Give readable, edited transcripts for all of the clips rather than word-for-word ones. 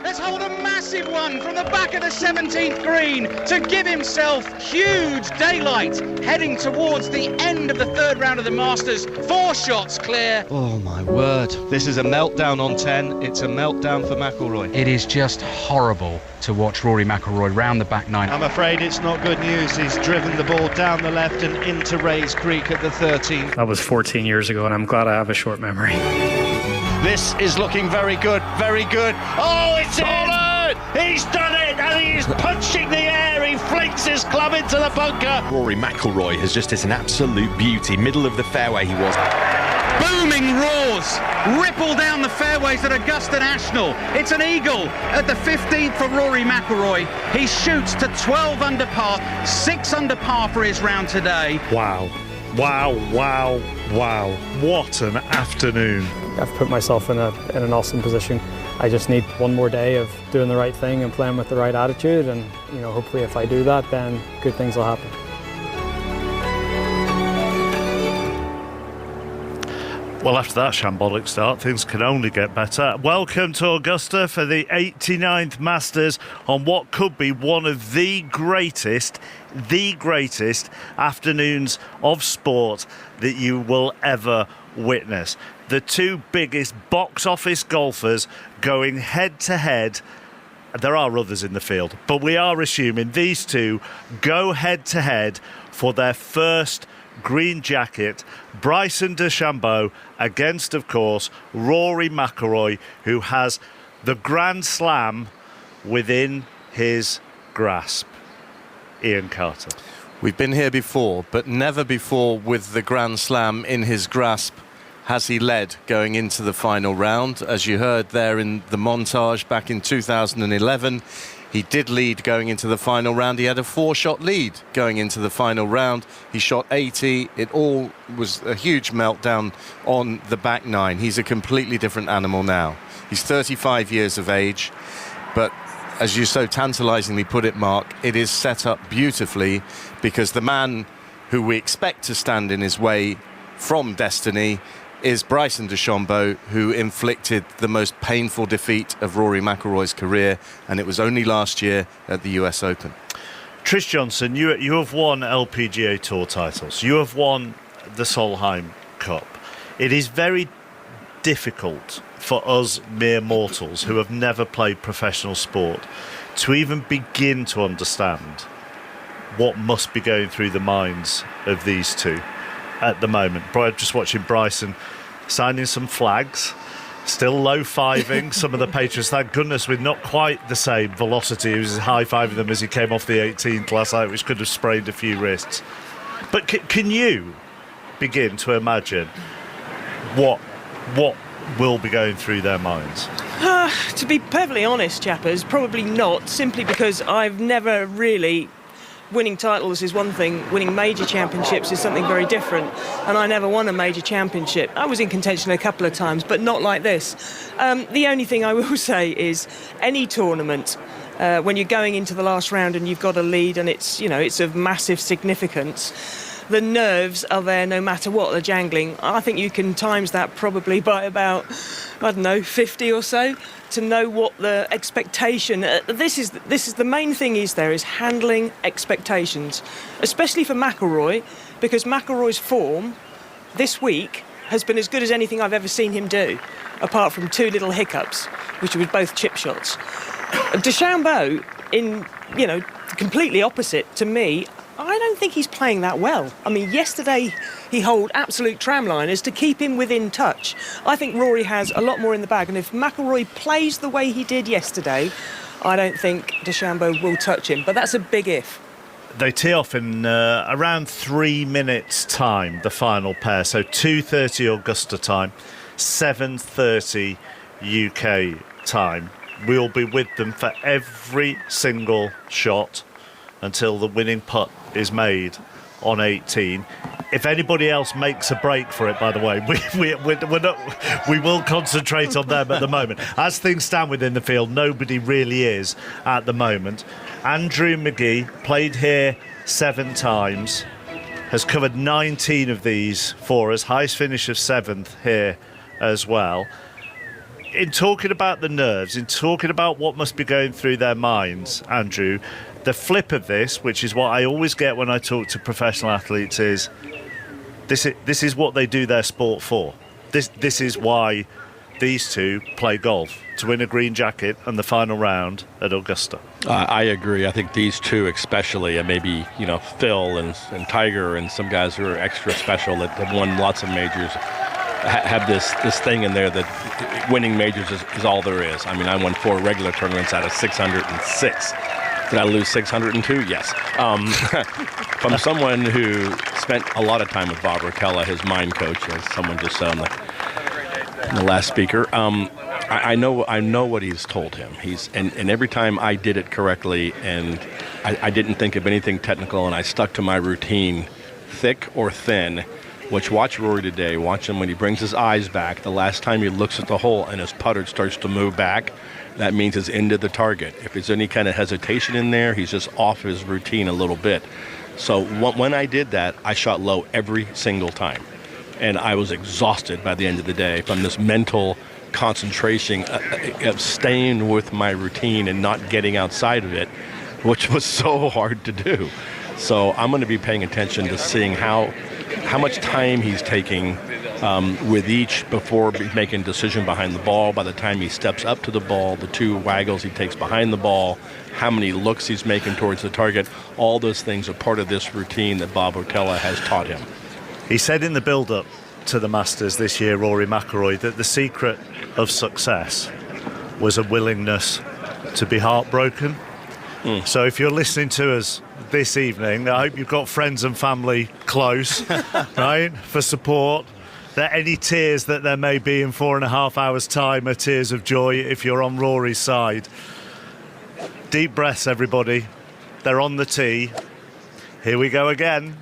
has holed a massive one from the back of the 17th green to give himself huge daylight, heading towards the end of the third round of the Masters. 4 shots clear. Oh my word, this is a meltdown on 10. It's a meltdown for McIlroy. It is just horrible to watch Rory McIlroy round the back 9. I'm afraid it's not good news. He's driven the ball down the left and into Rays Creek at the 13th. That was 14 years ago, and I'm glad I have a short memory. This is looking very good, very good. Oh, it's in! He's done it, and he's punching the air. He flicks his club into the bunker. Rory McIlroy has just hit an absolute beauty. Middle of the fairway he was. Booming roars ripple down the fairways at Augusta National. It's an eagle at the 15th for Rory McIlroy. He shoots to 12 under par, 6 under par for his round today. Wow. Wow, wow, wow. What an afternoon. I've put myself in an awesome position. I just need one more day of doing the right thing and playing with the right attitude, and hopefully if I do that, then good things will happen. Well, after that shambolic start, things can only get better. Welcome to Augusta for the 89th Masters on what could be one of the greatest afternoons of sport that you will ever witness. The two biggest box office golfers going head to head. There are others in the field, but we are assuming these two go head to head for their first green jacket. Bryson DeChambeau against, of course, Rory McIlroy, who has the Grand Slam within his grasp. Ian Carter. We've been here before, but never before with the Grand Slam in his grasp has he led going into the final round. As you heard there in the montage back in 2011, he did lead going into the final round. He had a 4-shot lead going into the final round. He shot 80. It all was a huge meltdown on the back 9. He's a completely different animal now. He's 35 years of age, but as you so tantalizingly put it, Mark, it is set up beautifully because the man who we expect to stand in his way from destiny is Bryson DeChambeau, who inflicted the most painful defeat of Rory McIlroy's career, and it was only last year at the US Open. Trish Johnson, you have won LPGA Tour titles. You have won the Solheim Cup. It is very difficult for us mere mortals who have never played professional sport to even begin to understand what must be going through the minds of these two at the moment. Just watching Bryson signing some flags, still low-fiving some of the patrons, thank goodness, with not quite the same velocity. He was high-fiving them as he came off the 18th last night, which could have sprained a few wrists. But can you begin to imagine what will be going through their minds? To be perfectly honest, chappers, probably not, simply because I've never really... Winning titles is one thing, winning major championships is something very different, and I never won a major championship. I was in contention a couple of times, but not like this. The only thing I will say is any tournament, when you're going into the last round and you've got a lead and it's of massive significance, the nerves are there no matter what, the jangling. I think you can times that probably by about, 50 or so, to know what the expectation. This is the main thing is handling expectations, especially for McIlroy, because McIlroy's form this week has been as good as anything I've ever seen him do, apart from 2 little hiccups, which was both chip shots. DeChambeau, completely opposite to me. I don't think he's playing that well. I mean, yesterday he holed absolute tramliners to keep him within touch. I think Rory has a lot more in the bag, and if McIlroy plays the way he did yesterday, I don't think DeChambeau will touch him, but that's a big if. They tee off in around 3 minutes' time, the final pair, so 2:30 Augusta time, 7:30 UK time. We'll be with them for every single shot until the winning putt is made on 18. If anybody else makes a break for it, by the way, we will concentrate on them at the moment. As things stand within the field, nobody really is at the moment. Andrew McGee played here 7 times, has covered 19 of these for us, highest finish of 7th here as well. in talking about the nerves, in talking about what must be going through their minds, Andrew, the flip of this, which is what I always get when I talk to professional athletes, is this is what they do their sport for. This is why these two play golf, to win a green jacket and the final round at Augusta. I agree. I think these two especially, and maybe, Phil and Tiger and some guys who are extra special that have won lots of majors, have this thing in there that winning majors is all there is. I mean, I won 4 regular tournaments out of 606. Did I lose 602? Yes. From someone who spent a lot of time with Bob Rotella, his mind coach, as someone just said on the last speaker. I know what he's told him. And every time I did it correctly, and I didn't think of anything technical, and I stuck to my routine, thick or thin. Which, watch Rory today. Watch him when he brings his eyes back. The last time he looks at the hole and his putter starts to move back, that means it's into the target. If there's any kind of hesitation in there, he's just off his routine a little bit. So when I did that, I shot low every single time. And I was exhausted by the end of the day from this mental concentration of staying with my routine and not getting outside of it, which was so hard to do. So I'm going to be paying attention to seeing how much time he's taking with each before making a decision behind the ball. By the time he steps up to the ball, the 2 waggles he takes behind the ball, how many looks he's making towards the target, all those things are part of this routine that Bob Rotella has taught him. He said in the build-up to the Masters this year, Rory McIlroy, that the secret of success was a willingness to be heartbroken. So if you're listening to us this evening, I hope you've got friends and family close, right, for support. That any tears that there may be in 4.5 hours' time are tears of joy if you're on Rory's side. Deep breaths, everybody. They're on the tee. Here we go again.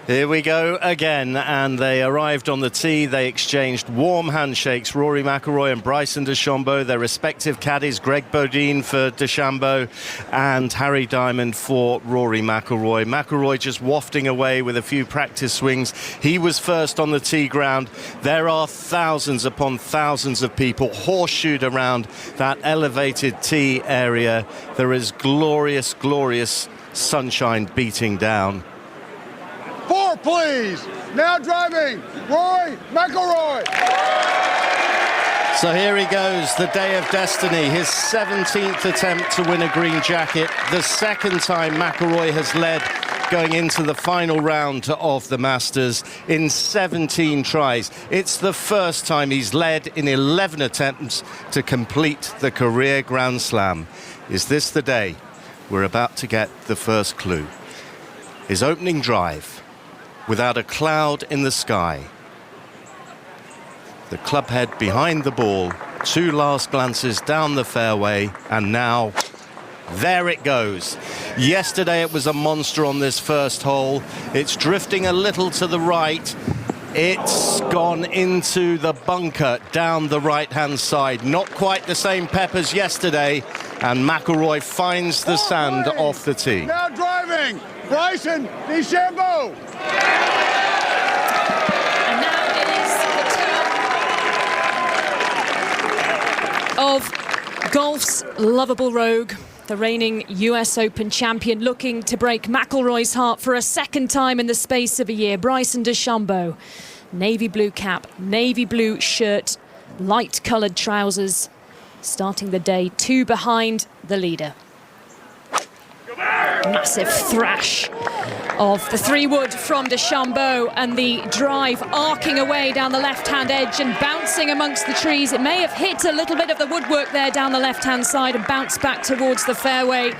Here we go again, and they arrived on the tee. They exchanged warm handshakes, Rory McIlroy and Bryson DeChambeau, their respective caddies, Greg Bodine for DeChambeau and Harry Diamond for Rory McIlroy. McIlroy just wafting away with a few practice swings. He was first on the tee ground. There are thousands upon thousands of people horseshoed around that elevated tee area. There is glorious, glorious sunshine beating down. 4, please. Now driving, Rory McIlroy. So here he goes, the day of destiny, his 17th attempt to win a green jacket, the second time McIlroy has led going into the final round of the Masters in 17 tries. It's the first time he's led in 11 attempts to complete the career Grand Slam. Is this the day? We're about to get the first clue. His opening drive, without a cloud in the sky. The club head behind the ball, 2 last glances down the fairway, and now there it goes. Yesterday it was a monster on this first hole. It's drifting a little to the right. It's gone into the bunker down the right-hand side. Not quite the same pep as yesterday, and McIlroy finds the sand off the tee. Now driving, Bryson DeChambeau. And now it is the turn of golf's lovable rogue, the reigning US Open champion, looking to break McIlroy's heart for a second time in the space of a year. Bryson DeChambeau, navy blue cap, navy blue shirt, light coloured trousers, starting the day 2 behind the leader. Massive thrash of the 3-wood from DeChambeau, and the drive arcing away down the left-hand edge and bouncing amongst the trees. It may have hit a little bit of the woodwork there down the left-hand side and bounced back towards the fairway.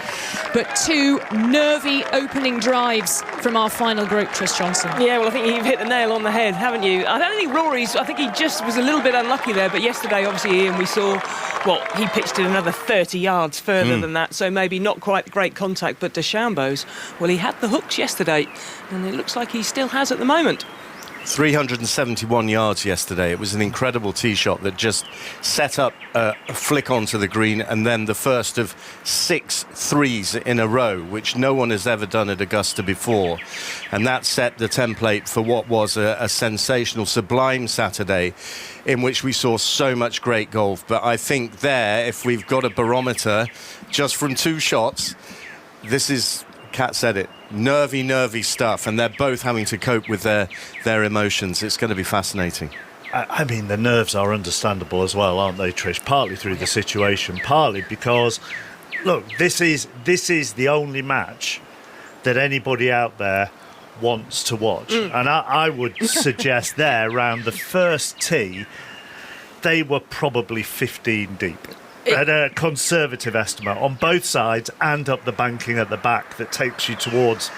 But 2 nervy opening drives from our final group, Tris Johnson. Yeah, well, I think you've hit the nail on the head, haven't you? I don't think Rory's, I think he just was a little bit unlucky there, but yesterday, obviously, Ian, we saw, well, he pitched it another 30 yards further than that, so maybe not quite great contact, but DeChambeau's, well, he had the hooks yesterday, and it looks like he still has at the moment. 371 yards yesterday. It was an incredible tee shot that just set up a flick onto the green, and then the first of 6 threes in a row, which no one has ever done at Augusta before. And that set the template for what was a sensational, sublime Saturday in which we saw so much great golf. But I think there, if we've got a barometer just from 2 shots, this is, Kat said it, nervy stuff, and they're both having to cope with their emotions. It's going to be fascinating. I mean, the nerves are understandable as well, aren't they, Trish? Partly through the situation, partly because, look, this is the only match that anybody out there wants to watch. And I would suggest there, around the first tee, they were probably 15 deep. At a conservative estimate on both sides, and up the banking at the back that takes you towards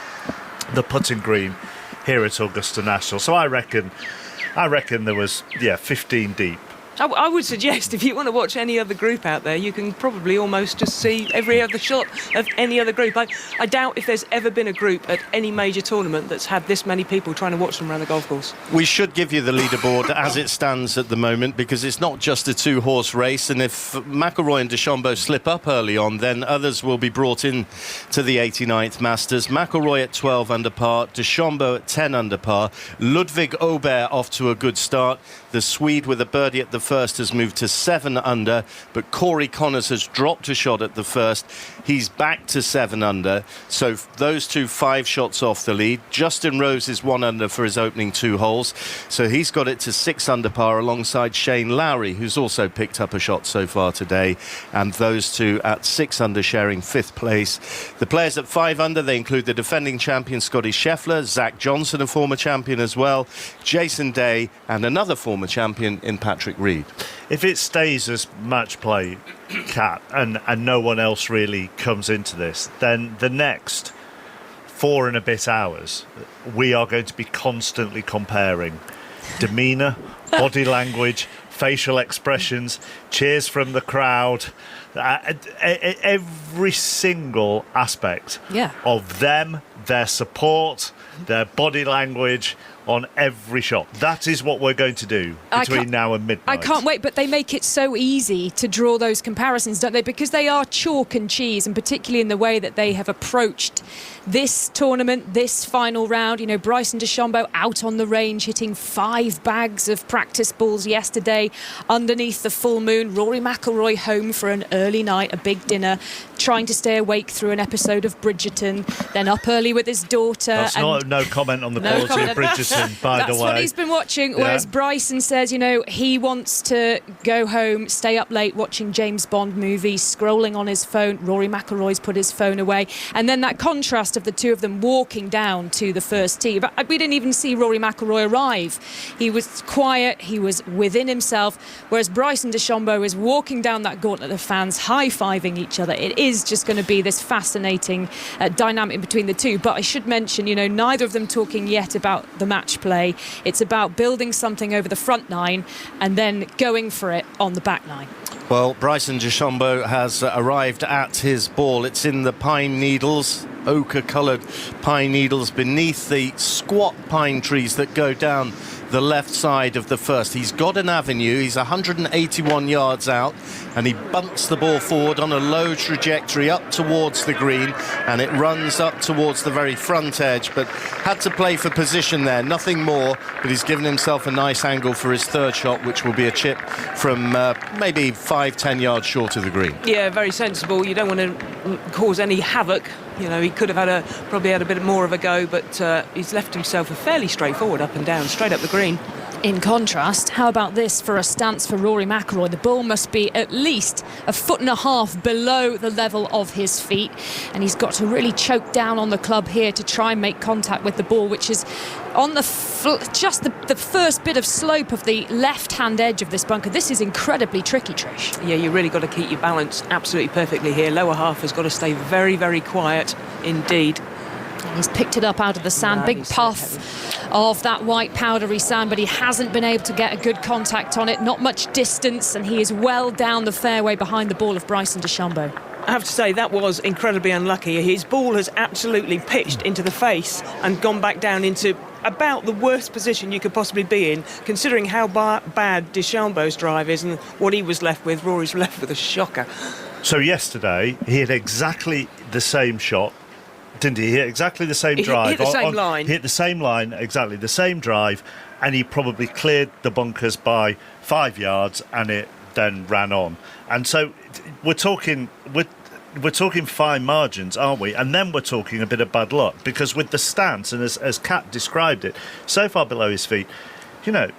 the putting green here at Augusta National. So I reckon there was 15 deep. I would suggest, if you want to watch any other group out there, you can probably almost just see every other shot of any other group. I doubt if there's ever been a group at any major tournament that's had this many people trying to watch them around the golf course. We should give you the leaderboard as it stands at the moment, because it's not just a 2-horse race, and if McIlroy and DeChambeau slip up early on, then others will be brought in to the 89th Masters. McIlroy at 12 under par, DeChambeau at 10 under par, Ludwig Aubert off to a good start. The Swede with a birdie at the first has moved to 7 under, but Corey Connors has dropped a shot at the first. He's back to 7 under, so those two 5 shots off the lead. Justin Rose is 1 under for his opening 2 holes, so he's got it to 6 under par alongside Shane Lowry, who's also picked up a shot so far today, and those two at 6 under sharing 5th place. The players at 5 under, they include the defending champion Scotty Scheffler, Zach Johnson, a former champion as well, Jason Day, and another former champion in Patrick Reed. If it stays as match play, Kat, and no one else really comes into this, then the next 4 and a bit hours, we are going to be constantly comparing demeanour, body language, facial expressions, cheers from the crowd, every single aspect of them, their support, their body language on every shot. That is what we're going to do between now and midnight. I can't wait, but they make it so easy to draw those comparisons, don't they? Because they are chalk and cheese, and particularly in the way that they have approached this tournament, this final round. You know, Bryson DeChambeau out on the range, hitting 5 bags of practice balls yesterday underneath the full moon. Rory McIlroy home for an early night, a big dinner, trying to stay awake through an episode of Bridgerton, then up early with his daughter. That's no comment on the quality of Bridgerton, by the way. That's what he's been watching, whereas Bryson says, you know, he wants to go home, stay up late watching James Bond movies, scrolling on his phone. Rory McIlroy's put his phone away. And then that contrast of the two of them walking down to the first tee. But we didn't even see Rory McIlroy arrive. He was quiet, he was within himself, whereas Bryson DeChambeau is walking down that gauntlet of fans, high-fiving each other. It is just going to be this fascinating dynamic between the two. But I should mention, you know, neither of them talking yet about the match play. It's about building something over the front 9 and then going for it on the back 9. Well, Bryson DeChambeau has arrived at his ball. It's in the pine needles, ochre-coloured pine needles beneath the squat pine trees that go down the left side of the first. He's got an avenue. He's 181 yards out, and he bumps the ball forward on a low trajectory up towards the green, and it runs up towards the very front edge, but had to play for position there, nothing more. But he's given himself a nice angle for his third shot, which will be a chip from maybe 5-10 yards short of the green. Yeah, very sensible. You don't want to cause any havoc. You know, he could have probably had a bit more of a go, but he's left himself a fairly straightforward up and down, straight up the green. In contrast, how about this for a stance for Rory McIlroy? The ball must be at least 1.5 feet below the level of his feet, and he's got to really choke down on the club here to try and make contact with the ball, which is on just the first bit of slope of the left-hand edge of this bunker. This is incredibly tricky, Trish. Yeah, you really got to keep your balance absolutely perfectly here. Lower half has got to stay very, very quiet indeed. And he's picked it up out of the sand. Big puff of that white powdery sand, but he hasn't been able to get a good contact on it. Not much distance, and he is well down the fairway behind the ball of Bryson DeChambeau. I have to say, that was incredibly unlucky. His ball has absolutely pitched into the face and gone back down into about the worst position you could possibly be in, considering how bad DeChambeau's drive is and what he was left with. Rory's left with a shocker. So yesterday, he had exactly the same shot, didn't he? He hit exactly the same drive. He hit the same line. He hit the same line, exactly the same drive, and he probably cleared the bunkers by 5 yards, and it then ran on. And so we're talking fine margins, aren't we? And then we're talking a bit of bad luck, because with the stance, and as Kat described it, so far below his feet, you know,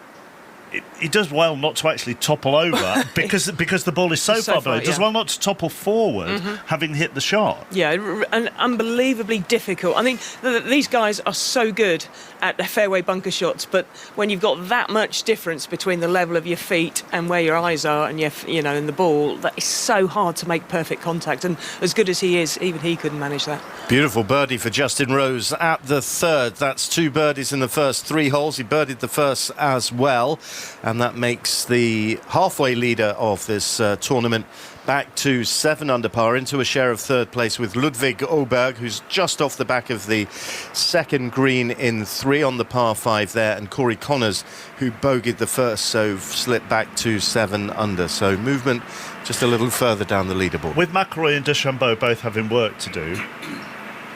he does well not to actually topple over because the ball is so far below. He does well not to topple forward, having hit the shot. Yeah, and unbelievably difficult. I mean, these guys are so good at the fairway bunker shots, but when you've got that much difference between the level of your feet and where your eyes are and and the ball, that is so hard to make perfect contact. And as good as he is, even he couldn't manage that. Beautiful birdie for Justin Rose at the third. That's 2 birdies in the first 3 holes. He birdied the first as well. And that makes the halfway leader of this tournament back to 7 under par, into a share of third place with Ludwig Åberg, who's just off the back of the second green in 3 on the par 5 there, and Corey Connors, who bogeyed the first, so slipped back to 7 under. So movement just a little further down the leaderboard. With McIlroy and DeChambeau both having work to do,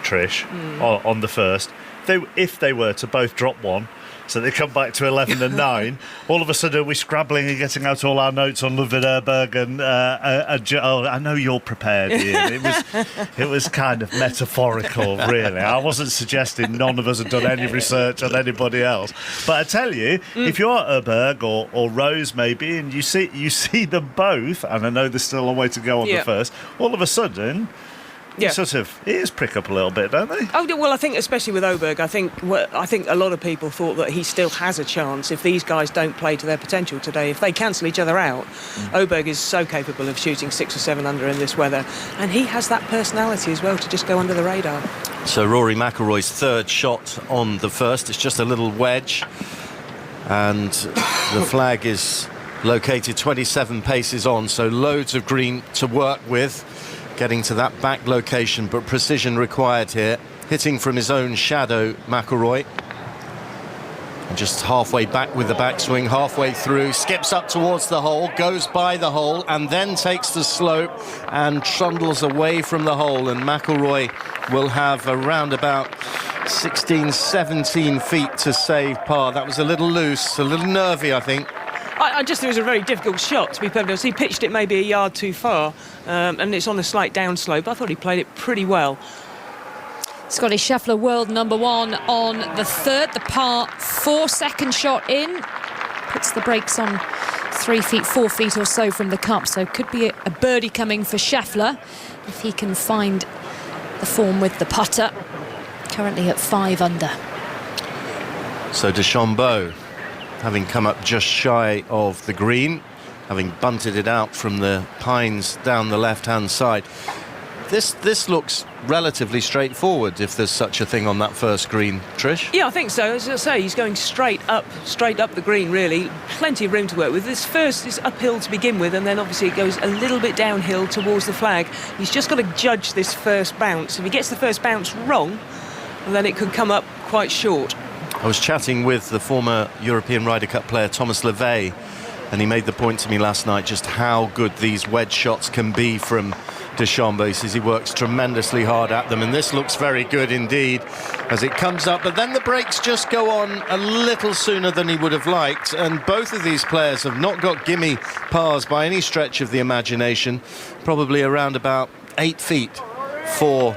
Trish, on the first, if they were to both drop one, so they come back to 11 and 9. All of a sudden, we're scrabbling and getting out all our notes on Ludwig Åberg and I know you're prepared, Ian. It was kind of metaphorical, really. I wasn't suggesting none of us had done any research on anybody else. But I tell you, if you're Åberg or Rose maybe, and you see them both, and I know there's still a way to go on the first, all of a sudden, sort of ears prick up a little bit, don't they? Oh well, I think especially with Åberg, I think a lot of people thought that he still has a chance if these guys don't play to their potential today. If they cancel each other out, Åberg is so capable of shooting 6 or 7 under in this weather, and he has that personality as well to just go under the radar. So Rory McIlroy's third shot on the first. It's just a little wedge, and the flag is located 27 paces on, so loads of green to work with. Getting to that back location, but precision required here. Hitting from his own shadow, McIlroy. And just halfway back with the backswing, halfway through, skips up towards the hole, goes by the hole, and then takes the slope and trundles away from the hole. And McIlroy will have around about 16, 17 feet to save par. That was a little loose, a little nervy, I think. I just think it was a very difficult shot, to be perfectly honest. He pitched it maybe a yard too far, and it's on a slight downslope. I thought he played it pretty well. Scotty Scheffler, world number 1 on the third, the par 4 second shot in. Puts the brakes on 3 feet, 4 feet or so from the cup, so could be a birdie coming for Scheffler if he can find the form with the putter. Currently at 5 under. So DeChambeau, having come up just shy of the green, having bunted it out from the pines down the left-hand side. This looks relatively straightforward, if there's such a thing on that first green, Trish. Yeah, I think so. As I say, he's going straight up the green, really. Plenty of room to work with. This first is uphill to begin with, and then obviously it goes a little bit downhill towards the flag. He's just got to judge this first bounce. If he gets the first bounce wrong, then it could come up quite short. I was chatting with the former European Ryder Cup player Thomas Levey, and he made the point to me last night just how good these wedge shots can be from DeChambeau. He says he works tremendously hard at them, and this looks very good indeed as it comes up, but then the brakes just go on a little sooner than he would have liked, and both of these players have not got gimme pars by any stretch of the imagination. Probably around about 8 feet for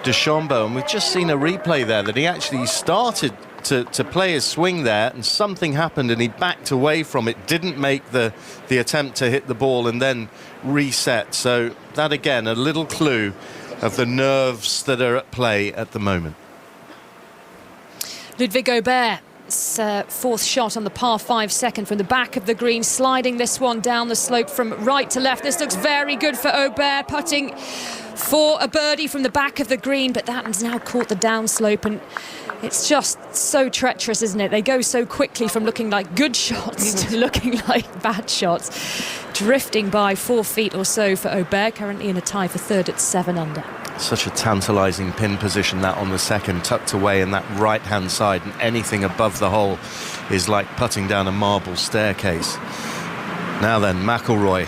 DeChambeau, and we've just seen a replay there that he actually started to play his swing there, and something happened and he backed away from it, didn't make the attempt to hit the ball, and then reset. So that again, a little clue of the nerves that are at play at the moment. Ludwig Åberg, fourth shot on the par 5 second from the back of the green, sliding this one down the slope from right to left. This looks very good for Åberg, putting for a birdie from the back of the green, but that has now caught the downslope, and it's just so treacherous, isn't it? They go so quickly from looking like good shots to looking like bad shots. Drifting by 4 feet or so for Åberg, currently in a tie for third at 7 under. Such a tantalising pin position, that on the second, tucked away in that right-hand side, and anything above the hole is like putting down a marble staircase. Now then, McIlroy.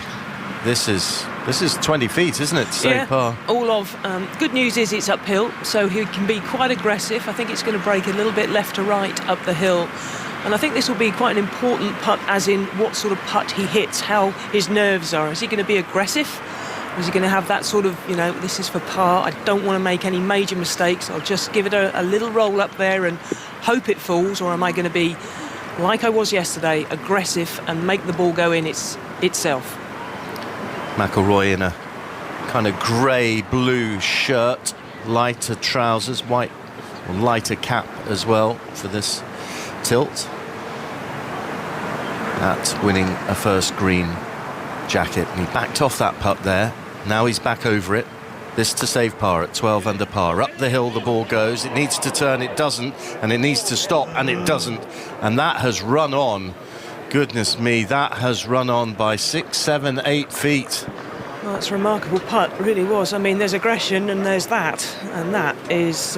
This is 20 feet, isn't it? Save par. All of. Good news is it's uphill, so he can be quite aggressive. I think it's going to break a little bit left to right up the hill. And I think this will be quite an important putt, as in what sort of putt he hits, how his nerves are. Is he going to be aggressive? Or is he going to have that sort of, this is for par, I don't want to make any major mistakes, I'll just give it a little roll up there and hope it falls? Or am I going to be, like I was yesterday, aggressive and make the ball go in itself? McIlroy in a kind of grey-blue shirt, lighter trousers, white, or lighter cap as well for this tilt. That's winning a first green jacket. And he backed off that putt there. Now he's back over it. This to save par at 12 under par. Up the hill the ball goes. It needs to turn, it doesn't. And it needs to stop, and it doesn't. And that has run on. Goodness me, that has run on by 6, 7, 8 feet. Well, it's a remarkable putt, really was. I mean, there's aggression and there's that. And that is,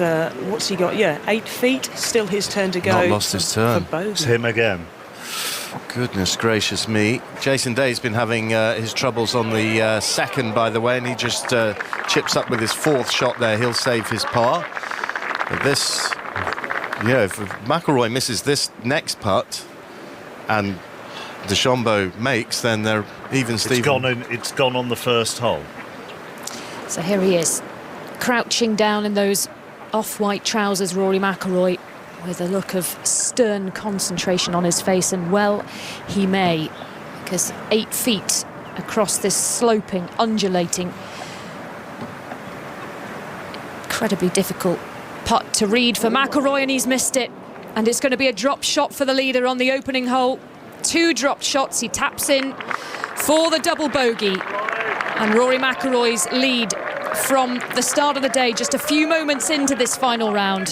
what's he got? Yeah, 8 feet. Still his turn to go. Not lost his turn. It's him again. Goodness gracious me. Jason Day's been having his troubles on the second, by the way, and he just chips up with his fourth shot there. He'll save his par. But this, if McIlroy misses this next putt and DeChambeau makes, then they're even Steven. It's gone on the first hole. So here he is, crouching down in those off-white trousers, Rory McIlroy, with a look of stern concentration on his face, and well he may, because 8 feet across this sloping, undulating, incredibly difficult putt to read for McIlroy, and he's missed it. And it's going to be a drop shot for the leader on the opening hole. 2 dropped shots. He taps in for the double bogey, and Rory McIlroy's lead from the start of the day, just a few moments into this final round,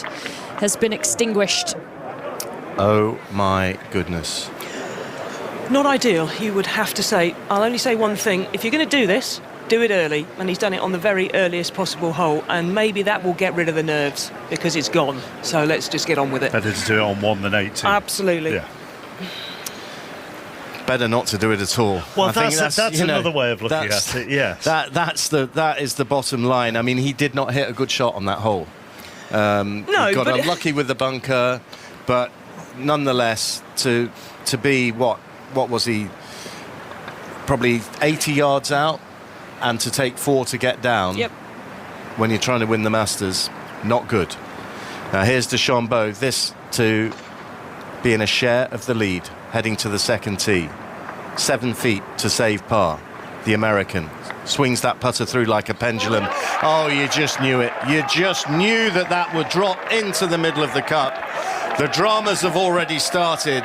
has been extinguished. Oh my goodness. Not ideal, you would have to say. I'll only say one thing: if you're going to do this, do it early, and he's done it on the very earliest possible hole, and maybe that will get rid of the nerves, because it's gone. So let's just get on with it. Better to do it on 1 than 18. Absolutely. Yeah. Better not to do it at all. Well, that's another way of looking at it. Yes. That is the bottom line. I mean, he did not hit a good shot on that hole. No, he got but unlucky with the bunker, but nonetheless, to be what was he? Probably 80 yards out, and to take 4 to get down. Yep. When you're trying to win the Masters, not good. Now here's DeChambeau. This to be in a share of the lead, heading to the second tee. 7 feet to save par. The American swings that putter through like a pendulum. Oh, you just knew it. You just knew that would drop into the middle of the cup. The dramas have already started,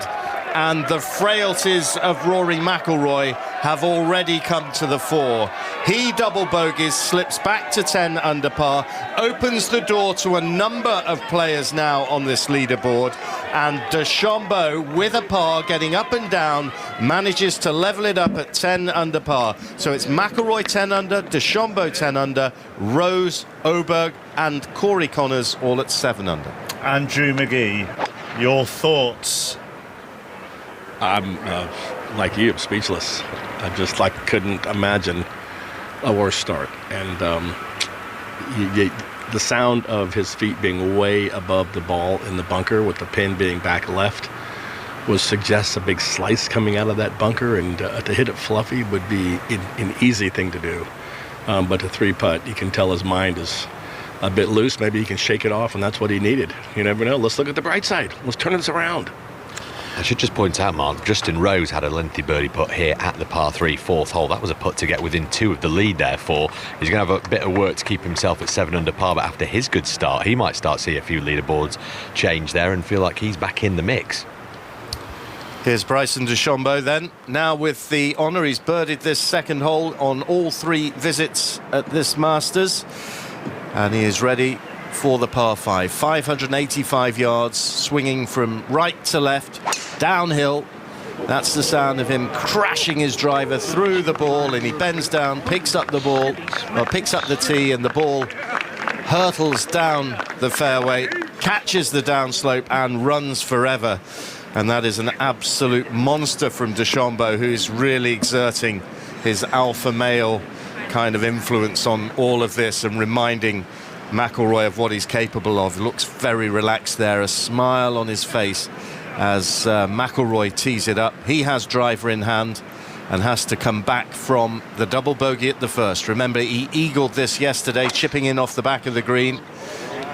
and the frailties of Rory McIlroy have already come to the fore. He double bogeys, slips back to 10 under par, opens the door to a number of players now on this leaderboard, and DeChambeau, with a par, getting up and down, manages to level it up at 10 under par. So it's McIlroy 10 under, DeChambeau 10 under, Rose, Oberg and Corey Connors all at 7 under. Andrew McGee, your thoughts? I'm like you, speechless. I just couldn't imagine a worse start. And the sound of his feet being way above the ball in the bunker, with the pin being back left, suggests a big slice coming out of that bunker, and to hit it fluffy would be an easy thing to do. But the 3-putt, you can tell his mind is a bit loose. Maybe he can shake it off, and that's what he needed. You never know. Let's look at the bright side. Let's turn this around. I should just point out, Mark, Justin Rose had a lengthy birdie putt here at the par 3 4th hole. That was a putt to get within 2 of the lead, therefore. He's going to have a bit of work to keep himself at 7 under par, but after his good start, he might start to see a few leaderboards change there and feel like he's back in the mix. Here's Bryson DeChambeau then. Now with the honour, he's birdied this second hole on all 3 visits at this Masters. And he is ready for the par 5. 585 yards, swinging from right to left, downhill. That's the sound of him crashing his driver through the ball, and he bends down, picks up the ball, or picks up the tee, and the ball hurtles down the fairway, catches the downslope and runs forever. And that is an absolute monster from DeChambeau, who's really exerting his alpha male kind of influence on all of this and reminding McIlroy of what he's capable of. He looks very relaxed there, a smile on his face as McIlroy tees it up. He has driver in hand and has to come back from the double bogey at the first. Remember, he eagled this yesterday, chipping in off the back of the green.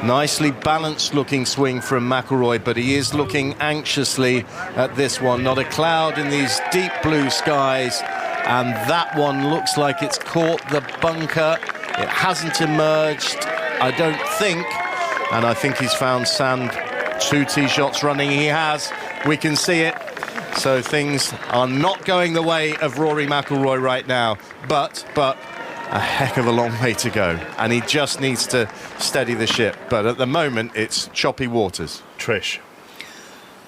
Nicely balanced looking swing from McIlroy, but he is looking anxiously at this one. Not a cloud in these deep blue skies, and that one looks like it's caught the bunker. It hasn't emerged, I don't think, and I think he's found sand. 2 tee shots running, he has. We can see it. So things are not going the way of Rory McIlroy right now, but a heck of a long way to go, and he just needs to steady the ship. But at the moment, it's choppy waters. Trish.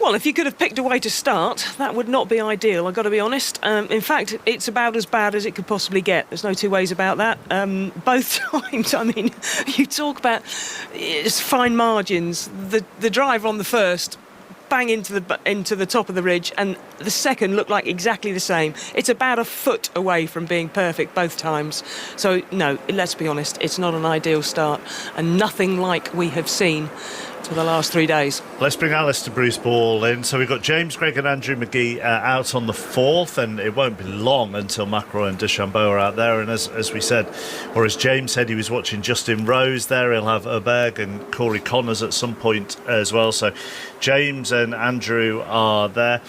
Well, if you could have picked a way to start, that would not be ideal, I've got to be honest. In fact, it's about as bad as it could possibly get. There's no two ways about that. Both times, I mean, you talk about it's fine margins. The drive on the first, bang into the top of the ridge, and the second looked like exactly the same. It's about a foot away from being perfect both times. So, no, let's be honest, it's not an ideal start, and nothing like we have seen for the last 3 days. Let's bring Alistair Bruce Ball in. So we've got James Gregg and Andrew McGee out on the 4th, and it won't be long until McIlroy and DeChambeau are out there. And as we said, or as James said, he was watching Justin Rose there. He'll have Oberg and Corey Connors at some point as well. So James and Andrew are there.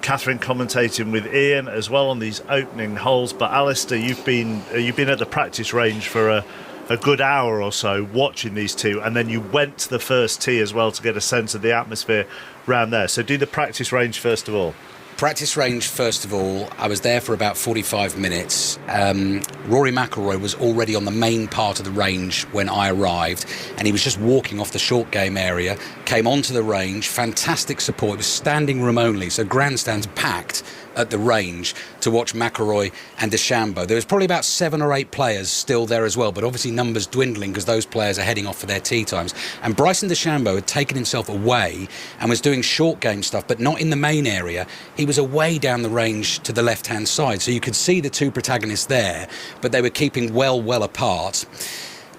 Catherine commentating with Ian as well on these opening holes. But Alistair, you've been at the practice range for a good hour or so watching these two, and then you went to the first tee as well to get a sense of the atmosphere round there. So do the practice range first of all. Practice range, first of all, I was there for about 45 minutes. Rory McIlroy was already on the main part of the range when I arrived, and he was just walking off the short game area, came onto the range, fantastic support. It was standing room only, so grandstands packed at the range to watch McIlroy and DeChambeau. There was probably about 7 or 8 players still there as well, but obviously numbers dwindling because those players are heading off for their tee times. And Bryson DeChambeau had taken himself away and was doing short game stuff, but not in the main area. He was away down the range to the left-hand side, so you could see the two protagonists there, but they were keeping well apart.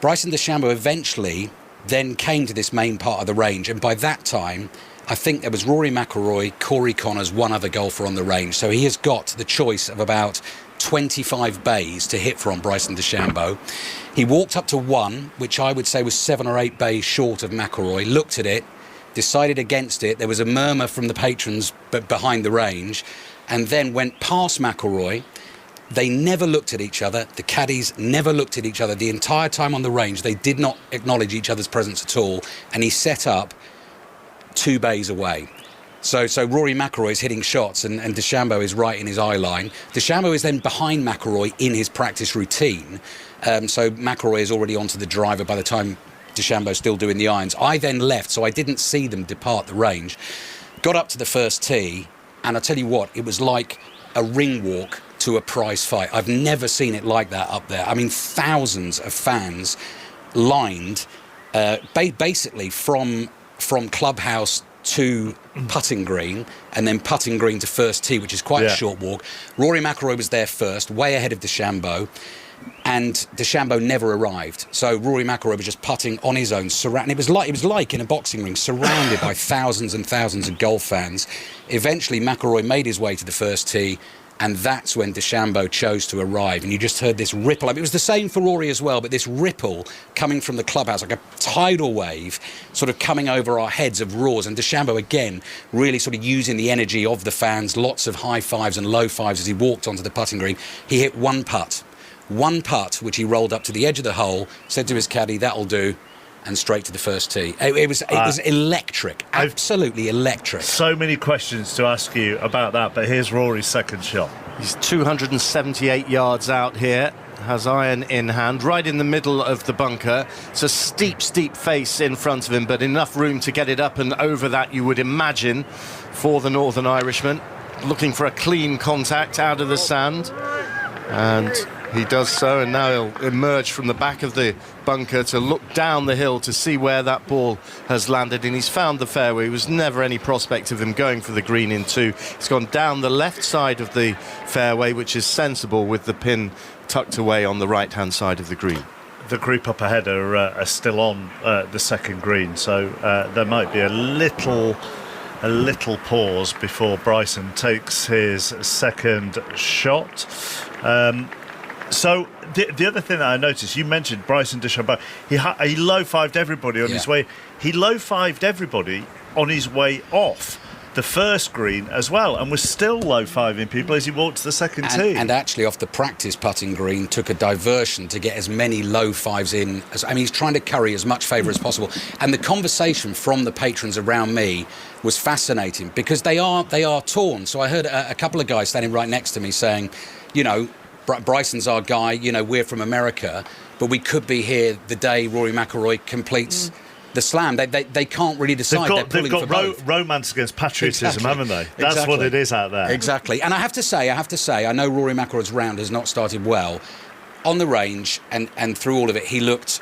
Bryson DeChambeau eventually then came to this main part of the range, and by that time, I think there was Rory McIlroy, Corey Connors, one other golfer on the range. So he has got the choice of about 25 bays to hit from Bryson DeChambeau. He walked up to one, which I would say was 7 or 8 bays short of McIlroy, looked at it, decided against it. There was a murmur from the patrons behind the range, and then went past McIlroy. They never looked at each other. The caddies never looked at each other. The entire time on the range, they did not acknowledge each other's presence at all, and he set up 2 bays away. So Rory McIlroy is hitting shots, and DeChambeau is right in his eye line. DeChambeau is then behind McIlroy in his practice routine. So McIlroy is already onto the driver by the time DeChambeau's still doing the irons. I then left, so I didn't see them depart the range. Got up to the first tee, and I tell you what, it was like a ring walk to a prize fight. I've never seen it like that up there. I mean, thousands of fans lined basically from clubhouse to putting green, and then putting green to first tee, which is quite a short walk. Rory McIlroy was there first, way ahead of DeChambeau, and DeChambeau never arrived. So Rory McIlroy was just putting on his own, it was like in a boxing ring, surrounded by thousands and thousands of golf fans. Eventually McIlroy made his way to the first tee, and that's when DeChambeau chose to arrive. And you just heard this ripple. I mean, it was the same for Rory as well, but this ripple coming from the clubhouse, like a tidal wave, sort of coming over our heads of roars. And DeChambeau, again, really sort of using the energy of the fans, lots of high fives and low fives as he walked onto the putting green. He hit one putt, which he rolled up to the edge of the hole, said to his caddy, "That'll do," and straight to the first tee. It was electric, absolutely electric. So many questions to ask you about that, but here's Rory's second shot. He's 278 yards out here, has iron in hand, right in the middle of the bunker. It's a steep face in front of him, but enough room to get it up and over that, you would imagine, for the Northern Irishman. Looking for a clean contact out of the sand, and He does so, and now he'll emerge from the back of the bunker to look down the hill to see where that ball has landed, and he's found the fairway. There was never any prospect of him going for the green in two. He's gone down the left side of the fairway, which is sensible, with the pin tucked away on the right-hand side of the green. The group up ahead are still on the second green, so there might be a little pause before Bryson takes his second shot. So the other thing that I noticed, you mentioned Bryson DeChambeau. He low-fived everybody on his way. He low-fived everybody on his way off the first green as well, and was still low-fiving people as he walked to the second tee. And actually, off the practice putting green, took a diversion to get as many low fives in. He's trying to curry as much favour as possible. And the conversation from the patrons around me was fascinating, because they are torn. So I heard a couple of guys standing right next to me saying, you know, Bryson's our guy, you know, we're from America, but we could be here the day Rory McIlroy completes the slam. They can't really decide. They've got romance against patriotism, exactly. Haven't they? That's what it is out there. Exactly. And I have to say, I know Rory McIlroy's round has not started well. On the range and through all of it, he looked,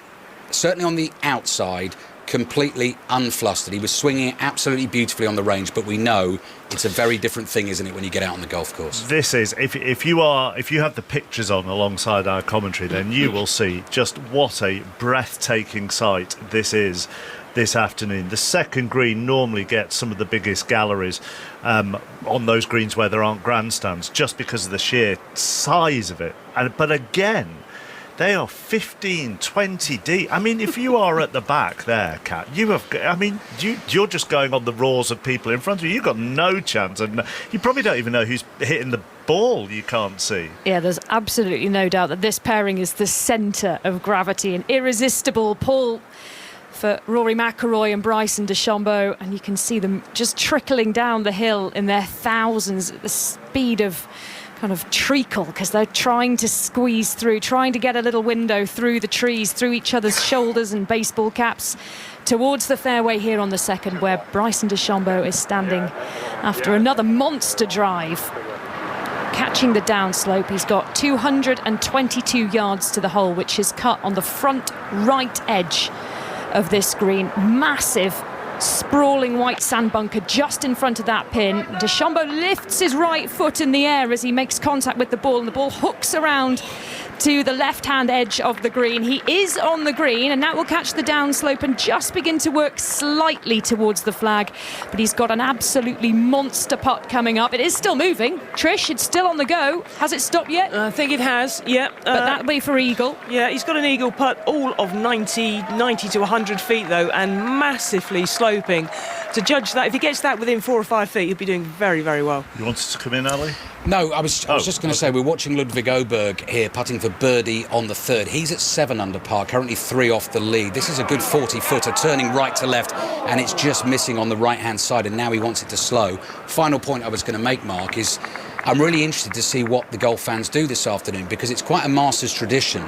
certainly on the outside, completely unflustered. He was swinging it absolutely beautifully on the range, but we know it's a very different thing, isn't it, when you get out on the golf course? This is, if you have the pictures on alongside our commentary, then you will see just what a breathtaking sight this is this afternoon. The second green normally gets some of the biggest galleries on those greens where there aren't grandstands, just because of the sheer size of it. But again, they are 15, 20 deep. I mean, if you are at the back there, Kat, you're just going on the roars of people in front of you. You've got no chance, and you probably don't even know who's hitting the ball. You can't see. Yeah, there's absolutely no doubt that this pairing is the centre of gravity, an irresistible pull for Rory McIlroy and Bryson DeChambeau, and you can see them just trickling down the hill in their thousands at the speed of kind of treacle, because they're trying to squeeze through, trying to get a little window through the trees, through each other's shoulders and baseball caps, towards the fairway here on the second, where Bryson DeChambeau is standing after another monster drive, catching the downslope. He's got 222 yards to the hole, which is cut on the front right edge of this green. Massive sprawling white sand bunker just in front of that pin. DeChambeau lifts his right foot in the air as he makes contact with the ball, and the ball hooks around to the left-hand edge of the green. He is on the green, and that will catch the downslope and just begin to work slightly towards the flag. But he's got an absolutely monster putt coming up. It is still moving. Trish, it's still on the go. Has it stopped yet? I think it has, yeah. But that'll be for eagle. Yeah, he's got an eagle putt, all of 90 to 100 feet, though, and massively sloping. To judge that, if he gets that within 4 or 5 feet, he'll be doing very, very well. You wanted to come in, Ali? No, I was just going to say, we're watching Ludwig Oberg here putting for birdie on the third. He's at 7 under par, currently 3 off the lead. This is a good 40-footer, turning right to left, and it's just missing on the right-hand side, and now he wants it to slow. Final point I was going to make, Mark, is I'm really interested to see what the golf fans do this afternoon, because it's quite a Masters tradition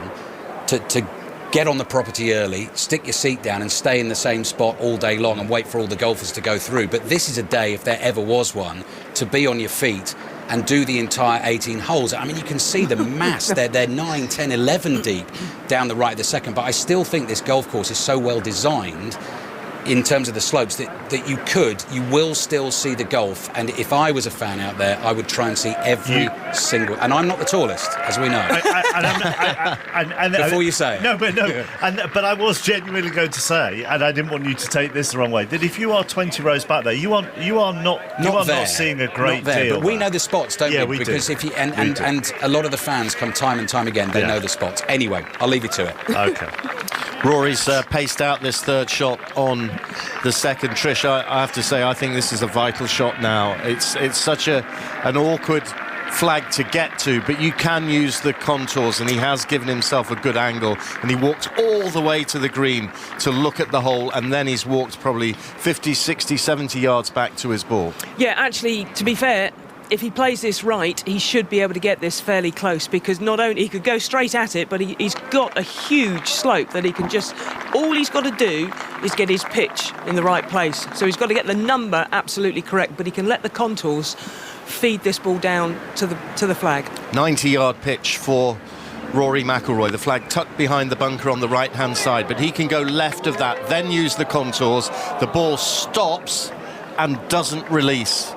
to get on the property early, stick your seat down and stay in the same spot all day long and wait for all the golfers to go through. But this is a day, if there ever was one, to be on your feet and do the entire 18 holes. I mean, you can see the mass. They're 9, 10, 11 deep down the right of the second. But I still think this golf course is so well designed in terms of the slopes that you will still see the golf. And if I was a fan out there, I would try and see every single... And I'm not the tallest, as we know. Before you say it. No. But I was genuinely going to say, and I didn't want you to take this the wrong way, that if you are 20 rows back there, you are not seeing a great deal. But we know the spots, don't we? We because do. If you and a lot of the fans come time and time again, they know the spots. Anyway, I'll leave you to it. Okay. Rory's paced out this third shot on the second. Trish, I have to say, I think this is a vital shot now. It's such an awkward flag to get to, but you can use the contours, and he has given himself a good angle, and he walked all the way to the green to look at the hole, and then he's walked probably 50, 60, 70 yards back to his ball. Yeah, actually, to be fair, if he plays this right, he should be able to get this fairly close, because not only he could go straight at it, but he's got a huge slope that he can just... All he's got to do is get his pitch in the right place. So he's got to get the number absolutely correct, but he can let the contours feed this ball down to the flag. 90-yard pitch for Rory McIlroy. The flag tucked behind the bunker on the right-hand side, but he can go left of that, then use the contours. The ball stops and doesn't release.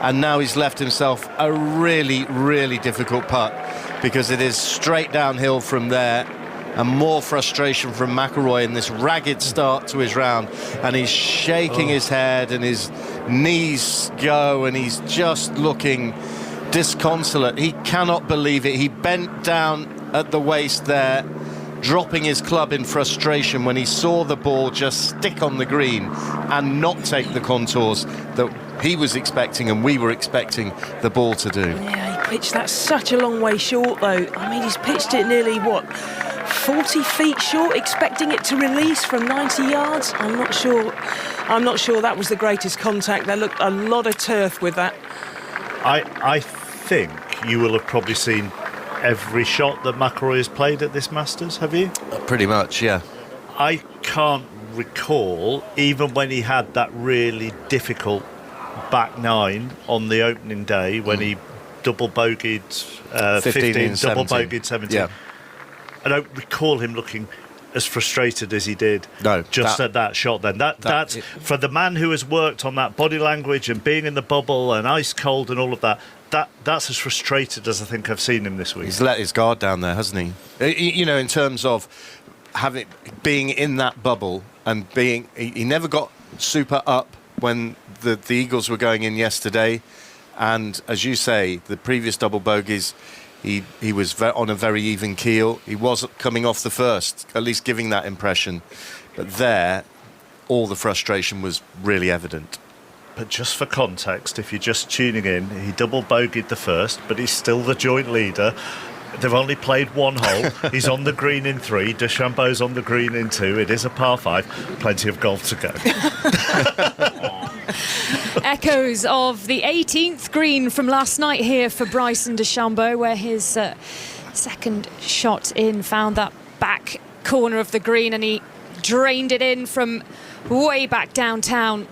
And now he's left himself a really, really difficult putt, because it is straight downhill from there, and more frustration from McIlroy in this ragged start to his round. And he's shaking his head and his knees go, and he's just looking disconsolate. He cannot believe it. He bent down at the waist there, dropping his club in frustration when he saw the ball just stick on the green and not take the contours that he was expecting and we were expecting the ball to do. Yeah, he pitched that such a long way short, though. I mean, he's pitched it nearly, 40 feet short, expecting it to release from 90 yards. I'm not sure that was the greatest contact. There looked a lot of turf with that. I think you will have probably seen every shot that McIlroy has played at this Masters, have you? Pretty much, yeah. I can't recall, even when he had that really difficult back nine on the opening day, when he double bogeyed 15, double bogeyed 17. Yeah. I don't recall him looking as frustrated as he did at that shot then. That's for the man who has worked on that body language and being in the bubble and ice cold and all of that, that's as frustrated as I think I've seen him this week. He's let his guard down there, hasn't he? You know, in terms of being in that bubble and he never got super up when the Eagles were going in yesterday, and as you say, the previous double bogeys, he was on a very even keel. He wasn't coming off the first, at least giving that impression, but there all the frustration was really evident. But just for context, if you're just tuning in, he double bogeyed the first, but he's still the joint leader. They've only played one hole. He's on the green in 3. DeChambeau's on the green in 2. It is a par 5. Plenty of golf to go. Echoes of the 18th green from last night here for Bryson DeChambeau, where his second shot in found that back corner of the green, and he drained it in from way back downtown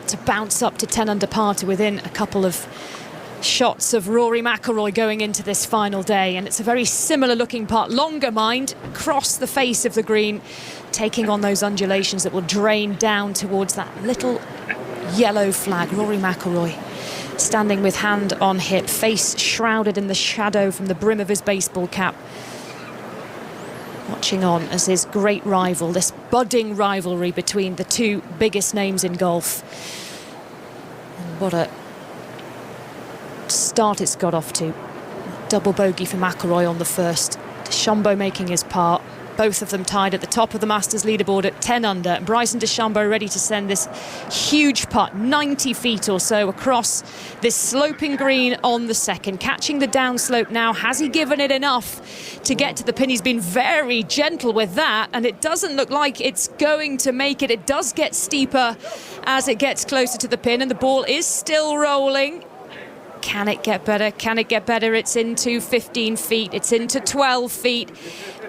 to bounce up to 10 under par, to within a couple of shots of Rory McIlroy going into this final day. And it's a very similar looking putt, longer mind, across the face of the green, taking on those undulations that will drain down towards that little yellow flag. Rory McIlroy standing with hand on hip, face shrouded in the shadow from the brim of his baseball cap, watching on as his great rival, this budding rivalry between the two biggest names in golf. And what a start it's got off to. Double bogey for McIlroy on the first. DeChambeau making his par. Both of them tied at the top of the Masters leaderboard at 10 under. Bryson DeChambeau ready to send this huge putt, 90 feet or so, across this sloping green on the second. Catching the downslope now. Has he given it enough to get to the pin? He's been very gentle with that, and it doesn't look like it's going to make it. It does get steeper as it gets closer to the pin, and the ball is still rolling. Can it get better? Can it get better? It's into 15 feet. It's into 12 feet.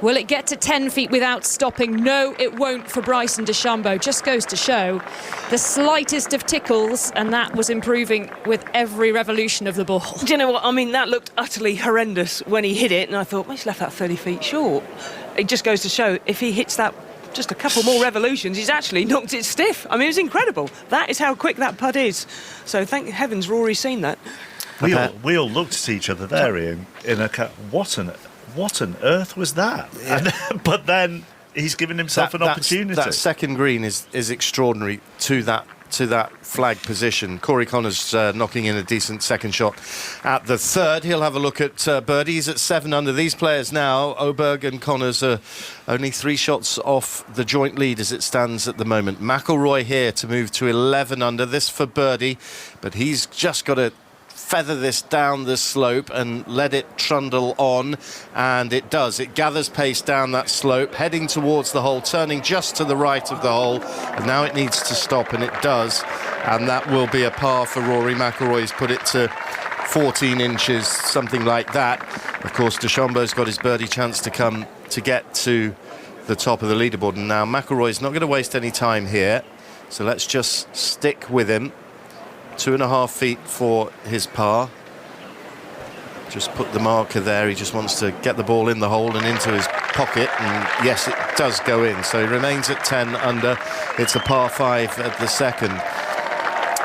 Will it get to 10 feet without stopping? No, it won't for Bryson DeChambeau. Just goes to show the slightest of tickles, and that was improving with every revolution of the ball. Do you know what? I mean, that looked utterly horrendous when he hit it, and I thought, well, he's left that 30 feet short. It just goes to show, if he hits that just a couple more revolutions, he's actually knocked it stiff. I mean, it was incredible. That is how quick that putt is. So thank heavens Rory's seen that. We all looked at each other there, Ian, in a what on earth was that? Yeah. But then he's given himself an opportunity. That second green is extraordinary to that flag position. Corey Connors knocking in a decent second shot at the third. He'll have a look at birdie. He's at 7 under. These players now, Oberg and Connors, are only 3 shots off the joint lead as it stands at the moment. McIlroy here to move to 11 under. This for birdie, but he's just got to feather this down the slope and let it trundle on, and it does. It gathers pace down that slope, heading towards the hole, turning just to the right of the hole, and now it needs to stop, and it does, and that will be a par for Rory McIlroy. He's put it to 14 inches, something like that. Of course, DeChambeau's got his birdie chance to come to get to the top of the leaderboard, and now McIlroy's not going to waste any time here, so let's just stick with him. 2.5 feet for his par. Just put the marker there. He just wants to get the ball in the hole and into his pocket, and yes, it does go in. So he remains at 10 under. It's a par 5 at the second.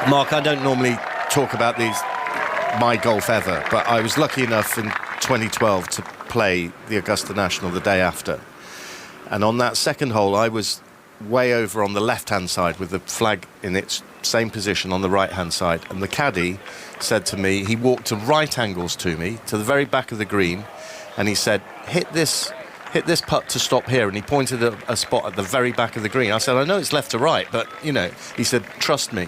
Mark, I don't normally talk about my golf ever, but I was lucky enough in 2012 to play the Augusta National the day after. And on that second hole, I was way over on the left-hand side with the flag in its same position on the right-hand side. And the caddy said to me, he walked to right angles to me, to the very back of the green, and he said, hit this putt to stop here. And he pointed at a spot at the very back of the green. I said, I know it's left to right, but, he said, trust me.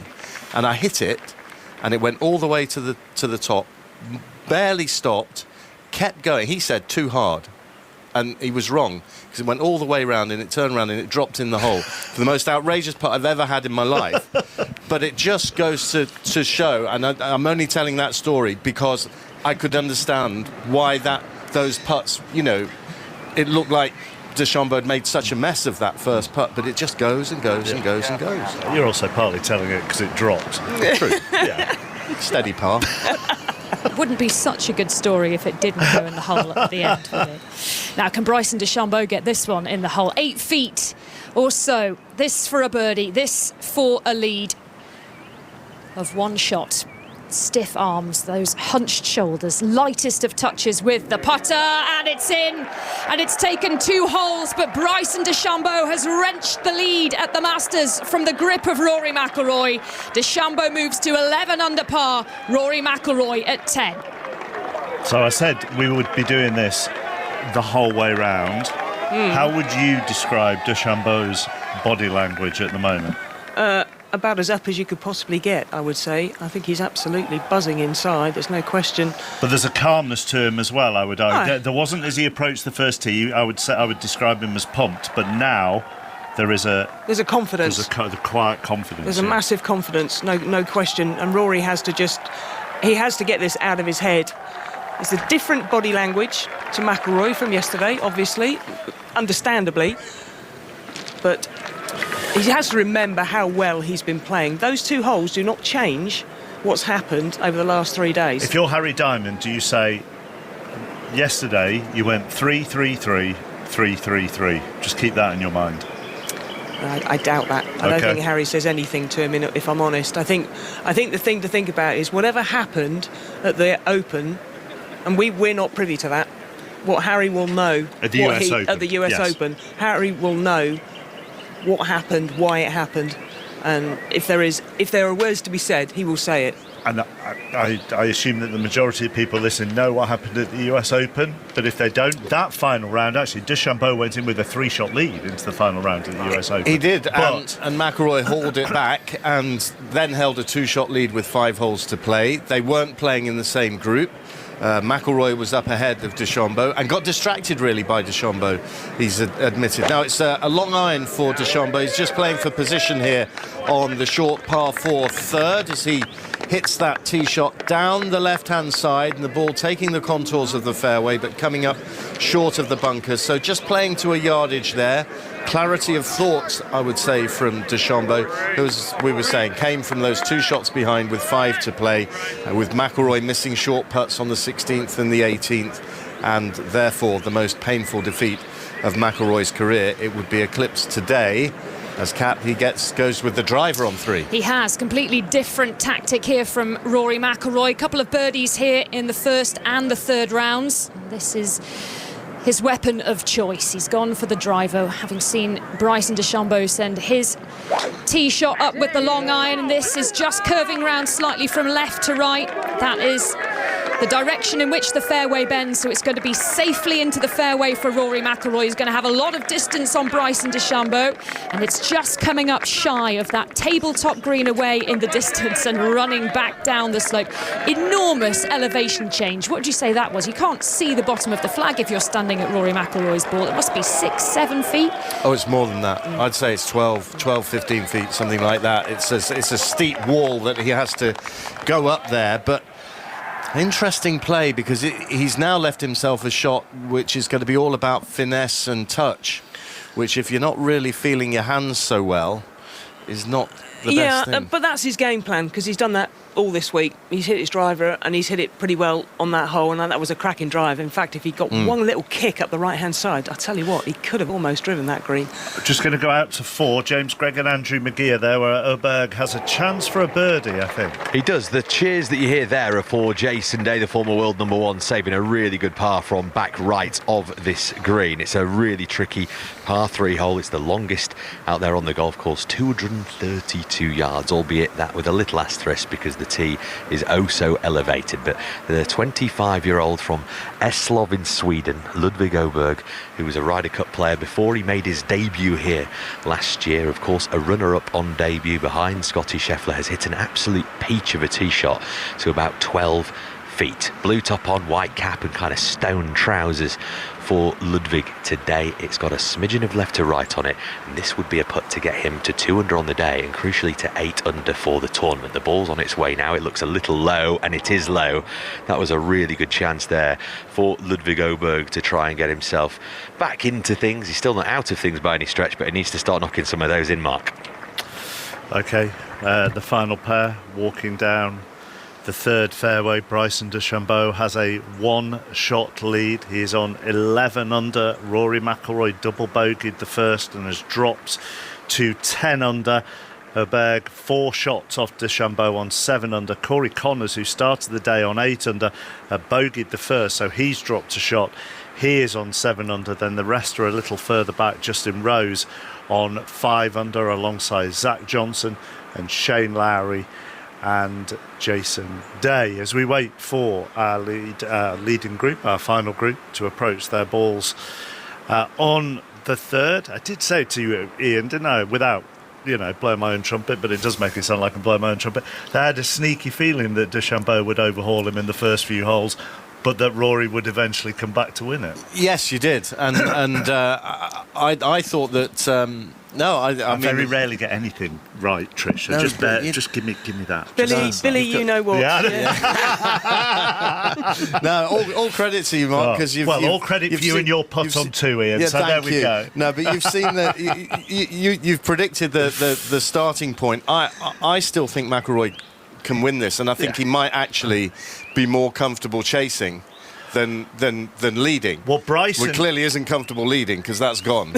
And I hit it, and it went all the way to the top, barely stopped, kept going. He said, too hard. And he was wrong, because it went all the way round and it turned around and it dropped in the hole. For the most outrageous putt I've ever had in my life. But it just goes to show, and I'm only telling that story because I could understand why those putts, it looked like DeChambeau had made such a mess of that first putt, but it just goes and goes and goes and goes. You're also partly telling it because it dropped. True. Yeah. Steady par. It wouldn't be such a good story if it didn't go in the hole at the end, would it? Now, can Bryson DeChambeau get this one in the hole? 8 feet or so. This for a birdie, this for a lead of one shot. Stiff arms, those hunched shoulders, lightest of touches with the putter, and it's in. And it's taken 2 holes, but Bryson DeChambeau has wrenched the lead at the Masters from the grip of Rory McIlroy. DeChambeau moves to 11 under par, Rory McIlroy at 10. So I said we would be doing this the whole way round. How would you describe DeChambeau's body language at the moment? About as up as you could possibly get, I would say. I think he's absolutely buzzing inside, there's no question. But there's a calmness to him as well, I would argue. There wasn't, as he approached the first tee, I would describe him as pumped, but now there's a confidence. There's a quiet confidence. There's a massive confidence, no question. And Rory has to get this out of his head. It's a different body language to McIlroy from yesterday, obviously, understandably. But he has to remember how well he's been playing. Those 2 holes do not change what's happened over the last 3 days. If you're Harry Diamond, do you say, yesterday you went 3-3-3, 3-3-3? Just keep that in your mind. I doubt that. I don't think Harry says anything to him, if I'm honest. I think the thing to think about is whatever happened at the Open, and we're not privy to that, what Harry will know at the US Open, Harry will know what happened, why it happened, and if there are words to be said, he will say it. And I assume that the majority of people listening know what happened at the US Open, but if they don't, that final round, actually, DeChambeau went in with a 3-shot lead into the final round at the US Open. He did, and McIlroy hauled it back and then held a 2-shot lead with 5 holes to play. They weren't playing in the same group. McIlroy was up ahead of DeChambeau and got distracted really by DeChambeau, he's admitted. Now it's a long iron for DeChambeau. He's just playing for position here on the short par 4 third as he hits that tee shot down the left-hand side, and the ball taking the contours of the fairway but coming up short of the bunkers. So just playing to a yardage there. Clarity of thought, I would say, from DeChambeau, who, as we were saying, came from those 2 shots behind with 5 to play, with McIlroy missing short putts on the 16th and the 18th, and therefore the most painful defeat of McIlroy's career. It would be eclipsed today as he goes with the driver on 3. He has. Completely different tactic here from Rory McIlroy. A couple of birdies here in the first and the third rounds. This is his weapon of choice. He's gone for the driver, having seen Bryson DeChambeau send his tee shot up with the long iron, and this is just curving round slightly from left to right. That is the direction in which the fairway bends, so it's going to be safely into the fairway for Rory McIlroy. He's going to have a lot of distance on Bryson DeChambeau, and it's just coming up shy of that tabletop green away in the distance and running back down the slope. Enormous elevation change. What would you say that was? You can't see the bottom of the flag if you're standing at Rory McIlroy's ball. It must be 6-7 feet. Oh, it's more than that. I'd say it's 12-15 feet, something like that. It's a steep wall that he has to go up there, but interesting play, because he's now left himself a shot which is going to be all about finesse and touch, which, if you're not really feeling your hands so well, is not the best thing. But that's his game plan, because he's done that all this week. He's hit his driver and he's hit it pretty well on that hole, and that was a cracking drive. In fact, if he got one little kick up the right-hand side, I tell you what, he could have almost driven that green. Just going to go out to 4. James Gregg and Andrew McGee are there, where Oberg has a chance for a birdie, I think. He does. The cheers that you hear there are for Jason Day, the former world number 1, saving a really good par from back right of this green. It's a really tricky par 3 hole. It's the longest out there on the golf course, 232 yards, albeit that with a little asterisk because the tee is oh so elevated. But the 25-year-old from Eslöv in Sweden, Ludvig Åberg, who was a Ryder Cup player before he made his debut here last year, of course a runner-up on debut behind Scotty Scheffler, has hit an absolute peach of a tee shot to about 12 feet. Blue top on, white cap and kind of stone trousers for Ludvig today. It's got a smidgen of left to right on it, and this would be a putt to get him to 2 under on the day, and crucially to 8 under for the tournament. The ball's on its way now. It looks a little low, and it is low. That was a really good chance there for Ludvig Åberg to try and get himself back into things. He's still not out of things by any stretch, but he needs to start knocking some of those in, Mark. OK, the final pair walking down the third fairway. Bryson DeChambeau has a 1-shot lead. He is on 11 under. Rory McIlroy double bogeyed the first and has dropped to 10 under. Åberg 4 shots off DeChambeau on 7 under. Corey Connors, who started the day on 8 under, bogeyed the first, so he's dropped a shot. He is on 7 under. Then the rest are a little further back. Justin Rose on 5 under alongside Zach Johnson and Shane Lowry and Jason Day, as we wait for our leading group, our final group, to approach their balls on the third. I did say to you, Ian, didn't I, without blowing my own trumpet, but it does make it sound like I'm blowing my own trumpet, they had a sneaky feeling that DeChambeau would overhaul him in the first few holes, but that Rory would eventually come back to win it. Yes, you did, and I thought that. I very rarely get anything right, Trish. So just give me that. Billy, you know what? Yeah. No, all credit to you, Mark, because all credit for you and your putt on 2, Ian. Yeah, so there we go. No, but you've seen that. You've predicted the starting point. I still think McIlroy can win this, and I think he might actually be more comfortable chasing than leading. Well, Bryson clearly isn't comfortable leading, because that's gone.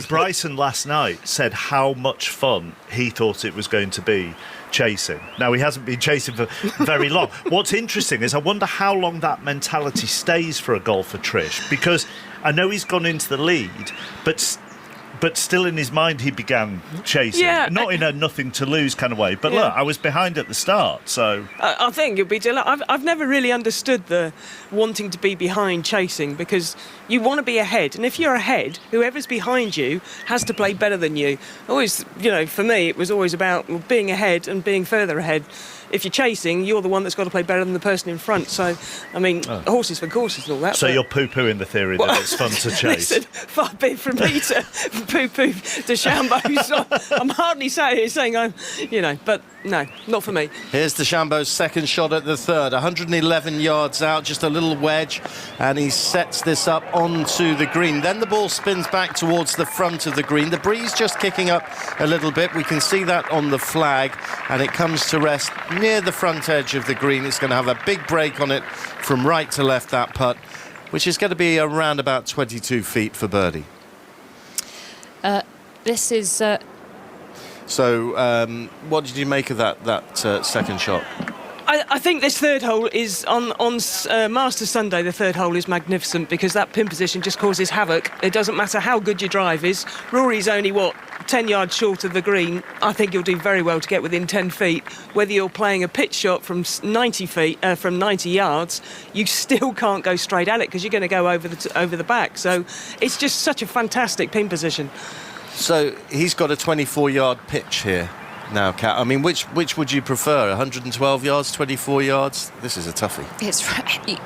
Bryson last night said how much fun he thought it was going to be chasing. Now, he hasn't been chasing for very long. What's interesting is I wonder how long that mentality stays for a golfer, Trish, because I know he's gone into the lead, but still in his mind he began chasing. Yeah, not in a nothing to lose kind of way, but look, I was behind at the start, so I think you'll be delighted. I've never really understood the wanting to be behind chasing, because you want to be ahead, and if you're ahead, whoever's behind you has to play better than you. Always, for me it was always about being ahead and being further ahead. If you're chasing, you're the one that's got to play better than the person in front. So, I mean, horses for courses and all that. So you're poo-pooing the theory that it's fun to chase? Listen, far be it from me to poo-poo DeChambeau. I'm hardly saying I'm, but no, not for me. Here's DeChambeau's second shot at the third, 111 yards out, just a little wedge, and he sets this up onto the green. Then the ball spins back towards the front of the green. The breeze just kicking up a little bit. We can see that on the flag, and it comes to rest near the front edge of the green. It's going to have a big break on it from right to left, that putt, which is going to be around about 22 feet for birdie. This is... So, what did you make of that second shot? I think this third hole is on Masters Sunday. The third hole is magnificent, because that pin position just causes havoc. It doesn't matter how good your drive is. Rory's only 10 yards short of the green. I think you'll do very well to get within 10 feet. Whether you're playing a pitch shot from 90 yards, you still can't go straight at it, because you're going to go over the back. So it's just such a fantastic pin position. So he's got a 24-yard pitch here now, Kat. I mean, which would you prefer? 112 yards, 24 yards? This is a toughie.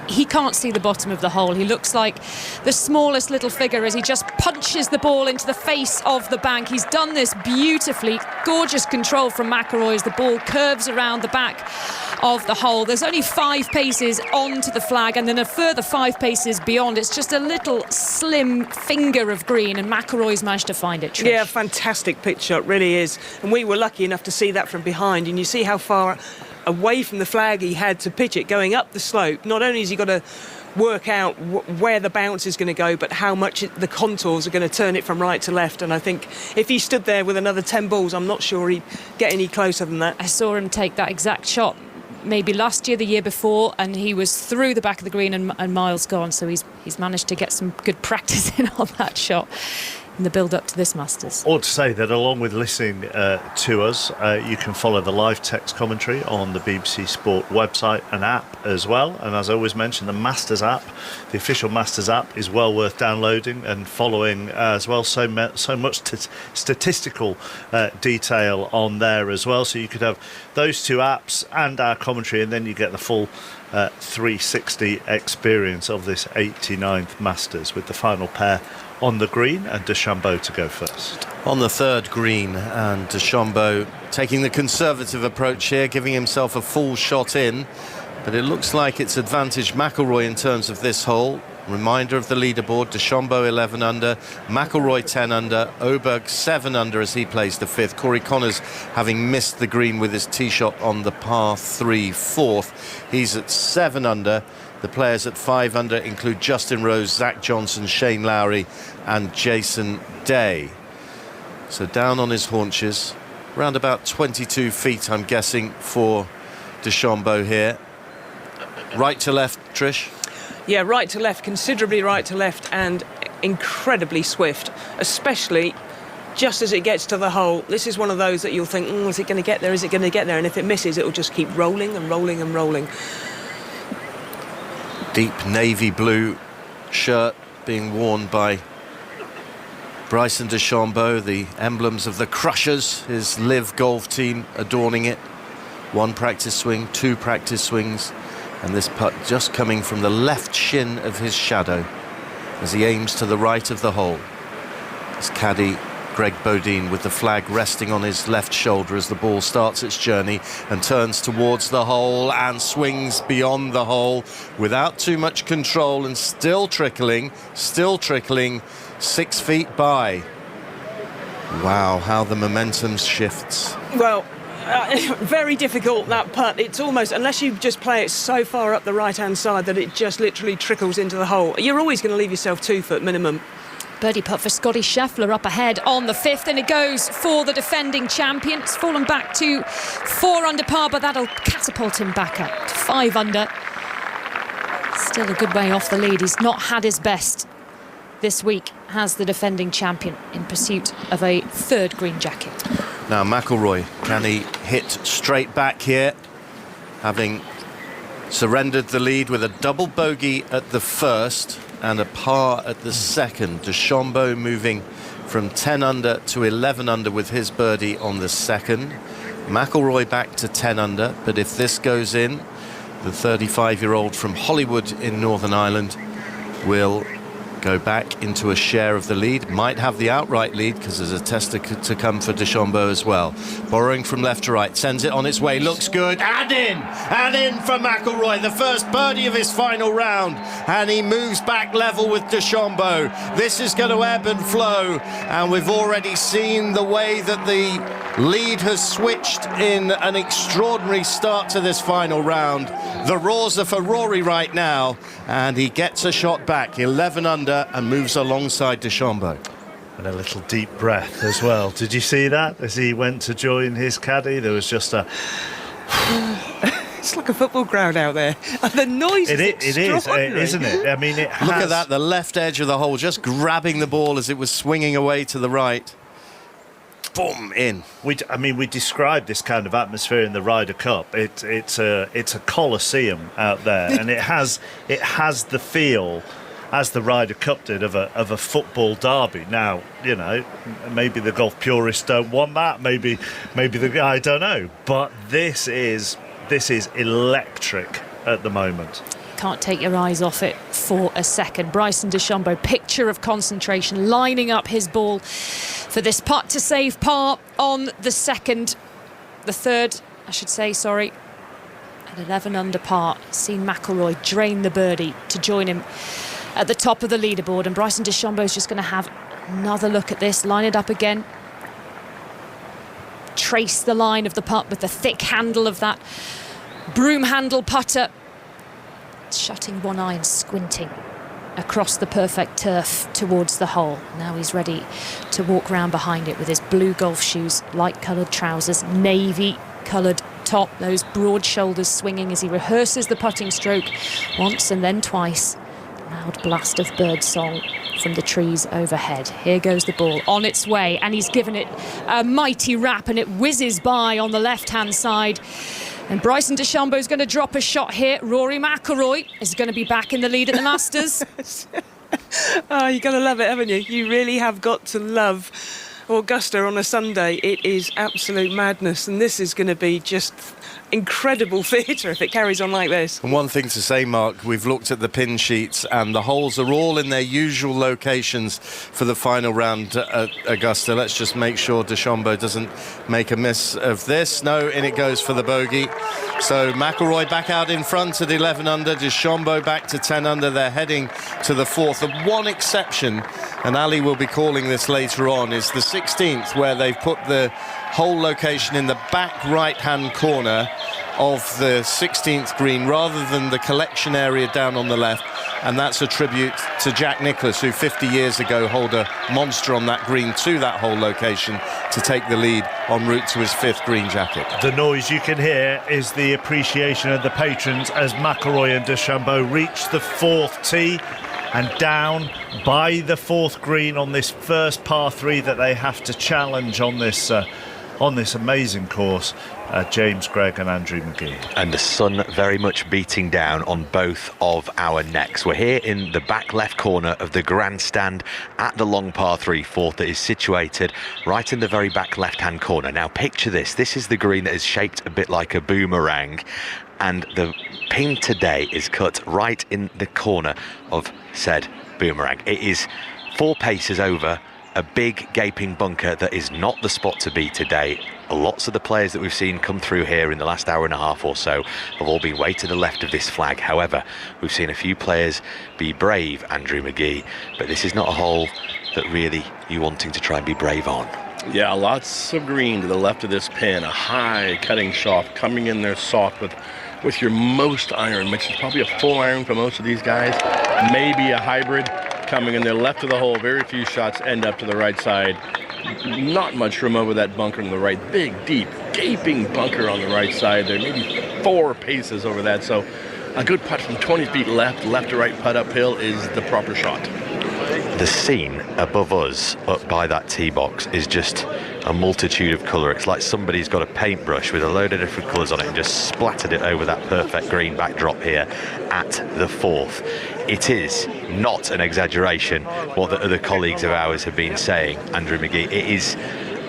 He can't see the bottom of the hole. He looks like the smallest little figure as he just punches the ball into the face of the bank. He's done this beautifully. Gorgeous control from McIlroy as the ball curves around the back of the hole. There's only 5 paces onto the flag and then a further 5 paces beyond. It's just a little slim finger of green, and McIlroy's managed to find it, Trish. Yeah, fantastic pitch shot, really is. And we were lucky enough to see that from behind, and you see how far away from the flag he had to pitch it going up the slope. Not only has he got to work out where the bounce is going to go, but how much the contours are going to turn it from right to left. And I think if he stood there with another 10 balls, I'm not sure he'd get any closer than that. I saw him take that exact shot maybe last year, the year before, and he was through the back of the green and miles gone. So he's managed to get some good practice in on that shot in the build-up to this Masters. Ought to say that along with listening to us, you can follow the live text commentary on the BBC Sport website and app as well. And as I always mention, the Masters app, the official Masters app, is well worth downloading and following as well. So much statistical detail on there as well. So you could have those 2 apps and our commentary, and then you get the full 360 experience of this 89th Masters, with the final pair on the green and DeChambeau to go first. On the 3rd green, and DeChambeau taking the conservative approach here, giving himself a full shot in, but it looks like it's advantage McIlroy in terms of this hole. Reminder of the leaderboard: DeChambeau 11 under, McIlroy 10 under, Oberg 7 under as he plays the 5th. Corey Connors, having missed the green with his tee shot on the par 3 4th, he's at 7 under. The players at 5 under include Justin Rose, Zach Johnson, Shane Lowry and Jason Day. So down on his haunches, around about 22 feet, I'm guessing, for DeChambeau here. Right to left, Trish? Yeah, right to left, considerably right to left, and incredibly swift, especially just as it gets to the hole. This is one of those that you'll think, is it going to get there? Is it going to get there? And if it misses, it'll just keep rolling and rolling and rolling. Deep navy blue shirt being worn by Bryson DeChambeau, the emblems of the Crushers, his live golf team adorning it. 1 practice swing, 2 practice swings, and this putt just coming from the left shin of his shadow as he aims to the right of the hole. His caddy Greg Bodine with the flag resting on his left shoulder as the ball starts its journey and turns towards the hole and swings beyond the hole without too much control, and still trickling 6 feet by. Wow, how the momentum shifts. Well, very difficult, that putt. It's almost, unless you just play it so far up the right-hand side that it just literally trickles into the hole, you're always going to leave yourself 2 foot minimum. Birdie putt for Scotty Scheffler up ahead on the 5th, and it goes for the defending champion. It's fallen back to 4 under par, but that'll catapult him back up to 5 under. Still a good way off the lead. He's not had his best this week, has the defending champion, in pursuit of a 3rd green jacket. Now McIlroy, can he hit straight back here, having surrendered the lead with a double bogey at the 1st and a par at the 2nd. DeChambeau moving from 10 under to 11 under with his birdie on the 2nd. McIlroy back to 10 under, but if this goes in, the 35-year-old from Hollywood in Northern Ireland will go back into a share of the lead. Might have the outright lead because there's a test to come for DeChambeau as well. Borrowing from left to right, sends it on its way, looks good, and in for McIlroy, the first birdie of his final round, and he moves back level with DeChambeau. This is going to ebb and flow, and we've already seen the way that the lead has switched in an extraordinary start to this final round. The roars are for Rory right now, and he gets a shot back, 11 under, and moves alongside DeChambeau. And a little deep breath as well. Did you see that as he went to join his caddy? There was just a... It's like a football ground out there. And the noise is extraordinary. It is, isn't it? I mean, it has... Look at that, the left edge of the hole, just grabbing the ball as it was swinging away to the right. Boom, in. We described this kind of atmosphere in the Ryder Cup. It's a coliseum out there, and it has the feel, as the Ryder Cup did, of a football derby. Now, you know, maybe the golf purists don't want that. Maybe the I don't know. But this is electric at the moment. Can't take your eyes off it for a second. Bryson DeChambeau, picture of concentration, lining up his ball for this putt to save par on the 2nd. The 3rd, I should say, sorry. At 11 under par, seen McIlroy drain the birdie to join him at the top of the leaderboard, and Bryson DeChambeau is just going to have another look at this, line it up again, trace the line of the putt with the thick handle of that broom handle putter, shutting one eye and squinting across the perfect turf towards the hole. Now he's ready to walk round behind it with his blue golf shoes, light coloured trousers, navy coloured top, those broad shoulders swinging as he rehearses the putting stroke once and then twice. Loud blast of bird song from the trees overhead. Here goes the ball on its way, and he's given it a mighty rap, and it whizzes by on the left-hand side. And Bryson DeChambeau is going to drop a shot here. Rory McIlroy is going to be back in the lead at the Masters. Oh, you've got to love it, haven't you? You really have got to love Augusta on a Sunday. It is absolute madness, and this is going to be just incredible theatre if it carries on like this. And one thing to say, Mark, we've looked at the pin sheets and the holes are all in their usual locations for the final round at Augusta. Let's just make sure DeChambeau doesn't make a miss of this. No, in it goes for the bogey. So McIlroy back out in front at 11 under, DeChambeau back to 10 under. They're heading to the fourth. The one exception, and Ali will be calling this later on, is the 16th, where they've put the hole location in the back right-hand corner of the 16th green rather than the collection area down on the left, and that's a tribute to Jack Nicklaus, who 50 years ago holed a monster on that green to that hole location to take the lead en route to his 5th green jacket. The noise you can hear is the appreciation of the patrons as McIlroy and DeChambeau reach the 4th tee and down by the 4th green on this first par 3 that they have to challenge on this amazing course. James Gregg and Andrew McGee. And the sun very much beating down on both of our necks. We're here in the back left corner of the grandstand at the long par 3 fourth that is situated right in the very back left hand corner. Now picture this. This is the green that is shaped a bit like a boomerang, and the pin today is cut right in the corner of said boomerang. It is 4 paces over a big gaping bunker that is not the spot to be today. Lots of the players that we've seen come through here in the last hour and a half or so have all been way to the left of this flag. However, we've seen a few players be brave, Andrew McGee, but this is not a hole that really you're wanting to try and be brave on. Yeah, lots of green to the left of this pin, a high cutting shot coming in there soft with your most iron, which is probably a full iron for most of these guys, maybe a hybrid coming in there left of the hole. Very few shots end up to the right side. Not much room over that bunker on the right. Big, deep, gaping bunker on the right side there. Maybe 4 paces over that. So a good putt from 20 feet left to right putt uphill is the proper shot. The scene above us, up by that tee box, is just a multitude of colour. It's like somebody's got a paintbrush with a load of different colours on it and just splattered it over that perfect green backdrop here at the 4th. It is not an exaggeration what the other colleagues of ours have been saying, Andrew McGee. It is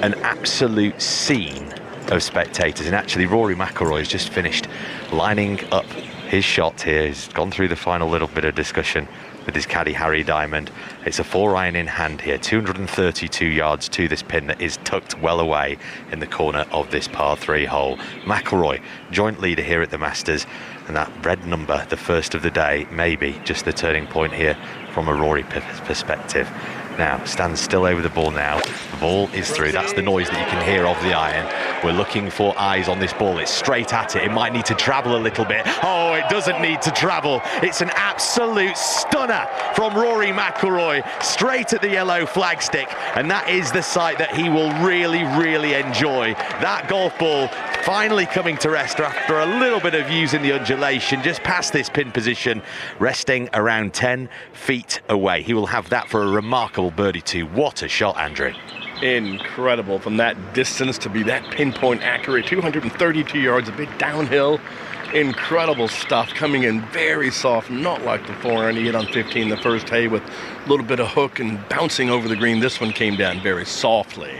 an absolute scene of spectators, and actually Rory McIlroy has just finished lining up his shot here. He's gone through the final little bit of discussion with his caddy Harry Diamond. It's a 4-iron in hand here, 232 yards to this pin that is tucked well away in the corner of this par 3 hole. McIlroy, joint leader here at the Masters, and that red number, the first of the day, maybe just the turning point here from a Rory perspective. Now, stands still over the ball now. The ball is through. That's the noise that you can hear of the iron. We're looking for eyes on this ball. It's straight at it. It might need to travel a little bit. Oh, it doesn't need to travel. It's an absolute stunner from Rory McIlroy, straight at the yellow flagstick. And that is the sight that he will really, really enjoy. That golf ball finally coming to rest after a little bit of using the undulation, just past this pin position, resting around 10 feet away. He will have that for a remarkable birdie too. What a shot, Andrew. Incredible from that distance to be that pinpoint accurate. 232 yards, a bit downhill. Incredible stuff, coming in very soft, not like the 4-iron he hit on 15 the first hay with a little bit of hook and bouncing over the green. This one came down very softly.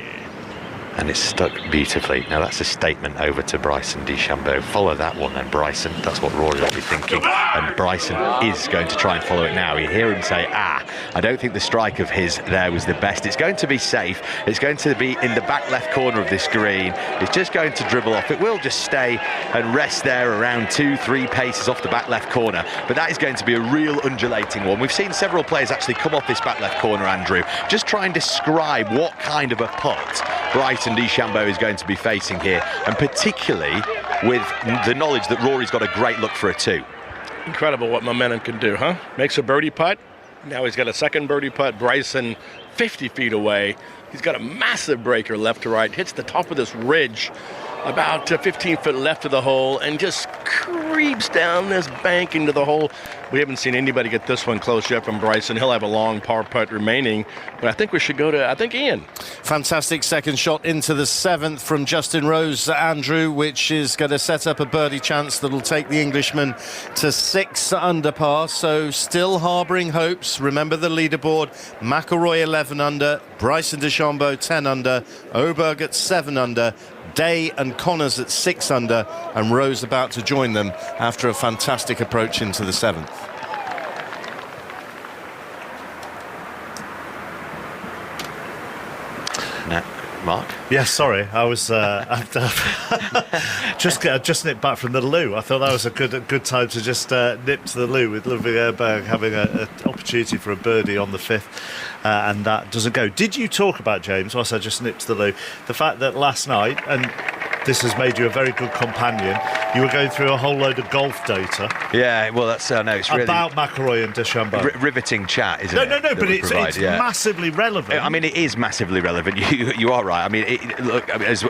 And it's stuck beautifully. Now that's a statement over to Bryson DeChambeau. Follow that one then, Bryson. That's what Rory will be thinking. And Bryson is going to try and follow it now. You hear him say, I don't think the strike of his there was the best. It's going to be safe. It's going to be in the back left corner of this green. It's just going to dribble off. It will just stay and rest there around 2-3 paces off the back left corner. But that is going to be a real undulating one. We've seen several players actually come off this back left corner, Andrew. Just try and describe what kind of a putt Bryson DeChambeau is going to be facing here, and particularly with the knowledge that Rory's got a great look for a 2. Incredible what momentum can do, huh? Makes a birdie putt. Now he's got a second birdie putt. Bryson 50 feet away. He's got a massive breaker left to right. Hits the top of this ridge about 15 foot left of the hole and just creeps down this bank into the hole. We haven't seen anybody get this one close yet from Bryson. He'll have a long par putt remaining, but I think we should go to, Ian. Fantastic second shot into the 7th from Justin Rose, Andrew, which is going to set up a birdie chance that'll take the Englishman to 6 under par. So still harbouring hopes. Remember the leaderboard: McIlroy 11 under, Bryson DeChambeau 10 under, Oberg at 7 under, Day and Connors at 6 under, and Rose about to join them after a fantastic approach into the 7th. Now, Mark? Yes, sorry, I was just nipped back from the loo. I thought that was a good time to just nip to the loo, with Ludwig Erberg having an opportunity for a birdie on the 5th, and that doesn't go. Did you talk about, James, whilst I just nipped to the loo, the fact that last night, and this has made you a very good companion, you were going through a whole load of golf data? Yeah, well, it's really about McIlroy and DeChambeau. Riveting chat, isn't it? No, but it's massively relevant. I mean, it is massively relevant. You are right. I mean,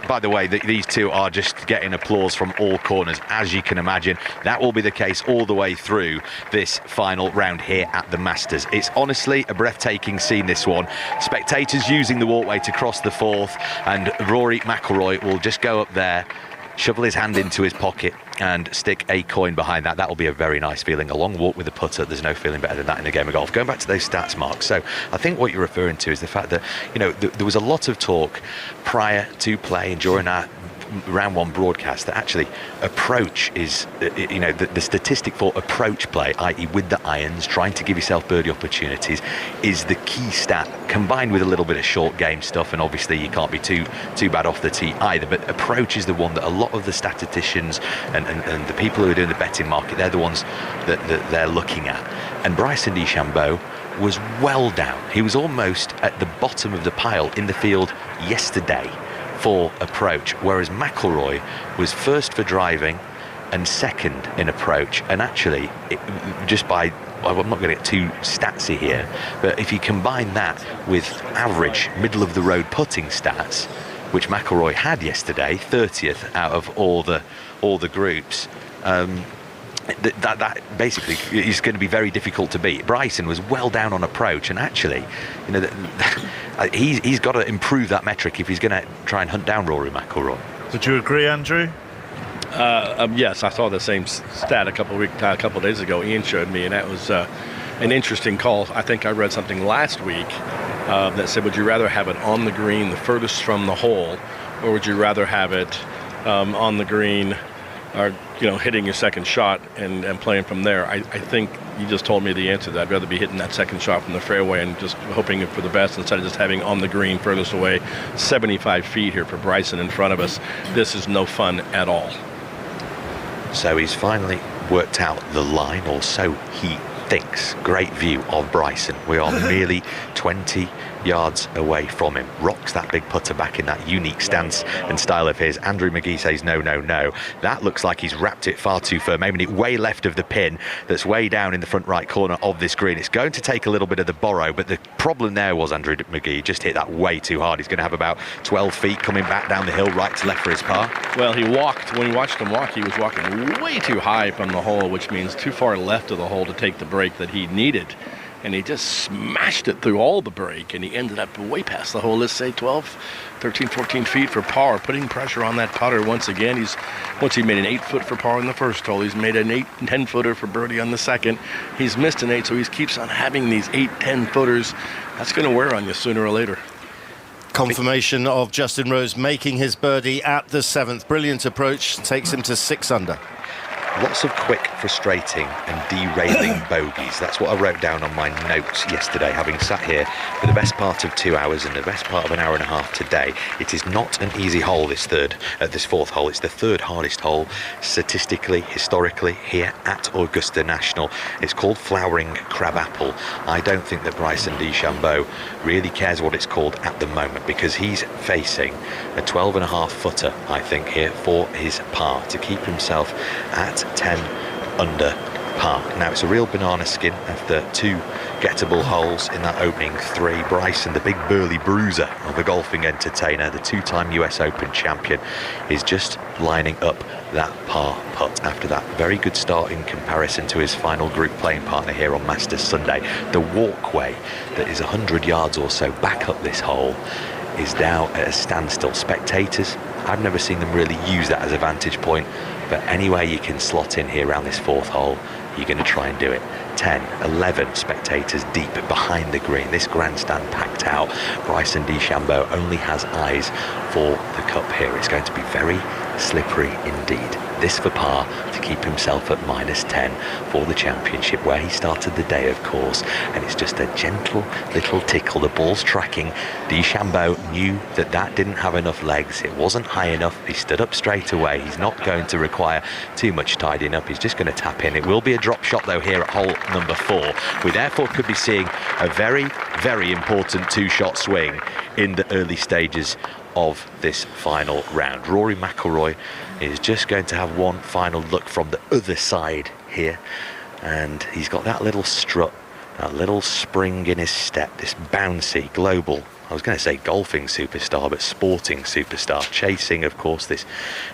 by the way, these two are just getting applause from all corners, as you can imagine. That will be the case all the way through this final round here at the Masters. It's honestly a breathtaking scene, this one. Spectators using the walkway to cross the 4th, and Rory McIlroy will just go up there, shovel his hand into his pocket and stick a coin behind that. That will be a very nice feeling. A long walk with a putter, there's no feeling better than that in a game of golf. Going back to those stats, Mark, so I think what you're referring to is the fact that, there was a lot of talk prior to play and during our round 1 broadcast that actually approach is, the statistic for approach play, i.e. with the irons, trying to give yourself birdie opportunities, is the key stat, combined with a little bit of short game stuff, and obviously you can't be too bad off the tee either, but approach is the one that a lot of the statisticians and the people who are doing the betting market, they're the ones that they're looking at. And Bryson DeChambeau was well down. He was almost at the bottom of the pile in the field yesterday for approach, whereas McIlroy was first for driving and second in approach. And actually, I'm not going to get too statsy here, but if you combine that with average middle of the road putting stats, which McIlroy had yesterday, 30th out of all the groups, that basically is going to be very difficult to beat. Bryson was well down on approach, and actually, he's got to improve that metric if he's going to try and hunt down Rory McIlroy. Would you agree, Andrew? Yes, I saw the same stat a couple of days ago. Ian showed me, and that was an interesting call. I think I read something last week that said, would you rather have it on the green the furthest from the hole, or would you rather have it on the green, or hitting your second shot and playing from there? I think you just told me the answer to that. I'd rather be hitting that second shot from the fairway and just hoping for the best instead of just having on the green furthest away. 75 feet here for Bryson in front of us. This is no fun at all. So he's finally worked out the line, or so he thinks. Great view of Bryson. We are merely 20 yards away from him. Rocks that big putter back in that unique stance and style of his. Andrew McGee says no. That looks like he's wrapped it far too firm, aiming it way left of the pin that's way down in the front right corner of this green. It's going to take a little bit of the borrow, but the problem there was Andrew McGee just hit that way too hard. He's going to have about 12 feet coming back down the hill right to left for his par. Well, when we watched him walk, he was walking way too high from the hole, which means too far left of the hole to take the break that he needed. And he just smashed it through all the break, and he ended up way past the hole, let's say 12, 13, 14 feet for par, putting pressure on that putter once again. Once he made an 8-foot for par in the first hole, he's made an 10-footer for birdie on the second. He's missed an 8, so he keeps on having these 8, 10-footers. That's going to wear on you sooner or later. Confirmation of Justin Rose making his birdie at the 7th. Brilliant approach, takes him to 6 under. Lots of quick, frustrating and derailing bogeys. That's what I wrote down on my notes yesterday, having sat here for the best part of 2 hours and the best part of an hour and a half today. It is not an easy hole, this fourth hole. It's the 3rd hardest hole statistically, historically, here at Augusta National. It's called Flowering Crabapple. I don't think that Bryson DeChambeau really cares what it's called at the moment, because he's facing a 12.5 footer, I think, here for his par to keep himself at 10 under par. Now, it's a real banana skin after 2 gettable holes in that opening 3. Bryson, the big burly bruiser of a golfing entertainer, the 2-time US Open champion, is just lining up that par putt after that very good start in comparison to his final group playing partner here on Masters Sunday. The walkway that is 100 yards or so back up this hole is now at a standstill. Spectators, I've never seen them really use that as a vantage point, but anywhere you can slot in here around this 4th hole, you're going to try and do it. 10, 11 spectators deep behind the green. This grandstand packed out. Bryson DeChambeau only has eyes for the cup here. It's going to be very slippery indeed. This for par to keep himself at -10 for the championship, where he started the day, of course. And it's just a gentle little tickle. The ball's tracking. DeChambeau knew that that didn't have enough legs. It wasn't high enough. He stood up straight away. He's not going to require too much tidying up. He's just going to tap in. It will be a drop shot, though, here at hole number 4. We therefore could be seeing a very, very important 2-shot swing in the early stages of this final round. Rory McIlroy is just going to have one final look from the other side here, and he's got that little strut, that little spring in his step, this bouncy global, I was going to say golfing superstar, but sporting superstar, chasing, of course, this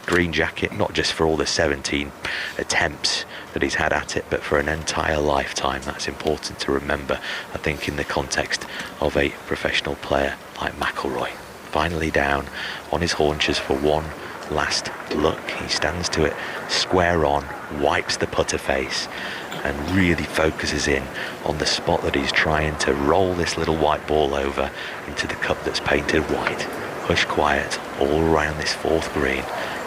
green jacket, not just for all the 17 attempts that he's had at it, but for an entire lifetime. That's important to remember, I think, in the context of a professional player like McIlroy. Finally down on his haunches for one last look. He stands to it square on, wipes the putter face, and really focuses in on the spot that he's trying to roll this little white ball over into the cup that's painted white. Hush quiet all around this 4th green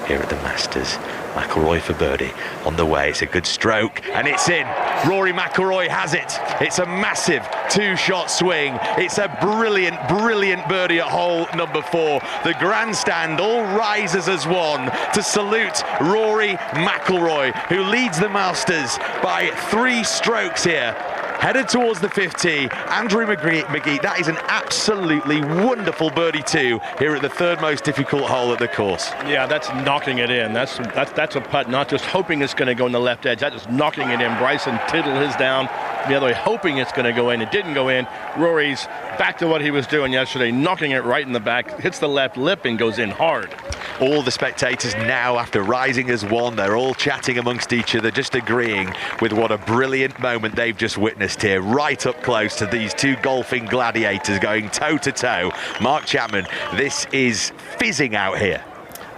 here at the Masters. McIlroy for birdie on the way. It's a good stroke and it's in. Rory McIlroy has it. It's a massive 2-shot swing. It's a brilliant, brilliant birdie at hole number 4. The grandstand all rises as one to salute Rory McIlroy, who leads the Masters by 3 strokes here. Headed towards the 50, Andrew McGee, that is an absolutely wonderful birdie 2 here at the 3rd most difficult hole at the course. Yeah, that's knocking it in. That's a putt, not just hoping it's going to go in the left edge. That is knocking it in. Bryson tiddled his down the other way, hoping it's going to go in. It didn't go in. Rory's back to what he was doing yesterday, knocking it right in the back, hits the left lip and goes in hard. All the spectators now, after rising as one, they're all chatting amongst each other, just agreeing with what a brilliant moment they've just witnessed here, right up close to these 2 golfing gladiators going toe-to-toe. Mark Chapman, this is fizzing out here.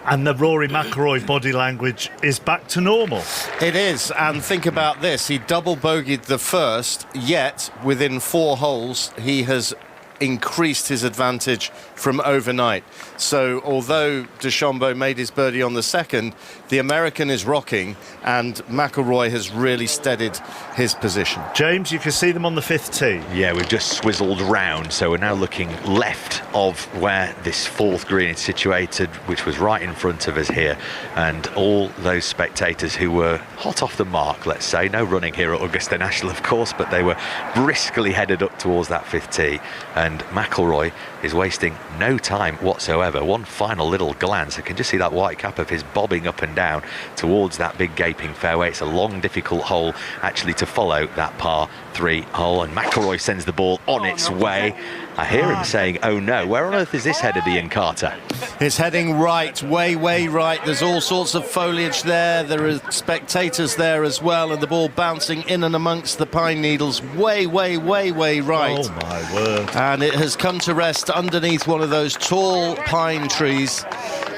And the Rory McIlroy body language is back to normal. It is, and think about this. He double bogeyed the first, yet within 4 holes he has increased his advantage from overnight. So although DeChambeau made his birdie on the 2nd, the American is rocking and McIlroy has really steadied his position. James, you can see them on the 5th tee. Yeah, we've just swizzled round, so we're now looking left of where this 4th green is situated, which was right in front of us here, and all those spectators who were hot off the mark, let's say, no running here at Augusta National, of course, but they were briskly headed up towards that 5th tee, and McIlroy is wasting no time whatsoever. One final little glance, I can just see that white cap of his bobbing up and down towards that big gaping fairway. It's a long, difficult hole actually to follow that par 3 hole, and McIlroy sends the ball on its way. I hear him saying, oh no. Where on earth is this headed, Ian Carter? It's heading right, way right. There's all sorts of foliage there. There are spectators there as well, and the ball bouncing in and amongst the pine needles, way right. Oh my word. And it has come to rest underneath one of those tall pine trees,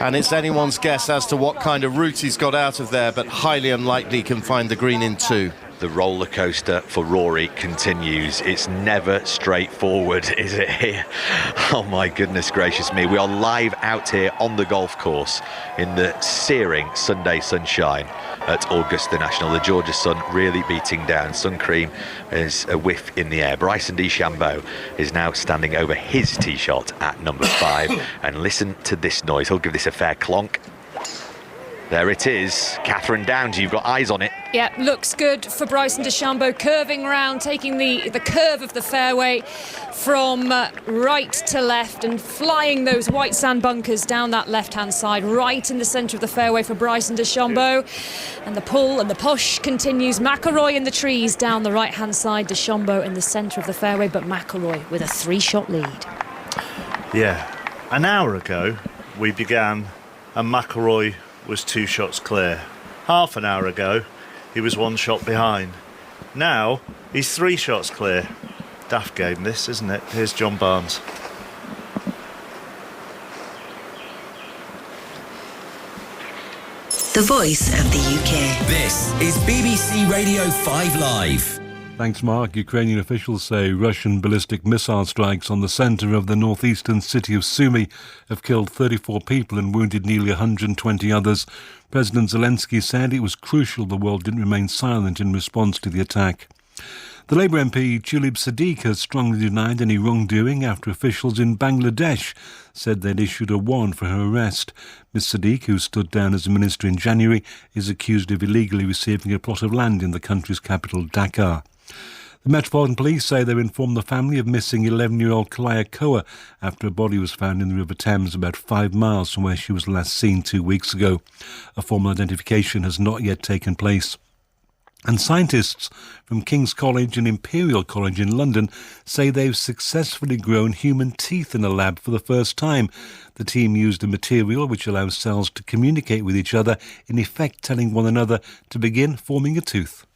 and it's anyone's guess as to what kind of route he's got out of there, but highly unlikely he can find the green in 2. the roller coaster for Rory continues. It's never straightforward, is it here? Oh my goodness gracious me. We are live out here on the golf course in the searing Sunday sunshine at Augusta National. The Georgia sun really beating down. Sun cream is a whiff in the air. Bryson DeChambeau is now standing over his tee shot at number 5. And listen to this noise. He'll give this a fair clonk. There it is. Catherine Downs, you've got eyes on it. Yeah, looks good for Bryson DeChambeau, curving round, taking the curve of the fairway from right to left and flying those white sand bunkers down that left-hand side, right in the centre of the fairway for Bryson DeChambeau. And the pull and the push continues. McIlroy in the trees down the right-hand side, DeChambeau in the centre of the fairway, but McIlroy with a 3-shot lead. Yeah, an hour ago we began and McIlroy was 2 shots clear. Half an hour ago he was 1 shot behind. Now he's 3 shots clear. Daft game this, isn't it? Here's John Barnes. The voice of the UK. This is BBC Radio 5 Live. Thanks, Mark. Ukrainian officials say Russian ballistic missile strikes on the centre of the northeastern city of Sumy have killed 34 people and wounded nearly 120 others. President Zelensky said it was crucial the world didn't remain silent in response to the attack. The Labour MP Tulip Siddiq has strongly denied any wrongdoing after officials in Bangladesh said they'd issued a warrant for her arrest. Ms Siddiq, who stood down as a minister in January, is accused of illegally receiving a plot of land in the country's capital, Dhaka. The Metropolitan Police say they've informed the family of missing 11-year-old Kalaya Koa after a body was found in the River Thames about 5 miles from where she was last seen 2 weeks ago. A formal identification has not yet taken place. And scientists from King's College and Imperial College in London say they've successfully grown human teeth in a lab for the first time. The team used a material which allows cells to communicate with each other, in effect telling one another to begin forming a tooth.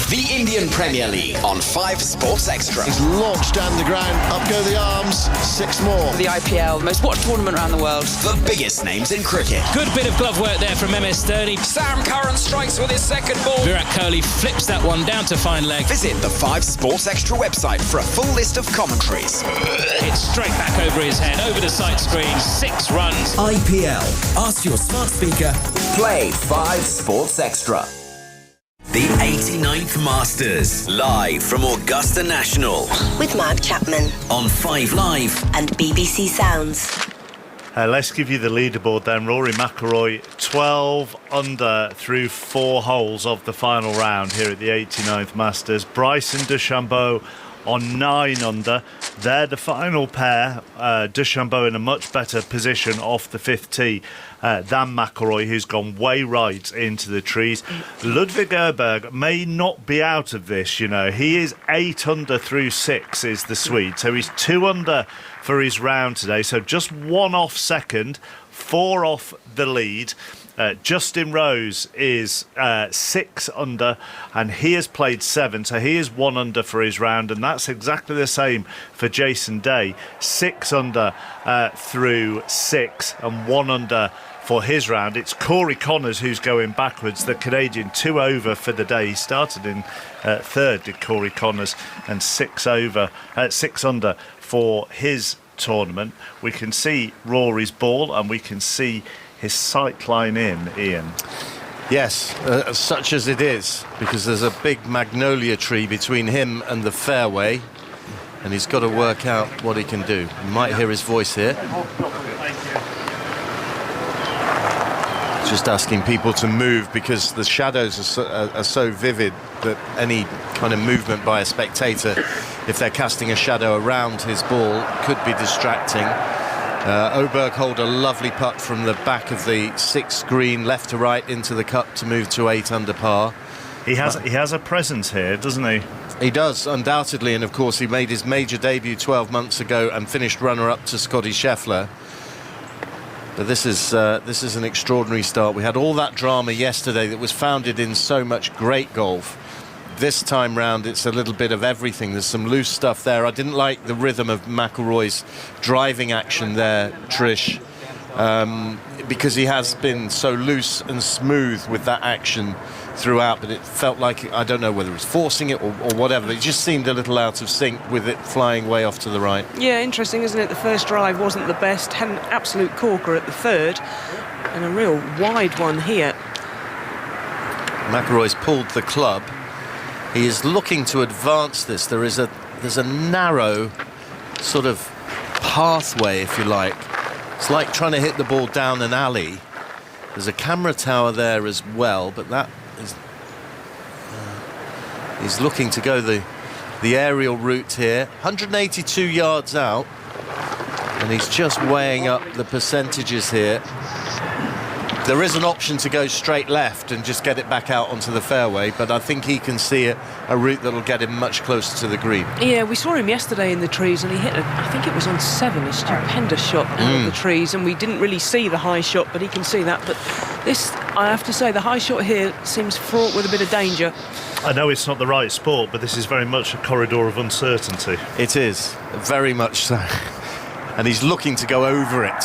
The Indian Premier League on 5 Sports Extra. He's launched down the ground, up go the arms, 6 more. The IPL, most watched tournament around the world. The biggest names in cricket. Good bit of glove work there from MS Dhoni. Sam Curran strikes with his second ball. Virat Kohli flips that one down to fine leg. Visit the 5 Sports Extra website for a full list of commentaries. It's straight back over his head, over the sight screen, 6 runs. IPL. Ask your smart speaker. Play 5 Sports Extra. The 89th Masters, live from Augusta National. With Mark Chapman. On 5 Live. And BBC Sounds. Let's give you the leaderboard then. Rory McIlroy 12 under through 4 holes of the final round here at the 89th Masters. Bryson DeChambeau on 9 under. They're the final pair. DeChambeau in a much better position off the 5th tee than McIlroy, who's gone way right into the trees. Ludwig Erberg may not be out of this, you know. He is 8 under through 6 is the Swede. So he's 2 under for his round today. So just 1 off second, 4 off the lead. Justin Rose is 6 under and he has played 7, so he is 1 under for his round, and that's exactly the same for Jason Day. 6 under through 6 and 1 under for his round. It's Corey Connors who's going backwards, the Canadian, 2 over for the day. He started in 3rd, did Corey Connors, and 6 under for his tournament. We can see Rory's ball and we can see his sight line in, Ian. Yes, such as it is, because there's a big magnolia tree between him and the fairway, and he's got to work out what he can do. You might hear his voice here. Just asking people to move because the shadows are so vivid that any kind of movement by a spectator, if they're casting a shadow around his ball, could be distracting. Oberg hold a lovely putt from the back of the 6th green, left to right into the cup to move to 8 under par. He has a presence here, doesn't he? He does, undoubtedly, and of course he made his major debut 12 months ago and finished runner-up to Scotty Scheffler. But this is an extraordinary start. We had all that drama yesterday that was founded in so much great golf. This time round, it's a little bit of everything. There's some loose stuff there. I didn't like the rhythm of McIlroy's driving action there, Trish. because he has been so loose and smooth with that action throughout, but it felt like, I don't know whether it's forcing it or whatever, but it just seemed a little out of sync with it flying way off to the right. Yeah, interesting, isn't it? The first drive wasn't the best, had an absolute corker at the third, and a real wide one here. McIlroy's pulled the club. He is looking to advance this. There's a narrow sort of pathway, if you like. It's like trying to hit the ball down an alley. There's a camera tower there as well, but that is he's looking to go the aerial route here. 182 yards out, and he's just weighing up the percentages here. There is an option to go straight left and just get it back out onto the fairway, but I think he can see a route that'll get him much closer to the green. Yeah, we saw him yesterday in the trees, and he hit, I think it was on 7, a stupendous shot out of the trees, and we didn't really see the high shot, but he can see that. But this, I have to say, the high shot here seems fraught with a bit of danger. I know it's not the right sport, but this is very much a corridor of uncertainty. It is, very much so. And he's looking to go over it,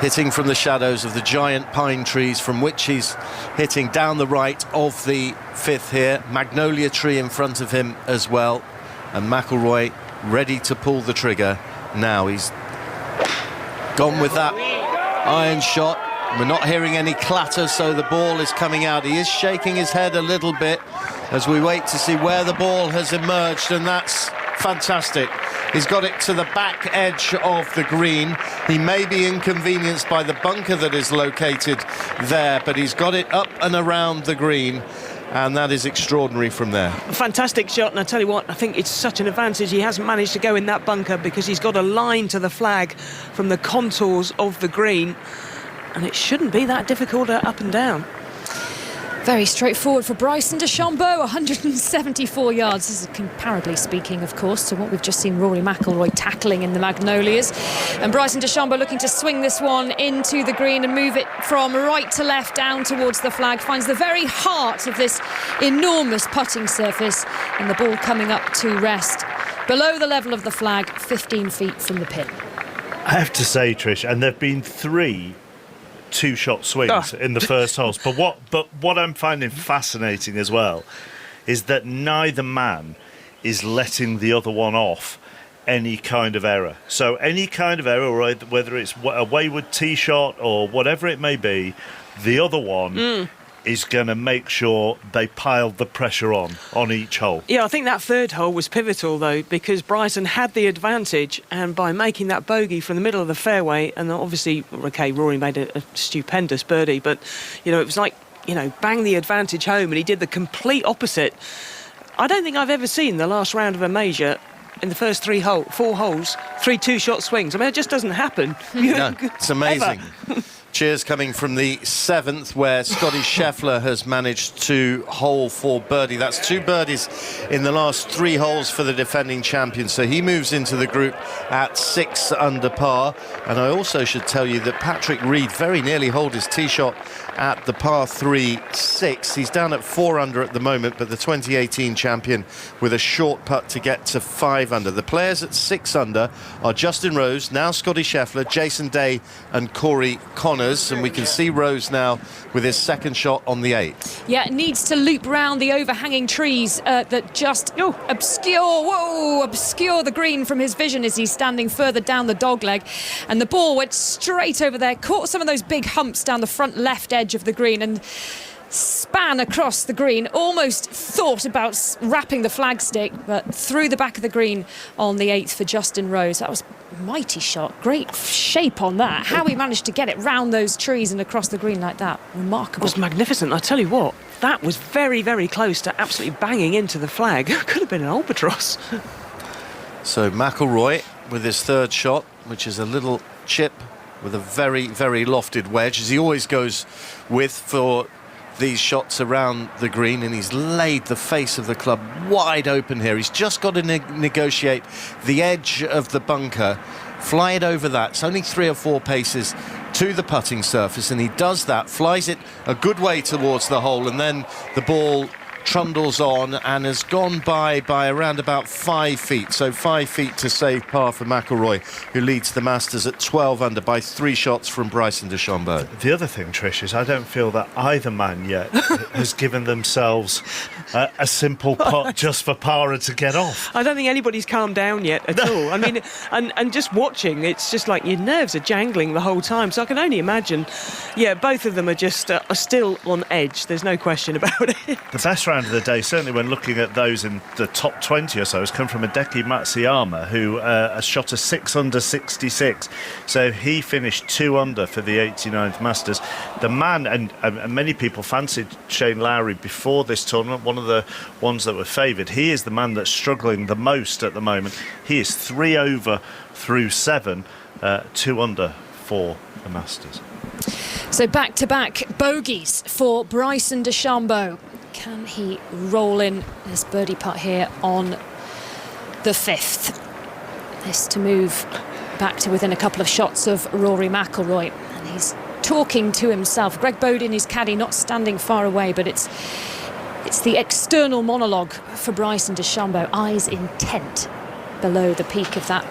hitting from the shadows of the giant pine trees, from which he's hitting down the right of the 5th here. Magnolia tree in front of him as well, and McIlroy ready to pull the trigger now. He's gone with that iron shot. We're not hearing any clatter, so the ball is coming out. He is shaking his head a little bit as we wait to see where the ball has emerged, and that's fantastic. He's got it to the back edge of the green. He may be inconvenienced by the bunker that is located there, but he's got it up and around the green, and that is extraordinary from there. Fantastic shot, and I tell you what, I think it's such an advantage he hasn't managed to go in that bunker, because he's got a line to the flag from the contours of the green, and it shouldn't be that difficult up and down. Very straightforward for Bryson DeChambeau, 174 yards. This is comparably speaking, of course, to what we've just seen Rory McIlroy tackling in the Magnolias. And Bryson DeChambeau looking to swing this one into the green and move it from right to left down towards the flag. Finds the very heart of this enormous putting surface, and the ball coming up to rest below the level of the flag, 15 feet from the pin. I have to say, Trish, and there have been 3 two-shot swings in the first holes. But what I'm finding fascinating as well is that neither man is letting the other one off any kind of error. So any kind of error, whether it's a wayward tee shot or whatever it may be, the other one is going to make sure they pile the pressure on each hole. Yeah, I think that third hole was pivotal, though, because Bryson had the advantage, and by making that bogey from the middle of the fairway, and obviously, okay, Rory made a stupendous birdie, but, you know, it was like, you know, bang the advantage home, and he did the complete opposite. I don't think I've ever seen the last round of a major in the first 4 holes, 3 two-shot swings. I mean, it just doesn't happen. No, it's amazing. Cheers coming from the 7th, where Scotty Scheffler has managed to hole for birdie. That's 2 birdies in the last 3 holes for the defending champion. So he moves into the group at 6 under par. And I also should tell you that Patrick Reed very nearly holed his tee shot at the par 3-6. He's down at 4 under at the moment, but the 2018 champion with a short putt to get to 5 under. The players at 6 under are Justin Rose, now Scotty Scheffler, Jason Day and Corey Connors, and we can see Rose now with his second shot on the 8th. Yeah, it needs to loop round the overhanging trees that just obscure the green from his vision as he's standing further down the dogleg, and the ball went straight over there, caught some of those big humps down the front left edge of the green and span across the green. Almost thought about wrapping the flagstick, but through the back of the green on the 8th for Justin Rose. That was a mighty shot, great shape on that. How he managed to get it round those trees and across the green like that, remarkable. It was magnificent. I tell you what, that was very, very close to absolutely banging into the flag. Could have been an albatross. So McIlroy with his 3rd shot, which is a little chip with a very, very lofted wedge, as he always goes with for these shots around the green, and he's laid the face of the club wide open here. He's just got to negotiate the edge of the bunker, fly it over that. It's only 3 or 4 paces to the putting surface, and he does that, flies it a good way towards the hole, and then the ball trundles on and has gone by around about 5 feet. So 5 feet to save par for McIlroy, who leads the Masters at 12 under by 3 shots from Bryson DeChambeau. The other thing, Trish, is I don't feel that either man yet has given themselves a simple putt just for Para to get off. I don't think anybody's calmed down yet at all. I mean, and just watching, it's just like your nerves are jangling the whole time. So I can only imagine, both of them are just are still on edge. There's no question about it. The best round of the day, certainly when looking at those in the top 20 or so, has come from Hideki Matsuyama, who has shot a 6 under 66. So he finished 2 under for the 89th Masters. The man, and many people fancied Shane Lowry before this tournament, one of the ones that were favoured. He is the man that's struggling the most at the moment. He is 3 over through 7, 2 under for the Masters. So back-to-back bogeys for Bryson DeChambeau. Can he roll in this birdie putt here on the 5th? This to move back to within a couple of shots of Rory McIlroy. And he's talking to himself. Greg Bowden, his caddy, not standing far away, but it's the external monologue for Bryson DeChambeau. Eyes intent below the peak of that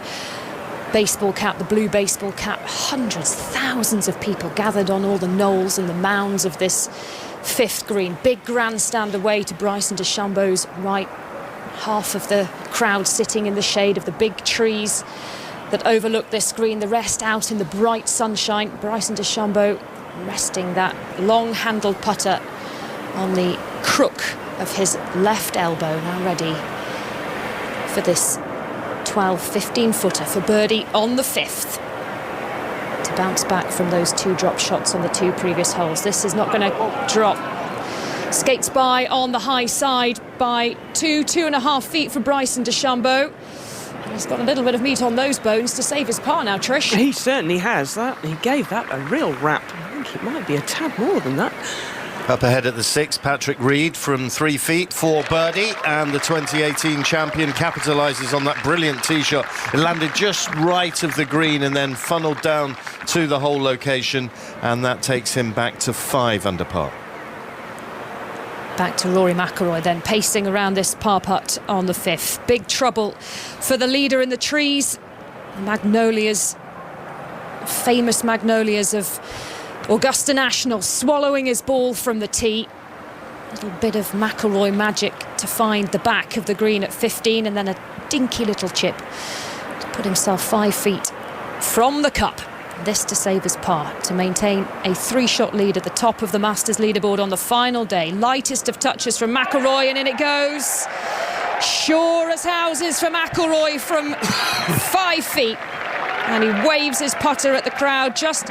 baseball cap, the blue baseball cap. Hundreds, thousands of people gathered on all the knolls and the mounds of this 5th green. Big grandstand away to Bryson DeChambeau's right. Half of the crowd sitting in the shade of the big trees that overlook this green. The rest out in the bright sunshine. Bryson DeChambeau resting that long-handled putter on the crook of his left elbow. Now ready for this 12-15 footer for birdie on the 5th to bounce back from those 2 drop shots on the 2 previous holes. This is not going to drop. Skates by on the high side by 2.5 feet for Bryson DeChambeau. And he's got a little bit of meat on those bones to save his par now, Trish. He certainly has that. He gave that a real rap. I think it might be a tad more than that. Up ahead at the 6th, Patrick Reed from 3 feet for birdie, and the 2018 champion capitalises on that brilliant tee shot. It landed just right of the green and then funneled down to the hole location, and that takes him back to 5 under par. Back to Rory McIlroy then, pacing around this par putt on the 5th. Big trouble for the leader in the trees. Magnolias, famous magnolias of Augusta National, swallowing his ball from the tee. A little bit of McIlroy magic to find the back of the green at 15, and then a dinky little chip to put himself 5 feet from the cup. This to save his par, to maintain a 3-shot lead at the top of the Masters leaderboard on the final day. Lightest of touches from McIlroy, and in it goes. Sure as houses for McIlroy from 5 feet. And he waves his putter at the crowd just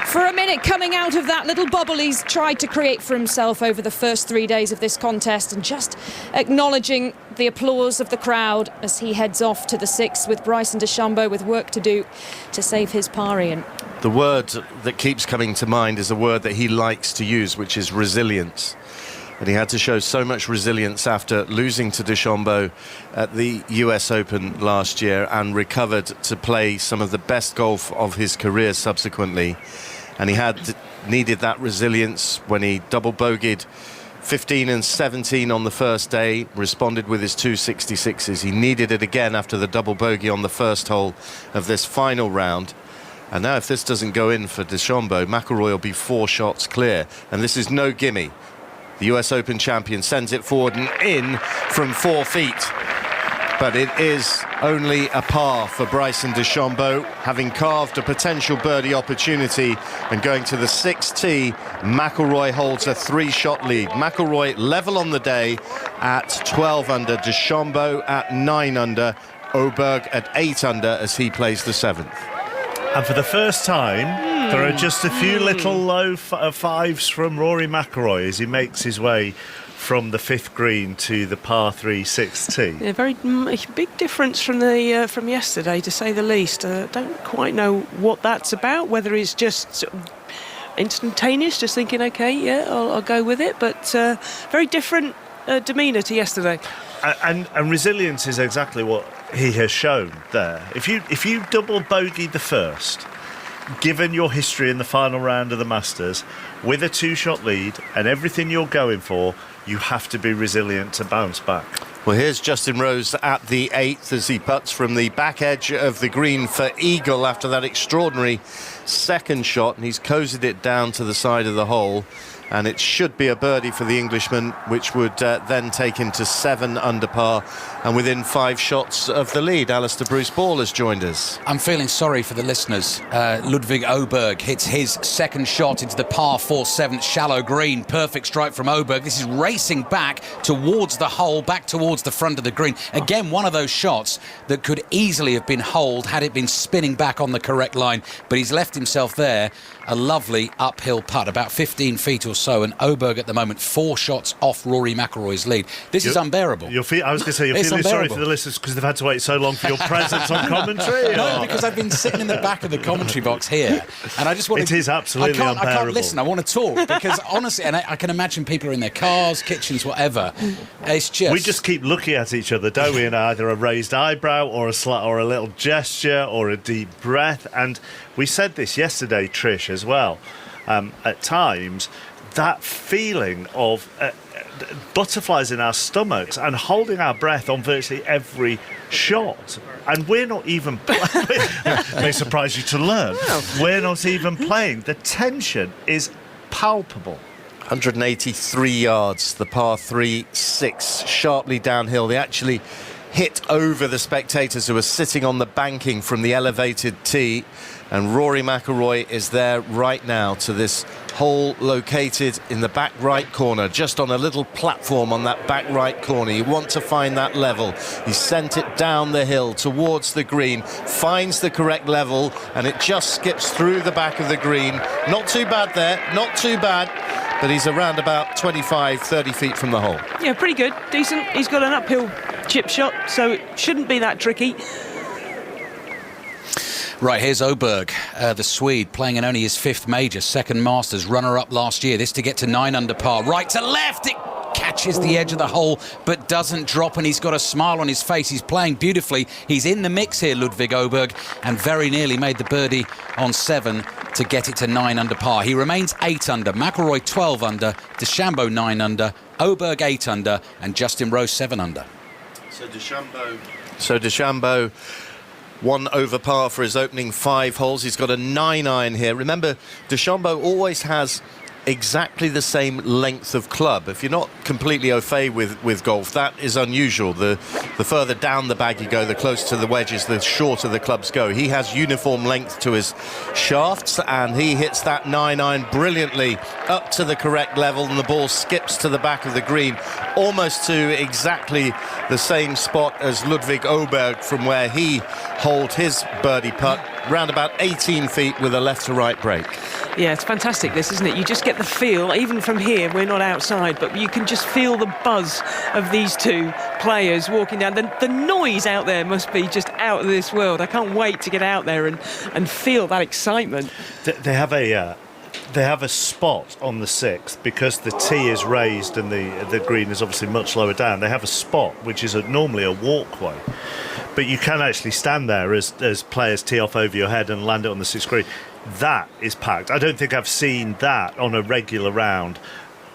for a minute, coming out of that little bubble he's tried to create for himself over the first 3 days of this contest, and just acknowledging the applause of the crowd as he heads off to the 6th with Bryson DeChambeau with work to do to save his par, Ian. The word that keeps coming to mind is a word that he likes to use, which is resilience. And he had to show so much resilience after losing to DeChambeau at the US Open last year, and recovered to play some of the best golf of his career subsequently. And he had needed that resilience when he double bogeyed 15 and 17 on the first day, responded with his 266s. He needed it again after the double bogey on the first hole of this final round. And now if this doesn't go in for DeChambeau, McIlroy will be 4 shots clear. And this is no gimme. The US Open champion sends it forward and in from 4 feet. But it is only a par for Bryson DeChambeau, having carved a potential birdie opportunity. And going to the 6th tee, McIlroy holds a 3-shot lead. McIlroy level on the day at 12 under, DeChambeau at 9 under, Oberg at 8 under as he plays the 7th. And for the first time, there are just a few little low fives from Rory McIlroy as he makes his way from the 5th green to the par 3 6th tee. Yeah, very big difference from the from yesterday, to say the least. Don't quite know what that's about, whether it's just sort of instantaneous, just thinking, OK, yeah, I'll go with it. But very different demeanour to yesterday. And resilience is exactly what he has shown there. If you double bogeyed the first, given your history in the final round of the Masters, with a 2-shot lead and everything you're going for, you have to be resilient to bounce back. Well, here's Justin Rose at the 8th as he putts from the back edge of the green for eagle after that extraordinary second shot, and he's cozied it down to the side of the hole, and it should be a birdie for the Englishman, which would then take him to 7 under par and within 5 shots of the lead. Alistair Bruce Ball has joined us. I'm feeling sorry for the listeners. Ludwig Åberg hits his second shot into the par 4 7th shallow green. Perfect strike from Åberg. This is racing back towards the hole, back towards the front of the green. Again, one of those shots that could easily have been holed had it been spinning back on the correct line, but he's left himself there. A lovely uphill putt, about 15 feet or so, and Åberg at the moment 4 shots off Rory McIlroy's lead. This is unbearable. I was going to say, you're feeling sorry for the listeners because they've had to wait so long for your presence on commentary? No, because I've been sitting in the back of the commentary box here, and I just want to... It is absolutely unbearable. I can't listen, I want to talk, because honestly, and I can imagine people are in their cars, kitchens, whatever. It's just... We just keep looking at each other, don't we, in either a raised eyebrow or a little gesture or a deep breath, and we said this yesterday, Trish, as well. At times, that feeling of butterflies in our stomachs and holding our breath on virtually every shot. And we're not even playing. May surprise you to learn. We're not even playing. The tension is palpable. 183 yards, the par 3 6, sharply downhill. They actually hit over the spectators who were sitting on the banking from the elevated tee, and Rory McIlroy is there right now to this hole located in the back right corner, just on a little platform on that back right corner. You want to find that level. He sent it down the hill towards the green, finds the correct level, and it just skips through the back of the green. Not too bad there, not too bad, but he's around about 25, 30 feet from the hole. Yeah, pretty good, decent. He's got an uphill chip shot, so it shouldn't be that tricky. Right, here's Åberg, the Swede, playing in only his 5th major, 2nd Masters, runner-up last year. This to get to 9 under par. Right to left, it catches the edge of the hole, but doesn't drop, and he's got a smile on his face. He's playing beautifully. He's in the mix here, Ludwig Åberg, and very nearly made the birdie on 7 to get it to 9 under par. He remains 8 under, McIlroy 12 under, DeChambeau 9 under, Åberg 8 under, and Justin Rose 7 under. So DeChambeau 1 over par for his opening 5 holes. He's got a 9-iron here. Remember, DeChambeau always has exactly the same length of club. If you're not completely au fait with golf, that is unusual. The further down the bag you go, the closer to the wedges, the shorter the clubs go. He has uniform length to his shafts, and he hits that 9-iron brilliantly up to the correct level, and the ball skips to the back of the green, almost to exactly the same spot as Ludwig Åberg from where he holed his birdie putt, round about 18 feet with a left to right break. Yeah, it's fantastic this, isn't it? You just get the feel, even from here, we're not outside, but you can just feel the buzz of these two players walking down. The noise out there must be just out of this world. I can't wait to get out there and feel that excitement. They have a spot on the 6th, because the tee is raised and the green is obviously much lower down. They have a spot which is normally a walkway, but you can actually stand there as players tee off over your head and land it on the 6th green. That is packed. I don't think I've seen that on a regular round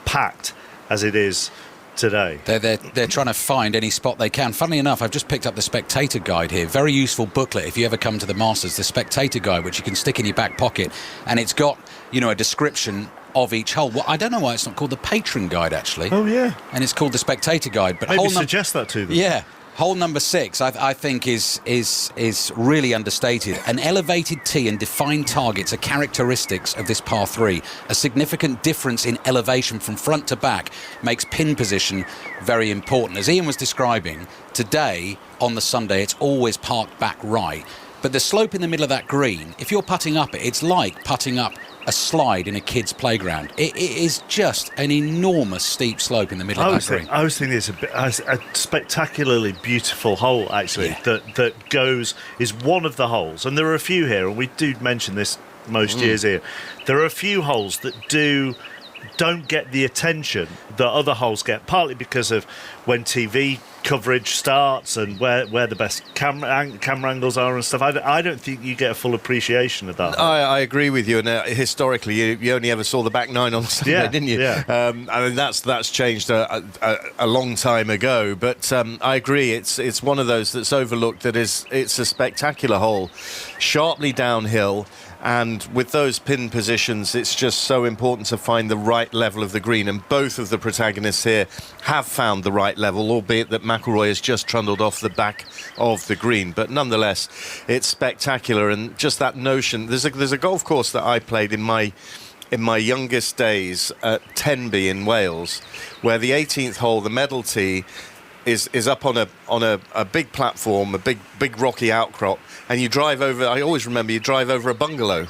packed as it is today. They're trying to find any spot they can. Funnily enough, I've just picked up the Spectator Guide here. Very useful booklet if you ever come to the Masters. The Spectator Guide, which you can stick in your back pocket, and it's got, a description of each hole. Well, I don't know why it's not called the Patron Guide, actually. Oh, yeah. And it's called the Spectator Guide. But maybe suggest that to them. Yeah. Hole number 6, I think, is really understated. An elevated tee and defined targets are characteristics of this par 3. A significant difference in elevation from front to back makes pin position very important. As Ian was describing, today, on the Sunday, it's always parked back right. But the slope in the middle of that green, if you're putting up it, it's like putting up a slide in a kid's playground. It is just an enormous steep slope in the middle of that green. I was thinking it's a spectacularly beautiful hole, actually, that is one of the holes, and there are a few here, and we do mention this most years here. There are a few holes that do don't get the attention that other holes get, partly because of when TV coverage starts and where the best camera angles are and stuff. I don't think you get a full appreciation of that. I agree with you, and historically you only ever saw the back nine on Sunday, didn't you? Yeah. I mean that's changed a long time ago, but I agree, it's one of those that's overlooked. It's a spectacular hole, sharply downhill. And with those pin positions, it's just so important to find the right level of the green. And both of the protagonists here have found the right level, albeit that McIlroy has just trundled off the back of the green. But nonetheless, it's spectacular. And just that notion, there's a golf course that I played in my youngest days at Tenby in Wales, where the 18th hole, the medal tee, is up on a big platform, a big rocky outcrop, and you drive over. I always remember you drive over a bungalow,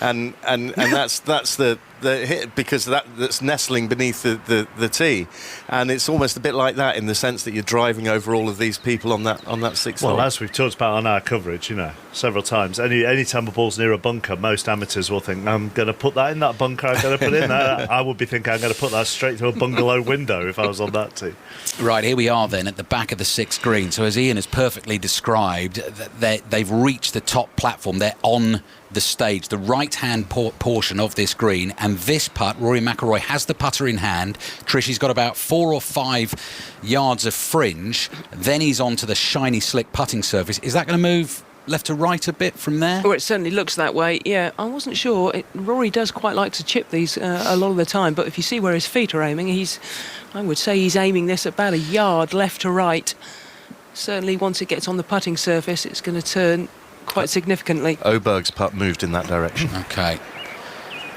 and that's the hit, because that's nestling beneath the tee, and it's almost a bit like that in the sense that you're driving over all of these people on that sixth hole. Well, as we've talked about on our coverage, several times, any time a ball's near a bunker, most amateurs will think, I'm going to put that in that bunker, I'm going to put it in there. I would be thinking I'm going to put that straight through a bungalow window if I was on that tee. Right, here we are then at the back of the sixth green. So as Ian has perfectly described, they've reached the top platform. They're on the stage, the right-hand portion of this green, and this putt, Rory McIlroy has the putter in hand. Trishy's got about 4 or 5 yards of fringe. Then he's onto the shiny, slick putting surface. Is that going to move left to right a bit from there? Well, it certainly looks that way, yeah. I wasn't sure. Rory does quite like to chip these a lot of the time, but if you see where his feet are aiming, I would say he's aiming this about a yard left to right. Certainly once it gets on the putting surface, it's going to turn quite significantly. Oberg's putt moved in that direction. Okay.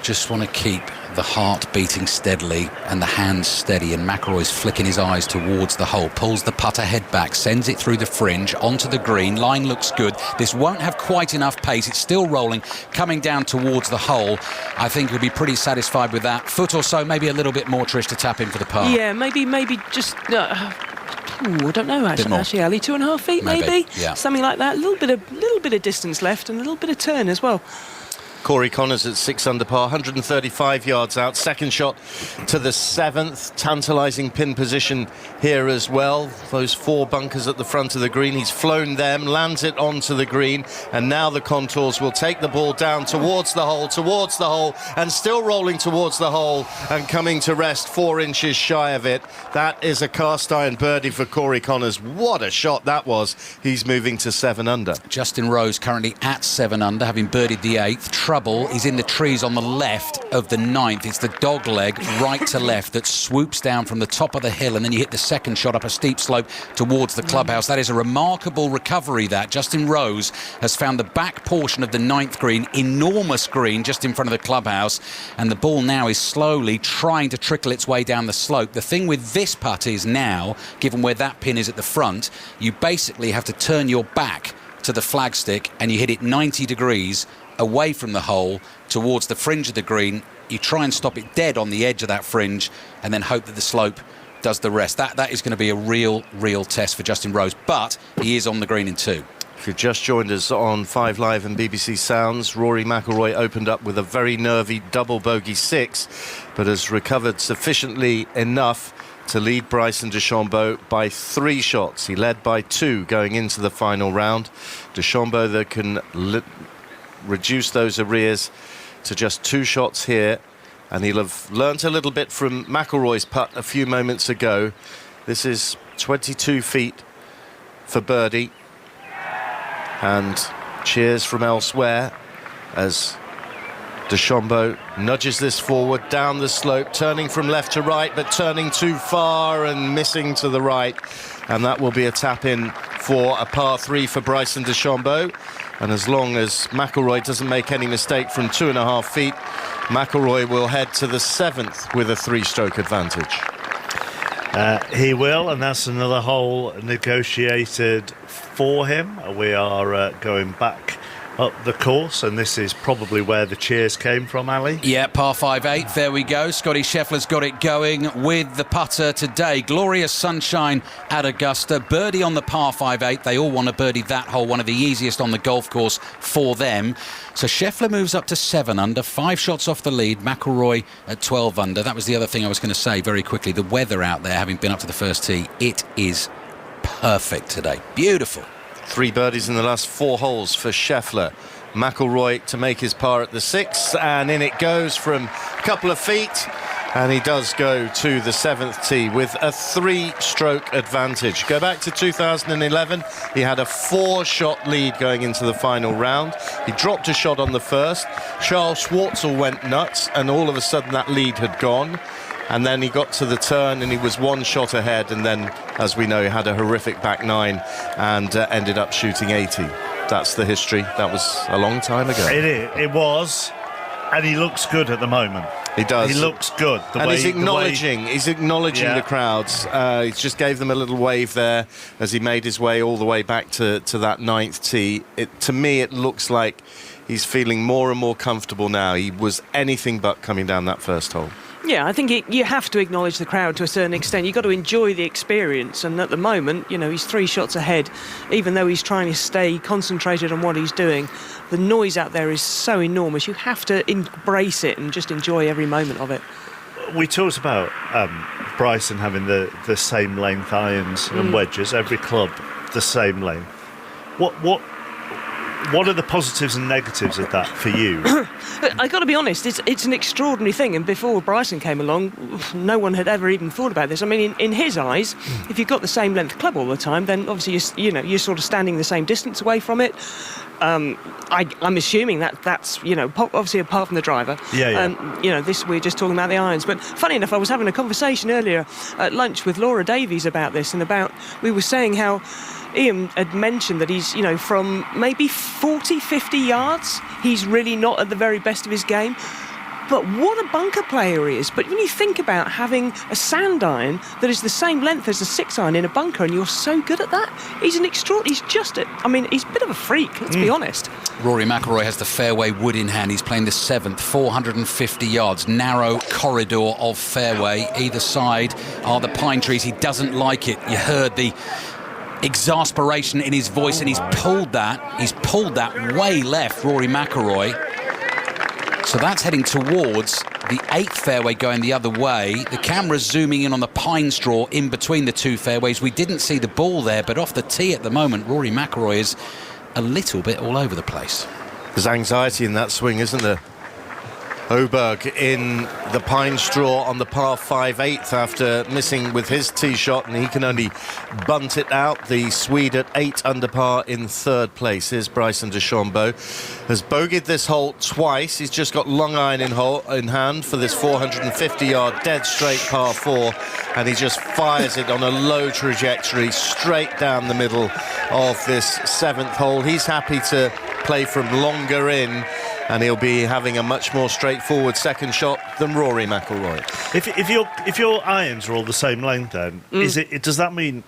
Just want to keep the heart beating steadily and the hands steady, and McIlroy's flicking his eyes towards the hole, pulls the putter head back, sends it through the fringe onto the green. Line looks good. This won't have quite enough pace. It's still rolling, coming down towards the hole. I think he'll be pretty satisfied with that. Foot or so, maybe a little bit more, Trish, to tap in for the par. Yeah, maybe just I don't know, actually, Ali, 2.5 feet, maybe? Yeah. Something like that. A little bit of distance left and a little bit of turn as well. Corey Connors at 6 under par, 135 yards out. Second shot to the 7th. Tantalising pin position here as well. Those 4 bunkers at the front of the green. He's flown them, lands it onto the green, and now the contours will take the ball down towards the hole, and still rolling towards the hole and coming to rest 4 inches shy of it. That is a cast iron birdie for Corey Connors. What a shot that was. He's moving to 7 under. Justin Rose currently at 7 under, having birdied the 8th. Trouble. He's in the trees on the left of the 9th. It's the dog leg right to left that swoops down from the top of the hill, and then you hit the second shot up a steep slope towards the clubhouse. That is a remarkable recovery, that. Justin Rose has found the back portion of the 9th green, enormous green just in front of the clubhouse, and the ball now is slowly trying to trickle its way down the slope. The thing with this putt is now, given where that pin is at the front, you basically have to turn your back to the flagstick and you hit it 90 degrees away from the hole towards the fringe of the green. You try and stop it dead on the edge of that fringe and then hope that the slope does the rest. That is going to be a real test for Justin Rose, but he is on the green in 2. If you've just joined us on 5 Live and BBC Sounds, Rory McIlroy opened up with a very nervy double bogey 6, but has recovered sufficiently enough to lead Bryson DeChambeau by 3 shots. He led by 2 going into the final round. DeChambeau that can reduce those arrears to just 2 shots here, and he'll have learnt a little bit from McIlroy's putt a few moments ago. This is 22 feet for birdie, and cheers from elsewhere as DeChambeau nudges this forward down the slope, turning from left to right, but turning too far and missing to the right, and that will be a tap in for a par 3 for Bryson DeChambeau. And as long as McIlroy doesn't make any mistake from 2.5 feet, McIlroy will head to the 7th with a 3-stroke advantage. He will, and that's another hole negotiated for him. We are going back up the course, and this is probably where the cheers came from, Ali. Yeah, par 5-8, there we go. Scotty Scheffler's got it going with the putter today. Glorious sunshine at Augusta. Birdie on the par 5-8. They all want to birdie that hole, one of the easiest on the golf course for them. So Scheffler moves up to 7 under, 5 shots off the lead. McIlroy at 12 under. That was the other thing I was going to say very quickly. The weather out there, having been up to the first tee, it is perfect today. Beautiful. 3 birdies in the last 4 holes for Scheffler. McIlroy to make his par at the 6th, and in it goes from a couple of feet, and he does go to the 7th tee with a 3-stroke advantage. Go back to 2011, he had a 4-shot lead going into the final round. He dropped a shot on the first. Charles Schwartzel went nuts, and all of a sudden that lead had gone. And then he got to the turn and he was 1 shot ahead, and then, as we know, he had a horrific back 9 and ended up shooting 80. That's the history. That was a long time ago. It was, and he looks good at the moment. He does. He looks good. He's acknowledging the crowds. He just gave them a little wave there as he made his way all the way back to that 9th tee. To me, it looks like he's feeling more and more comfortable now. He was anything but coming down that first hole. Yeah, I think you have to acknowledge the crowd to a certain extent. You've got to enjoy the experience, and at the moment, he's 3 shots ahead, even though he's trying to stay concentrated on what he's doing. The noise out there is so enormous. You have to embrace it and just enjoy every moment of it. We talked about Bryson having the same length irons and wedges, every club the same length. What are the positives and negatives of that for you? I got to be honest, it's an extraordinary thing, and before Bryson came along, no one had ever even thought about this. I mean, in his eyes, if you've got the same length club all the time, then obviously you're sort of standing the same distance away from it. I'm assuming that's obviously apart from the driver. This we're just talking about the irons. But funny enough, I was having a conversation earlier at lunch with Laura Davies about this, and we were saying how Ian had mentioned that he's, from maybe 40, 50 yards, he's really not at the very best of his game. But what a bunker player he is. But when you think about having a sand iron that is the same length as a 6-iron in a bunker, and you're so good at that, he's he's a bit of a freak, let's be honest. Rory McIlroy has the fairway wood in hand. He's playing the 7th, 450 yards, narrow corridor of fairway. Either side are the pine trees. He doesn't like it. You heard the exasperation in his voice, and he's pulled that way left, Rory McIlroy. So that's heading towards the 8th fairway, going the other way. The camera's zooming in on the pine straw in between the 2 fairways. We didn't see the ball there, but off the tee at the moment, Rory McIlroy is a little bit all over the place. There's anxiety in that swing, isn't there? Oberg in the pine straw on the par 5/8 after missing with his tee shot, and he can only bunt it out. The Swede at 8 under par in 3rd place. Here's Bryson DeChambeau. Has bogeyed this hole twice. He's just got long iron in hand for this 450-yard dead straight par 4, and he just fires it on a low trajectory straight down the middle of this 7th hole. He's happy to play from longer in, and he'll be having a much more straightforward second shot than Rory McIlroy. If your irons are all the same length, then does that mean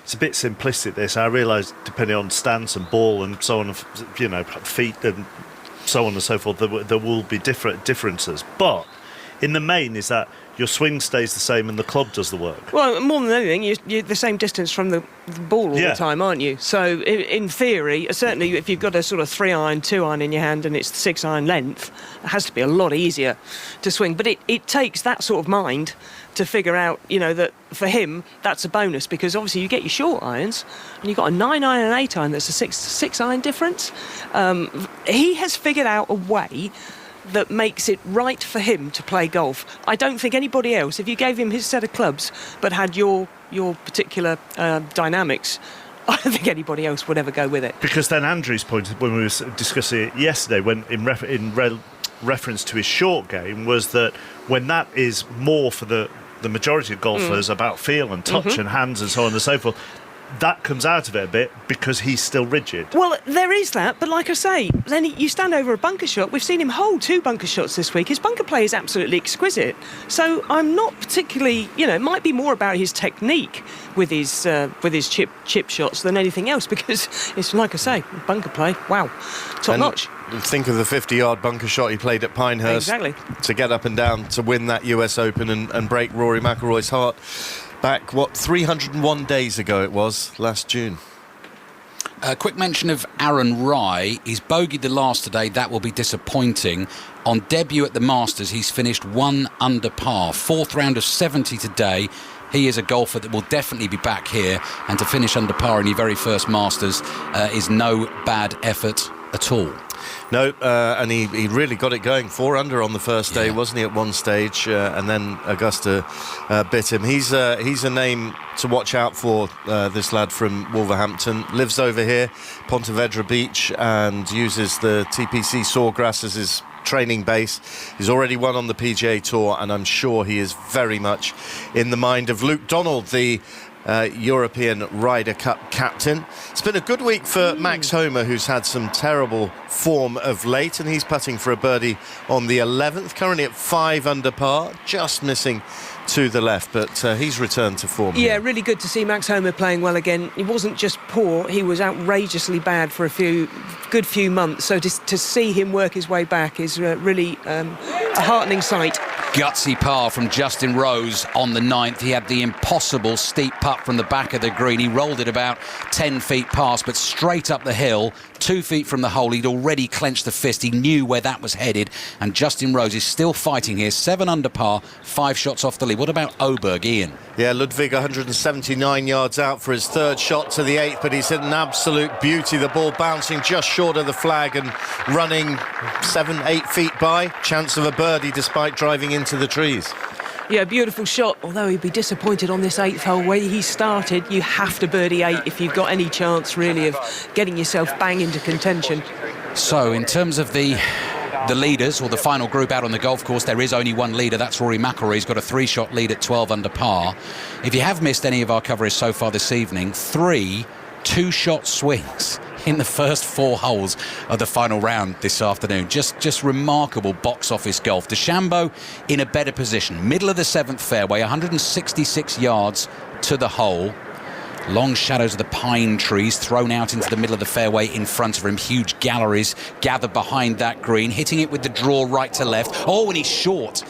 it's a bit simplistic? This, I realise, depending on stance and ball and so on, feet and so on and so forth, there will be differences. But in the main, is that your swing stays the same and the club does the work? Well, more than anything, you're the same distance from the ball all the time, aren't you? So, in theory, certainly if you've got a sort of 3-iron, 2-iron in your hand and it's the 6-iron length, it has to be a lot easier to swing. But it takes that sort of mind to figure out, that for him, that's a bonus, because obviously you get your short irons and you've got a 9-iron and 8-iron that's a 6-iron difference. He has figured out a way that makes it right for him to play golf. I don't think anybody else, if you gave him his set of clubs but had your particular dynamics, I don't think anybody else would ever go with it. Because then Andrew's point, when we were discussing it yesterday, when in reference to his short game, was that when that is more for the majority of golfers about feel and touch and hands and so on and so forth, that comes out of it a bit because he's still rigid. Well, there is that, but like I say, then you stand over a bunker shot. We've seen him hold 2 bunker shots this week. His bunker play is absolutely exquisite. So I'm not particularly, it might be more about his technique with his chip shots than anything else, because it's like I say, bunker play, wow, top notch. Think of the 50-yard bunker shot he played at Pinehurst to get up and down to win that US Open and break Rory McIlroy's heart. Back, 301 days ago it was, last June. A quick mention of Aaron Rai. He's bogeyed the last today. That will be disappointing. On debut at the Masters, he's finished 1 under par. 4th round of 70 today. He is a golfer that will definitely be back here. And to finish under par in your very first Masters is no bad effort at all. No, and he really got it going. 4 under on the first day, wasn't he, at one stage? And then Augusta bit him. He's a name to watch out for, this lad from Wolverhampton. Lives over here, Pontevedra Beach, and uses the TPC Sawgrass as his training base. He's already won on the PGA Tour, and I'm sure he is very much in the mind of Luke Donald, the European Ryder Cup captain. It's been a good week for Max Homa, who's had some terrible form of late, and he's putting for a birdie on the 11th, currently at 5 under par, just missing to the left, but he's returned to form. Yeah, really good to see Max Homa playing well again. He wasn't just poor, he was outrageously bad for a good few months, so to see him work his way back is really a heartening sight. Gutsy par from Justin Rose on the 9th. He had the impossible steep putt from the back of the green. He rolled it about 10 feet past, but straight up the hill, 2 feet from the hole. He'd already clenched the fist. He knew where that was headed, and Justin Rose is still fighting here. 7 under par, 5 shots off the lead. What about Oberg, Ian? Yeah, Ludwig 179 yards out for his 3rd shot to the 8th, but he's hit an absolute beauty. The ball bouncing just short of the flag and running 7-8 feet by. Chance of a birdie despite driving into the trees. Yeah, beautiful shot, although he'd be disappointed on this 8th hole where he started. You have to birdie 8 if you've got any chance really of getting yourself bang into contention. So in terms of the leaders, or the final group out on the golf course, there is only one leader. That's Rory McIlroy. He's got a 3-shot lead at 12 under par. If you have missed any of our coverage so far this evening, 3 2-shot swings in the first 4 holes of the final round this afternoon. Just remarkable box office golf. DeChambeau in a better position, middle of the 7th fairway, 166 yards to the hole. Long shadows of the pine trees thrown out into the middle of the fairway in front of him. Huge galleries gathered behind that green, hitting it with the draw right to left. Oh, and he's short.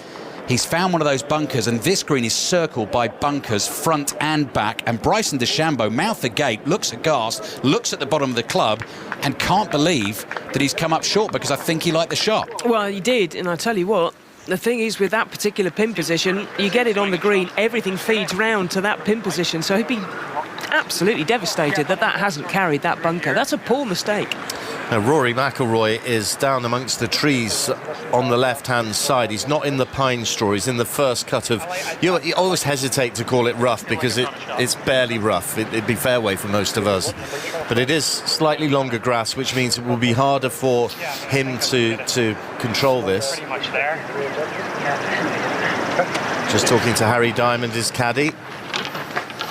He's found one of those bunkers, and this green is circled by bunkers front and back. And Bryson DeChambeau, mouth the gate, looks aghast, looks at the bottom of the club, and can't believe that he's come up short, because I think he liked the shot. Well, he did, and I tell you what, the thing is, with that particular pin position, you get it on the green, everything feeds round to that pin position, so he'd be absolutely devastated that hasn't carried that bunker. That's a poor mistake. Now, Rory McIlroy is down amongst the trees on the left-hand side. He's not in the pine straw. He's in the first cut of... You always hesitate to call it rough because it's barely rough. It'd be fairway for most of us. But it is slightly longer grass, which means it will be harder for him to control this. Just talking to Harry Diamond, his caddy.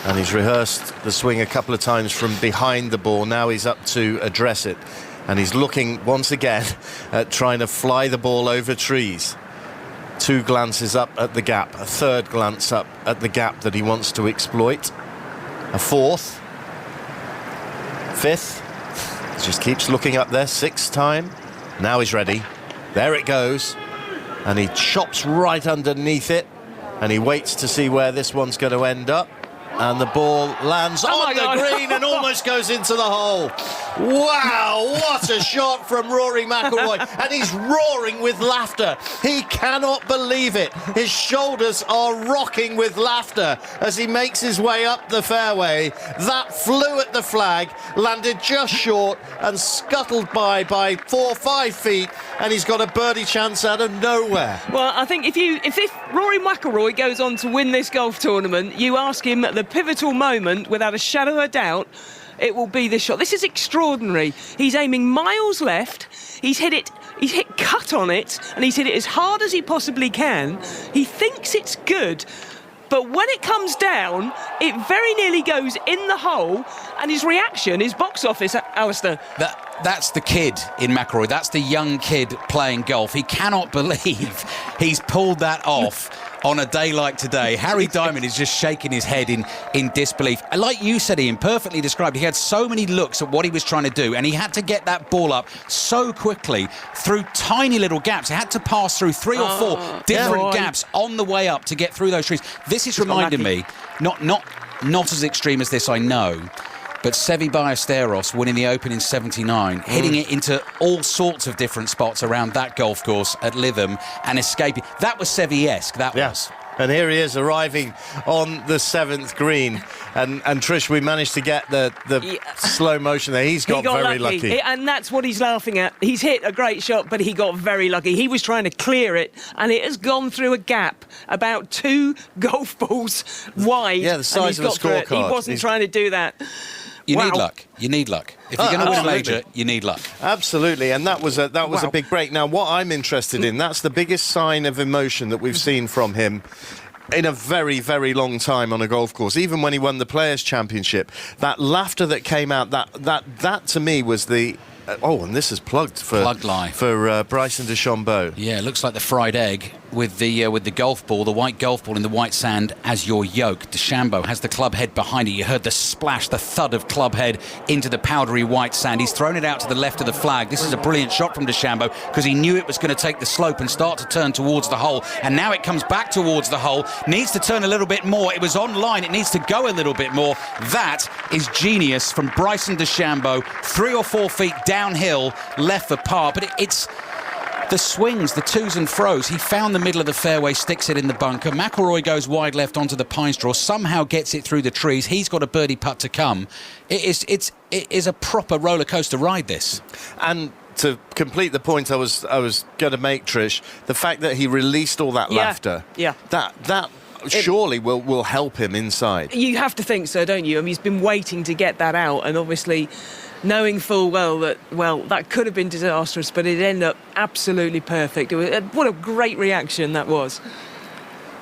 And he's rehearsed the swing a couple of times from behind the ball. Now he's up to address it. And he's looking once again at trying to fly the ball over trees. 2 glances up at the gap, a 3rd glance up at the gap that he wants to exploit. A 4th. 5th. Just keeps looking up there. 6th time. Now he's ready. There it goes. And he chops right underneath it. And he waits to see where this one's going to end up. And the ball lands on the green and almost goes into the hole. Wow, what a shot from Rory McIlroy. And he's roaring with laughter. He cannot believe it. His shoulders are rocking with laughter as he makes his way up the fairway. That flew at the flag, landed just short and scuttled by 4-5 feet. And he's got a birdie chance out of nowhere. Well, I think if Rory McIlroy goes on to win this golf tournament, you ask him at the pivotal moment, without a shadow of a doubt, it will be this shot. This is extraordinary. He's aiming miles left. He's hit cut on it, and he's hit it as hard as he possibly can. He thinks it's good. but when it comes down, it very nearly goes in the hole, and his reaction is box office, Alistair. That's the kid in McIlroy. That's the young kid playing golf. He cannot believe he's pulled that off on a day like today. Harry Diamond is just shaking his head in disbelief. Like you said, Ian, perfectly described. He had so many looks at what he was trying to do, and he had to get that ball up so quickly through tiny little gaps. He had to pass through 3 or 4 different gaps on the way up to get through those trees. This is reminding me, not as extreme as this, I know, but Seve Ballesteros winning the Open in 79, hitting it into all sorts of different spots around that golf course at Lytham and escaping. That was Seve-esque, that was. And here he is arriving on the 7th green. And Trish, we managed to get the slow motion there. He got very lucky. And that's what he's laughing at. He's hit a great shot, but he got very lucky. He was trying to clear it, and it has gone through a gap about 2 golf balls wide. Yeah, the size of a scorecard. He wasn't trying to do that. You need luck. You need luck. If you're going to win a major, you need luck. Absolutely, and that was a big break. Now, what I'm interested in, that's the biggest sign of emotion that we've seen from him in a very, very long time on a golf course. Even when he won the Players' Championship, that laughter that came out, that to me was the... and this is plugged live for Bryson DeChambeau. Yeah, it looks like the fried egg with the golf ball, the white golf ball in the white sand as your yoke. DeChambeau has the club head behind it. You heard the splash, the thud of club head into the powdery white sand. He's thrown it out to the left of the flag. This is a brilliant shot from DeChambeau because he knew it was going to take the slope and start to turn towards the hole. And now it comes back towards the hole. Needs to turn a little bit more. It was on line. It needs to go a little bit more. That is genius from Bryson DeChambeau. 3 or 4 feet downhill, left for par. But it's the swings, the to's and fro's. He found the middle of the fairway, sticks it in the bunker. McIlroy goes wide left onto the pine straw, somehow gets it through the trees. He's got a birdie putt to come. It is a proper roller coaster ride, this. And to complete the point I was going to make, Trish, the fact that he released all that laughter, that surely will help him inside. You have to think so, don't you? I mean, he's been waiting to get that out, and obviously knowing full well that could have been disastrous, but it ended up absolutely perfect. What a great reaction that was.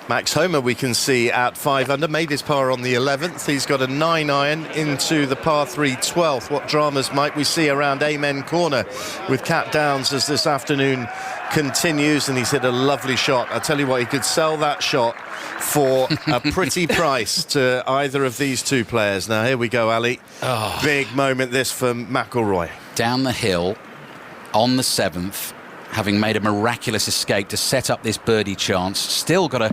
Max Homer, we can see at 5 under, made his par on the 11th. He's got a 9-iron into the par 3 12th. What dramas might we see around Amen Corner with Cat Downs as this afternoon continues? And he's hit a lovely shot. I tell you what, he could sell that shot for a pretty price to either of these two players. Now, here we go, Ali. Big moment this for McIlroy. Down the hill on the 7th, having made a miraculous escape to set up this birdie chance. Still got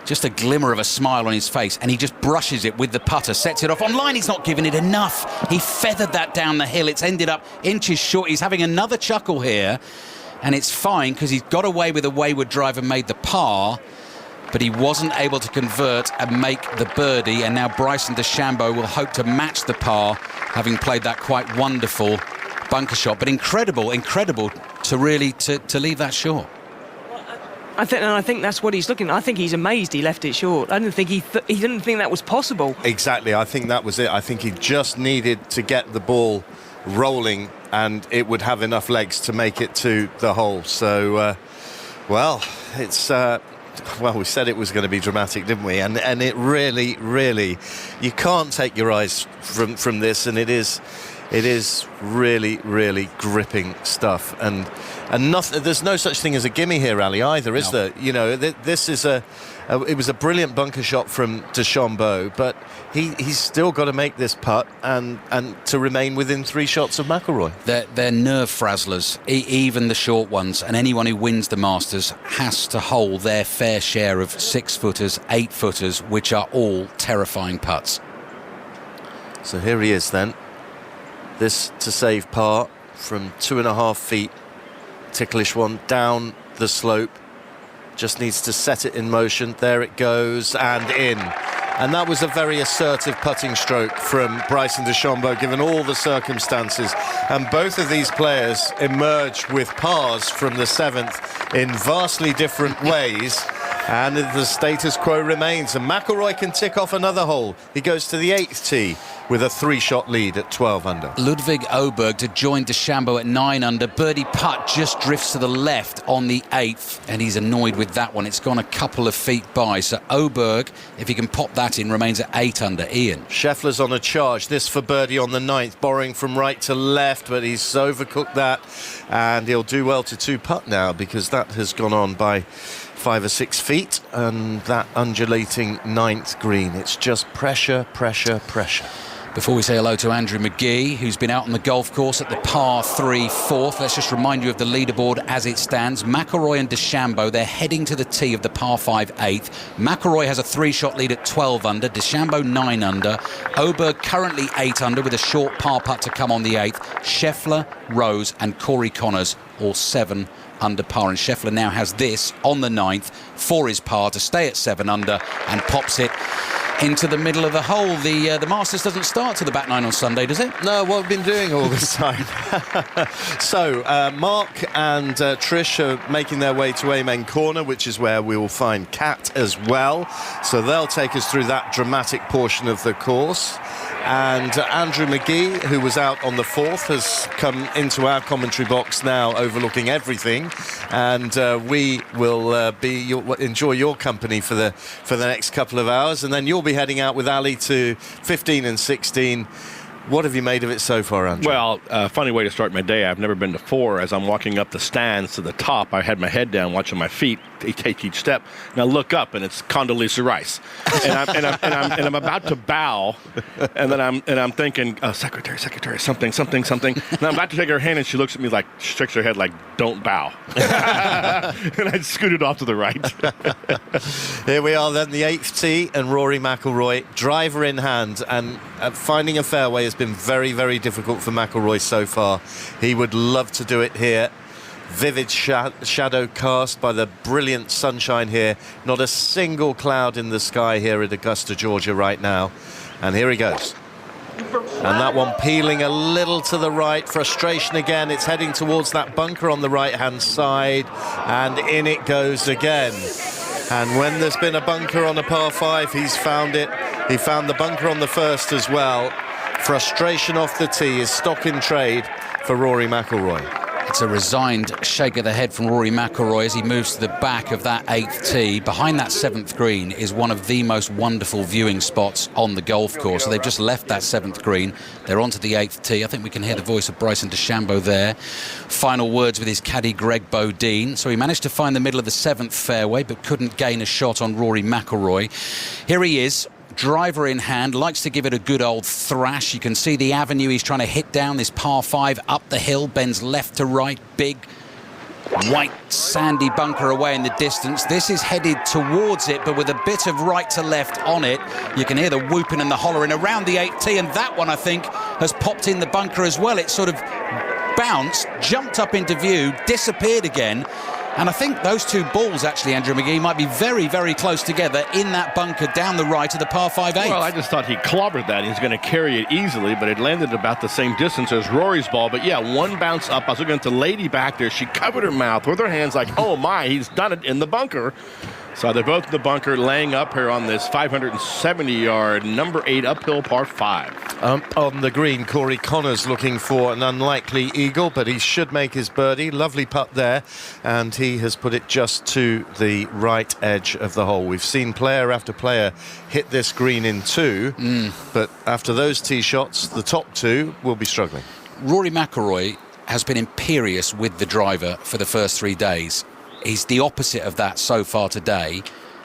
just a glimmer of a smile on his face, and he just brushes it with the putter, sets it off. On line, he's not giving it enough. He feathered that down the hill. It's ended up inches short. He's having another chuckle here, and it's fine because he's got away with a wayward drive and made the par, but he wasn't able to convert and make the birdie, and now Bryson DeChambeau will hope to match the par, having played that quite wonderful bunker shot. But incredible to really to leave that short. I think that's what he's looking at. I think he's amazed he left it short. I didn't think he didn't think that was possible. Exactly, I think that was it. I think he just needed to get the ball rolling, and it would have enough legs to make it to the hole. So, we said it was going to be dramatic, didn't we? And it really, really, you can't take your eyes from this, and it is really, really gripping stuff. And nothing, there's no such thing as a gimme here, Ali, either, is there? You know, this is it was a brilliant bunker shot from DeChambeau, but he's still got to make this putt and to remain within 3 shots of McIlroy. They're nerve frazzlers, even the short ones, and anyone who wins the Masters has to hold their fair share of 6-footers, 8-footers, which are all terrifying putts. So here he is then. This to save par from 2.5 feet. Ticklish one down the slope. Just needs to set it in motion. There it goes and in. And that was a very assertive putting stroke from Bryson DeChambeau, given all the circumstances. And both of these players emerge with pars from the 7th in vastly different ways. And the status quo remains, and McIlroy can tick off another hole. He goes to the 8th tee with a 3-shot lead at 12 under. Ludwig Oberg to join DeChambeau at 9 under. Birdie putt just drifts to the left on the 8th, and he's annoyed with that one. It's gone a couple of feet by. So Oberg, if he can pop that in, remains at 8 under. Ian. Scheffler's on a charge. This for birdie on the 9th, borrowing from right to left, but he's overcooked that, and he'll do well to 2-putt now, because that has gone on by 5 or 6 feet, and that undulating 9th green. It's just pressure, pressure, pressure. Before we say hello to Andrew McGee, who's been out on the golf course at the par 3 4th, let's just remind you of the leaderboard as it stands. McIlroy and DeChambeau, they're heading to the tee of the par 5 8th. McIlroy has a 3-shot lead at 12 under, DeChambeau 9 under, Oberg currently 8 under with a short par putt to come on the 8th. Scheffler, Rose and Corey Connors all 7 under par, and Scheffler now has this on the 9th for his par to stay at 7 under and pops it into the middle of the hole. The Masters doesn't start to the back 9 on Sunday, does it? No, what we've been doing all this time. So, Mark and Trish are making their way to Amen Corner, which is where we will find Kat as well. So they'll take us through that dramatic portion of the course. And Andrew McGee, who was out on the 4th, has come into our commentary box now, overlooking everything. And we will enjoy your company for the next couple of hours, and then you'll be heading out with Ali to 15 and 16. What have you made of it so far, Andrew? Well, funny way to start my day. I've never been to 4. As I'm walking up the stands to the top, I had my head down, watching my feet take each step, and I look up, and it's Condoleezza Rice, and I'm about to bow, and then I'm thinking, secretary, something, and I'm about to take her hand, and she looks at me like, she shakes her head like, don't bow, and I scooted off to the right. Here we are then, the 8th tee, and Rory McIlroy, driver in hand, and finding a fairway has been very, very difficult for McIlroy so far. He would love to do it here. Vivid shadow cast by the brilliant sunshine here. Not a single cloud in the sky here at Augusta, Georgia right now. And here he goes. And that one peeling a little to the right. Frustration again. It's heading towards that bunker on the right-hand side. And in it goes again. And when there's been a bunker on a par 5, he's found it. He found the bunker on the first as well. Frustration off the tee is stock in trade for Rory McIlroy. It's a resigned shake of the head from Rory McIlroy as he moves to the back of that 8th tee. Behind that 7th green is one of the most wonderful viewing spots on the golf course. So they've just left that 7th green. They're onto the 8th tee. I think we can hear the voice of Bryson DeChambeau there. Final words with his caddy, Greg Bodine. So he managed to find the middle of the 7th fairway, but couldn't gain a shot on Rory McIlroy. Here he is. Driver in hand, likes to give it a good old thrash. You can see the avenue he's trying to hit down, this par 5 up the hill, bends left to right, big white sandy bunker away in the distance. This is headed towards it, but with a bit of right to left on it. You can hear the whooping and the hollering around the 8th tee, and that one I think has popped in the bunker as well. It sort of bounced, jumped up into view, disappeared again. And I think those two balls, actually, Andrew McGee, might be very, very close together in that bunker down the right of the par 5 8. Well, I just thought he clobbered that. He was going to carry it easily, but it landed about the same distance as Rory's ball. But yeah, one bounce up. I was looking at the lady back there. She covered her mouth with her hands like, oh my, he's done it in the bunker. So they're both in the bunker, laying up here on this 570-yard number 8 uphill par 5. On the green, Corey Connors looking for an unlikely eagle, but he should make his birdie. Lovely putt there, and he has put it just to the right edge of the hole. We've seen player after player hit this green in 2, but after those tee shots, the top 2 will be struggling. Rory McIlroy has been imperious with the driver for the first 3 days. He's the opposite of that so far today.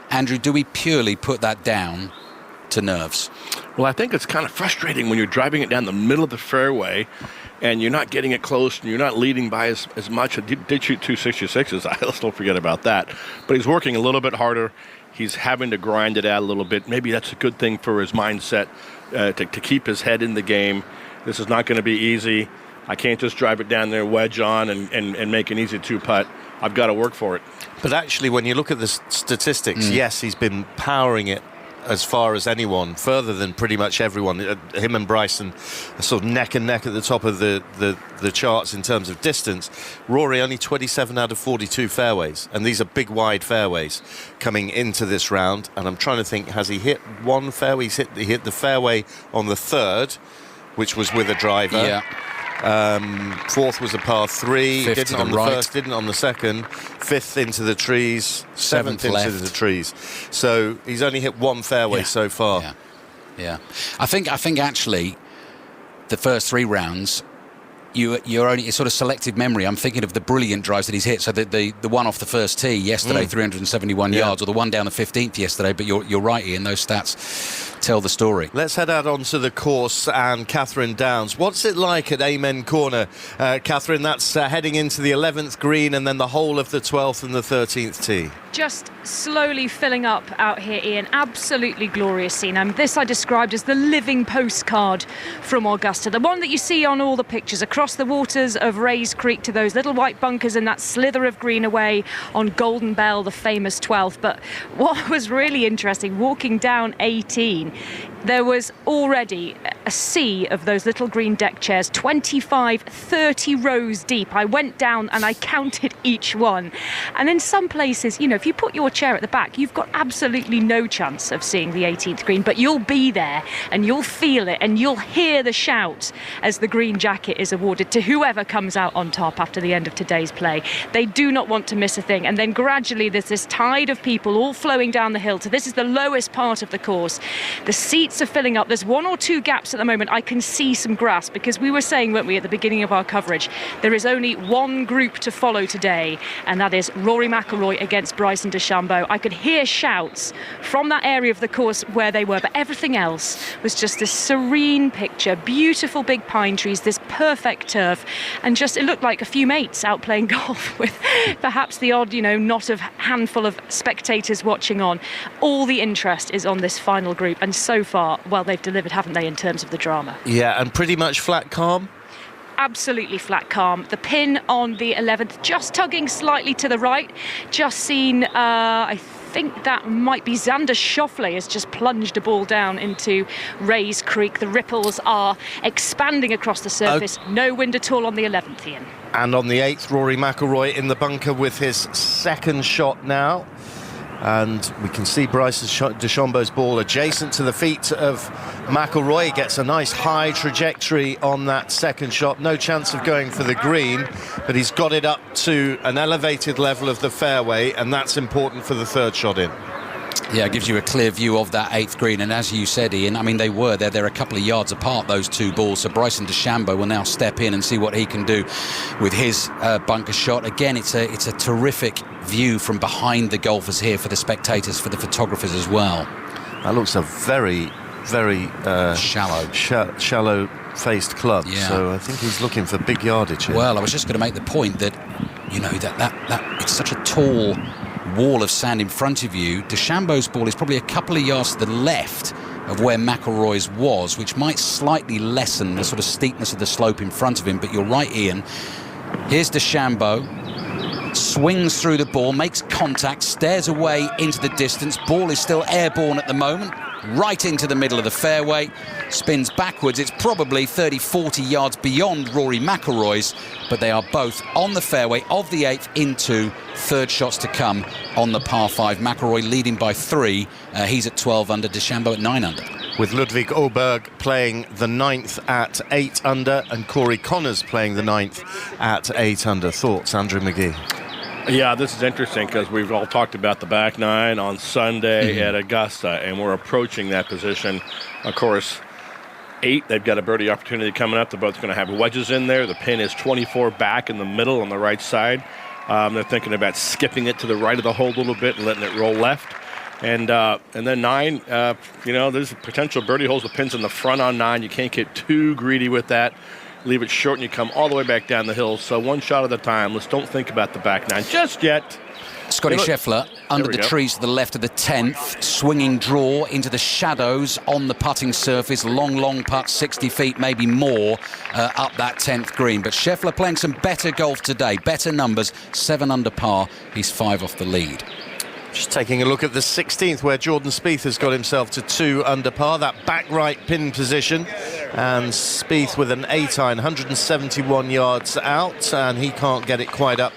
Andrew, do we purely put that down to nerves? Well, I think it's kind of frustrating when you're driving it down the middle of the fairway and you're not getting it close and you're not leading by as much. He did shoot 266s. Let's don't forget about that. But he's working a little bit harder. He's having to grind it out a little bit. Maybe that's a good thing for his mindset to keep his head in the game. This is not going to be easy. I can't just drive it down there, wedge on, and make an easy 2-putt. I've got to work for it. But actually, when you look at the statistics, yes, he's been powering it as far as anyone, further than pretty much everyone. Him and Bryson are sort of neck and neck at the top of the charts in terms of distance. Rory only 27 out of 42 fairways, and these are big wide fairways coming into this round. And I'm trying to think, has he hit one fairway? He hit the fairway on the third, which was with a driver. Yeah. Fourth was a par 3. Fifth Didn't to the on the right. first, didn't on the second. Fifth into the trees. Seventh into left. the trees. So he's only hit one fairway so far. Yeah. I think actually the first 3 rounds, you're only, it's sort of selective memory. I'm thinking of the brilliant drives that he's hit. So the one off the first tee yesterday, 371 yards, or the one down the 15th yesterday. But you're right, Ian. Those stats tell the story. Let's head out onto the course and Catherine Downs. What's it like at Amen Corner, Catherine? That's heading into the 11th green and then the whole of the 12th and the 13th tee. Just slowly filling up out here, Ian. Absolutely glorious scene. This I described as the living postcard from Augusta. The one that you see on all the pictures across the waters of Rays Creek to those little white bunkers and that slither of green away on Golden Bell, the famous 12th. But what was really interesting, walking down 18, there was already a sea of those little green deck chairs, 25, 30 rows deep. I went down and I counted each one. And in some places, you know, if you put your chair at the back, you've got absolutely no chance of seeing the 18th green, but you'll be there and you'll feel it and you'll hear the shout as the green jacket is awarded to whoever comes out on top after the end of today's play. They do not want to miss a thing. And then gradually there's this tide of people all flowing down the hill. So this is the lowest part of the course. The seats are filling up. There's 1 or 2 gaps at the moment. I can see some grass because we were saying, weren't we, at the beginning of our coverage, there is only one group to follow today, and that is Rory McIlroy against Bryson DeChambeau. I could hear shouts from that area of the course where they were, but everything else was just this serene picture, beautiful big pine trees, this perfect turf, and just it looked like a few mates out playing golf with perhaps the odd, knot of handful of spectators watching on. All the interest is on this final group, and so far, well, they've delivered, haven't they, in terms of the drama? Yeah, and pretty much flat calm. Absolutely flat calm. The pin on the 11th, just tugging slightly to the right. Just seen, I think that might be Xander Schauffele has just plunged a ball down into Rays Creek. The ripples are expanding across the surface. No wind at all on the 11th, Ian. And on the 8th, Rory McIlroy in the bunker with his second shot now. And we can see Bryson DeChambeau's ball adjacent to the feet of McIlroy. He gets a nice high trajectory on that second shot. No chance of going for the green, but he's got it up to an elevated level of the fairway, and that's important for the third shot in. Yeah, it gives you a clear view of that 8th green, and as you said, Ian, I mean, they're a couple of yards apart, those 2 balls, so Bryson DeChambeau will now step in and see what he can do with his bunker shot. Again, it's a terrific view from behind the golfers here for the spectators, for the photographers as well. That looks a very, very shallow-faced club, so I think he's looking for big yardage here. Well, I was just going to make the point that, that it's such a tall wall of sand in front of you. DeChambeau's ball is probably a couple of yards to the left of where McIlroy's was, which might slightly lessen the sort of steepness of the slope in front of him. But you're right, Ian. Here's DeChambeau, swings through the ball, makes contact, stares away into the distance. Ball is still airborne at the moment, right into the middle of the fairway, spins backwards. It's probably 30-40 yards beyond Rory McIlroy's, but they are both on the fairway of the 8th into third shots to come on the par 5. McIlroy leading by 3. He's at 12 under, DeChambeau at 9 under. With Ludwig Åberg playing the 9th at 8 under and Corey Connors playing the 9th at 8 under. Thoughts, Andrew McGee? Yeah, this is interesting because we've all talked about the back 9 on Sunday at Augusta, and we're approaching that position. Of course, 8, they've got a birdie opportunity coming up. They're both going to have wedges in there. The pin is 24 back in the middle on the right side. They're thinking about skipping it to the right of the hole a little bit and letting it roll left. And then 9, there's potential birdie holes with pins in the front on 9. You can't get too greedy with that. Leave it short and you come all the way back down the hill. So one shot at a time. Let's don't think about the back 9 just yet. Scotty Scheffler under the trees to the left of the 10th, swinging draw into the shadows on the putting surface. Long putt, 60 feet, maybe more, up that 10th green. But Scheffler playing some better golf today, better numbers, 7 under par. He's 5 off the lead. Just taking a look at the 16th, where Jordan Spieth has got himself to 2 under par, that back right pin position. And Spieth with an 8-iron, 171 yards out, and he can't get it quite up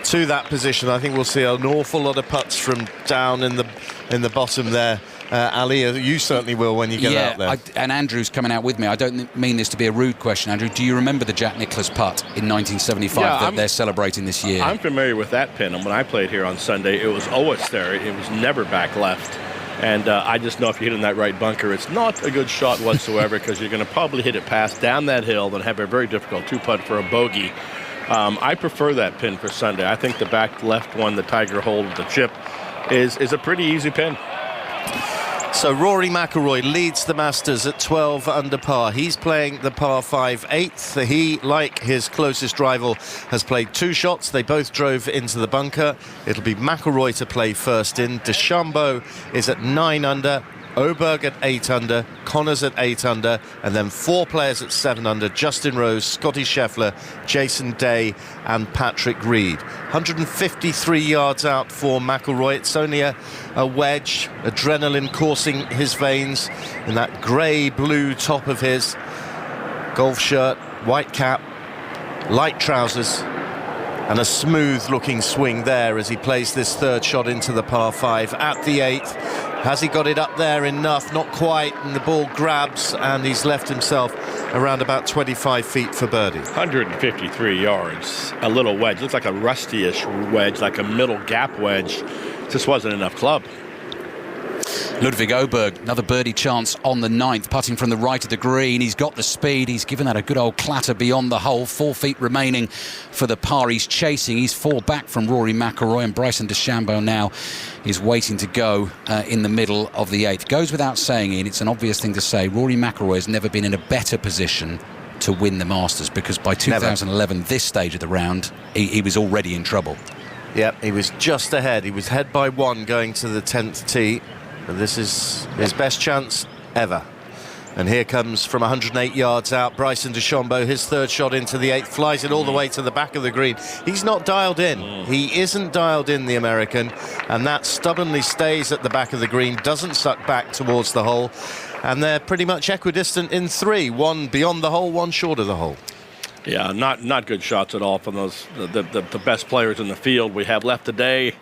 to that position. I think we'll see an awful lot of putts from down in the bottom there. Ali, you certainly will when you get out there. And Andrew's coming out with me. I don't mean this to be a rude question, Andrew. Do you remember the Jack Nicklaus putt in 1975 that they're celebrating this year? I'm familiar with that pin, and when I played here on Sunday, it was always there. It was never back left. And I just know if you hit in that right bunker, it's not a good shot whatsoever, because you're going to probably hit it past down that hill and have a very difficult 2-putt for a bogey. I prefer that pin for Sunday. I think the back left one, the Tiger hole with the chip, is a pretty easy pin. So Rory McIlroy leads the Masters at 12 under par. He's playing the par 5 8th. He, like his closest rival, has played 2 shots. They both drove into the bunker. It'll be McIlroy to play first in. DeChambeau is at 9 under. Oberg at 8 under, Connors at 8 under, and then 4 players at 7 under: Justin Rose, Scotty Scheffler, Jason Day and Patrick Reed. 153 yards out for McIlroy. It's only a wedge, adrenaline coursing his veins in that grey-blue top of his, golf shirt, white cap, light trousers, and a smooth-looking swing there as he plays this 3rd shot into the par 5 at the 8th. Has he got it up there enough? Not quite, and the ball grabs, and he's left himself around about 25 feet for birdie. 153 yards, a little wedge. Looks like a rusty-ish wedge, like a middle gap wedge. Just wasn't enough club. Ludwig Oberg, another birdie chance on the 9th, putting from the right of the green. He's got the speed. He's given that a good old clatter beyond the hole. 4 feet remaining for the par he's chasing. He's 4 back from Rory McIlroy, and Bryson DeChambeau now is waiting to go in the middle of the 8th. Goes without saying, Ian, it's an obvious thing to say, Rory McIlroy has never been in a better position to win the Masters, because by 2011, this stage of the round, he was already in trouble. Yep, he was just ahead. He was ahead by 1 going to the 10th tee. And this is his best chance ever. And here comes, from 108 yards out, Bryson DeChambeau. His 3rd shot into the 8th, flies it all the way to the back of the green. He's not dialed in. He isn't dialed in, the American, and that stubbornly stays at the back of the green, doesn't suck back towards the hole, and they're pretty much equidistant in 3. 1 beyond the hole, 1 short of the hole. Yeah, not good shots at all from those the best players in the field we have left today.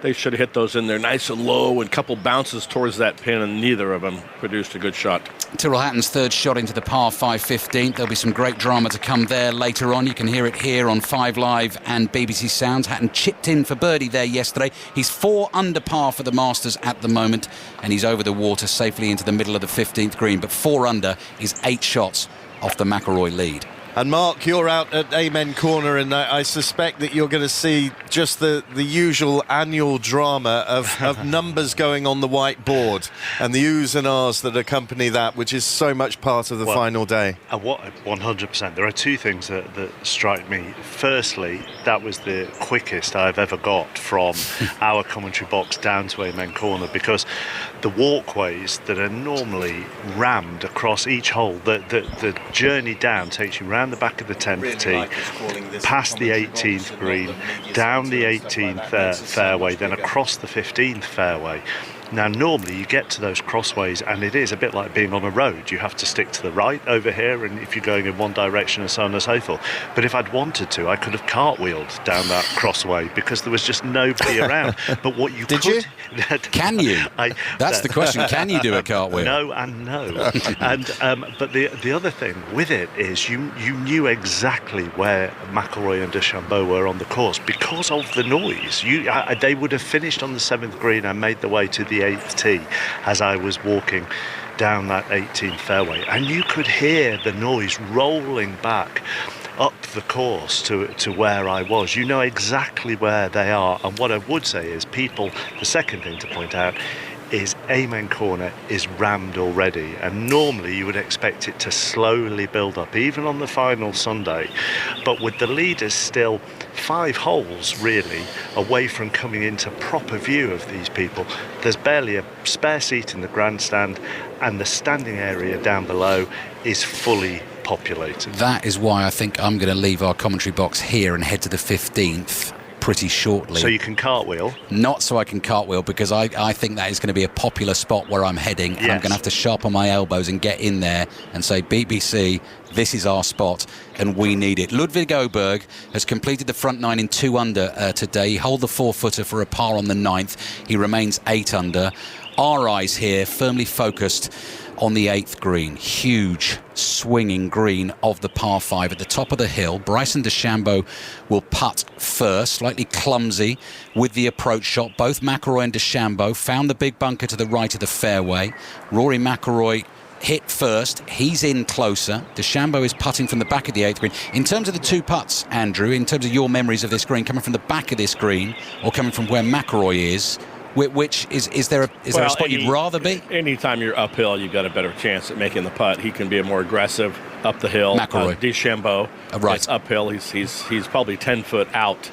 They should have hit those in there nice and low, and a couple bounces towards that pin, and neither of them produced a good shot. Tyrrell Hatton's 3rd shot into the par 5 15th. There'll be some great drama to come there later on. You can hear it here on 5 Live and BBC Sounds. Hatton chipped in for birdie there yesterday. He's 4 under par for the Masters at the moment, and he's over the water safely into the middle of the 15th green. But 4 under is 8 shots off the McIlroy lead. And Mark, you're out at Amen Corner, and I suspect that you're going to see just the usual annual drama of numbers going on the whiteboard and the oohs and ahs that accompany that, which is so much part of the final day. 100%. There are 2 things that strike me. Firstly, that was the quickest I've ever got from our commentary box down to Amen Corner, because the walkways that are normally rammed across each hole, the journey down takes you round the back of the 10th tee, past the 18th green, down the 18th fairway, then across the 15th fairway. Now, normally you get to those crossways and it is a bit like being on a road. You have to stick to the right over here, and if you're going in one direction and so on and so forth. But if I'd wanted to, I could have cartwheeled down that crossway because there was just nobody around. But what you Did you? Can you? That's the question. Can you do a cartwheel? No and no. And but the other thing with it is you knew exactly where McIlroy and DeChambeau were on the course because of the noise. They would have finished on the 7th green and made the way to the 8th tee as I was walking down that 18th fairway, and you could hear the noise rolling back up the course to where I was. You know exactly where they are. And what I would say is the second thing to point out is Amen Corner is rammed already, and normally you would expect it to slowly build up, even on the final Sunday. But with the leaders still 5 holes really away from coming into proper view of these people, there's barely a spare seat in the grandstand, and the standing area down below is fully populated. That is why I think I'm going to leave our commentary box here and head to the 15th. pretty shortly. So you can cartwheel? Not so I can cartwheel, because I think that is going to be a popular spot where I'm heading, and I'm going to have to sharpen my elbows and get in there and say, BBC, this is our spot and we need it. Ludwig Oberg has completed the front 9 in 2 under today. He holed the 4-footer for a par on the 9th. He remains 8 under. Our eyes here firmly focused on the 8th green. Huge swinging green of the par 5 at the top of the hill. Bryson DeChambeau will putt first, slightly clumsy with the approach shot. Both McIlroy and DeChambeau found the big bunker to the right of the fairway. Rory McIlroy hit first. He's in closer. DeChambeau is putting from the back of the 8th green. In terms of the 2 putts, Andrew, in terms of your memories of this green, coming from the back of this green or coming from where McIlroy is, which is there a spot you'd rather be? Anytime you're uphill, you've got a better chance at making the putt. He can be more aggressive up the hill. McIlroy. DeChambeau, right, uphill. He's probably 10 foot out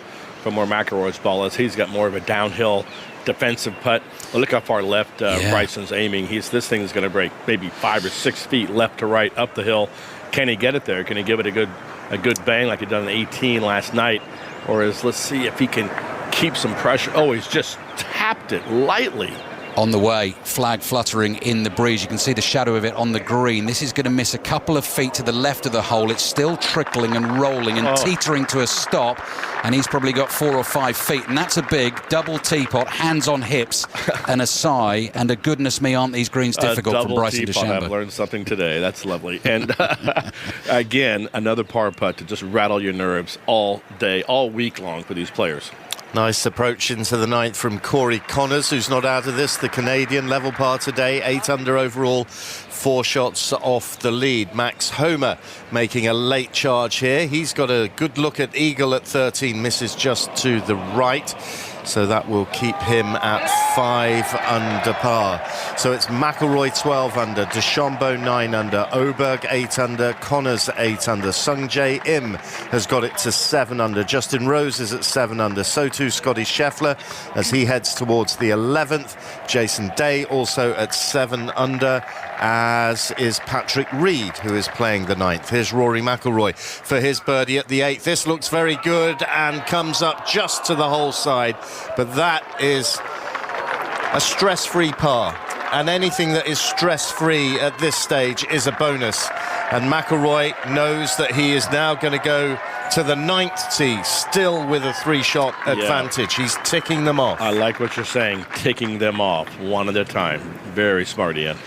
from where McIlroy's ball is. He's got more of a downhill defensive putt. Well, look how far left Bryson's aiming. This thing is going to break maybe 5 or 6 feet left to right up the hill. Can he get it there? Can he give it a good bang like he done in 18 last night? Or let's see if he can keep some pressure. Oh, he's just tapped it lightly. On the way, flag fluttering in the breeze. You can see the shadow of it on the green. This is going to miss a couple of feet to the left of the hole. It's still trickling and rolling and teetering to a stop, and he's probably got 4 or 5 feet, and that's a big double teapot, hands on hips, and a sigh, and a goodness me, aren't these greens difficult for Bryson DeChambeau. I've learned something today. That's lovely. And again, another par putt to just rattle your nerves all day, all week long for these players. Nice approach into the 9th from Corey Connors, who's not out of this. The Canadian, level par today, 8 under overall, 4 shots off the lead. Max Homa making a late charge here. He's got a good look at eagle at 13, misses just to the right. So that will keep him at 5 under par. So it's McIlroy 12 under, DeChambeau 9 under, Oberg 8 under, Connors 8 under, Sungjae Im has got it to 7 under, Justin Rose is at 7 under, so too Scotty Scheffler as he heads towards the 11th, Jason Day also at 7 under, as is Patrick Reed, who is playing the 9th. Here's Rory McIlroy for his birdie at the 8th. This looks very good and comes up just to the hole side, but that is a stress-free par, and anything that is stress-free at this stage is a bonus. And McIlroy knows that he is now going to go to the 9th tee, still with a 3-shot advantage. He's ticking them off. I like what you're saying, ticking them off one at a time. Very smart, Ian.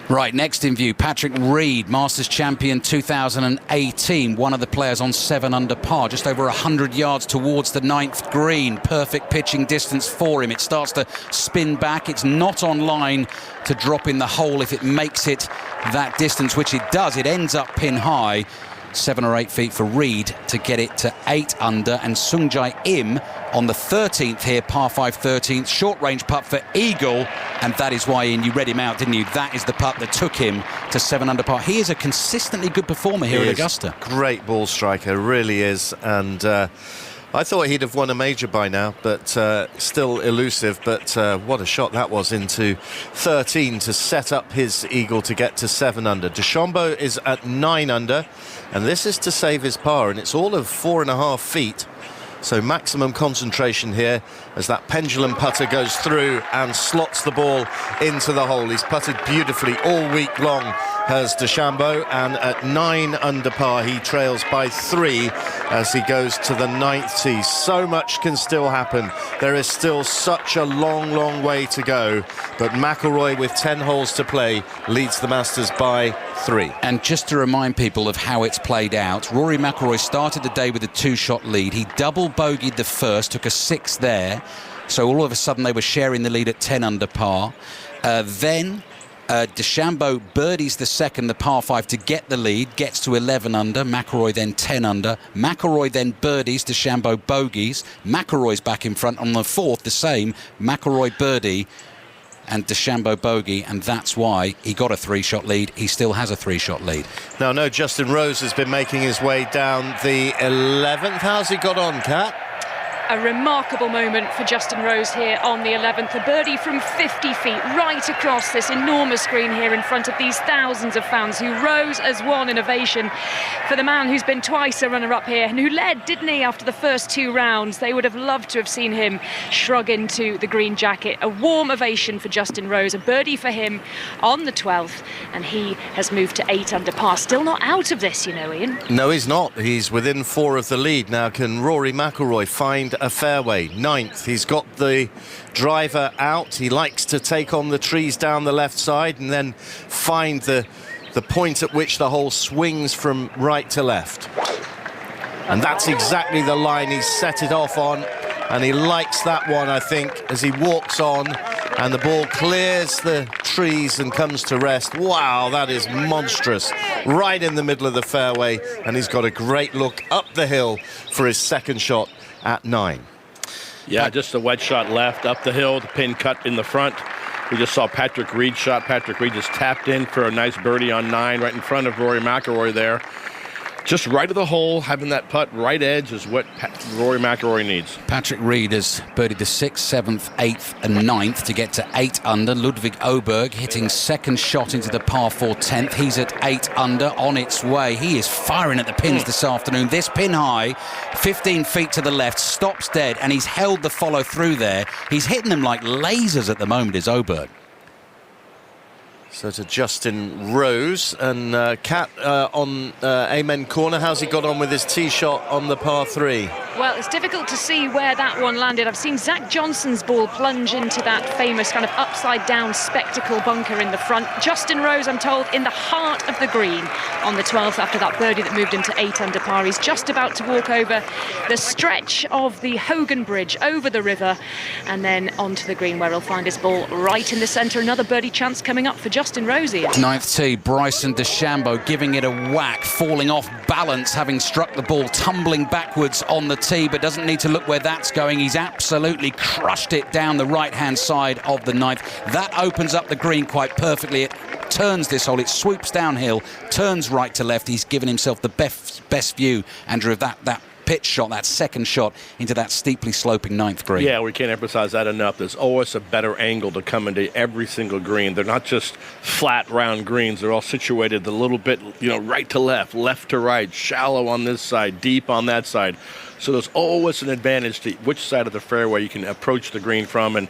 Right, next in view, Patrick Reed, Masters champion 2018, one of the players on 7 under par, just over 100 yards towards the 9th green. Perfect pitching distance for him. It starts to spin back. It's not on line to drop in the hole if it makes it that distance, which it does. It ends up pin high. 7 or 8 feet for Reed to get it to 8 under, and Sungjae Im on the 13th here, par 5 13th, short range putt for eagle, and that is why, Ian, you read him out, didn't you? That is the putt that took him to 7 under par. He is a consistently good performer here at Augusta. Great ball striker, really is, and I thought he'd have won a major by now, but still elusive. But what a shot that was into 13 to set up his eagle to get to 7 under. DeChambeau is at 9 under, and this is to save his par, and it's all of 4.5 feet. So maximum concentration here as that pendulum putter goes through and slots the ball into the hole. He's putted beautifully all week long, has DeChambeau, and at 9 under par he trails by 3 as he goes to the 9th tee. So much can still happen. There is still such a long way to go, but McIlroy, with 10 holes to play, leads the Masters by 3. And just to remind people of how it's played out, Rory McIlroy started the day with a 2-shot lead. He double bogeyed the first, took a 6 there, so all of a sudden they were sharing the lead at 10 under par. Then DeChambeau birdies the second, the par 5, to get the lead, gets to 11 under. McIlroy then 10 under. McIlroy then birdies, DeChambeau bogeys. McIlroy's back in front on the 4th, the same. McIlroy birdie and DeChambeau bogey, and that's why he got a 3-shot lead. He still has a 3-shot lead. Now, no, Justin Rose has been making his way down the 11th. How's he got on, Kat? A remarkable moment for Justin Rose here on the 11th. A birdie from 50 feet right across this enormous green here in front of these thousands of fans who rose as one in ovation for the man who's been twice a runner-up here and who led, didn't he, after the first 2 rounds. They would have loved to have seen him shrug into the green jacket. A warm ovation for Justin Rose. A birdie for him on the 12th, and he has moved to 8 under par. Still not out of this, you know, Ian. No, he's not. He's within 4 of the lead. Now, can Rory McIlroy find a fairway? 9th. He's got the driver out. He likes to take on the trees down the left side and then find the point at which the hole swings from right to left. And that's exactly the line he's set it off on. And he likes that one, I think, as he walks on and the ball clears the trees and comes to rest. Wow, that is monstrous. Right in the middle of the fairway, and he's got a great look up the hill for his second shot at 9. Yeah, just a wedge shot left up the hill, the pin cut in the front. We just saw Patrick Reed's shot. Patrick Reed just tapped in for a nice birdie on 9 right in front of Rory McIlroy there. Just right of the hole, having that putt right edge is what Rory McIlroy needs. Patrick Reed has birdied the 6th, 7th, 8th and 9th to get to 8 under. Ludwig Åberg hitting second shot into the par 4 10th. He's at 8 under, on its way. He is firing at the pins this afternoon. This pin high, 15 feet to the left, stops dead, and he's held the follow through there. He's hitting them like lasers at the moment, is Åberg. So to Justin Rose and Kat on Amen Corner. How's he got on with his tee shot on the par 3? Well, it's difficult to see where that one landed. I've seen Zach Johnson's ball plunge into that famous kind of upside-down spectacle bunker in the front. Justin Rose, I'm told, in the heart of the green on the 12th after that birdie that moved him to 8 under par. He's just about to walk over the stretch of the Hogan Bridge, over the river, and then onto the green where he'll find his ball right in the centre. Another birdie chance coming up for Justin Rose here. 9th tee, Bryson DeChambeau giving it a whack, falling off balance, having struck the ball, tumbling backwards on the tee, but doesn't need to look where that's going. He's absolutely crushed it down the right-hand side of the 9th. That opens up the green quite perfectly. It turns this hole, it swoops downhill, turns right to left. He's given himself the best view, Andrew, of that pitch shot, that second shot into that steeply sloping 9th green. Yeah, we can't emphasize that enough. There's always a better angle to come into every single green. They're not just flat, round greens. They're all situated a little bit, right to left, left to right, shallow on this side, deep on that side. So there's always an advantage to which side of the fairway you can approach the green from. And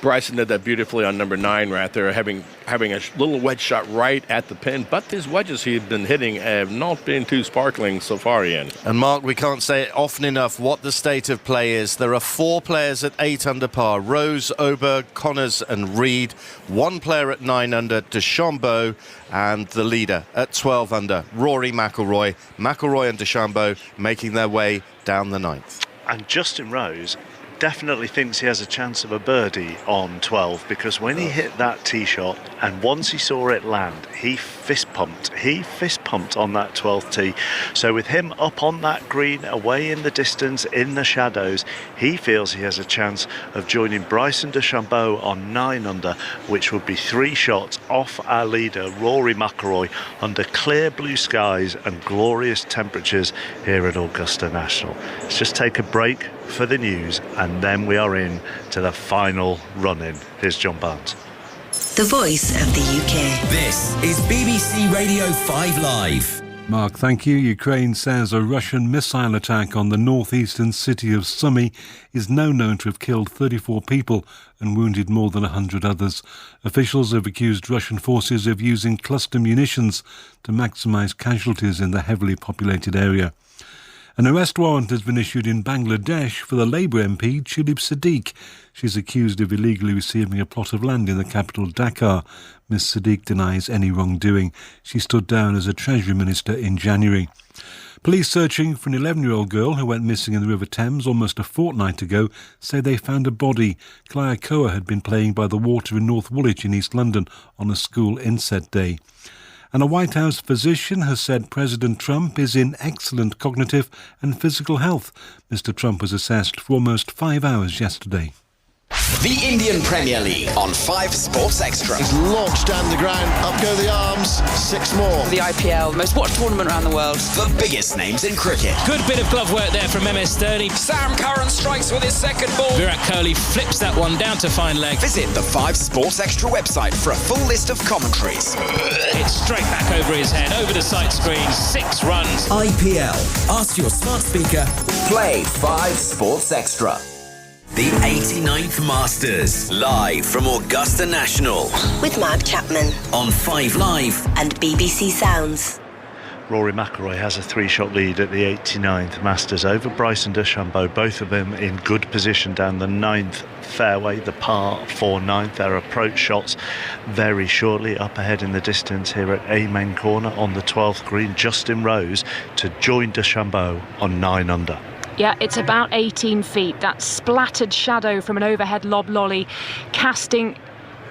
Bryson did that beautifully on number 9 right there, having a little wedge shot right at the pin. But his wedges he's been hitting have not been too sparkling so far, Ian. And Mark, we can't say it often enough what the state of play is. There are 4 players at 8 under par. Rose, Åberg, Connors and Reed. 1 player at 9 under, DeChambeau, and the leader at 12 under, Rory McIlroy. McIlroy and DeChambeau making their way down the 9th. And Justin Rose definitely thinks he has a chance of a birdie on 12, because when he hit that tee shot and once he saw it land, he fist pumped on that 12th tee. So with him up on that green, away in the distance, in the shadows, he feels he has a chance of joining Bryson DeChambeau on 9 under, which would be 3 shots off our leader Rory McIlroy under clear blue skies and glorious temperatures here at Augusta National. Let's just take a break for the news, and then we are in to the final run-in. Here's John Barnes. The voice of the UK. This is BBC Radio 5 Live. Mark, thank you. Ukraine says a Russian missile attack on the northeastern city of Sumy is now known to have killed 34 people and wounded more than 100 others. Officials have accused Russian forces of using cluster munitions to maximise casualties in the heavily populated area. An arrest warrant has been issued in Bangladesh for the Labour MP Chulib Siddiq. She's accused of illegally receiving a plot of land in the capital Dhaka. Ms Siddiq denies any wrongdoing. She stood down as a Treasury Minister in January. Police searching for an 11-year-old girl who went missing in the River Thames almost a fortnight ago say they found a body. Claire Coa had been playing by the water in North Woolwich in East London on a school inset day. And a White House physician has said President Trump is in excellent cognitive and physical health. Mr. Trump was assessed for almost 5 hours yesterday. The Indian Premier League on 5 Sports Extra. He's launched down the ground, up go the arms, 6 more. The IPL, most watched tournament around the world. The biggest names in cricket. Good bit of glove work there from MS Dhoni. Sam Curran strikes with his second ball. Virat Kohli flips that one down to fine leg. Visit the 5 Sports Extra website for a full list of commentaries. It's straight back over his head, over the sight screen, 6 runs. IPL. Ask your smart speaker. Play 5 Sports Extra. The 89th Masters, live from Augusta National. With Mark Chapman. On 5 Live. And BBC Sounds. Rory McIlroy has a 3-shot lead at the 89th Masters over Bryson DeChambeau, both of them in good position down the 9th fairway, the par 4 9th. Their approach shots very shortly. Up ahead in the distance here at Amen Corner on the 12th green, Justin Rose to join DeChambeau on 9 under. Yeah, it's about 18 feet. That splattered shadow from an overhead lob lolly casting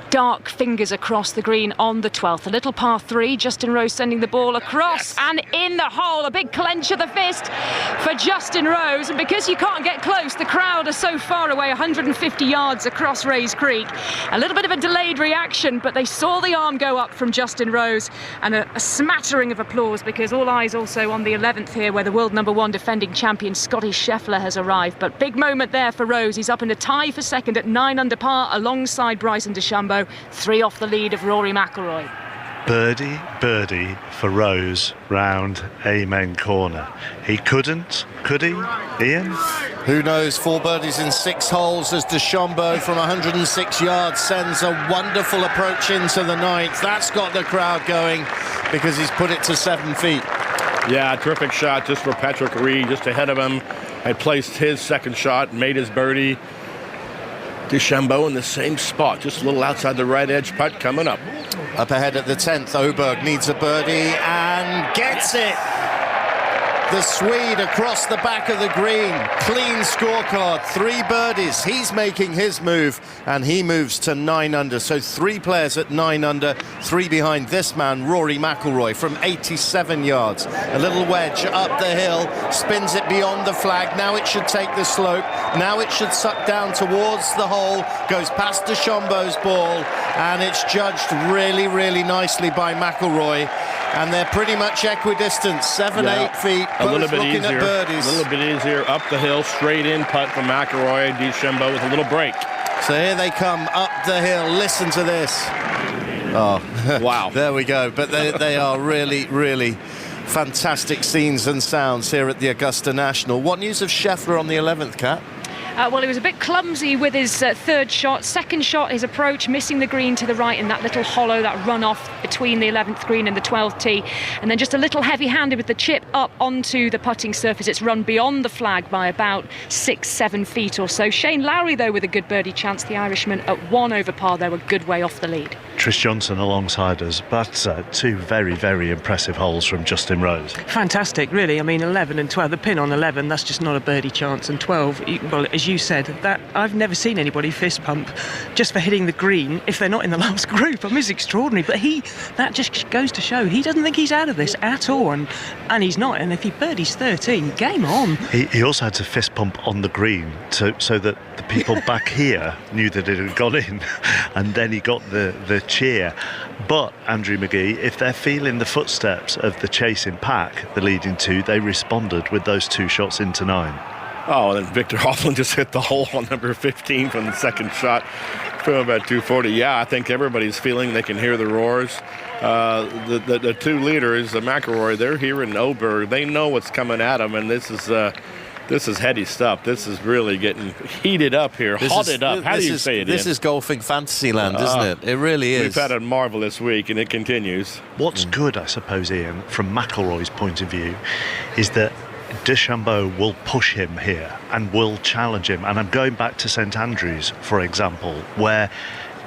dark fingers across the green on the 12th. A little par 3, Justin Rose sending the ball across and in the hole. A big clench of the fist for Justin Rose. And because you can't get close, the crowd are so far away, 150 yards across Rays Creek. A little bit of a delayed reaction, but they saw the arm go up from Justin Rose, and a smattering of applause, because all eyes also on the 11th here, where the world #1 defending champion Scotty Scheffler has arrived. But big moment there for Rose. He's up in a tie for second at 9 under par alongside Bryson DeChambeau. 3 off the lead of Rory McIlroy. Birdie for Rose round Amen Corner. He couldn't, could he, Ian? Who knows? 4 birdies in 6 holes as DeChambeau from 106 yards sends a wonderful approach into the 9th. That's got the crowd going because he's put it to 7 feet. Yeah, terrific shot just for Patrick Reed, just ahead of him. Had placed his second shot, made his birdie. DeChambeau in the same spot, just a little outside the right edge putt coming up. Up ahead at the 10th, Oberg needs a birdie and gets it. The Swede across the back of the green. Clean scorecard, 3 birdies. He's making his move, and he moves to 9 under. So 3 players at 9 under, 3 behind this man, Rory McIlroy, from 87 yards. A little wedge up the hill, spins it beyond the flag. Now it should take the slope. Now it should suck down towards the hole, goes past DeChambeau's ball, and it's judged really, really nicely by McIlroy. And they're pretty much equidistant, 7-8 feet, both a little bit looking easier, at birdies. A little bit easier up the hill, straight in putt from McIlroy. DeChambeau with a little break. So here they come up the hill. Listen to this. Oh, wow. There we go. But they are really, really fantastic scenes and sounds here at the Augusta National. What news of Scheffler on the 11th, Kat? Well, he was a bit clumsy with his third shot. Second shot, his approach, missing the green to the right in that little hollow, that runoff between the 11th green and the 12th tee. And then just a little heavy-handed with the chip up onto the putting surface. It's run beyond the flag by about 6-7 feet or so. Shane Lowry, though, with a good birdie chance. The Irishman at 1 over par, they were a good way off the lead. Trish Johnson alongside us, but 2 very, very impressive holes from Justin Rose. Fantastic, really. I mean, 11 and 12, the pin on 11, that's just not a birdie chance. And 12, well, as you said, that I've never seen anybody fist pump just for hitting the green if they're not in the last group. I mean, it's extraordinary, but that just goes to show he doesn't think he's out of this at all, and he's not. And if he birdies 13, game on. He also had to fist pump on the green so that the people back here knew that it had gone in, and then he got the cheer. But Andrew McGee, if they're feeling the footsteps of the chasing pack, the leading 2, they responded with those 2 shots into 9. Oh, and then Victor Hovland just hit the hole on number 15 from the second shot from about 240. Yeah, I think everybody's feeling they can hear the roars. The 2 leaders, the McIlroy, they're here in Oberg. They know what's coming at them, and this is heady stuff. This is really getting heated up here, hotted up. How do you say it? This is golfing fantasy land, isn't it? It really is. We've had a marvellous week, and it continues. What's good, I suppose, Ian, from McIlroy's point of view, is that DeChambeau will push him here and will challenge him. And I'm going back to St Andrews, for example, where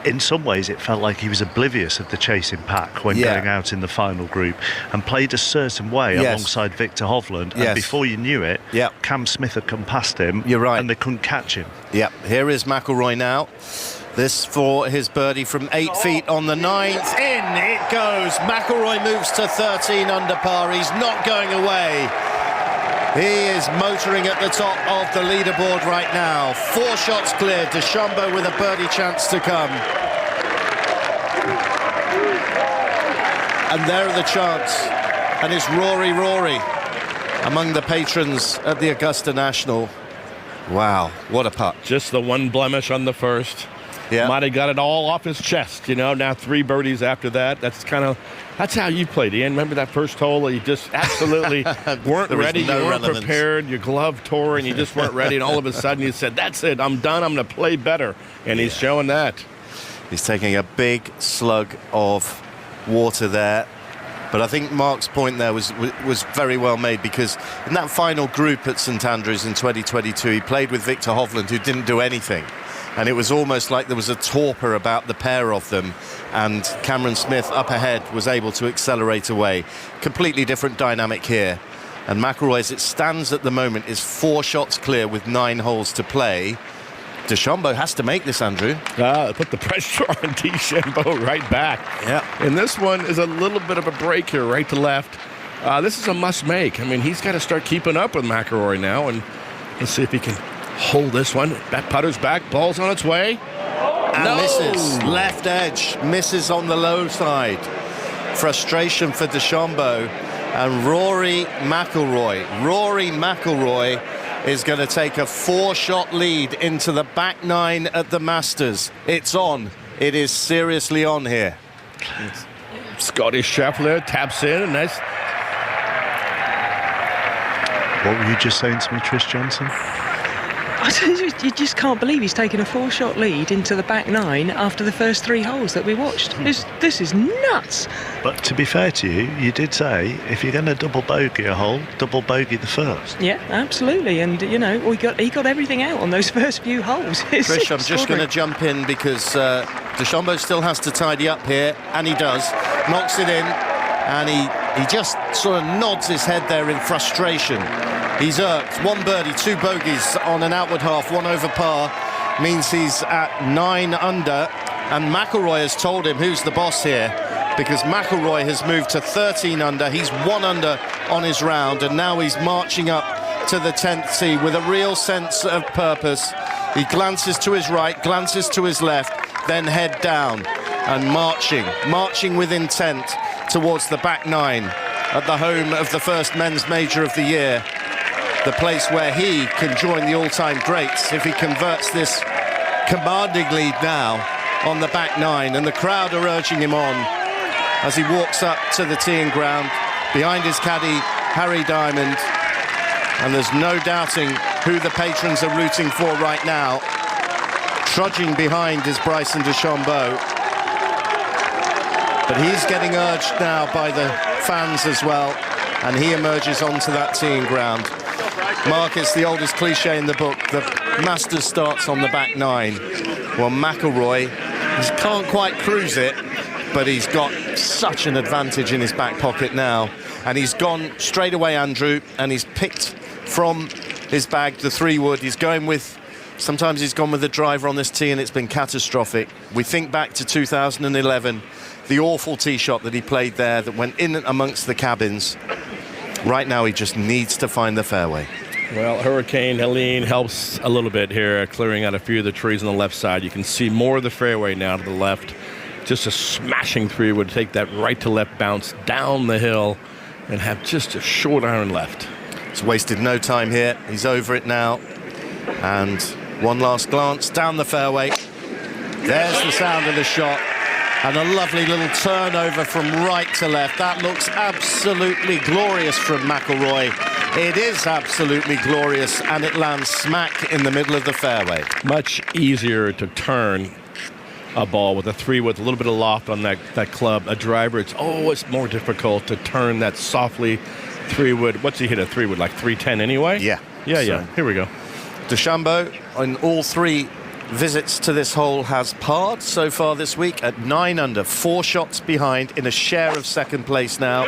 in some ways it felt like he was oblivious of the chasing pack when going out in the final group, and played a certain way alongside Victor Hovland. And before you knew it, Cam Smith had come past him. You're right. And they couldn't catch him. Yeah, here is McIlroy now. This for his birdie from 8 feet on the 9th. In it goes. McIlroy moves to 13 under par. He's not going away. He is motoring at the top of the leaderboard right now. 4 shots clear. DeChambeau with a birdie chance to come. And there are the chants. And it's Rory among the patrons at the Augusta National. Wow, what a putt. Just the one blemish on the first. Yeah. Might have got it all off his chest, now 3 birdies after that. That's how you played, Ian. Remember that first hole? You just absolutely weren't ready. No you weren't relevance. prepared. Your glove tore and you just weren't ready. And all of a sudden you said, that's it, I'm done. I'm going to play better. And he's showing that. He's taking a big slug of water there. But I think Mark's point there was very well made, because in that final group at St Andrews in 2022, he played with Victor Hovland, who didn't do anything. And it was almost like there was a torpor about the pair of them, and Cameron Smith up ahead was able to accelerate away. Completely different dynamic here. And McIlroy, as it stands at the moment, is 4 shots clear with 9 holes to play. DeChambeau has to make this, Andrew. Put the pressure on DeChambeau right back. Yeah. And this one is a little bit of a break here, right to left. This is a must-make. I mean, he's got to start keeping up with McIlroy now, and let's see if he can hold this one. That putter's back, ball's on its way. And misses. Left edge. Misses on the low side. Frustration for DeChambeau. And Rory McIlroy is going to take a 4-shot lead into the back 9 at the Masters. It's on. It is seriously on here. Scotty Scheffler taps in, and nice. What were you just saying to me, Trish Johnson? You just can't believe he's taken a 4-shot lead into the back 9 after the first 3 holes that we watched. This is nuts. But to be fair to you, you did say if you're going to double bogey a hole, double bogey the first. Yeah, absolutely. And he got everything out on those first few holes. Trish, I'm just going to jump in because DeChambeau still has to tidy up here, and he does. Knocks it in, and he just sort of nods his head there in frustration. He's irked. 1 birdie, 2 bogeys on an outward half, 1 over par, means he's at 9 under, and McIlroy has told him who's the boss here, because McIlroy has moved to 13 under. He's 1 under on his round, and now he's marching up to the 10th tee with a real sense of purpose. He glances to his right, glances to his left, then head down and marching with intent towards the back 9 at the home of the first men's major of the year. The place where he can join the all-time greats if he converts this commanding lead now on the back 9. And the crowd are urging him on as he walks up to the teeing ground behind his caddy, Harry Diamond. And there's no doubting who the patrons are rooting for right now. Trudging behind is Bryson DeChambeau. But he's getting urged now by the fans as well. And he emerges onto that teeing ground. Mark, it's the oldest cliche in the book. The Masters starts on the back 9. Well, McIlroy, he can't quite cruise it, but he's got such an advantage in his back pocket now. And he's gone straight away, Andrew, and he's picked from his bag the 3-wood. He's going with, sometimes he's gone with the driver on this tee, and it's been catastrophic. We think back to 2011, the awful tee shot that he played there that went in amongst the cabins. Right now, he just needs to find the fairway. Well, Hurricane Helene helps a little bit here, clearing out a few of the trees on the left side. You can see more of the fairway now to the left. Just a smashing 3-wood, take that right to left bounce down the hill and have just a short iron left. He's wasted no time here. He's over it now. And one last glance down the fairway. There's the sound of the shot. And a lovely little turnover from right to left. That looks absolutely glorious from McIlroy. It is absolutely glorious, and it lands smack in the middle of the fairway. Much easier to turn a ball with a 3-wood, a little bit of loft on that club. A driver, it's more difficult to turn that softly 3-wood. What's he hit a 3-wood, like 310 anyway? Yeah. Yeah. Here we go. DeChambeau, on all 3 visits to this hole, has parred so far this week at 9 under, 4 shots behind, in a share of second place now.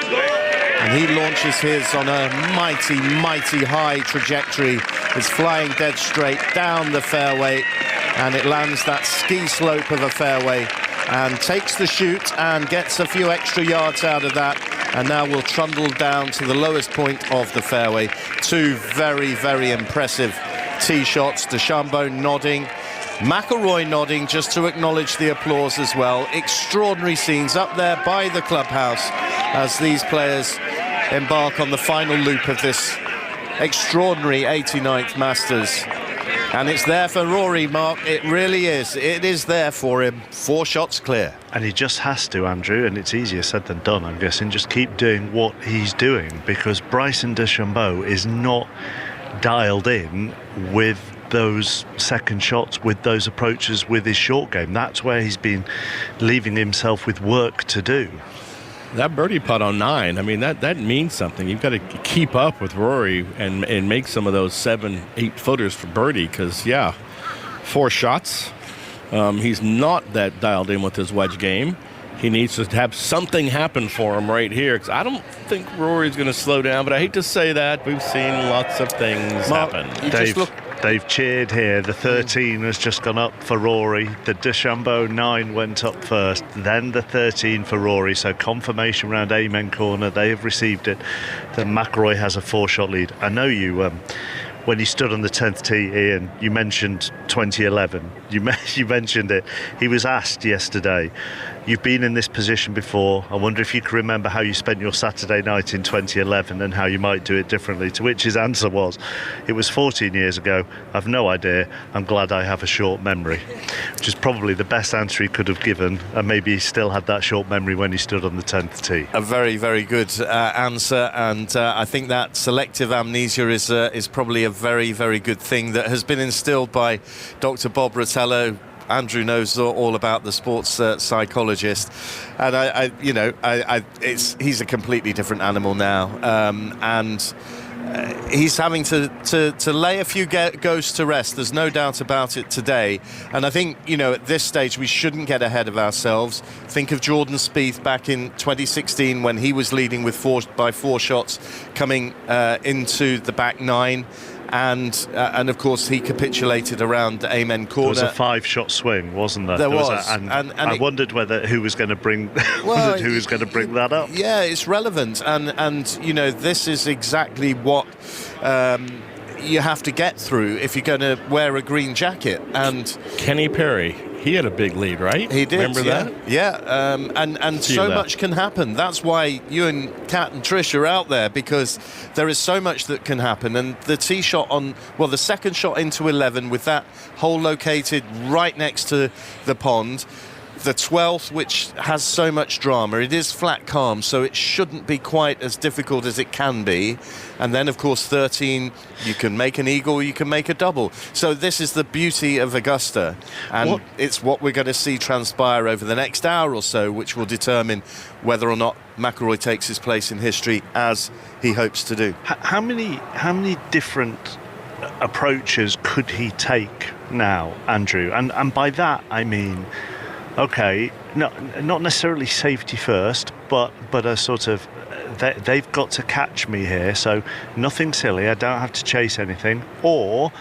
And he launches his on a mighty, mighty high trajectory. It's flying dead straight down the fairway, and it lands that ski slope of a fairway and takes the shoot and gets a few extra yards out of that. and now will trundle down to the lowest point of the fairway. Two very, very impressive tee shots. DeChambeau nodding, McIlroy nodding just to acknowledge the applause as well. Extraordinary scenes up there by the clubhouse as these players embark on the final loop of this extraordinary 89th Masters. And it's there for Rory, Mark. It really is. It is there for him. 4 shots clear. And he just has to, Andrew, and it's easier said than done, I'm guessing. Just keep doing what he's doing, because Bryson DeChambeau is not dialed in with those second shots, with those approaches, with his short game. That's where he's been leaving himself with work to do. That birdie putt on 9, I mean, that means something. You've got to keep up with Rory and make some of those 7-8 footers for birdie, because, 4 shots. He's not that dialed in with his wedge game. He needs to have something happen for him right here, because I don't think Rory's going to slow down, but I hate to say that. We've seen lots of things happen. They've cheered here. The 13 has just gone up for Rory. The DeChambeau 9 went up first, then the 13 for Rory. So confirmation round Amen corner. They have received it. That McIlroy has a 4-shot lead. I know you, when he stood on the 10th tee, Ian, you mentioned 2011. You mentioned it. He was asked yesterday, you've been in this position before. I wonder if you can remember how you spent your Saturday night in 2011 and how you might do it differently, to which his answer was, it was 14 years ago. I've no idea. I'm glad I have a short memory, which is probably the best answer he could have given, and maybe he still had that short memory when he stood on the 10th tee. A very, very good answer, and I think that selective amnesia is probably a very, very good thing that has been instilled by Dr. Bob Rotello. Andrew knows all about the sports psychologist, and he's a completely different animal now, and he's having to lay a few goes to rest. There's no doubt about it today, and I think at this stage we shouldn't get ahead of ourselves. Think of Jordan Spieth back in 2016 when he was leading with 4 shots coming into the back 9. And of course he capitulated around Amen corner. There was a 5-shot swing, wasn't there? There was. And I wondered who was going to bring that up. Yeah, it's relevant, and this is exactly what you have to get through if you're going to wear a green jacket. And Kenny Perry, he had a big lead, right? He did. Remember that? Yeah. And so much can happen. That's why you and Kat and Trish are out there, because there is so much that can happen. And the tee shot the second shot into 11 with that hole located right next to the pond. The 12th, which has so much drama, it is flat calm, so it shouldn't be quite as difficult as it can be. And then, of course, 13, you can make an eagle, you can make a double. So this is the beauty of Augusta, and it's what we're going to see transpire over the next hour or so, which will determine whether or not McIlroy takes his place in history, as he hopes to do. How many different approaches could he take now, Andrew? And by that I mean, okay, not necessarily safety first, but a sort of they've got to catch me here, so nothing silly, I don't have to chase anything. Or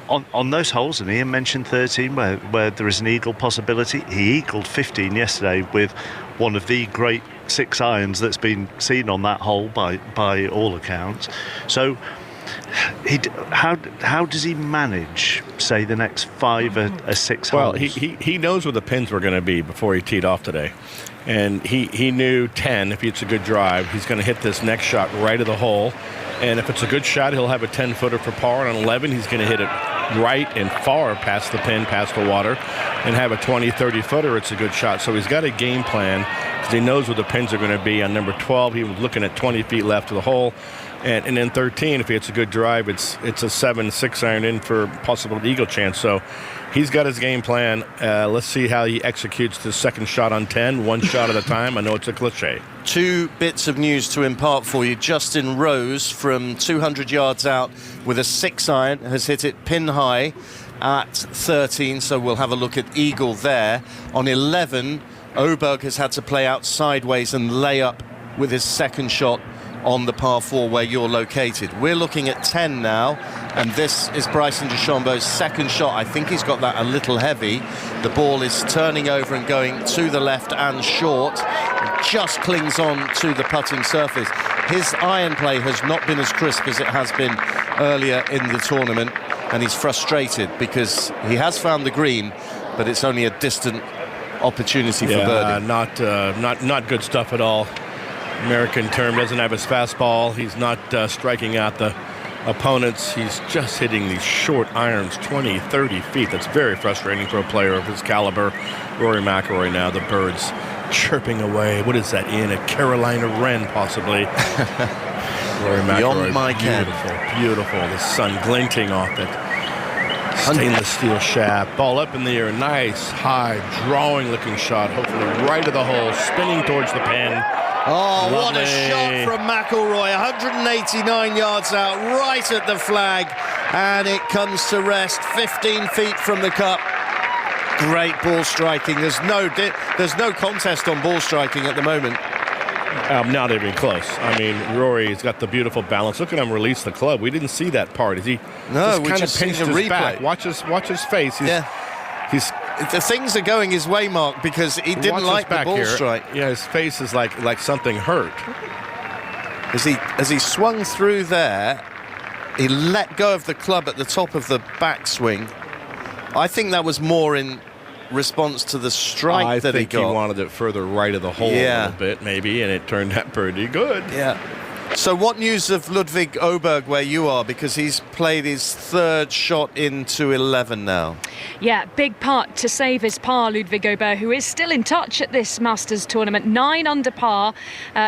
on those holes, and Ian mentioned 13 where there is an eagle possibility. He eagled 15 yesterday with one of the great 6 irons that's been seen on that hole by all accounts. So how does he manage, say, the next 5 or 6 holes? Well, he knows where the pins were going to be before he teed off today. And he knew 10, if it's a good drive, he's going to hit this next shot right of the hole. And if it's a good shot, he'll have a 10-footer for par. And on 11, he's going to hit it right and far past the pin, past the water, and have a 20, 30-footer. It's a good shot. So he's got a game plan because he knows where the pins are going to be. On number 12, he was looking at 20 feet left of the hole. And then 13, if he hits a good drive, it's a 7-6 iron in for possible eagle chance. So he's got his game plan. Let's see how he executes the second shot on 10, one shot at a time. I know it's a cliche. 2 bits of news to impart for you. Justin Rose from 200 yards out with a 6 iron has hit it pin high at 13, so we'll have a look at eagle there. On 11, Oberg has had to play out sideways and lay up with his second shot on the par 4 where you're located. We're looking at 10 now, and this is Bryson DeChambeau's second shot. I think he's got that a little heavy. The ball is turning over and going to the left and short. just clings on to the putting surface. His iron play has not been as crisp as it has been earlier in the tournament, and he's frustrated because he has found the green, but it's only a distant opportunity for birdie. Not good stuff at all. American term, doesn't have his fastball. He's not striking out the opponents. He's just hitting these short irons, 20, 30 feet. That's very frustrating for a player of his caliber. Rory McIlroy now, the birds chirping away. What is that, Ian? A Carolina wren, possibly. Rory McIlroy, beautiful. The sun glinting off it. Stainless steel shaft. Ball up in the air. Nice, high, drawing-looking shot. Hopefully right of the hole, spinning towards the pin. Oh, Lovely. What a shot from McIlroy. 189 yards out, right at the flag. And it comes to rest 15 feet from the cup. Great ball striking. There's no contest on ball striking at the moment. Not even close. I mean, Rory's got the beautiful balance. Look at him release the club. We didn't see that part. Is he No, we kind just of pinched seen the his replay. back? Watch his face. He's the things are going his way, Mark, because he didn't like the ball strike. Yeah, his face is like something hurt. As he swung through there, he let go of the club at the top of the backswing. I think that was more in response to the strike that he got. I think he wanted it further right of the hole a little bit, maybe, and it turned out pretty good. Yeah. So what news of Ludwig Åberg where you are? Because he's played his third shot into 11 now. Yeah, big putt to save his par, Ludwig Åberg, who is still in touch at this Masters tournament. 9 under par,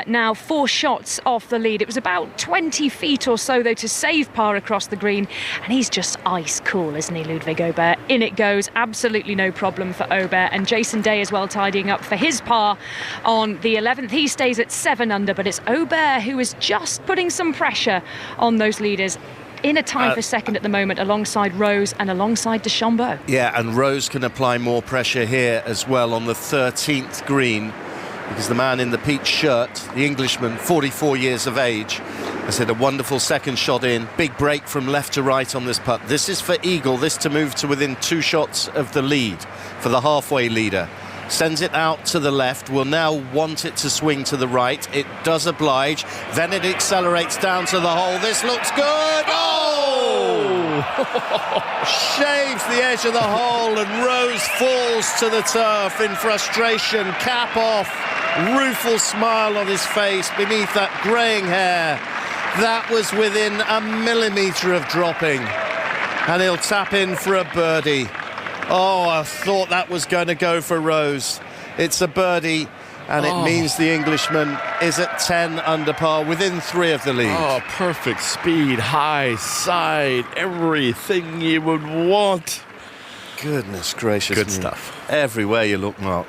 now 4 shots off the lead. It was about 20 feet or so, though, to save par across the green. And he's just ice cool, isn't he, Ludwig Åberg? In it goes, absolutely no problem for Åberg. And Jason Day as well tidying up for his par on the 11th. He stays at 7 under, but it's Åberg who is just putting some pressure on those leaders. In a tie for second at the moment, alongside Rose and alongside DeChambeau. Yeah, and Rose can apply more pressure here as well on the 13th green, because the man in the peach shirt, the Englishman, 44 years of age, has hit a wonderful second shot in. Big break from left to right on this putt. This is for eagle, this to move to within 2 shots of the lead for the halfway leader. Sends it out to the left, will now want it to swing to the right. It does oblige, then it accelerates down to the hole. This looks good. Oh! Shaves the edge of the hole, and Rose falls to the turf in frustration. Cap off, rueful smile on his face beneath that greying hair. That was within a millimetre of dropping, and he'll tap in for a birdie. Oh, I thought that was going to go for Rose. It's a birdie, and it means the Englishman is at 10 under par, within 3 of the lead. Oh, perfect speed, high side, everything you would want. Goodness gracious. Good stuff. Everywhere you look, Mark.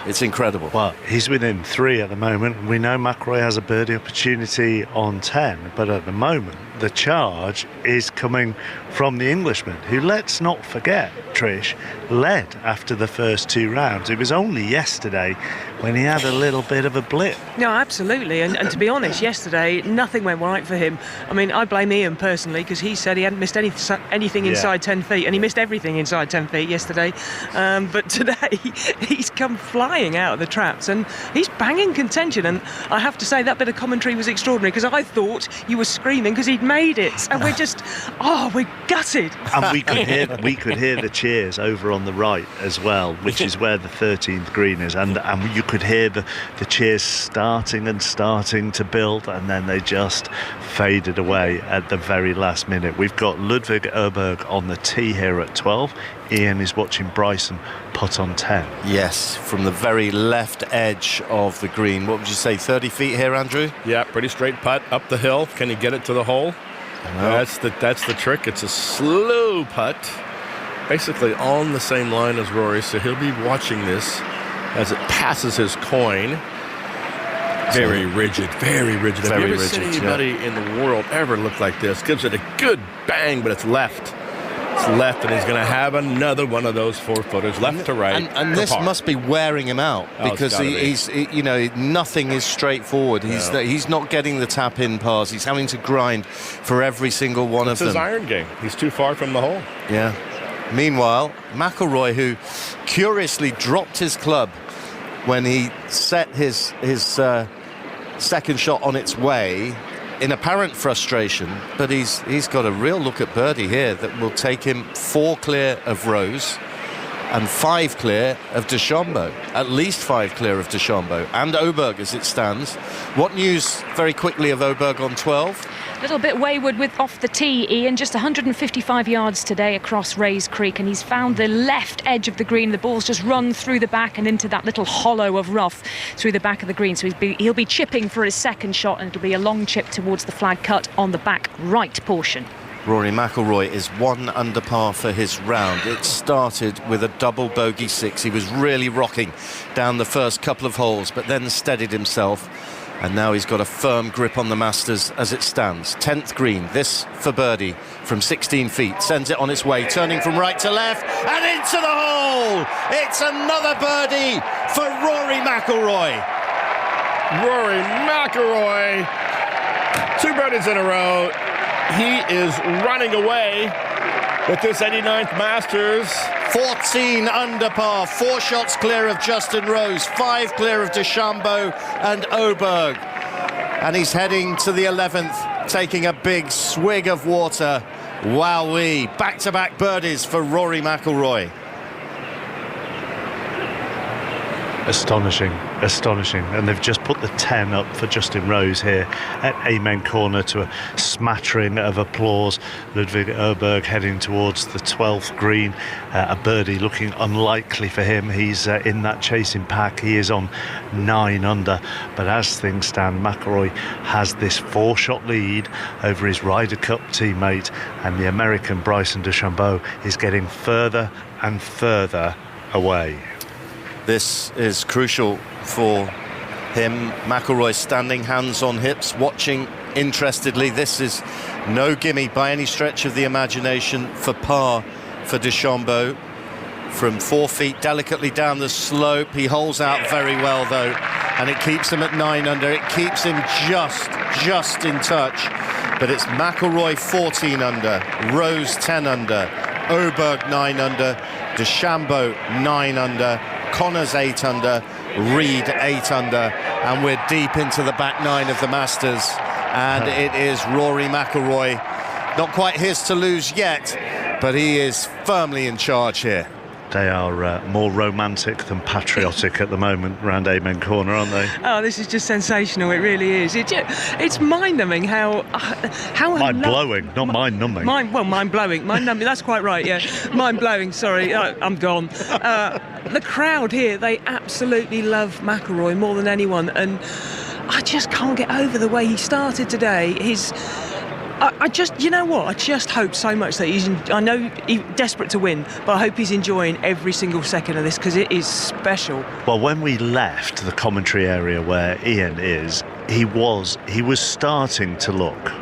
It's incredible. Well, he's within 3 at the moment. We know McIlroy has a birdie opportunity on 10, but at the moment, the charge is coming from the Englishman, who, let's not forget, Trish, led after the first 2 rounds. It was only yesterday when he had a little bit of a blip. No, absolutely. And to be honest, yesterday, nothing went right for him. I mean, I blame Ian personally, because he said he hadn't missed anything inside 10 feet, and he missed everything inside 10 feet yesterday. But today, he's come flying out of the traps, and he's banging contention. And I have to say, that bit of commentary was extraordinary, because I thought you were screaming because he'd made it. And we're just, we're gutted. And we could hear the cheers over on the right as well, which is where the 13th green is, and you could hear the cheers starting to build, and then they just faded away at the very last minute. We've got Ludwig Åberg on the tee here at 12. Ian is watching Bryson putt on 10. Yes, from the very left edge of the green. What would you say, 30 feet here, Andrew? Yeah, pretty straight putt up the hill. Can he get it to the hole? No. That's the trick. It's a slow putt, basically on the same line as Rory, so he'll be watching this as it passes his coin. Very rigid, very rigid. Have you ever seen anybody in the world ever look like this? Gives it a good bang, but it's left. It's left, and he's going to have another one of those 4-footers, left to right. And this must be wearing him out, because he's nothing is straightforward. He's not getting the tap-in pars. He's having to grind for every single one of them. It's his iron game. He's too far from the hole. Yeah. Meanwhile, McIlroy, who curiously dropped his club when he set his second shot on its way in apparent frustration, but he's got a real look at birdie here that will take him 4 clear of Rose and 5 clear of DeChambeau, at least 5 clear of DeChambeau and Oberg as it stands. What news very quickly of Oberg on 12? A little bit wayward with off the tee, Ian, just 155 yards today across Rays Creek, and he's found the left edge of the green. The ball's just run through the back and into that little hollow of rough through the back of the green, so he'll be chipping for his second shot, and it'll be a long chip towards the flag cut on the back right portion. Rory McIlroy is 1 under par for his round. It started with a double bogey 6. He was really rocking down the first couple of holes, but then steadied himself, and now he's got a firm grip on the Masters as it stands. 10th green, this for birdie from 16 feet, sends it on its way, turning from right to left and into the hole. It's another birdie for Rory McIlroy. Rory McIlroy, 2 birdies in a row. He is running away with this 89th Masters. 14 under par, 4 shots clear of Justin Rose, 5 clear of DeChambeau and Oberg. And he's heading to the 11th, taking a big swig of water. Wowee, back-to-back birdies for Rory McIlroy. Astonishing. And they've just put the 10 up for Justin Rose here at Amen Corner to a smattering of applause. Ludwig Oberg heading towards the 12th green. A birdie looking unlikely for him. He's in that chasing pack. He is on 9 under. But as things stand, McIlroy has this 4-shot lead over his Ryder Cup teammate, and the American Bryson DeChambeau is getting further and further away. This is crucial for him. McIlroy standing, hands on hips, watching interestedly. This is no gimme by any stretch of the imagination for par for DeChambeau. From 4 feet, delicately down the slope. He holds out very well, though, and it keeps him at 9 under. It keeps him just in touch. But it's McIlroy 14 under, Rose 10 under, Oberg 9 under, DeChambeau 9 under, Connors 8 under, Reed 8 under, and we're deep into the back 9 of the Masters, and it is Rory McIlroy. Not quite his to lose yet, but he is firmly in charge here. They are more romantic than patriotic at the moment round Amen Corner, aren't they? Oh, this is just sensational. It really is. It's mind-numbing how mind-blowing, not mind-numbing. Mind-blowing. Mind-numbing, that's quite right, yeah. Mind-blowing, sorry, I'm gone. The crowd here, they absolutely love McIlroy more than anyone, and I just can't get over the way he started today. I just hope so much that I know he's desperate to win, but I hope he's enjoying every single second of this, because it is special. Well, when we left the commentary area where Ian is, he was starting to look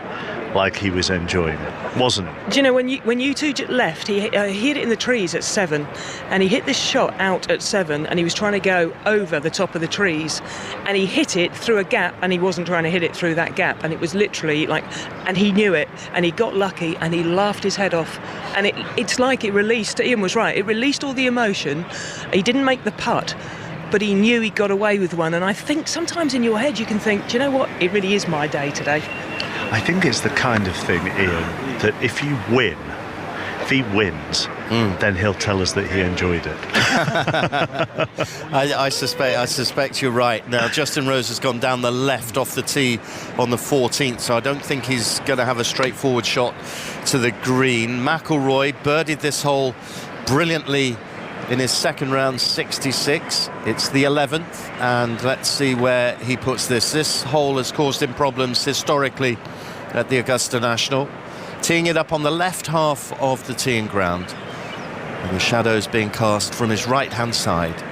like he was enjoying it, wasn't it? Do you know, when you two left, he hit it in the trees at 7, and he hit this shot out at 7, and he was trying to go over the top of the trees, and he hit it through a gap, and he wasn't trying to hit it through that gap, and it was literally like, and he knew it, and he got lucky, and he laughed his head off, and it's like it released, Ian was right, it released all the emotion. He didn't make the putt, but he knew he got away with one, and I think sometimes in your head you can think, do you know what, it really is my day today. I think it's the kind of thing, Ian, that if he wins, then he'll tell us that he enjoyed it. I suspect you're right. Now, Justin Rose has gone down the left off the tee on the 14th, so I don't think he's going to have a straightforward shot to the green. McIlroy birdied this hole brilliantly in his second round, 66. It's the 11th, and let's see where he puts this. This hole has caused him problems historically at the Augusta National. Teeing it up on the left half of the teeing ground, and the shadows being cast from his right-hand side.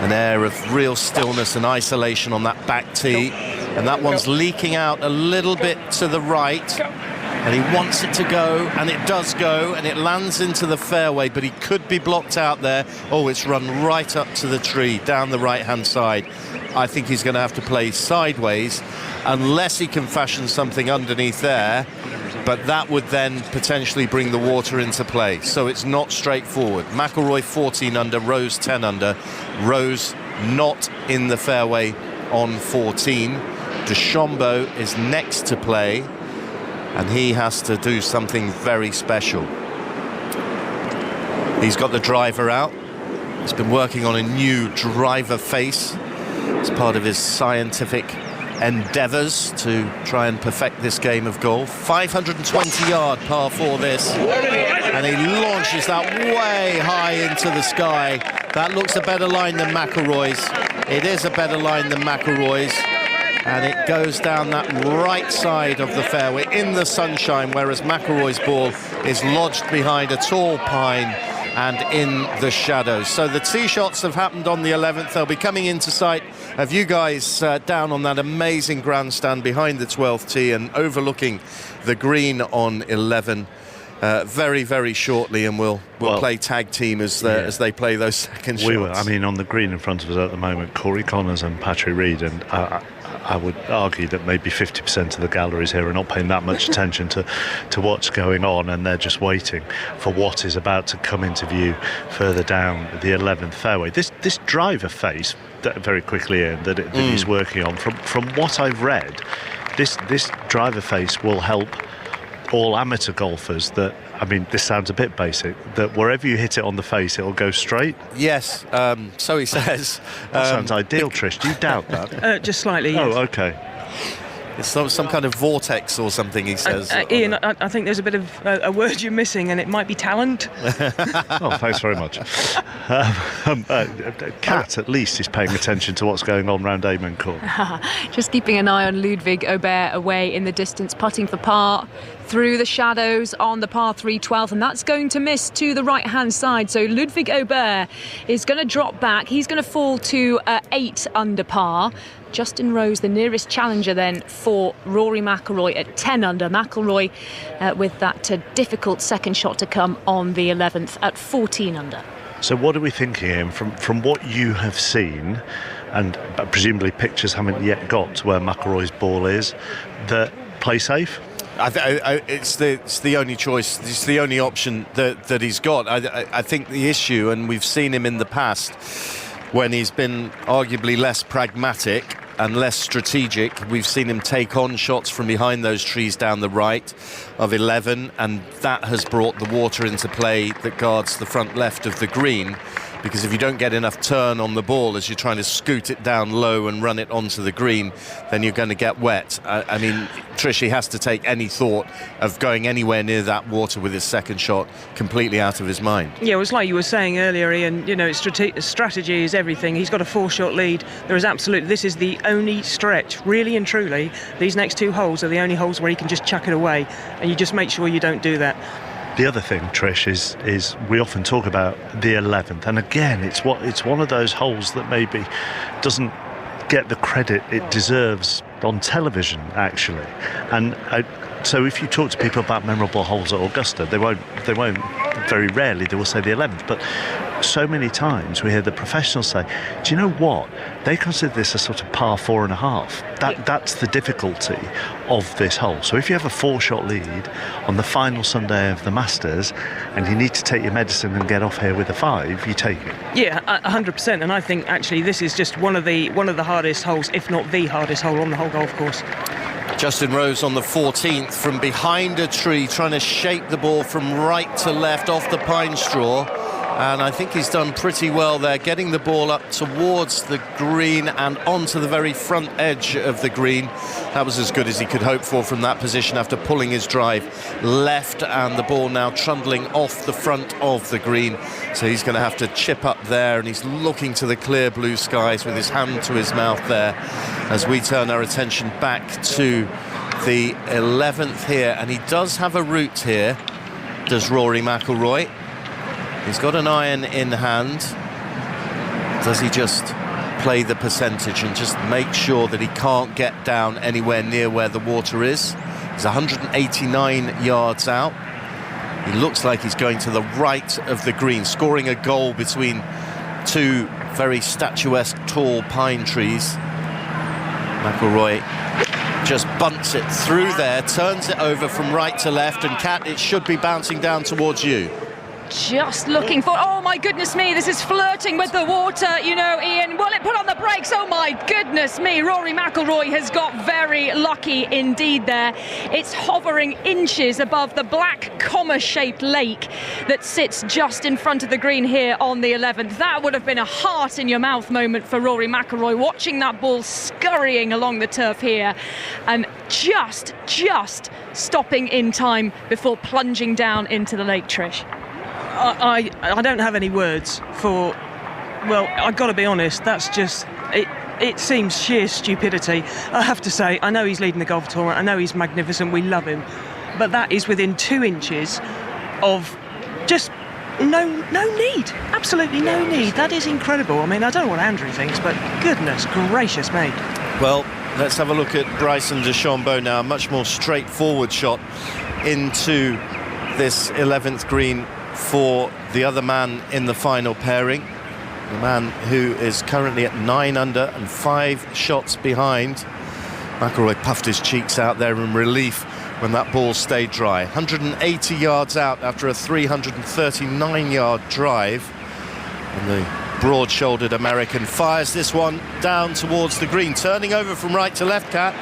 An air of real stillness and isolation on that back tee, and that one's leaking out a little bit to the right, and he wants it to go, and it does go, and it lands into the fairway, but he could be blocked out there. Oh, it's run right up to the tree down the right-hand side. I think he's going to have to play sideways unless he can fashion something underneath there, but that would then potentially bring the water into play, so it's not straightforward. McIlroy 14 under, Rose 10 under. Rose not in the fairway on 14. DeChambeau is next to play, and he has to do something very special. He's got the driver out. He's been working on a new driver face as part of his scientific endeavours to try and perfect this game of golf. 520-yard par 4 this, and he launches that way high into the sky. That looks a better line than McIlroy's. It is a better line than McIlroy's, and it goes down that right side of the fairway in the sunshine, whereas McIlroy's ball is lodged behind a tall pine and in the shadows. So the tee shots have happened on the 11th. They'll be coming into sight of you guys down on that amazing grandstand behind the 12th tee and overlooking the green on 11 very, very shortly, and we'll play tag team as they play those second shots. I mean, on the green in front of us at the moment, Corey Connors and Patrick Reed, and I would argue that maybe 50% of the galleries here are not paying that much attention to what's going on, and they're just waiting for what is about to come into view further down the 11th fairway. This driver face, that very quickly, Ian, that he's working on, from what I've read, this driver face will help all amateur golfers. That, I mean, this sounds a bit basic, that wherever you hit it on the face, it'll go straight. Yes, so he says. That sounds ideal, Trish. Do you doubt that? Just slightly, yes. Oh, okay. It's some kind of vortex or something, he says. Ian, I think there's a bit of a word you're missing, and it might be talent. Oh, thanks very much. Kat, at least, is paying attention to what's going on round Amen Court. Just keeping an eye on Ludwig Aubert away in the distance, putting for par through the shadows on the par 3 12th, and that's going to miss to the right-hand side. So Ludwig Aubert is going to drop back. He's going to fall to 8 under par. Justin Rose, the nearest challenger then for Rory McIlroy at 10 under. McIlroy with that difficult second shot to come on the 11th at 14 under. So what are we thinking, Ian, from what you have seen, and presumably pictures haven't yet got to where McIlroy's ball is, that play safe? It's the only choice. It's the only option that he's got. I think the issue, and we've seen him in the past when he's been arguably less pragmatic and less strategic, we've seen him take on shots from behind those trees down the right of 11, and that has brought the water into play that guards the front left of the green, because if you don't get enough turn on the ball as you're trying to scoot it down low and run it onto the green, then you're going to get wet. I mean, Trish, has to take any thought of going anywhere near that water with his second shot completely out of his mind. Yeah, it was like you were saying earlier, Ian, you know, strategy is everything. He's got a 4-shot lead. This is the only stretch, really and truly. These next 2 holes are the only holes where he can just chuck it away, and you just make sure you don't do that. The other thing, Trish, is we often talk about the 11th, and again, it's one of those holes that maybe doesn't get the credit it deserves on television, actually. And so if you talk to people about memorable holes at Augusta, they won't. Very rarely they will say the 11th, but so many times we hear the professionals say, do you know what, they consider this a sort of par 4.5. That's the difficulty of this hole. So if you have a 4-shot lead on the final Sunday of the Masters and you need to take your medicine and get off here with a 5, you take it. Yeah, 100%, and I think actually this is just one of the hardest holes, if not the hardest hole on the whole golf course. Justin Rose on the 14th from behind a tree, trying to shape the ball from right to left off the pine straw, and I think he's done pretty well there, getting the ball up towards the green and onto the very front edge of the green. That was as good as he could hope for from that position after pulling his drive left, and the ball now trundling off the front of the green. So he's going to have to chip up there, and he's looking to the clear blue skies with his hand to his mouth there as we turn our attention back to the 11th here. And he does have a route here, does Rory McIlroy. He's got an iron in hand. Does he just play the percentage and just make sure that he can't get down anywhere near where the water is? He's 189 yards out. He looks like he's going to the right of the green, scoring a goal between 2 very statuesque tall pine trees. McIlroy just bunts it through there, turns it over from right to left, and Kat, it should be bouncing down towards you. Just looking for... Oh, my goodness me, this is flirting with the water, you know, Ian. Will it put on the brakes? Oh my goodness me, Rory McIlroy has got very lucky indeed there. It's hovering inches above the black comma-shaped lake that sits just in front of the green here on the 11th. That would have been a heart-in-your-mouth moment for Rory McIlroy, watching that ball scurrying along the turf here and just stopping in time before plunging down into the lake, Trish. I don't have any words for, well, I've got to be honest, that's just, it seems sheer stupidity. I have to say, I know he's leading the golf tournament, I know he's magnificent, we love him, but that is within 2 inches of just no need, absolutely no need. That is incredible. I mean, I don't know what Andrew thinks, but goodness gracious me. Well, let's have a look at Bryson DeChambeau now. A much more straightforward shot into this 11th green for the other man in the final pairing, the man who is currently at 9 under and 5 shots behind. McIlroy puffed his cheeks out there in relief when that ball stayed dry. 180 yards out after a 339-yard drive, and the broad-shouldered American fires this one down towards the green, turning over from right to left, Kat.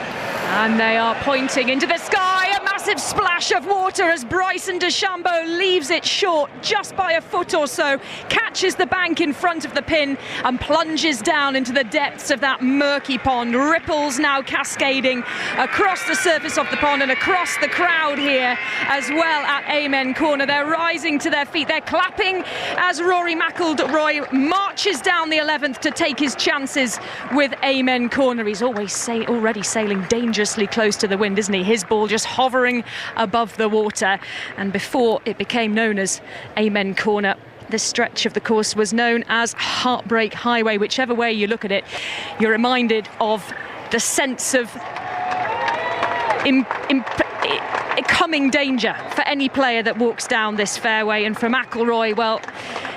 And they are pointing into the sky. A massive splash of water as Bryson DeChambeau leaves it short just by a foot or so, catches the bank in front of the pin and plunges down into the depths of that murky pond. Ripples now cascading across the surface of the pond and across the crowd here as well at Amen Corner. They're rising to their feet. They're clapping as Rory McIlroy marches down the 11th to take his chances with Amen Corner. He's already sailing dangerously close to the wind, isn't he? His ball just hovering above the water. And before it became known as Amen Corner, this stretch of the course was known as Heartbreak Highway. Whichever way you look at it, you're reminded of the sense of coming danger for any player that walks down this fairway. And for McIlroy, well,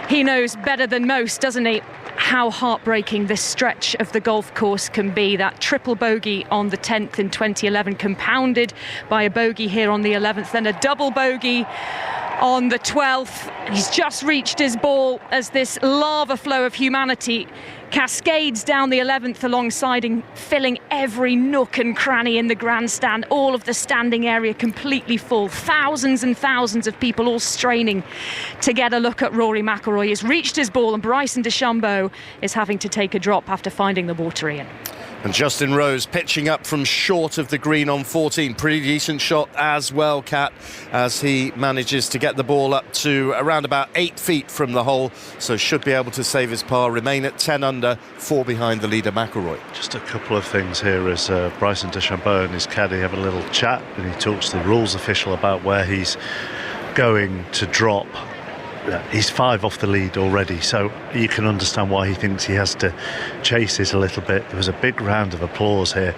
he knows better than most, doesn't he, how heartbreaking this stretch of the golf course can be. That triple bogey on the 10th in 2011, compounded by a bogey here on the 11th, then a double bogey on the 12th. He's just reached his ball as this lava flow of humanity cascades down the 11th alongside him, filling every nook and cranny in the grandstand, all of the standing area completely full, thousands and thousands of people all straining to get a look at Rory McIlroy. He's reached his ball and Bryson DeChambeau is having to take a drop after finding the water, Ian. And Justin Rose pitching up from short of the green on 14. Pretty decent shot as well, Kat, as he manages to get the ball up to around about 8 feet from the hole, so should be able to save his par, remain at 10 under, 4 behind the leader McIlroy. Just a couple of things here as Bryson DeChambeau and his caddy have a little chat, and he talks to the rules official about where he's going to drop. He's 5 off the lead already, so you can understand why he thinks he has to chase it a little bit. There was a big round of applause here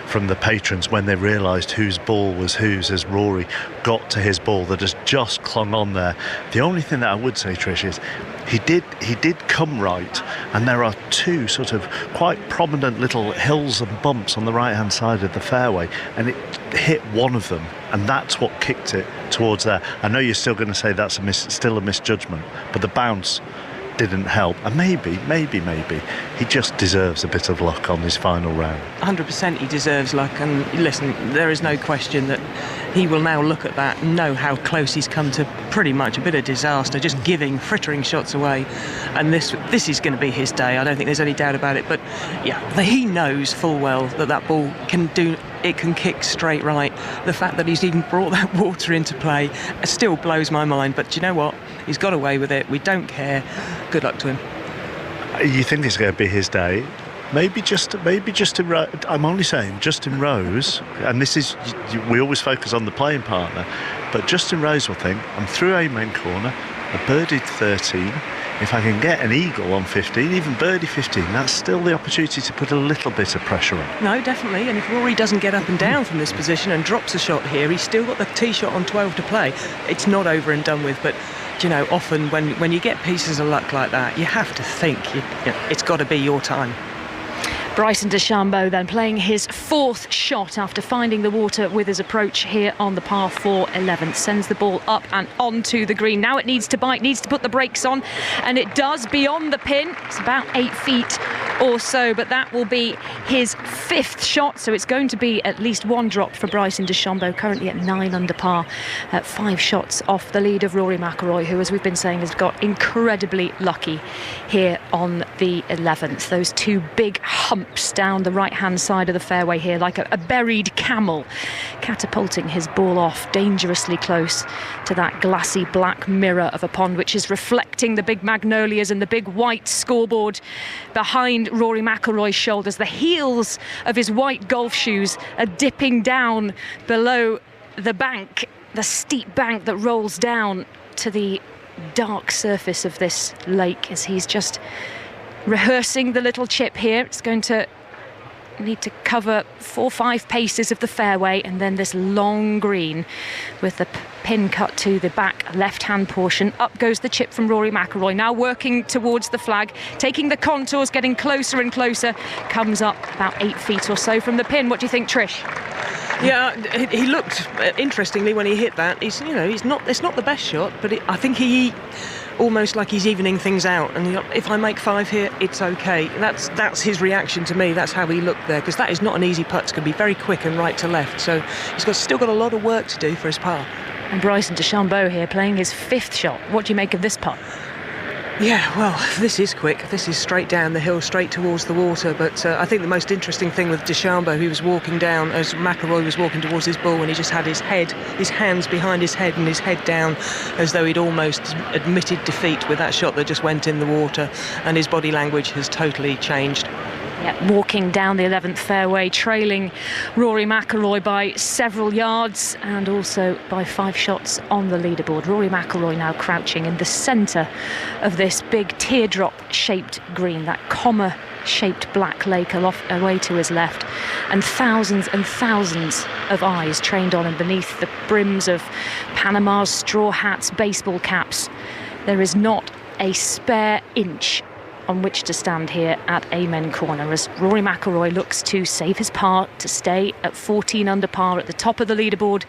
from the patrons when they realised whose ball was whose as Rory got to his ball that has just clung on there. The only thing that I would say, Trish, is he did come right, and there are 2 sort of quite prominent little hills and bumps on the right hand side of the fairway, and it hit one of them, and that's what kicked it towards there. I know you're still going to say that's still a misjudgment, but the bounce didn't help, and maybe he just deserves a bit of luck on his final round. 100% he deserves luck, and listen, there is no question that he will now look at that and know how close he's come to pretty much a bit of disaster, just giving frittering shots away, and this is going to be his day. I don't think there's any doubt about it, but yeah, he knows full well that ball can kick straight right. The fact that he's even brought that water into play still blows my mind, but do you know what? He's got away with it. We don't care. Good luck to him. You think it's going to be his day? Maybe Justin Rose. I'm only saying Justin Rose, and this is, we always focus on the playing partner, but Justin Rose will think, I'm through Amen Corner, I birdied 13. If I can get an eagle on 15, even birdie 15, that's still the opportunity to put a little bit of pressure on. No, definitely. And if Rory doesn't get up and down from this position and drops a shot here, he's still got the tee shot on 12 to play. It's not over and done with, but you know, often when you get pieces of luck like that, you have to think it's got to be your time. Bryson DeChambeau then playing his 4th shot after finding the water with his approach here on the par 4 11th. Sends the ball up and onto the green. Now it needs to bite, needs to put the brakes on, and it does beyond the pin. It's about 8 feet or so, but that will be his 5th shot, so it's going to be at least 1 drop for Bryson DeChambeau, currently at 9 under par, at 5 shots off the lead of Rory McIlroy, who, as we've been saying, has got incredibly lucky here on the 11th. Those 2 big humps down the right-hand side of the fairway here, like a buried camel, catapulting his ball off dangerously close to that glassy black mirror of a pond, which is reflecting the big magnolias and the big white scoreboard behind Rory McIlroy's shoulders. The heels of his white golf shoes are dipping down below the bank, the steep bank that rolls down to the dark surface of this lake, as he's just rehearsing the little chip here. It's going to need to cover 4 or 5 paces of the fairway, and then this long green with the pin cut to the back left-hand portion. Up goes the chip from Rory McIlroy, now working towards the flag, taking the contours, getting closer and closer, comes up about 8 feet or so from the pin. What do you think, Trish? Yeah, he looked, interestingly, when he hit that, it's not the best shot, but I think he almost like he's evening things out, and if I make 5 here, it's okay. That's his reaction to me. That's how he looked there, because that is not an easy putt. It's going to be very quick and right to left, so he's still got a lot of work to do for his par. And Bryson DeChambeau here playing his 5th shot. What do you make of this putt? Yeah, well, this is quick. This is straight down the hill, straight towards the water. But I think the most interesting thing with DeChambeau, he was walking down as McIlroy was walking towards his ball, and he just had his hands behind his head and his head down, as though he'd almost admitted defeat with that shot that just went in the water. And his body language has totally changed. Yeah, walking down the 11th fairway, trailing Rory McIlroy by several yards and also by 5 shots on the leaderboard. Rory McIlroy now crouching in the centre of this big teardrop-shaped green, that comma-shaped black lake away to his left, and thousands of eyes trained on and beneath the brims of Panama's straw hats, baseball caps. There is not a spare inch on which to stand here at Amen Corner, as Rory McIlroy looks to save his par to stay at 14 under par at the top of the leaderboard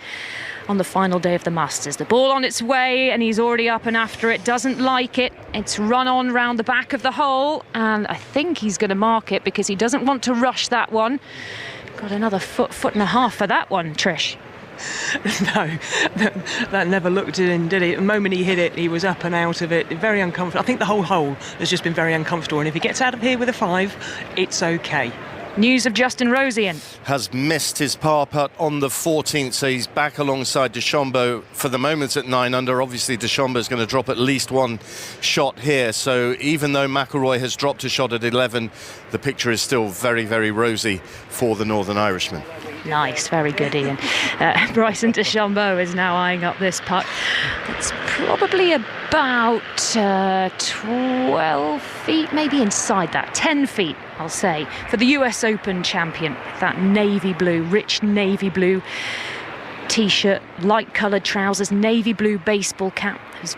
on the final day of the Masters. The ball on its way, and he's already up and after it. Doesn't like it. It's run on round the back of the hole, and I think he's going to mark it because he doesn't want to rush that one. Got another foot and a half for that one, Trish. No, that never looked in, did it? The moment he hit it, he was up and out of it, very uncomfortable. I think the whole hole has just been very uncomfortable, and if he gets out of here with a 5, it's okay. News of Justin Rose, Ian. Has missed his par putt on the 14th, so he's back alongside DeChambeau for the moment at 9 under. Obviously, DeChambeau is going to drop at least 1 shot here, so even though McIlroy has dropped a shot at 11, the picture is still very, very rosy for the Northern Irishman. Nice, very good, Ian. Bryson DeChambeau is now eyeing up this putt. It's probably about 12 feet, maybe inside that, 10 feet, I'll say, for the US Open champion. That navy blue, rich navy blue T-shirt, light-coloured trousers, navy blue baseball cap, those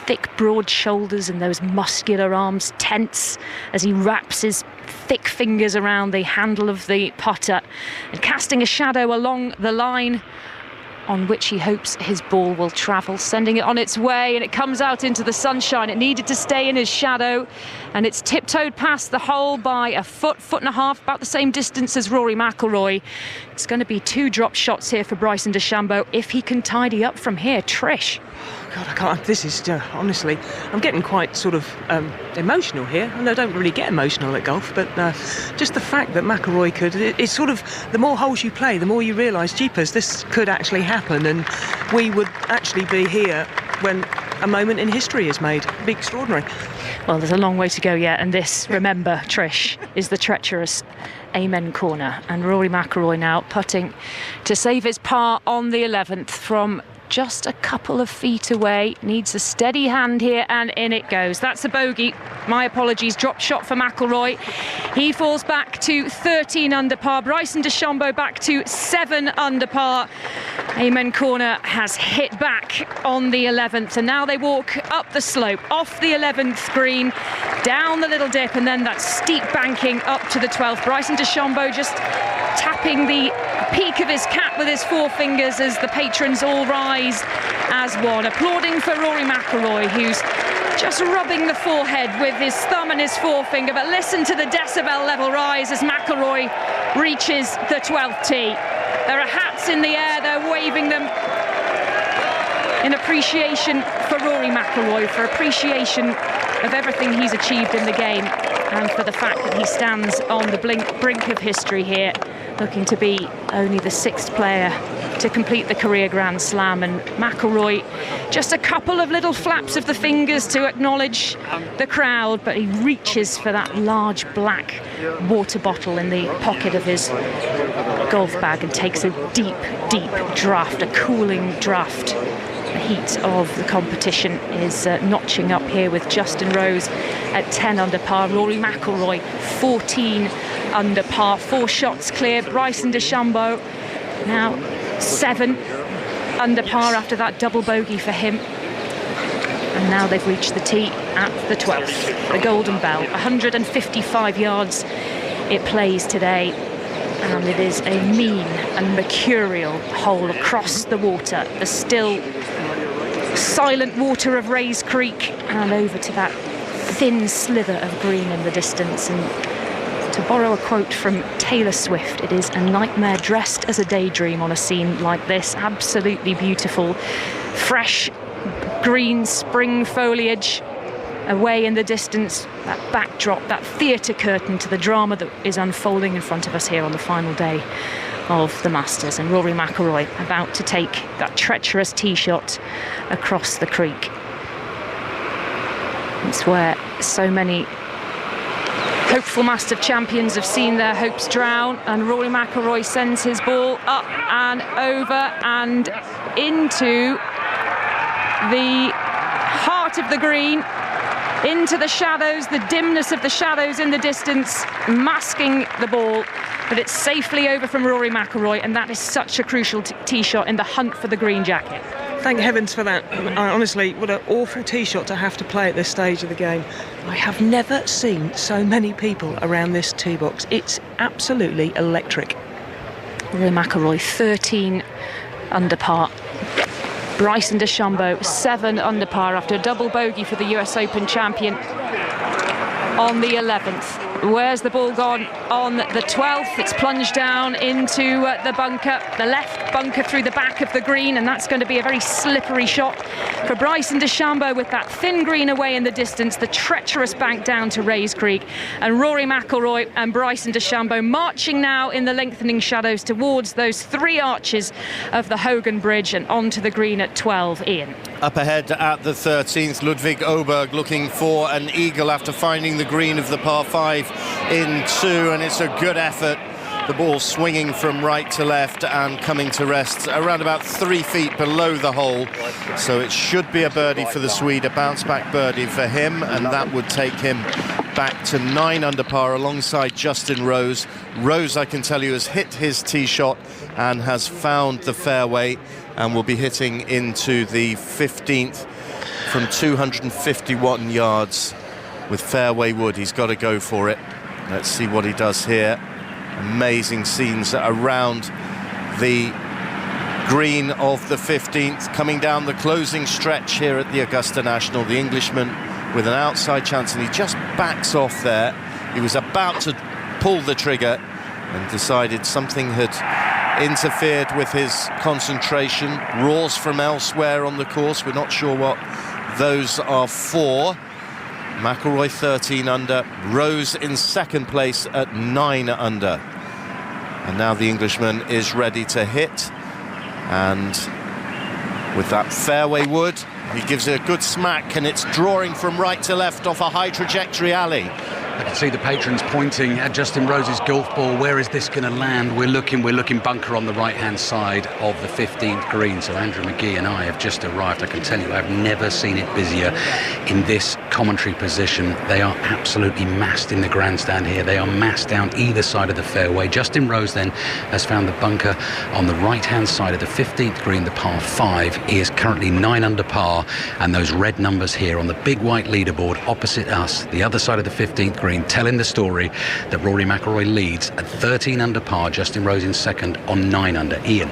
thick, broad shoulders and those muscular arms tense as he wraps his thick fingers around the handle of the putter and casting a shadow along the line on which he hopes his ball will travel, sending it on its way, and it comes out into the sunshine. It needed to stay in his shadow, and it's tiptoed past the hole by a foot and a half, about the same distance as Rory McIlroy. It's going to be 2 drop shots here for Bryson DeChambeau if he can tidy up from here. Trish. God, I can't. This is honestly, I'm getting quite sort of emotional here. I don't really get emotional at golf, but just the fact that McIlroy could, it's sort of, the more holes you play, the more you realise, jeepers, this could actually happen, and we would actually be here when a moment in history is made. It'd be extraordinary. Well, there's a long way to go yet, and this, remember, Trish, is the treacherous Amen Corner, and Rory McIlroy now putting to save his par on the 11th from just a couple of feet away. Needs a steady hand here, and in it goes. That's a bogey. My apologies. Drop shot for McIlroy. He falls back to 13 under par. Bryson DeChambeau back to 7 under par. Amen Corner has hit back on the 11th, and now they walk up the slope, off the 11th green, down the the little dip and then that steep banking up to the 12th. Bryson DeChambeau just tapping the peak of his cap with his forefingers as the patrons all rise as one, applauding for Rory McIlroy, who's just rubbing the forehead with his thumb and his forefinger. But listen to the decibel level rise as McIlroy reaches the 12th tee. There are hats in the air, they're waving them in appreciation for Rory McIlroy, for appreciation of everything he's achieved in the game, and for the fact that he stands on the brink of history here, looking to be only the 6th player to complete the career Grand Slam. And McIlroy, just a couple of little flaps of the fingers to acknowledge the crowd, but he reaches for that large black water bottle in the pocket of his golf bag and takes a deep, deep draft, a cooling draft. The heat of the competition is notching up here with Justin Rose at 10 under par, Rory McIlroy 14 under par, 4 shots clear. Bryson DeChambeau now 7 under par after that double bogey for him. And now they've reached the tee at the 12th, the Golden Bell. 155 yards it plays today, and it is a mean and mercurial hole across the water, the still silent water of Rays Creek, and over to that thin slither of green in the distance. And to borrow a quote from Taylor Swift, it is a nightmare dressed as a daydream on a scene like this. Absolutely beautiful, fresh green spring foliage away in the distance, that backdrop, that theatre curtain to the drama that is unfolding in front of us here on the final day of the Masters. And Rory McIlroy about to take that treacherous tee shot across the creek. It's where so many hopeful Masters champions have seen their hopes drown, and Rory McIlroy sends his ball up and over and into the heart of the green, into the shadows, the dimness of the shadows in the distance, masking the ball. But it's safely over from Rory McIlroy, and that is such a crucial tee shot in the hunt for the green jacket. Thank heavens for that. Honestly, what an awful tee shot to have to play at this stage of the game. I have never seen so many people around this tee box. It's absolutely electric. Rory McIlroy 13 under par. Bryson DeChambeau 7 under par after a double bogey for the US Open champion on the 11th. Where's the ball gone? On the 12th, it's plunged down into the bunker, the left bunker through the back of the green, and that's going to be a very slippery shot for Bryson DeChambeau with that thin green away in the distance, the treacherous bank down to Rays Creek, and Rory McIlroy and Bryson DeChambeau marching now in the lengthening shadows towards those 3 arches of the Hogan Bridge and onto the green at 12. Ian. Up ahead at the 13th, Ludwig Åberg looking for an eagle after finding the green of the par 5 in 2, and it's a good effort. The ball swinging from right to left and coming to rest around about 3 feet below the hole. So it should be a birdie for the Swede, a bounce-back birdie for him, and that would take him back to 9 under par alongside Justin Rose. Rose, I can tell you, has hit his tee shot and has found the fairway and will be hitting into the 15th from 251 yards with fairway wood. He's got to go for it. Let's see what he does here. Amazing scenes around the green of the 15th, coming down the closing stretch here at the Augusta National. The Englishman with an outside chance, and he just backs off there. He was about to pull the trigger and decided something had interfered with his concentration. Roars from elsewhere on the course. We're not sure what those are for. McIlroy 13 under, Rose in second place at 9 under. And now the Englishman is ready to hit. And with that fairway wood, he gives it a good smack, and it's drawing from right to left off a high trajectory alley. I can see the patrons pointing at Justin Rose's golf ball. Where is this going to land? We're looking bunker on the right-hand side of the 15th green. So Andrew McGee and I have just arrived. I can tell you, I've never seen it busier in this commentary position. They are absolutely massed in the grandstand here. They are massed down either side of the fairway. Justin Rose then has found the bunker on the right-hand side of the 15th green, the par 5. He is currently 9 under par, and those red numbers here on the big white leaderboard opposite us, the other side of the 15th green, telling the story that Rory McIlroy leads at 13 under par, Justin Rose in second on 9 under. Ian.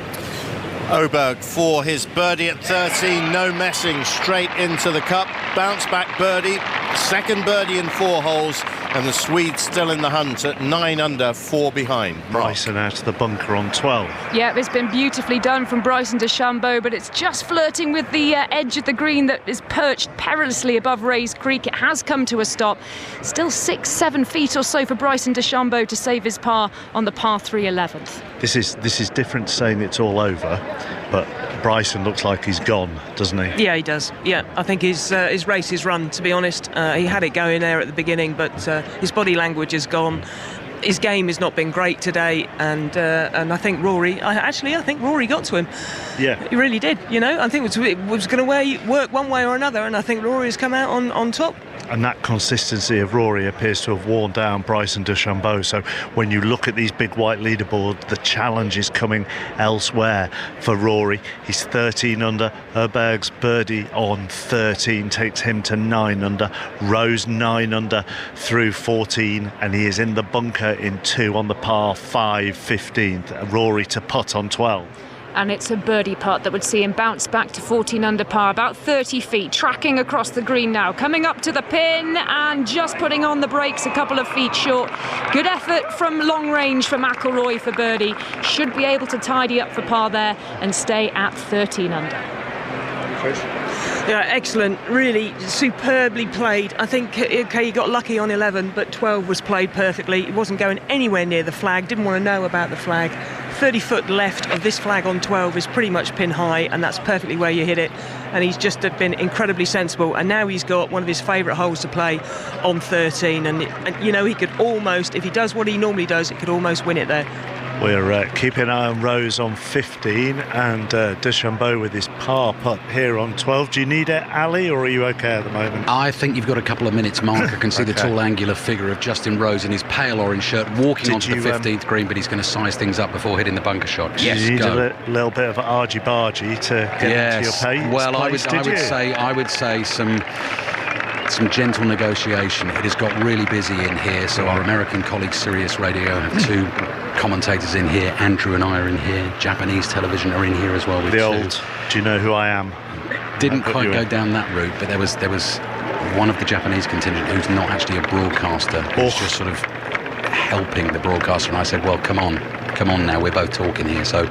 Oberg for his birdie at 13, no messing, straight into the cup, bounce back birdie, second birdie in 4 holes, and the Swedes still in the hunt at 9 under, 4 behind. Bryson out of the bunker on 12. Yeah, it's been beautifully done from Bryson DeChambeau, but it's just flirting with the edge of the green that is perched perilously above Rays Creek. It has come to a stop. Still 6-7 feet or so for Bryson DeChambeau to save his par on the par 3 11th. This is different saying it's all over, but Bryson looks like he's gone, doesn't he? Yeah, he does. Yeah, I think his race is run, to be honest. He had it going there at the beginning, but his body language is gone. His game has not been great today, and I think Rory. I think Rory got to him. Yeah, he really did. You know, I think it was going to work one way or another, and I think Rory has come out on top. And that consistency of Rory appears to have worn down Bryson DeChambeau. So when you look at these big white leaderboards, the challenge is coming elsewhere for Rory. He's 13 under. Oberg's birdie on 13 takes him to 9 under. Rose 9 under through 14, and he is in the bunker in 2 on the par 5 15th. Rory to putt on 12. And it's a birdie putt that would see him bounce back to 14 under par, about 30 feet, tracking across the green now, coming up to the pin and just putting on the brakes a couple of feet short. Good effort from long range for McIlroy for birdie. Should be able to tidy up for par there and stay at 13 under. Yeah, excellent, really superbly played. I think, okay, he got lucky on 11, but 12 was played perfectly. It wasn't going anywhere near the flag, didn't want to know about the flag. 30 foot left of this flag on 12 is pretty much pin high, and that's perfectly where you hit it. And he's just been incredibly sensible, and now he's got one of his favourite holes to play on 13, and you know, he could almost, if he does what he normally does, he could almost win it there. We're keeping an eye on Rose on 15 and DeChambeau with his par putt here on 12. Do you need it, Ali, or are you okay at the moment? I think you've got a couple of minutes, Mark. I can see the tall, angular figure of Justin Rose in his pale orange shirt walking onto the 15th green, but he's going to size things up before hitting the bunker shot. Yes, you need a little bit of argy-bargy to get into your pace. Well, I would say some gentle negotiation. It has got really busy in here, so our American colleagues, Sirius Radio, have 2 commentators in here. Andrew and I are in here. Japanese television are in here as well. The old, do you know who I am? Didn't quite go down that route, but there was one of the Japanese contingent who's not actually a broadcaster, who's just sort of helping the broadcaster, and I said, well, come on now, we're both talking here. So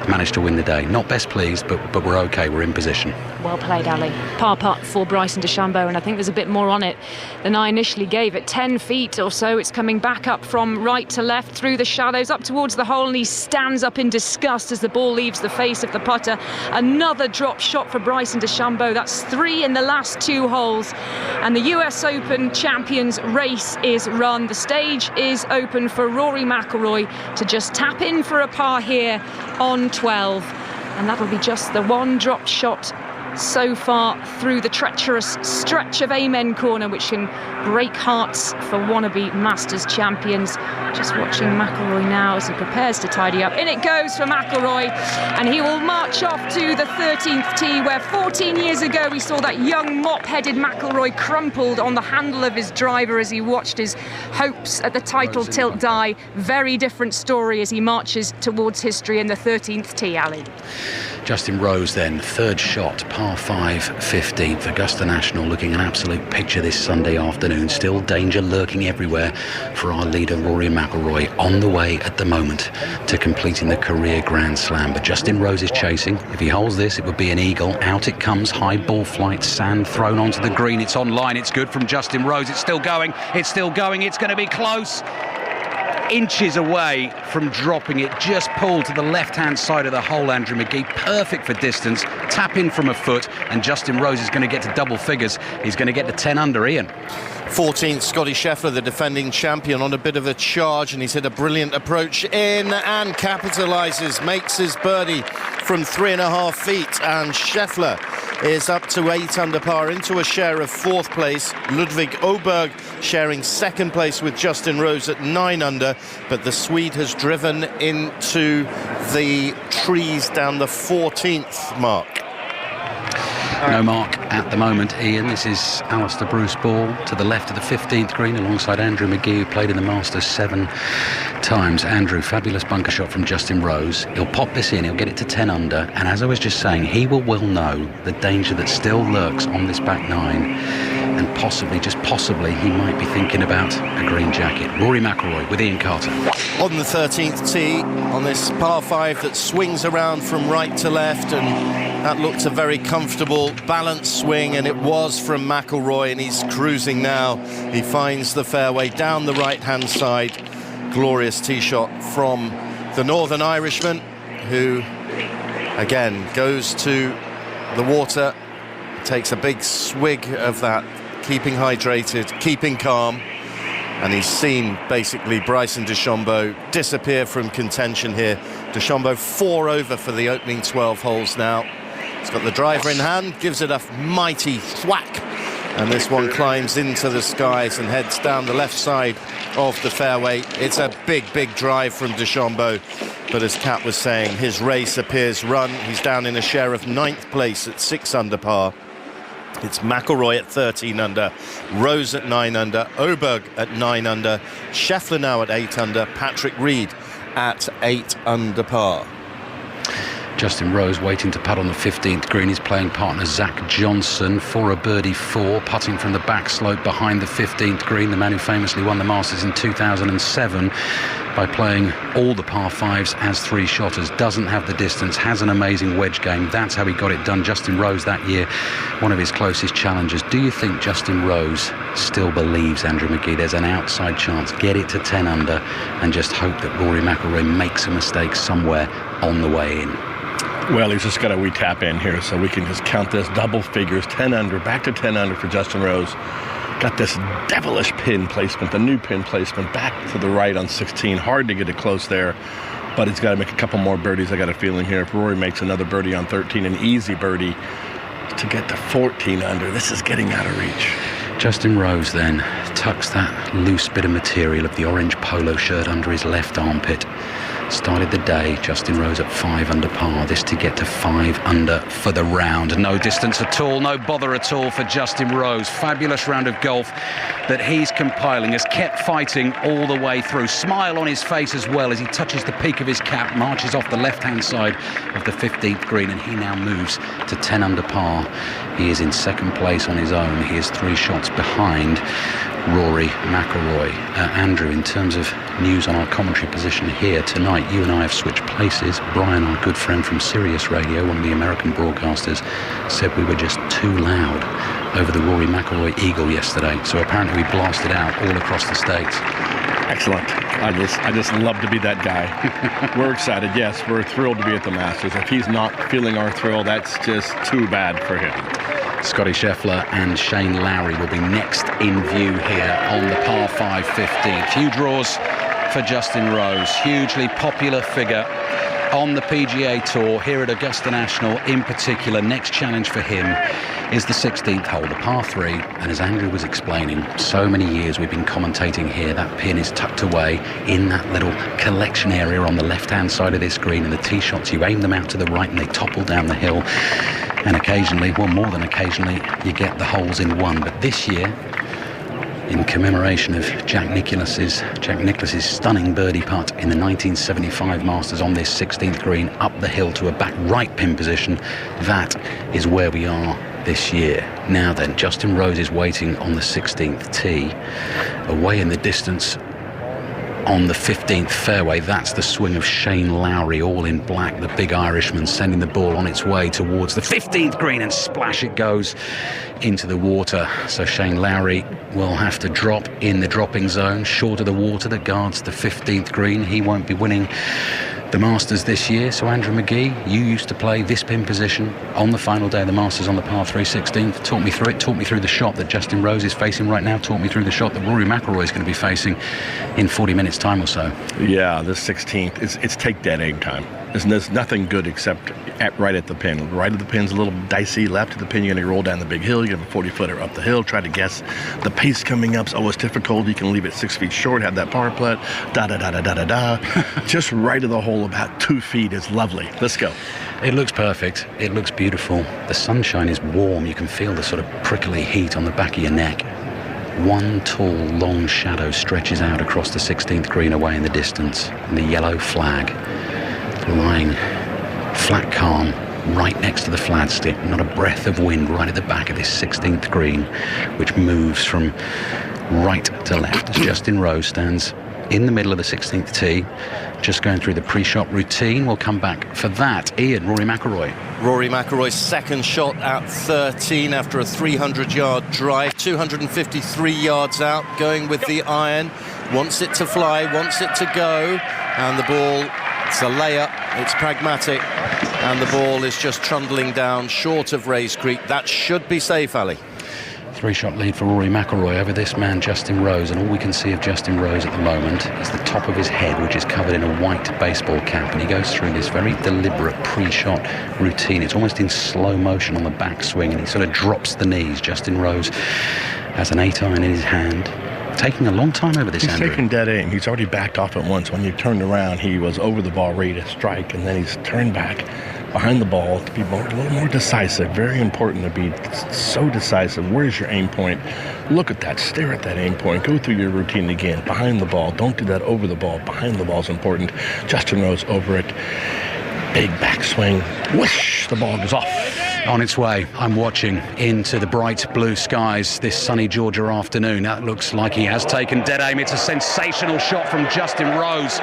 managed to win the day. Not best pleased, but we're okay, we're in position. Well played, Ali. Par putt for Bryson DeChambeau, and I think there's a bit more on it than I initially gave it. 10 feet or so, it's coming back up from right to left through the shadows up towards the hole, and he stands up in disgust as the ball leaves the face of the putter. Another drop shot for Bryson DeChambeau. That's 3 in the last 2 holes, and the US Open champions race is run. The stage is open for Rory McIlroy to just tap in for a par here on 12, and that'll be just the one drop shot so far through the treacherous stretch of Amen Corner, which can break hearts for wannabe Masters champions. Just watching McIlroy now as he prepares to tidy up. In it goes for McIlroy, and he will march off to the 13th tee, where 14 years ago we saw that young mop-headed McIlroy crumpled on the handle of his driver as he watched his hopes at the title tilt die. Very different story as he marches towards history in the 13th tee, Ali. Justin Rose then, 3rd shot, par 5, 15th. Augusta National looking an absolute picture this Sunday afternoon. Still danger lurking everywhere for our leader Rory McIlroy, on the way at the moment to completing the career Grand Slam. But Justin Rose is chasing. If he holds this, it would be an eagle. Out it comes, high ball flight, sand thrown onto the green. It's on line, it's good from Justin Rose. It's still going, it's going to be close. inches away from dropping it. Just pulled to the left-hand side of the hole, Andrew Magee. Perfect for distance. Tap in from a foot, and Justin Rose is going to get to double figures. He's going to get to 10 under, Ian. 14th, Scotty Scheffler, the defending champion, on a bit of a charge, and he's hit a brilliant approach in and capitalises, makes his birdie from 3.5 feet, and Scheffler is up to 8 under par, into a share of 4th place. Ludvig Oberg sharing 2nd place with Justin Rose at 9 under, but the Swede has driven into the trees down the 14th mark. No mark at the moment, Ian. This is Alistair Bruce Ball to the left of the 15th green alongside Andrew Magee, who played in the Masters 7 times. Andrew, fabulous bunker shot from Justin Rose. He'll pop this in, he'll get it to 10 under, and as I was just saying, he will well know the danger that still lurks on this back 9, and possibly, just possibly, he might be thinking about a green jacket. Rory McIlroy with Ian Carter. On the 13th tee, on this par 5 that swings around from right to left, and that looked a very comfortable, balanced swing, and it was from McIlroy, and he's cruising now. He finds the fairway down the right-hand side. Glorious tee shot from the Northern Irishman, who, again, goes to the water, takes a big swig of that, keeping hydrated, keeping calm, and he's seen, basically, Bryson DeChambeau disappear from contention here. DeChambeau 4 over for the opening 12 holes now. He's got the driver in hand, gives it a mighty thwack, and this one climbs into the skies and heads down the left side of the fairway. It's a big, big drive from DeChambeau, but as Kat was saying, his race appears run. He's down in a share of 9th place at 6 under par. It's McIlroy at 13 under, Rose at 9 under, Oberg at 9 under, Scheffler now at 8 under, Patrick Reed at 8 under par. Justin Rose waiting to putt on the 15th green. His playing partner Zach Johnson for a birdie 4, putting from the back slope behind the 15th green. The man who famously won the Masters in 2007 by playing all the par 5s as 3-shotters. Doesn't have the distance, has an amazing wedge game. That's how he got it done. Justin Rose that year, one of his closest challengers. Do you think Justin Rose still believes, Andrew Magee, there's an outside chance? Get it to 10 under and just hope that Rory McIlroy makes a mistake somewhere on the way in. Well, he's just got a wee tap in here, so we can just count this double figures, 10 under, back to 10 under for Justin Rose. Got this devilish pin placement, the new pin placement, back to the right on 16. Hard to get it close there, but he's got to make a couple more birdies, I got a feeling here. If Rory makes another birdie on 13, an easy birdie to get to 14 under, this is getting out of reach. Justin Rose then tucks that loose bit of material of the orange polo shirt under his left armpit. Started the day, Justin Rose at 5 under par. This to get to 5 under for the round. No distance at all, no bother at all for Justin Rose. Fabulous round of golf that he's compiling. Has kept fighting all the way through. Smile on his face as well as he touches the peak of his cap, marches off the left-hand side of the 15th green, and he now moves to 10 under par. He is in 2nd place on his own. He is 3 shots behind Rory McIlroy. Andrew, in terms of news on our commentary position here tonight, you and I have switched places. Brian, our good friend from Sirius Radio, one of the American broadcasters, said we were just too loud over the Rory McIlroy Eagle yesterday, so apparently we blasted out all across the States. Excellent. I just love to be that guy. We're excited. Yes, we're thrilled to be at the Masters. If he's not feeling our thrill, that's just too bad for him. Scotty Scheffler and Shane Lowry will be next in view here on the par 5 15th. Few draws for Justin Rose, hugely popular figure on the PGA Tour here at Augusta National in particular. Next challenge for him is the 16th hole, the par 3, and as Andrew was explaining, so many years we've been commentating here, that pin is tucked away in that little collection area on the left-hand side of this green, and the tee shots, you aim them out to the right and they topple down the hill, and occasionally, well, more than occasionally, you get the holes in one. But this year, in commemoration of Jack Nicklaus's stunning birdie putt in the 1975 Masters on this 16th green up the hill to a back right pin position, that is where we are this year. Now then, Justin Rose is waiting on the 16th tee. Away in the distance, on the 15th fairway. That's the swing of Shane Lowry, all in black, the big Irishman, sending the ball on its way towards the 15th green, and splash it goes into the water. So Shane Lowry will have to drop in the dropping zone, short of the water that guards the 15th green. He won't be winning the Masters this year. So Andrew Magee, you used to play this pin position on the final day of the Masters on the par 3 16th. Talk me through it. Talk me through the shot that Justin Rose is facing right now. Talk me through the shot that Rory McIlroy is going to be facing in 40 minutes time or so. Yeah, the 16th, it's take that egg time. There's nothing good except right at the pin. Right at the pin's a little dicey. Left of the pin, you're going to roll down the big hill. You have a 40-footer up the hill. Try to guess the pace coming up. It's difficult. You can leave it 6 feet short, have that power putt. Just right of the hole, about 2 feet is lovely. Let's go. It looks perfect. It looks beautiful. The sunshine is warm. You can feel the sort of prickly heat on the back of your neck. One tall, long shadow stretches out across the 16th green away in the distance, and the yellow flag lying flat calm right next to the flagstick. Not a breath of wind right at the back of this 16th green, which moves from right to left as Justin Rose stands in the middle of the 16th tee, just going through the pre-shot routine. We'll come back for that. Ian, Rory McIlroy. Rory McIlroy's second shot at 13 after a 300-yard drive, 253 yards out, going with the iron. Wants it to fly, wants it to go, and the ball, it's a layup, it's pragmatic, and the ball is just trundling down short of Rays Creek. That should be safe, Ali. 3-shot lead for Rory McIlroy over this man, Justin Rose, and all we can see of Justin Rose at the moment is the top of his head, which is covered in a white baseball cap, and he goes through this very deliberate pre-shot routine. It's almost in slow motion on the backswing, and he sort of drops the knees. Justin Rose has an 8-iron in his hand, taking a long time over this, He's Andrew. taking dead aim. He's already backed off at once. When you turned around, he was over the ball, ready to strike, and then he's turned back behind the ball to be a little more decisive. Very important to be so decisive. Where's your aim point? Look at that. Stare at that aim point. Go through your routine again. Behind the ball. Don't do that over the ball. Behind the ball is important. Justin Rose over it. Big backswing. Whoosh! The ball goes off. On its way, I'm watching into the bright blue skies this sunny Georgia afternoon. That looks like he has taken dead aim. It's a sensational shot from Justin Rose.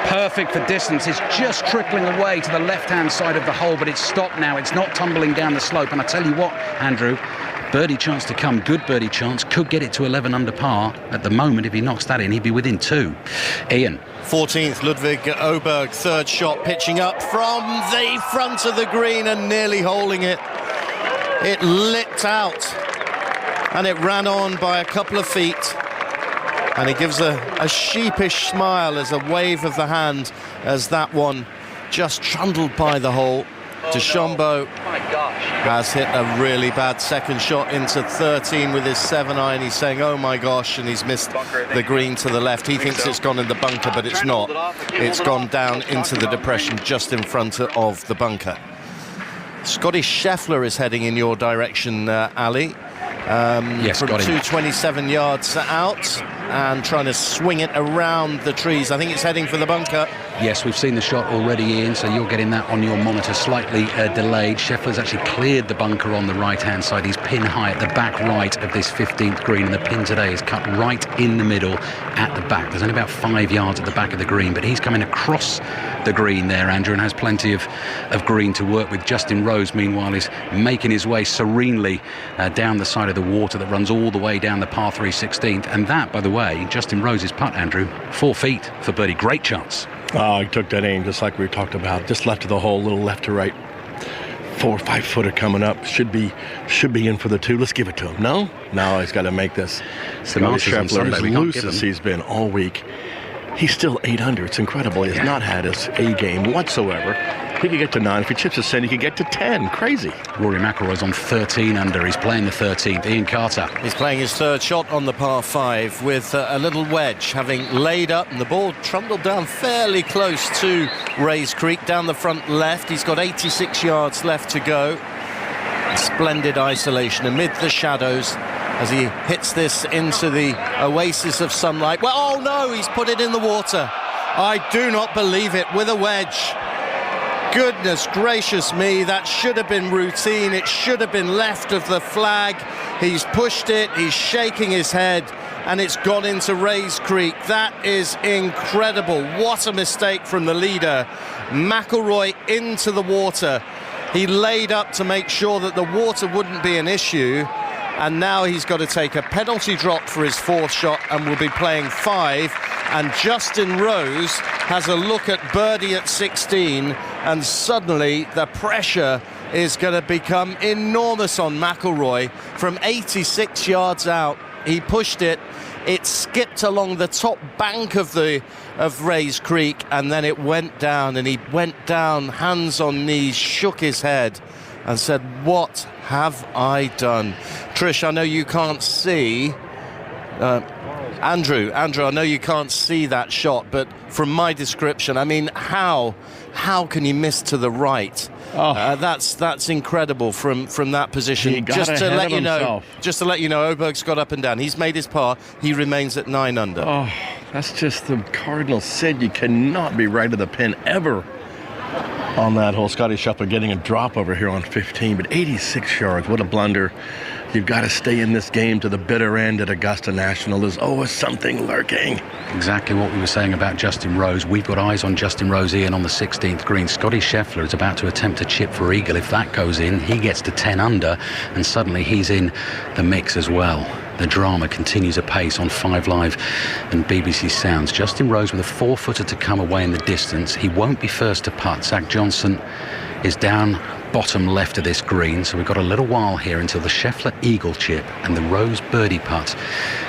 Perfect for distance. It's just trickling away to the left-hand side of the hole, but it's stopped now. It's not tumbling down the slope. And I tell you what, Andrew, birdie chance to come. Good birdie chance. Could get it to 11 under par. At the moment, if he knocks that in, he'd be within 2. Ian. 14th, Ludwig Oberg, third shot, pitching up from the front of the green and nearly holding it. It lipped out and it ran on by a couple of feet. And he gives a sheepish smile as a wave of the hand as that one just trundled by the hole. DeChambeau has hit a really bad second shot into 13 with his 7-iron. He's saying, oh my gosh, and he's missed the green to the left. He thinks it's gone in the bunker, but it's not. It's gone down into the depression just in front of the bunker. Scotty Scheffler is heading in your direction, Ali. Yes, from 227 yards out and trying to swing it around the trees. I think it's heading for the bunker. Yes, we've seen the shot already, Ian, so you're getting that on your monitor, slightly delayed. Scheffler's actually cleared the bunker on the right-hand side. He's pin high at the back right of this 15th green, and the pin today is cut right in the middle at the back. There's only about 5 yards at the back of the green, but he's coming across the green there, Andrew, and has plenty of green to work with. Justin Rose, meanwhile, is making his way serenely down the side of the water that runs all the way down the par 3 16th. And that, by the way, Justin Rose's putt, Andrew, 4 feet for birdie. Great chance. Oh, he took that aim just like we talked about. Just left of the hole, a little left to right. 4 or 5 footer coming up. Should be in for the 2. Let's give it to him. No, he's got to make this. Scotty Scheffler, as loose as he's been all week, he's still 8 under. It's incredible. He has not had his A game whatsoever. He could get to 9. If he chips a 10, he could get to 10. Crazy. Rory McIlroy's on 13 under. He's playing the 13th. Ian Carter. He's playing his third shot on the par 5 with a little wedge, having laid up, and the ball trundled down fairly close to Rays Creek, down the front left. He's got 86 yards left to go. Splendid isolation amid the shadows as he hits this into the oasis of sunlight. Well, oh no, he's put it in the water. I do not believe it, with a wedge. Goodness gracious me, that should have been routine. It should have been left of the flag. He's pushed it, he's shaking his head, and it's gone into Rays Creek. That is incredible. What a mistake from the leader. McIlroy into the water. He laid up to make sure that the water wouldn't be an issue, and now he's got to take a penalty drop for his 4th shot and will be playing 5. And Justin Rose has a look at birdie at 16, and suddenly the pressure is going to become enormous on McIlroy. From 86 yards out, he pushed it. It skipped along the top bank of Rays Creek, and then it went down, and he went down hands on knees, shook his head and said, "What have I done?" Trish, I know you can't see Andrew, I know you can't see that shot, but from my description, I mean, how can he miss to the right? That's incredible from that position. Just to let you know, Oberg's got up and down. He's made his par. He remains at 9 under. Oh, that's just the cardinal sin. You cannot be right of the pin ever on that hole. Scotty Scheffler getting a drop over here on 15, but 86 yards. What a blunder. You've got to stay in this game to the bitter end at Augusta National. There's always something lurking. Exactly what we were saying about Justin Rose. We've got eyes on Justin Rose, Ian, on the 16th green. Scotty Scheffler is about to attempt a chip for eagle. If that goes in, he gets to 10 under, and suddenly he's in the mix as well. The drama continues apace on 5 Live and BBC Sounds. Justin Rose with a 4-footer to come away in the distance. He won't be first to putt. Zach Johnson is down bottom left of this green, so we've got a little while here until the Scheffler eagle chip and the Rose birdie putt.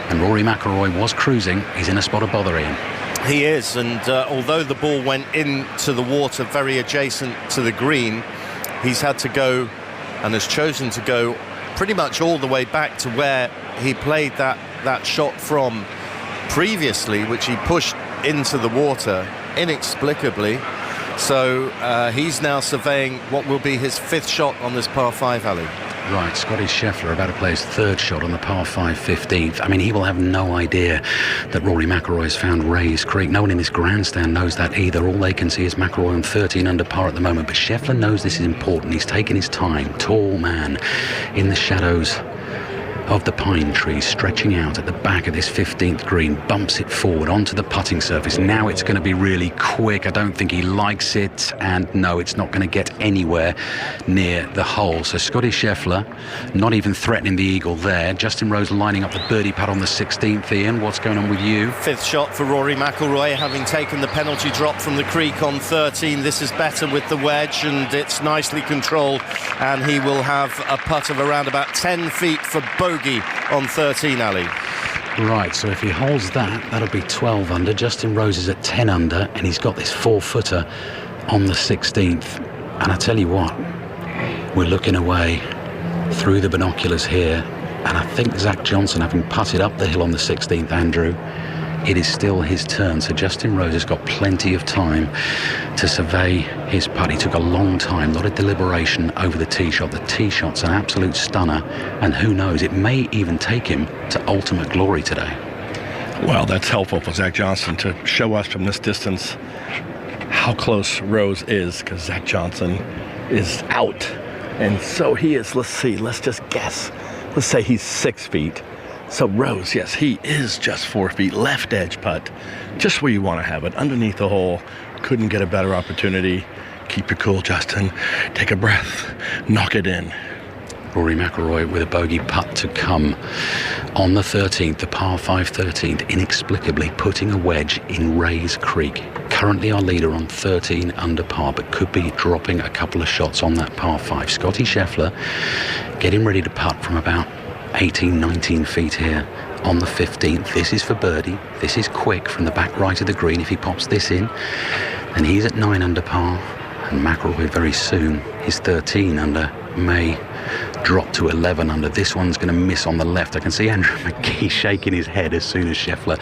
And Rory McIlroy was cruising. He's in a spot of bother, Ian. He is, and although the ball went into the water very adjacent to the green, he's had to go and has chosen to go pretty much all the way back to where he played that shot from previously, which he pushed into the water inexplicably. So he's now surveying what will be his 5th shot on this par 5 alley. Right, Scotty Scheffler about to play his 3rd shot on the par 5 15th. I mean, he will have no idea that Rory McIlroy has found Rays Creek. No one in this grandstand knows that either. All they can see is McIlroy on 13 under par at the moment. But Scheffler knows this is important. He's taken his time. Tall man in the shadows of the pine trees, stretching out at the back of this 15th green, bumps it forward onto the putting surface. Now it's going to be really quick. I don't think he likes it, and no, it's not going to get anywhere near the hole. So Scotty Scheffler not even threatening the eagle there. Justin Rose lining up the birdie putt on the 16th. Ian, what's going on with you? 5th shot for Rory McIlroy, having taken the penalty drop from the creek on 13. This is better with the wedge, and it's nicely controlled, and he will have a putt of around about 10 feet for bogey on 13, Ali. Right, so if he holds that, that'll be 12 under. Justin Rose is at 10 under, and he's got this 4-footer on the 16th. And I tell you what, we're looking away through the binoculars here, and I think Zach Johnson, having putted up the hill on the 16th, Andrew, it is still his turn. So Justin Rose has got plenty of time to survey his putt. He took a long time, a lot of deliberation over the tee shot. The tee shot's an absolute stunner, and who knows, it may even take him to ultimate glory today. Well, that's helpful for Zach Johnson to show us from this distance how close Rose is, because Zach Johnson is out. And so he is, let's just guess. Let's say he's 6 feet. So Rose, yes, he is just 4 feet, left edge putt, just where you want to have it, underneath the hole. Couldn't get a better opportunity. Keep your cool, Justin. Take a breath. Knock it in. Rory McIlroy with a bogey putt to come on the 13th, the par 5 13th, inexplicably putting a wedge in Rays Creek. Currently our leader on 13 under par, but could be dropping a couple of shots on that par 5. Scotty Scheffler getting ready to putt from about 18, 19 feet here on the 15th. This is for birdie. This is quick from the back right of the green. If he pops this in, then he's at 9 under par. And McIlroy very soon, his 13 under, may drop to 11 under. This one's going to miss on the left. I can see Andrew McGee shaking his head as soon as Scheffler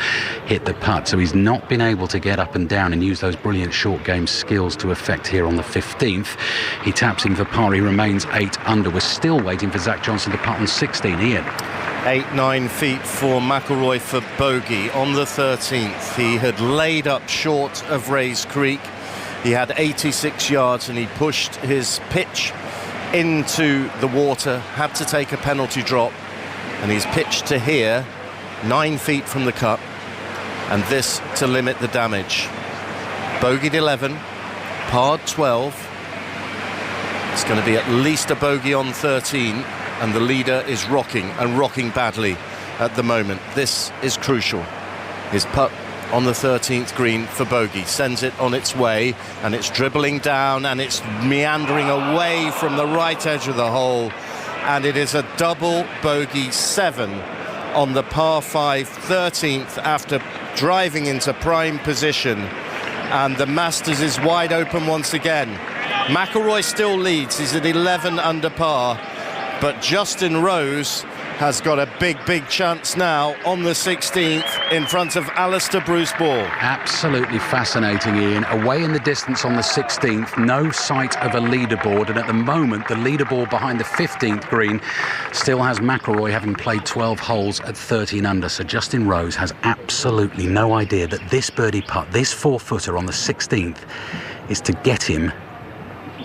hit the putt. So he's not been able to get up and down and use those brilliant short game skills to effect here on the 15th. He taps in for par. He remains 8 under. We're still waiting for Zach Johnson to putt on 16. Ian. 8-9 feet for McIlroy for bogey on the 13th. He had laid up short of Rays Creek. He had 86 yards and he pushed his pitch into the water, had to take a penalty drop, and he's pitched to here, 9 feet from the cup, and this to limit the damage. Bogeyed 11, parred 12. It's going to be at least a bogey on 13, and the leader is rocking, and rocking badly at the moment. This is crucial. His putt on the 13th green for bogey, sends it on its way, and it's dribbling down and it's meandering away from the right edge of the hole, and it is a double bogey 7 on the par 5 13th after driving into prime position, and the Masters is wide open once again. McIlroy still leads, he's at 11 under par, but Justin Rose has got a big chance now on the 16th in front of Alistair Bruce Ball. Absolutely fascinating, Ian. Away in the distance on the 16th, no sight of a leaderboard, and at the moment the leaderboard behind the 15th green still has McIlroy having played 12 holes at 13 under. So Justin Rose has absolutely no idea that this birdie putt, this 4-footer on the 16th, is to get him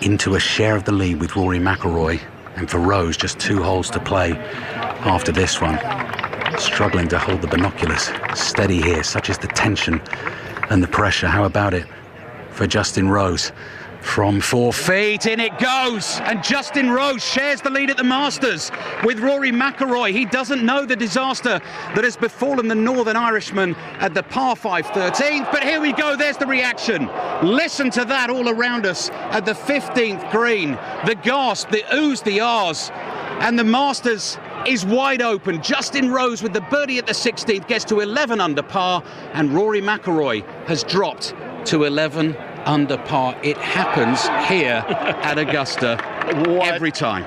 into a share of the lead with Rory McIlroy. And for Rose, just 2 holes to play after this one. Struggling to hold the binoculars steady here. Such is the tension and the pressure. How about it for Justin Rose? From 4 feet, in it goes, and Justin Rose shares the lead at the Masters with Rory McIlroy. He doesn't know the disaster that has befallen the Northern Irishman at the par 5 13th, but here we go, there's the reaction. Listen to that all around us at the 15th green. The gasp, the oohs, the ahs, and the Masters is wide open. Justin Rose with the birdie at the 16th gets to 11 under par, and Rory McIlroy has dropped to 11 under par. It happens here at Augusta every time.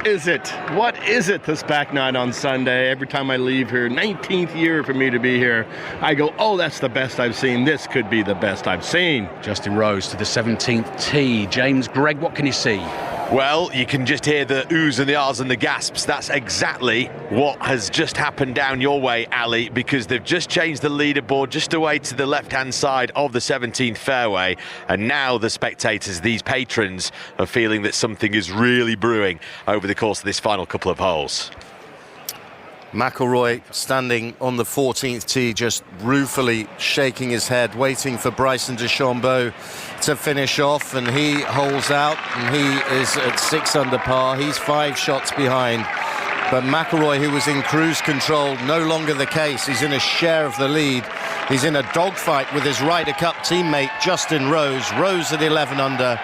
What is it this back nine on Sunday? Every time I leave here, 19th year for me to be here, I go, oh, that's the best I've seen. This could be the best I've seen. Justin Rose to the 17th tee. James Gregg, what can you see? Well, you can just hear the oohs and the ahs and the gasps. That's exactly what has just happened down your way, Ali, because they've just changed the leaderboard just away to the left-hand side of the 17th fairway, and now the spectators, these patrons, are feeling that something is really brewing over the course of this final couple of holes. McIlroy standing on the 14th tee, just ruefully shaking his head, waiting for Bryson DeChambeau to finish off, and he holes out, and he is at 6 under par. He's 5 shots behind, but McIlroy, who was in cruise control, no longer the case. He's in a share of the lead. He's in a dogfight with his Ryder Cup teammate Justin Rose. Rose at 11 under.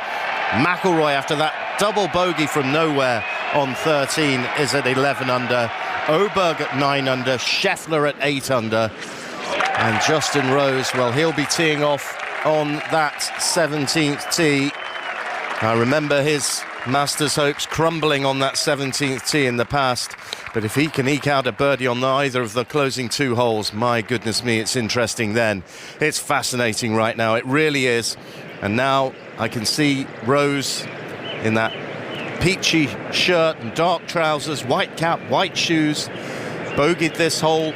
McIlroy, after that double bogey from nowhere on 13, is at 11 under. Oberg at 9 under, Scheffler at 8 under, and Justin Rose, well, he'll be teeing off on that 17th tee. I remember his Masters hopes crumbling on that 17th tee in the past, but if he can eke out a birdie on either of the closing 2 holes, my goodness me, it's interesting then. It's fascinating right now, it really is. And now I can see Rose in that peachy shirt and dark trousers, white cap, white shoes, bogeyed this hole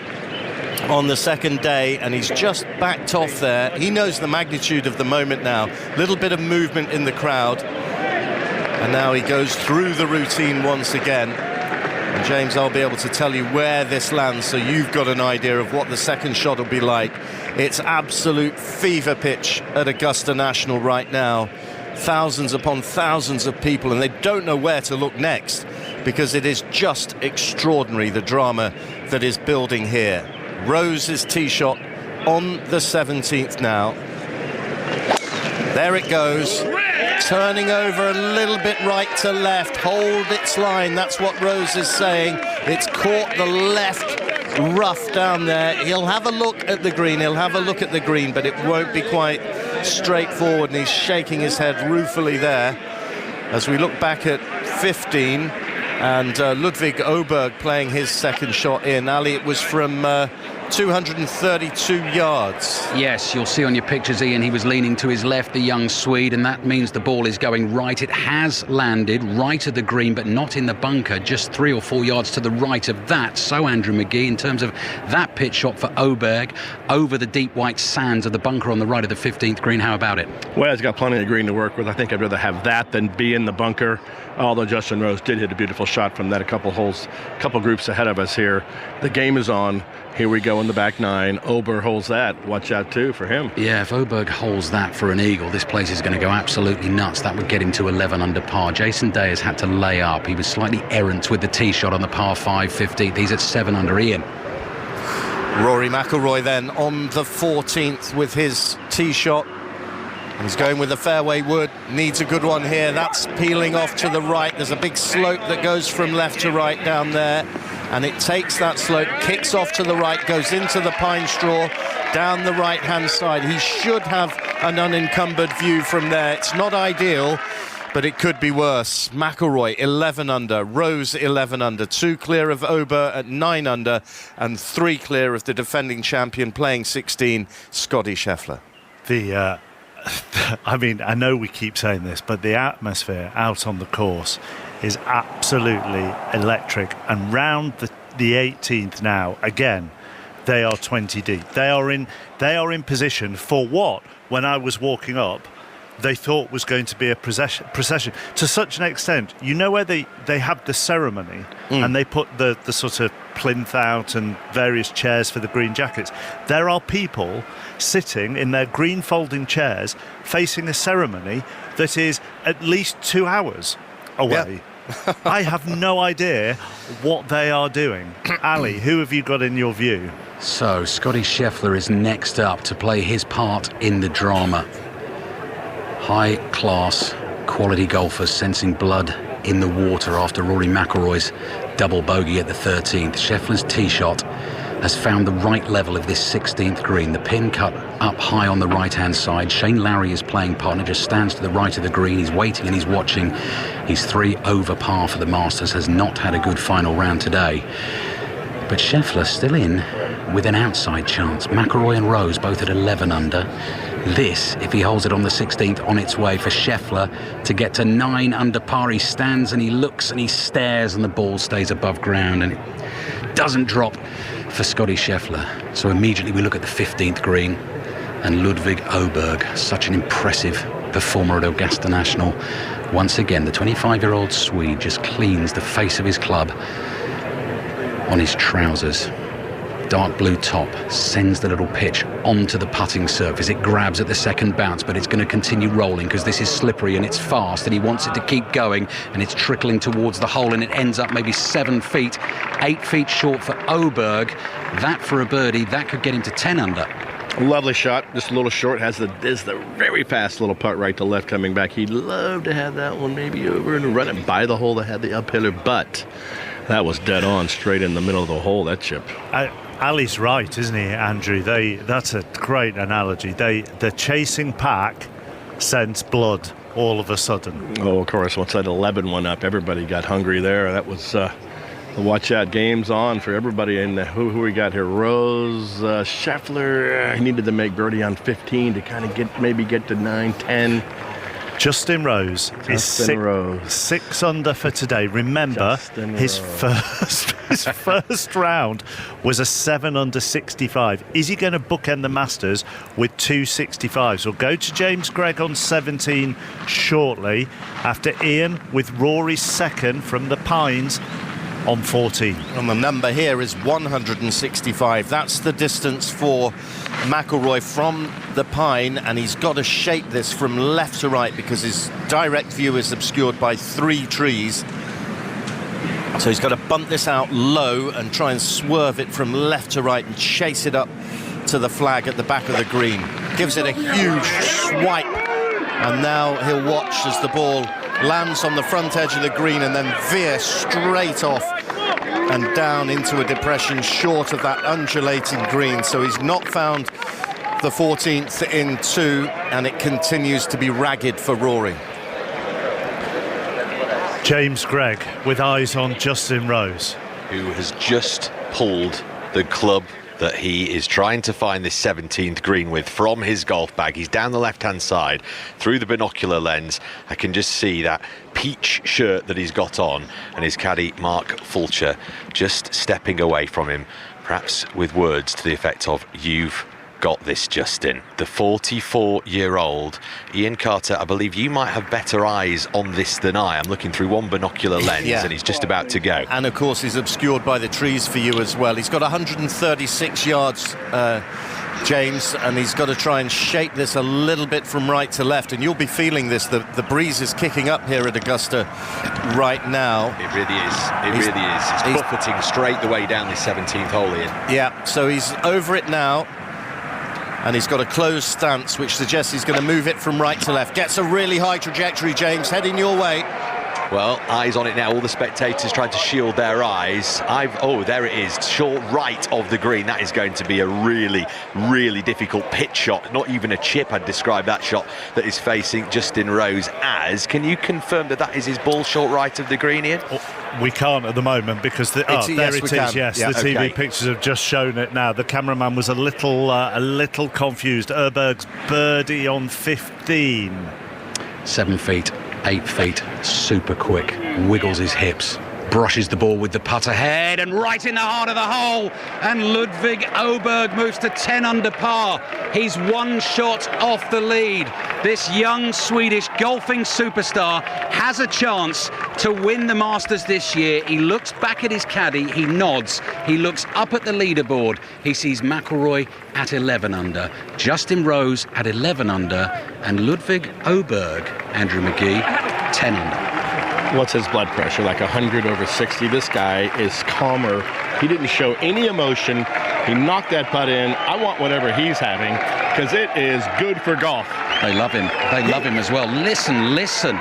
on the second day, and he's just backed off there. He knows the magnitude of the moment now. Little bit of movement in the crowd, and now he goes through the routine once again. And James, I'll be able to tell you where this lands, so you've got an idea of what the second shot will be like. It's absolute fever pitch at Augusta National right now. Thousands upon thousands of people, and they don't know where to look next, because it is just extraordinary, the drama that is building here. Rose's tee shot on the 17th now. There it goes, turning over a little bit right to left. Hold its line, that's what Rose is saying. It's caught the left rough down there. He'll have a look at the green, but it won't be quite straightforward, and he's shaking his head ruefully there as we look back at 15 and Ludwig Oberg playing his second shot in. Ali, it was from 232 yards. Yes, you'll see on your pictures, Ian, he was leaning to his left, the young Swede, and that means the ball is going right. It has landed right of the green, but not in the bunker, just 3 or 4 yards to the right of that. So, Andrew McGee, in terms of that pitch shot for Oberg over the deep white sands of the bunker on the right of the 15th green, how about it? Well, he's got plenty of green to work with. I think I'd rather have that than be in the bunker, although Justin Rose did hit a beautiful shot from that a couple groups ahead of us here. The game is on. Here we go in the back nine. Oberg holds that. Watch out, too, for him. Yeah, if Oberg holds that for an eagle, this place is going to go absolutely nuts. That would get him to 11 under par. Jason Day has had to lay up. He was slightly errant with the tee shot on the par 5 15th. He's at 7 under. Ian. Rory McIlroy then on the 14th with his tee shot. He's going with the fairway wood, needs a good one here. That's peeling off to the right. There's a big slope that goes from left to right down there, and it takes that slope, kicks off to the right, goes into the pine straw, down the right-hand side. He should have an unencumbered view from there. It's not ideal, but it could be worse. McIlroy 11 under, Rose 11 under, 2 clear of Oberg at 9 under, and 3 clear of the defending champion playing 16, Scottie Scheffler. I mean, I know we keep saying this, but the atmosphere out on the course is absolutely electric. And round the 18th now, again, they are 20 deep. They are in position for what, when I was walking up, they thought was going to be a procession. To such an extent, you know where they have the ceremony and they put the sort of plinth out and various chairs for the green jackets. There are people sitting in their green folding chairs facing a ceremony that is at least 2 hours away. Yeah. I have no idea what they are doing. Ali, who have you got in your view? So, Scottie Scheffler is next up to play his part in the drama. High-class, quality golfers sensing blood in the water after Rory McIlroy's double bogey at the 13th. Scheffler's tee shot has found the right level of this 16th green. The pin cut up high on the right-hand side. Shane Lowry, his playing partner, just stands to the right of the green. He's waiting and he's watching. He's 3 over par for the Masters, has not had a good final round today. But Scheffler still in with an outside chance. McIlroy and Rose both at 11 under. This, if he holds it on the 16th, on its way for Scheffler to get to 9 under par. He stands and he looks and he stares and the ball stays above ground and it doesn't drop for Scottie Scheffler. So immediately we look at the 15th green and Ludvig Oberg, such an impressive performer at Augusta National. Once again, the 25-year-old Swede just cleans the face of his club on his trousers. Dark blue top, sends the little pitch onto the putting surface. It grabs at the second bounce, but it's going to continue rolling because this is slippery and it's fast and he wants it to keep going, and it's trickling towards the hole and it ends up maybe 7 feet, 8 feet short for Oberg. That for a birdie, that could get him to 10 under. Lovely shot, just a little short. There's the very fast little putt right to left coming back. He'd love to have that one maybe over and run it by the hole that had the uphiller, but that was dead on, straight in the middle of the hole, that chip. Ali's right, isn't he, Andrew? That's a great analogy. The chasing pack sense blood all of a sudden. Oh, of course, once that 11 went up, everybody got hungry there. That was the watch out game's on for everybody. And who we got here? Rose, Scheffler. He needed to make birdie on 15 to kind of get to 9, 10. Justin Rose is 6 under for today. Remember, his first round was a 7 under 65. Is he going to bookend the Masters with 2 65s? We'll go to James Gregg on 17 shortly, after Ian with Rory's second from the Pines on 14. And the number here is 165. That's the distance for McIlroy from the Pine, and he's got to shape this from left to right because his direct view is obscured by 3 trees. So he's got to bunt this out low and try and swerve it from left to right and chase it up to the flag at the back of the green. Gives it a huge swipe, and now he'll watch as the ball lands on the front edge of the green and then veer straight off and down into a depression short of that undulating green. So he's not found the 14th in 2, and it continues to be ragged for Rory. James Gregg with eyes on Justin Rose, who has just pulled the club that he is trying to find this 17th green with from his golf bag. He's down the left-hand side through the binocular lens. I can just see that peach shirt that he's got on, and his caddy Mark Fulcher just stepping away from him, perhaps with words to the effect of, "You've got this, Justin." The 44-year-old Ian Carter, I believe you might have better eyes on this than I. I'm looking through one binocular lens, and he's just about to go. And of course he's obscured by the trees for you as well. He's got 136 yards, James, and he's got to try and shape this a little bit from right to left, and you'll be feeling this. The breeze is kicking up here at Augusta right now. It really is. It's buffeting straight the way down this 17th hole, Ian. Yeah, so he's over it now, and he's got a closed stance, which suggests he's going to move it from right to left. Gets a really high trajectory, James, heading your way. Well, eyes on it now. All the spectators trying to shield their eyes. Oh, there it is, short right of the green. That is going to be a really, really difficult pitch shot. Not even a chip, I'd describe that shot that is facing Justin Rose as. Can you confirm that that is his ball short right of the green, Ian? We can't at the moment because there it is. Yes, the TV pictures have just shown it now. The cameraman was a little confused. Öberg's birdie on 15. 7 feet, 8 feet, super quick, wiggles his hips, brushes the ball with the putter head, and Right in the heart of the hole, and Ludvig Åberg moves to 10 under par. He's one shot off the lead. This young Swedish golfing superstar has a chance to win the Masters this year. He looks back at his caddy, he nods, he looks up at the leaderboard, he sees McIlroy at 11 under, Justin Rose at 11 under, and Ludvig Åberg, Andrew McGee, 10 under. What's his blood pressure? Like 100 over 60. This guy is calmer. He didn't show any emotion. He knocked that putt in. I want whatever he's having because it is good for golf. They love him. They love him as well. Listen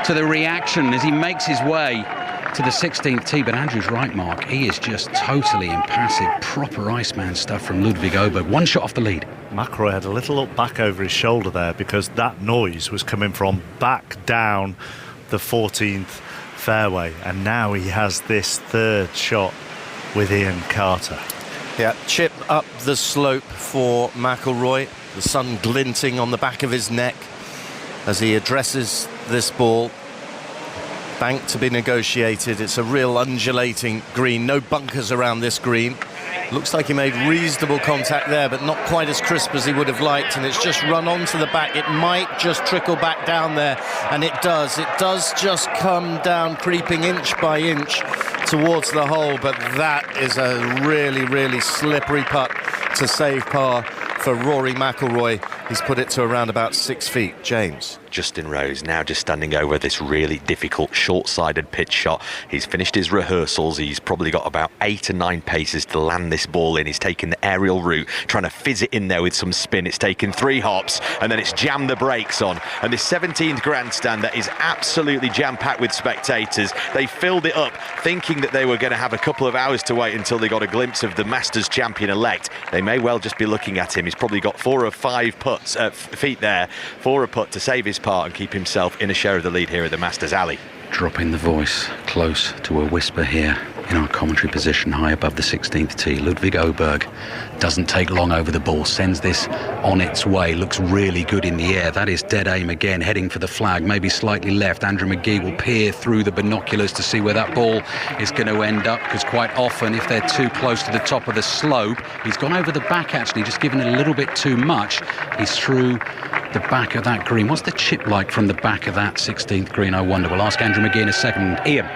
to the reaction as he makes his way to the 16th tee. But Andrew's right, Mark. He is just totally impassive. Proper Iceman stuff from Ludvig Åberg. One shot off the lead. McIlroy had a little look back over his shoulder there because that noise was coming from back down the 14th fairway, and now he has this third shot with Ian Carter. Yeah, chip up the slope for McIlroy, the sun glinting on the back of his neck as he addresses this ball. Bank to be negotiated. It's a real undulating green, no bunkers around this green. Looks like he made reasonable contact there, but not quite as crisp as he would have liked, and it's just run onto the back. It might just trickle back down there, and it does. It does just come down, creeping inch by inch towards the hole, but that is a really, really slippery putt to save par for Rory McIlroy. He's put it to around about 6 feet. James. Justin Rose now just standing over this really difficult short-sided pitch shot. He's finished his rehearsals. He's probably got about 8 or 9 paces to land this ball in. He's taken the aerial route, trying to fizz it in there with some spin. It's taken 3 hops, and then it's jammed the brakes on. And this 17th grandstand that is absolutely jam-packed with spectators. They filled it up thinking that they were going to have a couple of hours to wait until they got a glimpse of the Masters champion-elect. They may well just be looking at him. He's probably got 4 or 5 feet there for a putt to save his part and keep himself in a share of the lead here at the Masters Alley. Dropping the voice close to a whisper here in our commentary position high above the 16th tee. Ludvig Åberg doesn't take long over the ball, sends this on its way, looks really good in the air. That is dead aim again, heading for the flag, maybe slightly left. Andrew McGee will peer through the binoculars to see where that ball is going to end up, because quite often if they're too close to the top of the slope, he's gone over the back actually, just given it a little bit too much. He's through the back of that green. What's the chip like from the back of that 16th green, I wonder? We'll ask Andrew McGee in a second. Ian.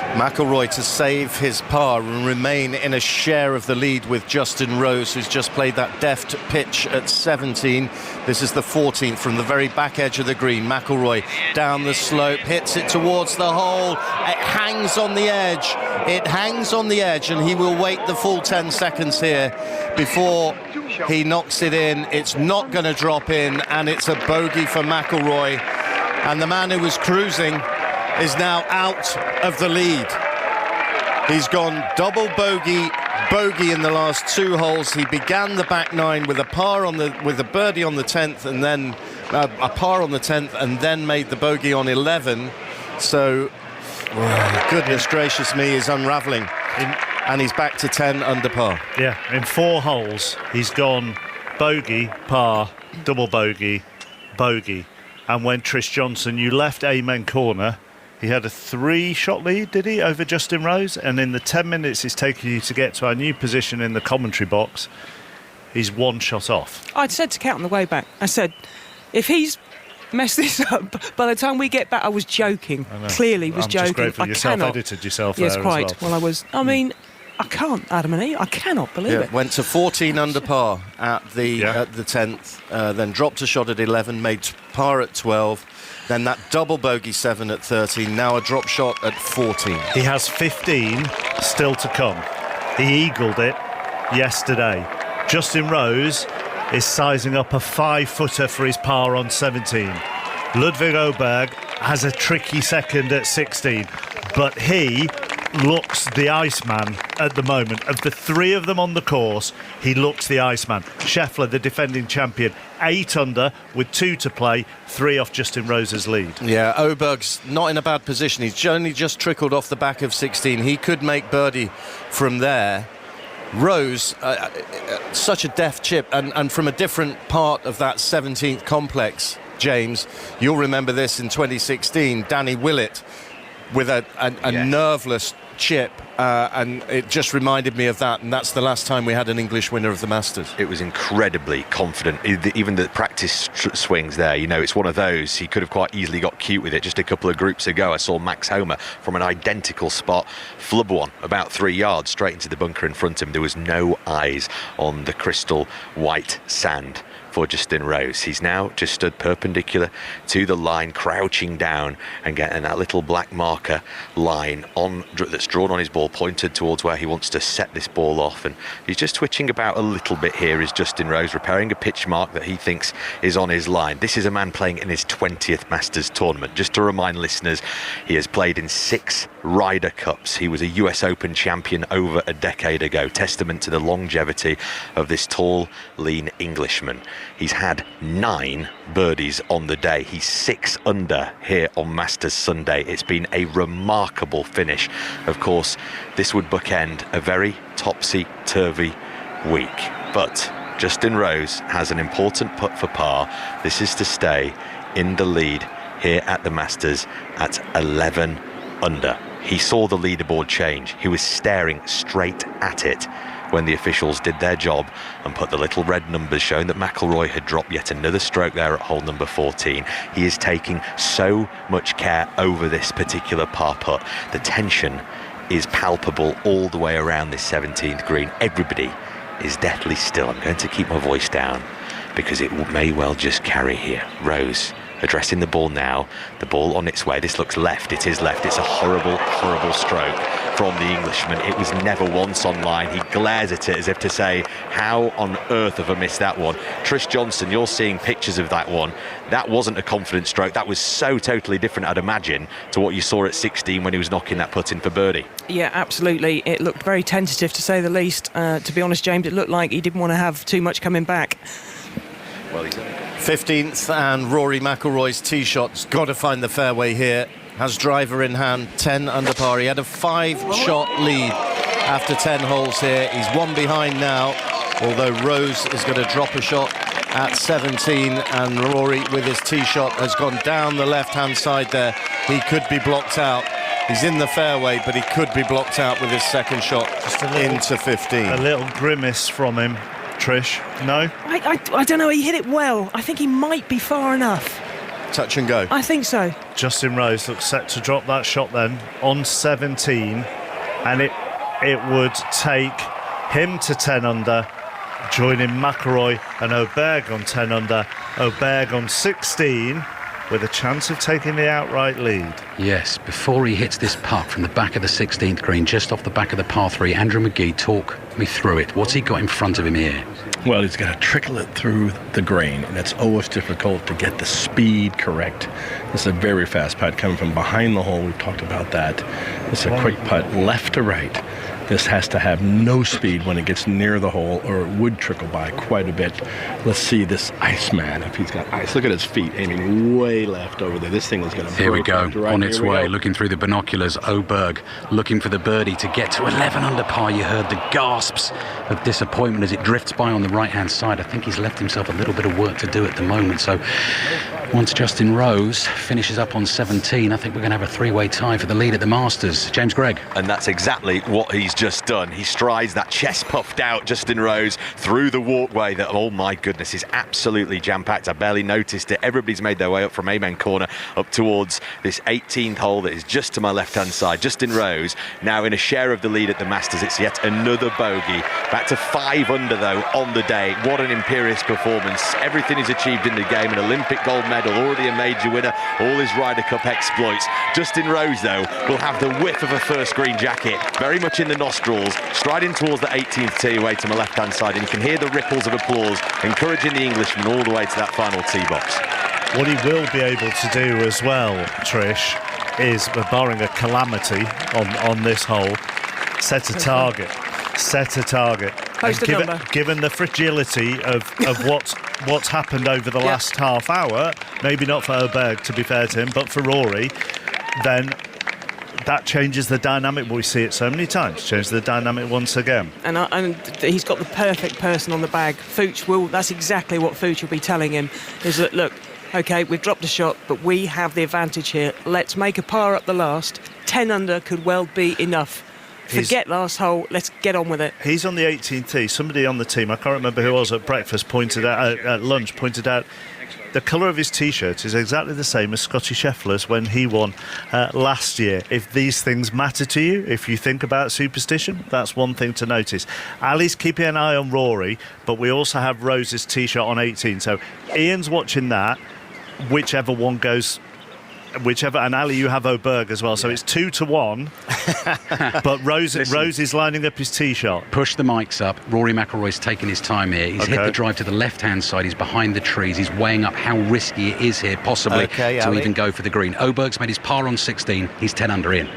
McIlroy to save his par and remain in a share of the lead with Justin Rose, who's just played that deft pitch at 17. This is the 14th from the very back edge of the green. McIlroy down the slope, hits it towards the hole. It hangs on the edge. It hangs on the edge, and he will wait the full 10 seconds here before he knocks it in. It's not going to drop in, and it's a bogey for McIlroy. And the man who was cruising is now out of the lead. He's gone double bogey in the last 2 holes. He began the back 9 with a birdie on the 10th, and then a par on the 10th, and then made the bogey on 11. So, goodness gracious me, is unravelling. and he's back to 10 under par. Yeah, in 4 holes, he's gone bogey, par, double bogey, bogey. And when Trish Johnson, you left Amen Corner, he had a 3-shot lead, did he, over Justin Rose? And in the 10 minutes it's taken you to get to our new position in the commentary box, he's 1 shot off. I'd said to Kat on the way back, I said, if he's messed this up, by the time we get back, I was joking. Clearly was joking. I'm just grateful you self-edited yourself there as well. Yes, quite. Well, I was. I mean, I can't, Adam and Eve. I cannot believe it. Went to 14 under par at the 10th, then dropped a shot at 11, made par at 12, then that double bogey 7 at 13, now a drop shot at 14. He has 15 still to come. He eagled it yesterday. Justin Rose is sizing up a 5-footer for his par on 17. Ludwig Åberg has a tricky second at 16, but he looks the Iceman at the moment. Of the 3 of them on the course, he looks the Iceman. Scheffler, the defending champion, 8 under with 2 to play, 3 off Justin Rose's lead. Yeah, Åberg's not in a bad position. He's only just trickled off the back of 16. He could make birdie from there. Rose, such a deft chip, and from a different part of that 17th complex, James, you'll remember this in 2016, Danny Willett with a nerveless chip, and it just reminded me of that, and that's the last time we had an English winner of the Masters. It was incredibly confident. Even the practice swings there, you know, it's one of those. He could have quite easily got cute with it. Just a couple of groups ago, I saw Max Homer from an identical spot flub one about 3 yards straight into the bunker in front of him. There was no eyes on the crystal white sand for Justin Rose. He's now just stood perpendicular to the line, crouching down and getting that little black marker line on that's drawn on his ball, pointed towards where he wants to set this ball off, and he's just twitching about a little bit here. Is Justin Rose repairing a pitch mark that he thinks is on his line. This is a man playing in his 20th Masters tournament. Just to remind listeners, he has played in 6 Ryder Cups. He was a US Open champion over a decade ago, testament to the longevity of this tall, lean Englishman. He's had 9 birdies on the day. He's 6 under here on Masters Sunday. It's been a remarkable finish. Of course, this would bookend a very topsy-turvy week. But Justin Rose has an important putt for par. This is to stay in the lead here at the Masters at 11 under. He saw the leaderboard change. He was staring straight at it when the officials did their job and put the little red numbers showing that McIlroy had dropped yet another stroke there at hole number 14. He is taking so much care over this particular par putt. The tension is palpable all the way around this 17th green. Everybody is deathly still. I'm going to keep my voice down because it may well just carry here. Rose addressing the ball now. The ball on its way. This looks left. It is left. It's a horrible, horrible stroke from the Englishman. It was never once on line. He glares at it as if to say, how on earth have I missed that one? Trish Johnson, you're seeing pictures of that one. That wasn't a confident stroke. That was so totally different, I'd imagine, to what you saw at 16 when he was knocking that putt in for birdie. Yeah, absolutely. It looked very tentative, to say the least. To be honest, James, it looked like he didn't want to have too much coming back. Well, he's 15th, and Rory McIlroy's tee shot's got to find the fairway here. Has driver in hand, 10 under par. He had a 5-shot lead after 10 holes here. He's 1 behind now, although Rose is going to drop a shot at 17, and Rory with his tee shot has gone down the left-hand side there. He could be blocked out. He's in the fairway, but he could be blocked out with his second shot into 15. A little grimace from him, Trish. No? I don't know. He hit it well. I think he might be far enough. Touch and go. I think so. Justin Rose looks set to drop that shot then on 17, and it would take him to 10 under, joining McIlroy and Åberg on 10 under. Åberg on 16 with a chance of taking the outright lead. Yes, before he hits this putt from the back of the 16th green, just off the back of the par 3, Andrew McGee, talk me through it. What's he got in front of him here? Well, he's got to trickle it through the green, and it's always difficult to get the speed correct. This is a very fast putt coming from behind the hole. We've talked about that. It's a quick putt left to right. This has to have no speed when it gets near the hole, or it would trickle by quite a bit. Let's see this Iceman, if he's got ice. Look at his feet aiming way left over there. This thing is going to Here we go, right. on its way, looking through the binoculars. Oberg looking for the birdie to get to 11 under par. You heard the gasps of disappointment as it drifts by on the right-hand side. I think he's left himself a little bit of work to do at the moment. So once Justin Rose finishes up on 17, I think we're going to have a three-way tie for the lead at the Masters. James Gregg. And that's exactly what he's just done. He strides that chest puffed out Justin Rose through the walkway that, oh my goodness, is absolutely jam-packed. I barely noticed it. Everybody's made their way up from Amen Corner up towards this 18th hole that is just to my left-hand side. Justin Rose now in a share of the lead at the Masters. It's yet another bogey. Back to 5 under, though, on the day. What an imperious performance. Everything he's achieved in the game. An Olympic gold medal, already a major winner, all his Ryder Cup exploits. Justin Rose, though, will have the whiff of a first green jacket, very much in the nostrils, striding towards the 18th tee away to my left-hand side, and you can hear the ripples of applause, encouraging the Englishman all the way to that final tee box. What he will be able to do as well, Trish, is, barring a calamity on this hole, set a target. Given the fragility of what's happened over the last half hour, maybe not for Oberg, to be fair to him, but for Rory, then that changes the dynamic. We see it so many times. Changes the dynamic once again. And he's got the perfect person on the bag. That's exactly what Fuchs will be telling him, is that, look, OK, we've dropped a shot, but we have the advantage here. Let's make a par up the last. 10 under could well be enough. Forget last hole, let's get on with it. He's on the 18th tee. Somebody on the team, I can't remember who it was at breakfast, at lunch, pointed out the colour of his T-shirt is exactly the same as Scotty Scheffler's when he won last year. If these things matter to you, if you think about superstition, that's one thing to notice. Ali's keeping an eye on Rory, but we also have Rose's T-shirt on 18. So Ian's watching that, whichever one goes... and Ali, you have Oberg as well, so it's 2-1. But Rose is lining up his tee shot. Push the mics up. Rory McIlroy's taking his time here. He's hit the drive to the left-hand side. He's behind the trees. He's weighing up how risky it is here, possibly, to even go for the green. Oberg's made his par on 16. He's 10 under in.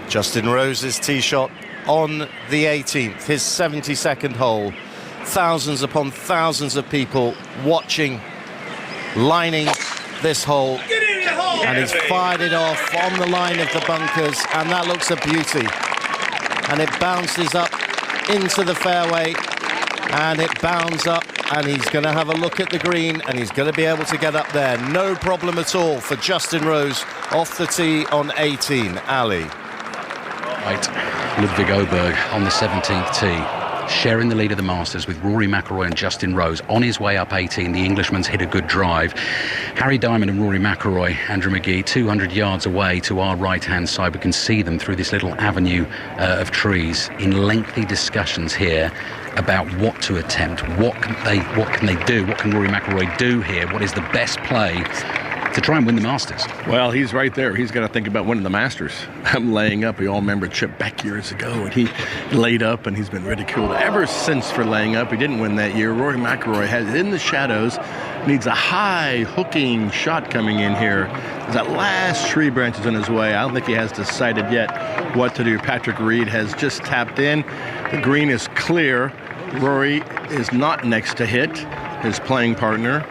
Justin Rose's tee shot on the 18th, his 72nd hole. Thousands upon thousands of people watching, lining this hole. And he's fired it off on the line of the bunkers, and that looks a beauty. And it bounces up into the fairway, and it bounds up, and he's going to have a look at the green, and he's going to be able to get up there. No problem at all for Justin Rose off the tee on 18. Ali. Right, Ludwig Oberg on the 17th tee, sharing the lead of the Masters with Rory McIlroy and Justin Rose. On his way up 18, the Englishman's hit a good drive. Harry Diamond and Rory McIlroy, Andrew McGee, 200 yards away to our right-hand side. We can see them through this little avenue of trees in lengthy discussions here about what to attempt, what can they do, what can Rory McIlroy do here, what is the best play to try and win the Masters. Well, he's right there. He's got to think about winning the Masters. I'm laying up. We all remember Chip Beck years ago, and he laid up, and he's been ridiculed ever since for laying up. He didn't win that year. Rory McIlroy has it in the shadows, needs a high hooking shot coming in here. There's that last tree branch is on his way. I don't think he has decided yet what to do. Patrick Reed has just tapped in. The green is clear. Rory is not next to hit his playing partner.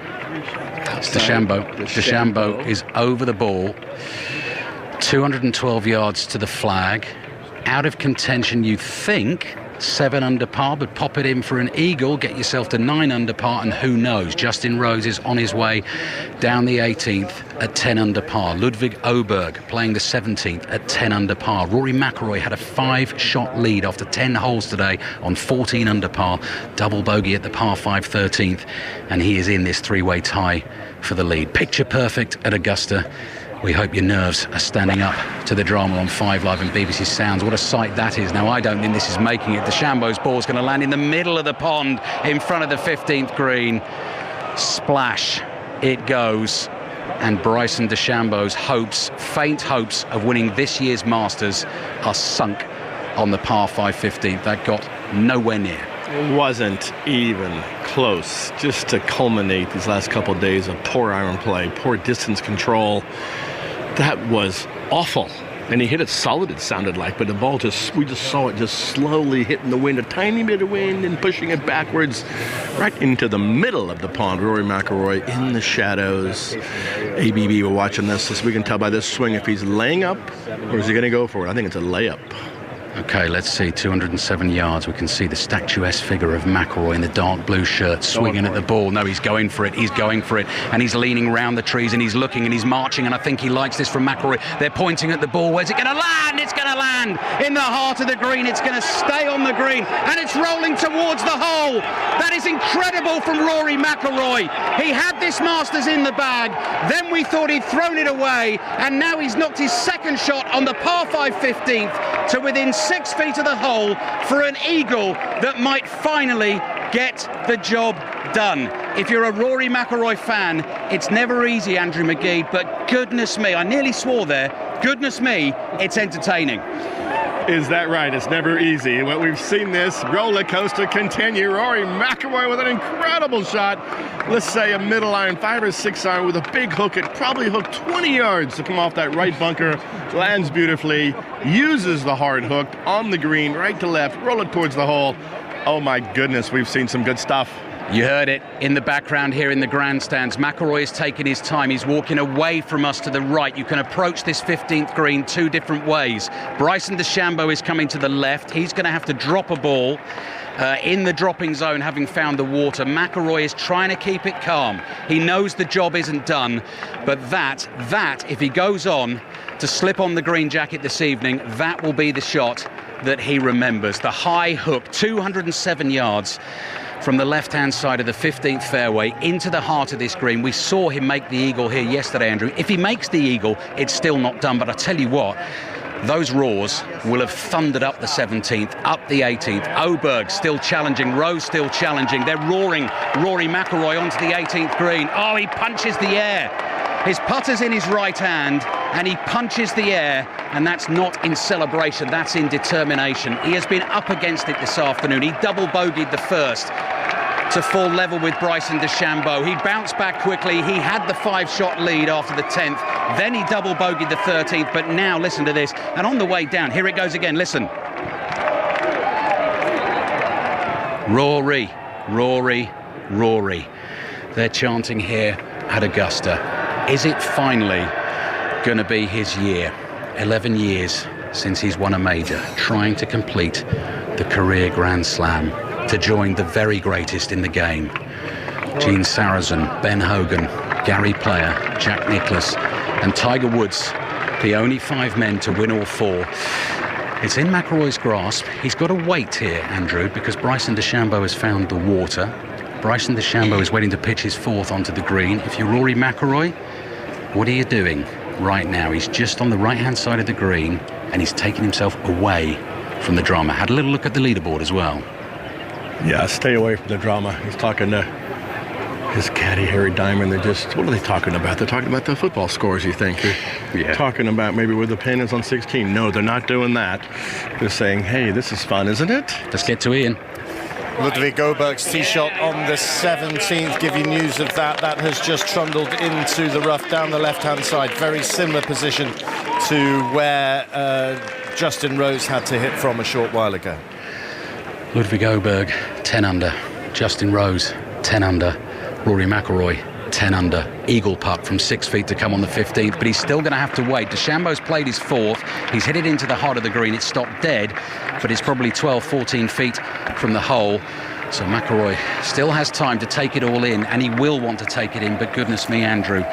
DeChambeau. DeChambeau is over the ball, 212 yards to the flag, out of contention, you think. 7 under par, but pop it in for an eagle, get yourself to 9 under par, and who knows, Justin Rose is on his way down the 18th at 10 under par. Ludwig Oberg playing the 17th at 10 under par. Rory McIlroy had a 5-shot lead after 10 holes today on 14 under par, double bogey at the par 5 13th, and he is in this 3-way tie for the lead. Picture perfect at Augusta. We hope your nerves are standing up to the drama on 5 Live and BBC Sounds. What a sight that is. Now, I don't think this is making it. DeChambeau's ball's going to land in the middle of the pond in front of the 15th green. Splash. It goes. And Bryson DeChambeau's hopes, faint hopes of winning this year's Masters are sunk on the par 5 15th. That got nowhere near. It wasn't even close. Just to culminate these last couple of days of poor iron play, poor distance control. That was awful. And he hit it solid, it sounded like, but the ball we just saw it just slowly hitting the wind, a tiny bit of wind, and pushing it backwards right into the middle of the pond. Rory McIlroy in the shadows. ABB, we're watching this we can tell by this swing if he's laying up or is he going to go for it. I think it's a layup. Okay, let's see, 207 yards. We can see the statuesque figure of McIlroy in the dark blue shirt swinging at the ball. No, he's going for it, and he's leaning around the trees, and he's looking, and he's marching, and I think he likes this from McIlroy. They're pointing at the ball. Where's it going to land? It's going to land in the heart of the green. It's going to stay on the green, and it's rolling towards the hole. That is incredible from Rory McIlroy. He had this Masters in the bag, then we thought he'd thrown it away, and now he's knocked his second shot on the par 5 15th to within 6 feet of the hole for an eagle that might finally get the job done. If you're a Rory McIlroy fan, it's never easy, Andrew McGee, but goodness me, I nearly swore there, goodness me, it's entertaining. Is that right? It's never easy. Well, we've seen this roller coaster continue. Rory McIlroy with an incredible shot. Let's say a middle iron, 5 or 6 iron with a big hook. It probably hooked 20 yards to come off that right bunker. Lands beautifully, uses the hard hook on the green, right to left, roll it towards the hole. Oh my goodness, we've seen some good stuff. You heard it in the background here in the grandstands. McIlroy is taking his time. He's walking away from us to the right. You can approach this 15th green 2 different ways. Bryson DeChambeau is coming to the left. He's going to have to drop a ball in the dropping zone, having found the water. McIlroy is trying to keep it calm. He knows the job isn't done, but that, if he goes on to slip on the green jacket this evening, that will be the shot that he remembers. The high hook, 207 yards. From the left-hand side of the 15th fairway into the heart of this green. We saw him make the eagle here yesterday, Andrew. If he makes the eagle, it's still not done. But I tell you what, those roars will have thundered up the 17th, up the 18th. Oberg still challenging, Rose still challenging. They're roaring Rory McIlroy onto the 18th green. Oh, he punches the air. His putter's in his right hand, and he punches the air, and that's not in celebration, that's in determination. He has been up against it this afternoon. He double bogeyed the first to fall level with Bryson DeChambeau. He bounced back quickly. He had the 5-shot lead after the 10th. Then he double bogeyed the 13th, but now listen to this. And on the way down, here it goes again, listen. Rory, Rory, Rory. They're chanting here at Augusta. Is it finally going to be his year? 11 years since he's won a major, trying to complete the career Grand Slam, to join the very greatest in the game. Gene Sarazen, Ben Hogan, Gary Player, Jack Nicklaus, and Tiger Woods, the only 5 men to win all 4. It's in McIlroy's grasp. He's got to wait here, Andrew, because Bryson DeChambeau has found the water. Bryson DeChambeau is waiting to pitch his 4th onto the green. If you're Rory McIlroy, what are you doing right now? He's just on the right-hand side of the green, and he's taking himself away from the drama. Had a little look at the leaderboard as well. Yeah, stay away from the drama. He's talking to his caddy, Harry Diamond. They're just, what are they talking about? They're talking about the football scores, you think? They're talking about maybe where the pin is on 16. No, they're not doing that. They're saying, hey, this is fun, isn't it? Let's get to Ian. Ludwig Oberg's tee shot on the 17th. Give you news of that. That has just trundled into the rough down the left-hand side. Very similar position to where Justin Rose had to hit from a short while ago. Ludwig Oberg, 10 under. Justin Rose, 10 under. Rory McIlroy, 10 under. Eagle putt from 6 feet to come on the 15th, but he's still going to have to wait. DeChambeau's played his 4th. He's hit it into the heart of the green. It's stopped dead, but it's probably 12, 14 feet from the hole. So McIlroy still has time to take it all in, and he will want to take it in, but goodness me, Andrew,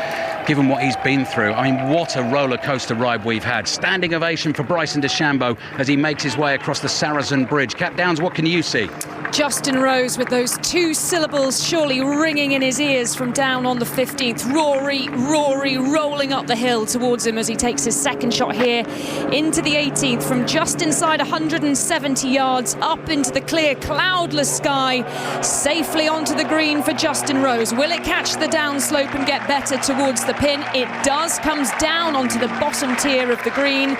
given what he's been through, I mean, what a roller coaster ride we've had. Standing ovation for Bryson DeChambeau as he makes his way across the Sarazen Bridge. Cat Downs, what can you see? Justin Rose with those 2 syllables surely ringing in his ears from down on the 15th. Rory, Rory rolling up the hill towards him as he takes his second shot here into the 18th from just inside 170 yards up into the clear, cloudless sky, safely onto the green for Justin Rose. Will it catch the downslope and get better towards the pin? It does. Comes down onto the bottom tier of the green,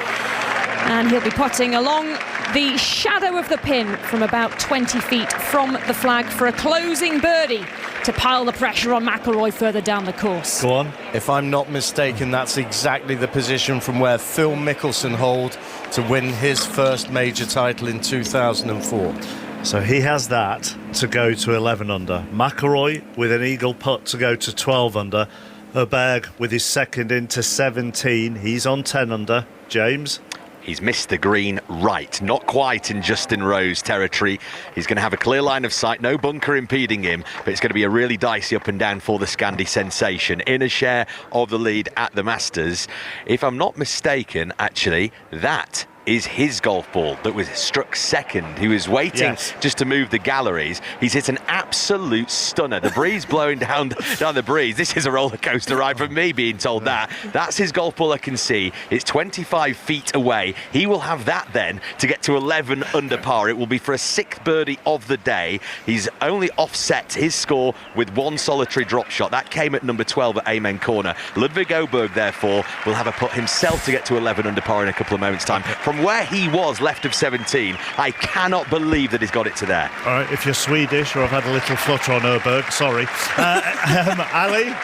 and he'll be putting along the shadow of the pin from about 20 feet from the flag for a closing birdie to pile the pressure on McIlroy further down the course. Go on. If I'm not mistaken, that's exactly the position from where Phil Mickelson holed to win his first major title in 2004. So he has that to go to 11 under. McIlroy with an eagle putt to go to 12 under. Oberg with his second into 17. He's on 10 under. James? He's missed the green right, not quite in Justin Rose territory. He's going to have a clear line of sight, no bunker impeding him, but it's going to be a really dicey up and down for the Scandi sensation. In a share of the lead at the Masters. If I'm not mistaken, actually, that is his golf ball that was struck second. He was waiting just to move the galleries. He's hit an absolute stunner. The breeze blowing down the breeze. This is a roller coaster ride from me being told that. That's his golf ball I can see. It's 25 feet away. He will have that then to get to 11 under par. It will be for a 6th birdie of the day. He's only offset his score with one solitary drop shot. That came at number 12 at Amen Corner. Ludwig Oberg, therefore, will have a putt himself to get to 11 under par in a couple of moments' time. From where he was left of 17, I cannot believe that he's got it to there. All right, if you're Swedish or I've had a little flutter on Oberg, sorry. Ali?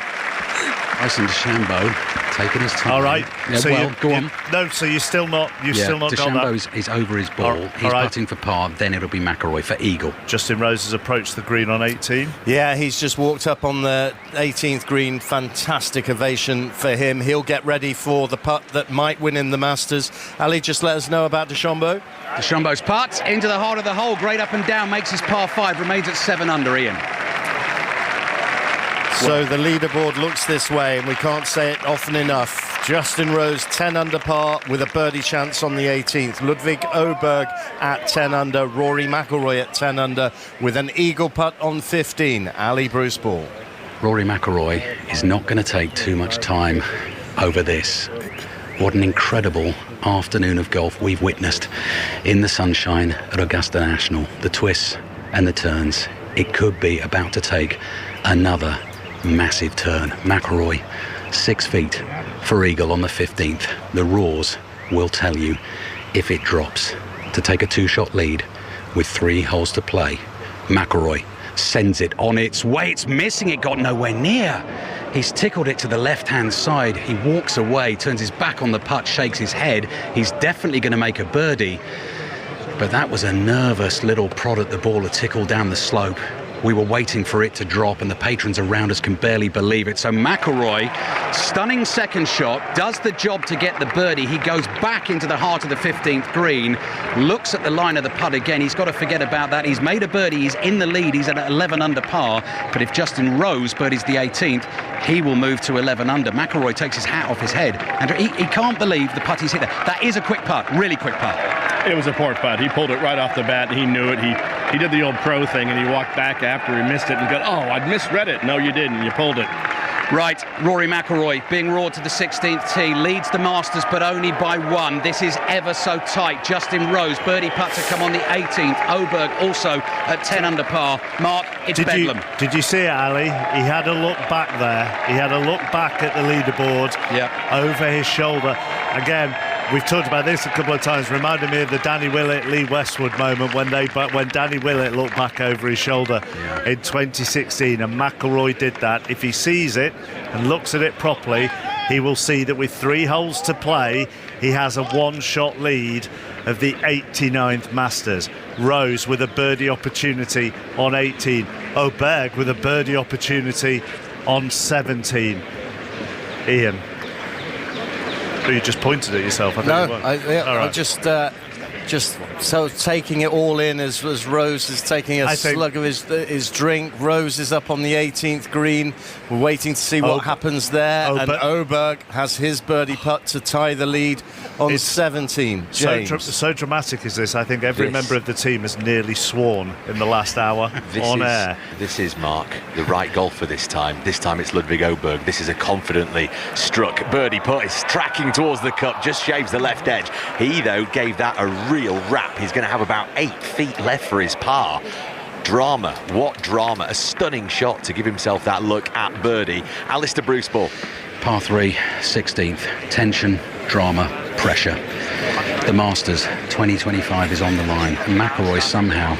Bryson DeChambeau taking his time. All right. Yeah, so well, go on. No, so you're still not got that. DeChambeau is over his ball. He's putting for par. Then it'll be McIlroy for eagle. Justin Rose has approached the green on 18. Yeah, he's just walked up on the 18th green. Fantastic ovation for him. He'll get ready for the putt that might win in the Masters. Ali, just let us know about DeChambeau. DeChambeau's putt into the heart of the hole. Great up and down. Makes his par 5. Remains at 7 under, Ian. So the leaderboard looks this way, and we can't say it often enough. Justin Rose 10 under par with a birdie chance on the 18th. Ludwig Oberg at 10 under. Rory McIlroy at 10 under with an eagle putt on 15. Ali Bruce Ball. Rory McIlroy is not going to take too much time over this. What an incredible afternoon of golf we've witnessed in the sunshine at Augusta National. The twists and the turns. It could be about to take another massive turn. McIlroy 6 feet for eagle on the 15th. The roars will tell you if it drops. To take a 2-shot lead with 3 holes to play. McIlroy sends it on its way. It's missing. It got nowhere near. He's tickled it to the left-hand side. He walks away, turns his back on the putt, shakes his head. He's definitely going to make a birdie. But that was a nervous little prod at the ball, a tickle down the slope. We were waiting for it to drop, and the patrons around us can barely believe it. So McIlroy, stunning second shot, does the job to get the birdie. He goes back into the heart of the 15th green, looks at the line of the putt again. He's got to forget about that. He's made a birdie. He's in the lead. He's at 11 under par. But if Justin Rose birdies the 18th, he will move to 11 under. McIlroy takes his hat off his head, and he can't believe the putt he's hit there. That is a quick putt, really quick putt. It was a poor putt. He pulled it right off the bat. He knew it. He did the old pro thing, and he walked back after he missed it and go, oh, I misread it. No, you didn't. You pulled it. Right, Rory McIlroy being roared to the 16th tee, leads the Masters but only by 1. This is ever so tight. Justin Rose, birdie putt to come on the 18th. Oberg also at 10 under par. Mark, it's bedlam. Did you see it, Ali? He had a look back there. He had a look back at the leaderboard over his shoulder. Again, we've talked about this a couple of times. Reminded me of the Danny Willett, Lee Westwood moment when Danny Willett looked back over his shoulder in 2016, and McIlroy did that. If he sees it and looks at it properly, he will see that with 3 holes to play, he has a 1-shot lead of the 89th Masters. Rose with a birdie opportunity on 18. Oberg with a birdie opportunity on 17. Ian. You just pointed at yourself. I just so taking it all in as Rose is taking a slug of his drink. Rose is up on the 18th green. We're waiting to see what happens there. And Oberg has his birdie putt to tie the lead on 17. So dramatic is this. I think every member of the team has nearly sworn in the last hour air. This is, Mark, the right golfer this time. This time it's Ludwig Oberg. This is a confidently struck birdie putt. He's tracking towards the cup, just shaves the left edge. He, though, gave that a real wrap. He's going to have about 8 feet left for his par. Drama, what drama. A stunning shot to give himself that look at birdie. Alistair Bruce Ball. Par 3, 16th. Tension, drama, pressure. The Masters 2025 is on the line. McIlroy somehow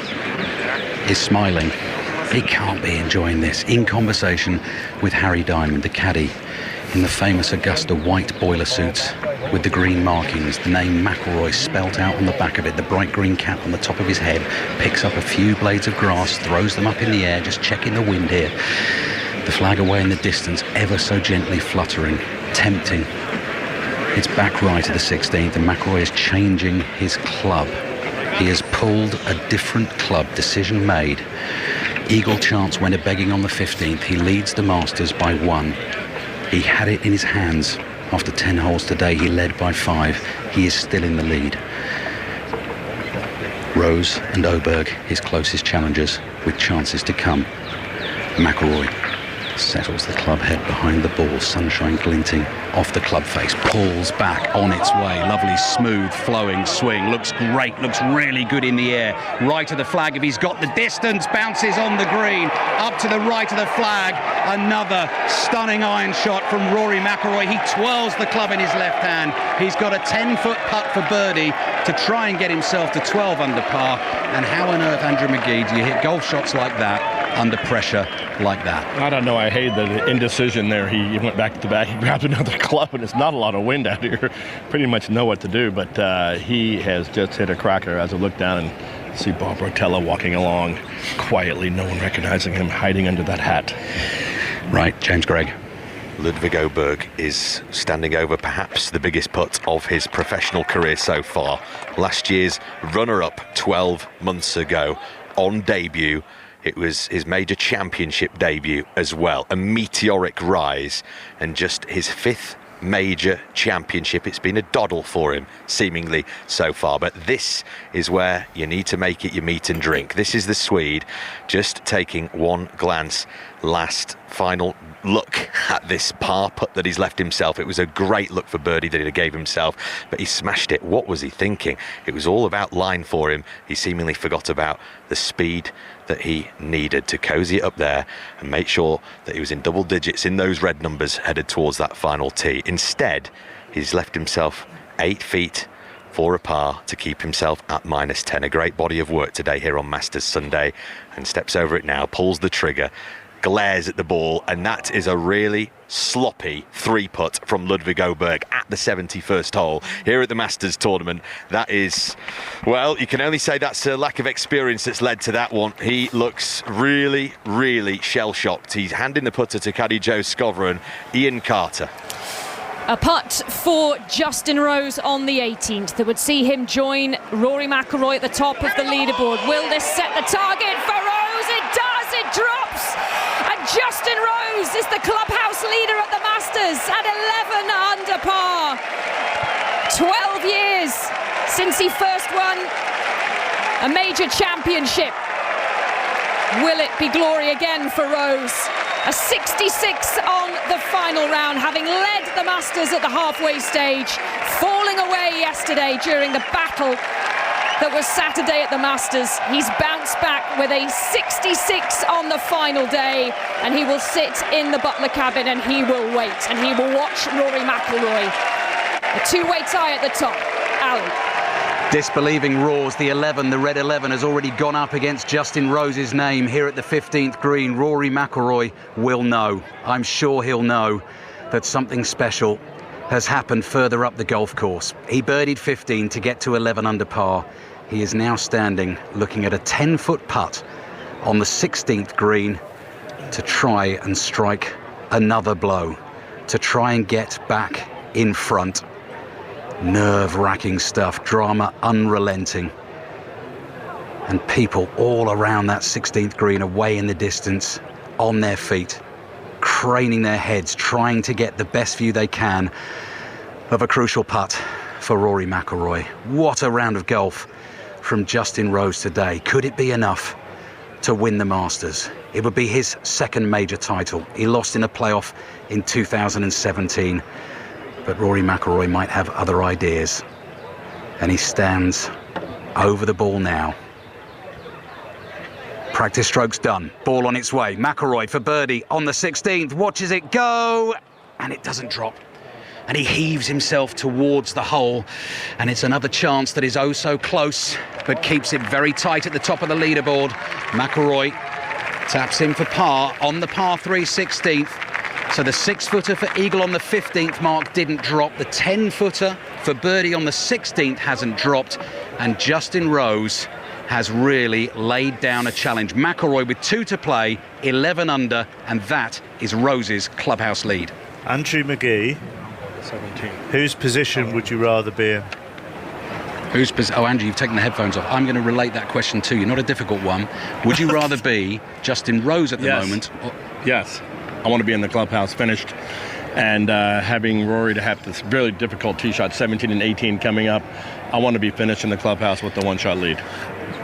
is smiling He can't be enjoying this. In conversation with Harry Diamond, the caddy, in the famous Augusta white boiler suits with the green markings, the name McIlroy spelt out on the back of it, the bright green cap on the top of his head, picks up a few blades of grass, throws them up in the air, just checking the wind here. The flag away in the distance, ever so gently fluttering, tempting. It's back right to the 16th, and McIlroy is changing his club. He has pulled a different club, decision made. Eagle chance went a-begging on the 15th. He leads the Masters by 1. He had it in his hands. After 10 holes today, he led by 5. He is still in the lead. Rose and Oberg, his closest challengers, with chances to come. McIlroy settles the club head behind the ball, sunshine glinting off the club face, pulls back on its way. Lovely, smooth, flowing swing. Looks great, looks really good in the air. Right of the flag, if he's got the distance, bounces on the green. Up to the right of the flag, another stunning iron shot from Rory McIlroy. He twirls the club in his left hand. He's got a 10-foot putt for birdie to try and get himself to 12 under par. And how on earth, Andrew McGee, do you hit golf shots like that under pressure like that? I don't know. I hate the indecision there. He went back to the back. He grabbed another club, and it's not a lot of wind out here. Pretty much know what to do, but he has just hit a cracker. As I look down and see Bob Rotella walking along quietly, no one recognizing him, hiding under that hat. Right, James Gregg. Ludvig Åberg is standing over perhaps the biggest putt of his professional career so far. Last year's runner-up 12 months ago on debut. It was his major championship debut as well. A meteoric rise, and just his 5th major championship. It's been a doddle for him, seemingly, so far. But this is where you need to make it your meat and drink. This is the Swede just taking one glance, last final look at this par putt that he's left himself. It was a great look for birdie that he gave himself, but he smashed it. What was he thinking? It was all about line for him. He seemingly forgot about the speed that he needed to cozy it up there and make sure that he was in double digits in those red numbers headed towards that final tee. Instead, he's left himself 8 feet for a par to keep himself at -10. A great body of work today here on Masters Sunday, and steps over it now, pulls the trigger, glares at the ball, and that is a really sloppy 3-putt from Ludvig Åberg at the 71st hole here at the Masters tournament. That is, well, you can only say that's a lack of experience that's led to that one. He looks really, really shell-shocked. He's handing the putter to caddy Joe Scover and Ian Carter. A putt for Justin Rose on the 18th that would see him join Rory McIlroy at the top of the leaderboard. Will this set the target for Rose? It does, it drops! And Justin Rose is the clubhouse leader at the Masters at 11 under par. 12 years since he first won a major championship. Will it be glory again for Rose? A 66 on the final round, having led the Masters at the halfway stage, falling away yesterday during the battle that was Saturday at the Masters. He's bounced back with a 66 on the final day, and he will sit in the Butler cabin and he will wait, and he will watch Rory McIlroy. A 2-way tie at the top. Ali. Disbelieving roars. The 11, the red 11, has already gone up against Justin Rose's name here at the 15th green. Rory McIlroy will know. I'm sure he'll know that something special has happened further up the golf course. He birdied 15 to get to 11 under par. He is now standing looking at a 10-foot putt on the 16th green to try and strike another blow, to try and get back in front. Nerve-wracking stuff, drama unrelenting. And people all around that 16th green, away in the distance, on their feet, craning their heads, trying to get the best view they can of a crucial putt for Rory McIlroy. What a round of golf from Justin Rose today. Could it be enough to win the Masters? It would be his second major title. He lost in a playoff in 2017. But Rory McIlroy might have other ideas. And he stands over the ball now. Practice strokes done. Ball on its way. McIlroy for birdie on the 16th. Watches it go. And it doesn't drop. And he heaves himself towards the hole. And it's another chance that is oh so close, but keeps it very tight at the top of the leaderboard. McIlroy Taps in for par on the par 3 16th. So the 6-footer for eagle on the 15th mark didn't drop. The 10-footer for birdie on the 16th hasn't dropped. And Justin Rose has really laid down a challenge. McIlroy with 2 to play, 11 under, and that is Rose's clubhouse lead. Andrew McGee, 17. Whose position would you rather be in? Oh, Andrew, you've taken the headphones off. I'm going to relate that question to you. Not a difficult one. Would you rather be Justin Rose at the moment? Yes. I want to be in the clubhouse finished. And having Rory to have this really difficult tee shot, 17 and 18 coming up, I want to be finished in the clubhouse with the one-shot lead.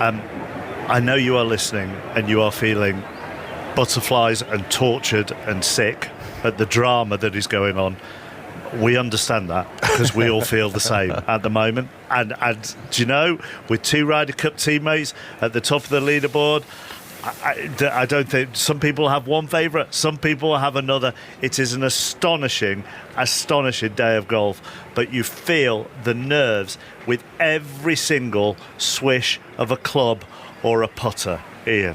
I know you are listening and you are feeling butterflies and tortured and sick at the drama that is going on. We understand that because we all feel the same at the moment. And do you know, with 2 Ryder Cup teammates at the top of the leaderboard, I don't think some people have one favourite, some people have another. It is an astonishing day of golf, but you feel the nerves with every single swish of a club or a putter. Ian.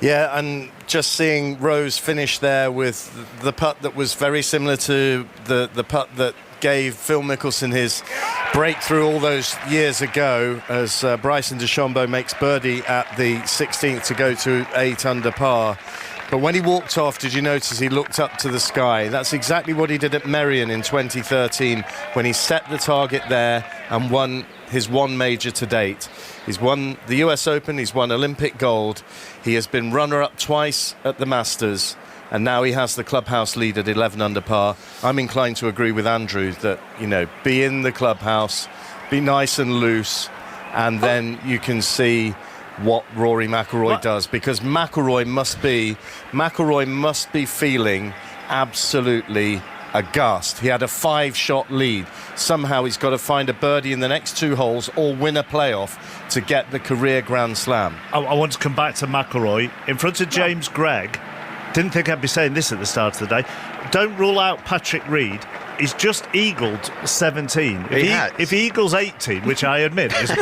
Yeah, and just seeing Rose finish there with the putt that was very similar to the putt that gave Phil Mickelson his breakthrough all those years ago, as Bryson DeChambeau makes birdie at the 16th to go to 8 under par. But when he walked off, did you notice he looked up to the sky? That's exactly what he did at Merion in 2013 when he set the target there and won his one major to date. He's won the US Open, he's won Olympic gold, he has been runner-up twice at the Masters, and now he has the clubhouse lead at 11 under par. I'm inclined to agree with Andrew that, be in the clubhouse, be nice and loose, and then you can see what Rory McIlroy does, because McIlroy must be feeling absolutely aghast. He had a 5-shot lead. Somehow he's got to find a birdie in the next 2 holes or win a playoff to get the career Grand Slam. I want to come back to McIlroy in front of James Gregg. Didn't think I'd be saying this at the start of the day. Don't rule out Patrick Reed. He's just eagled 17. If he eagles 18, which I admit is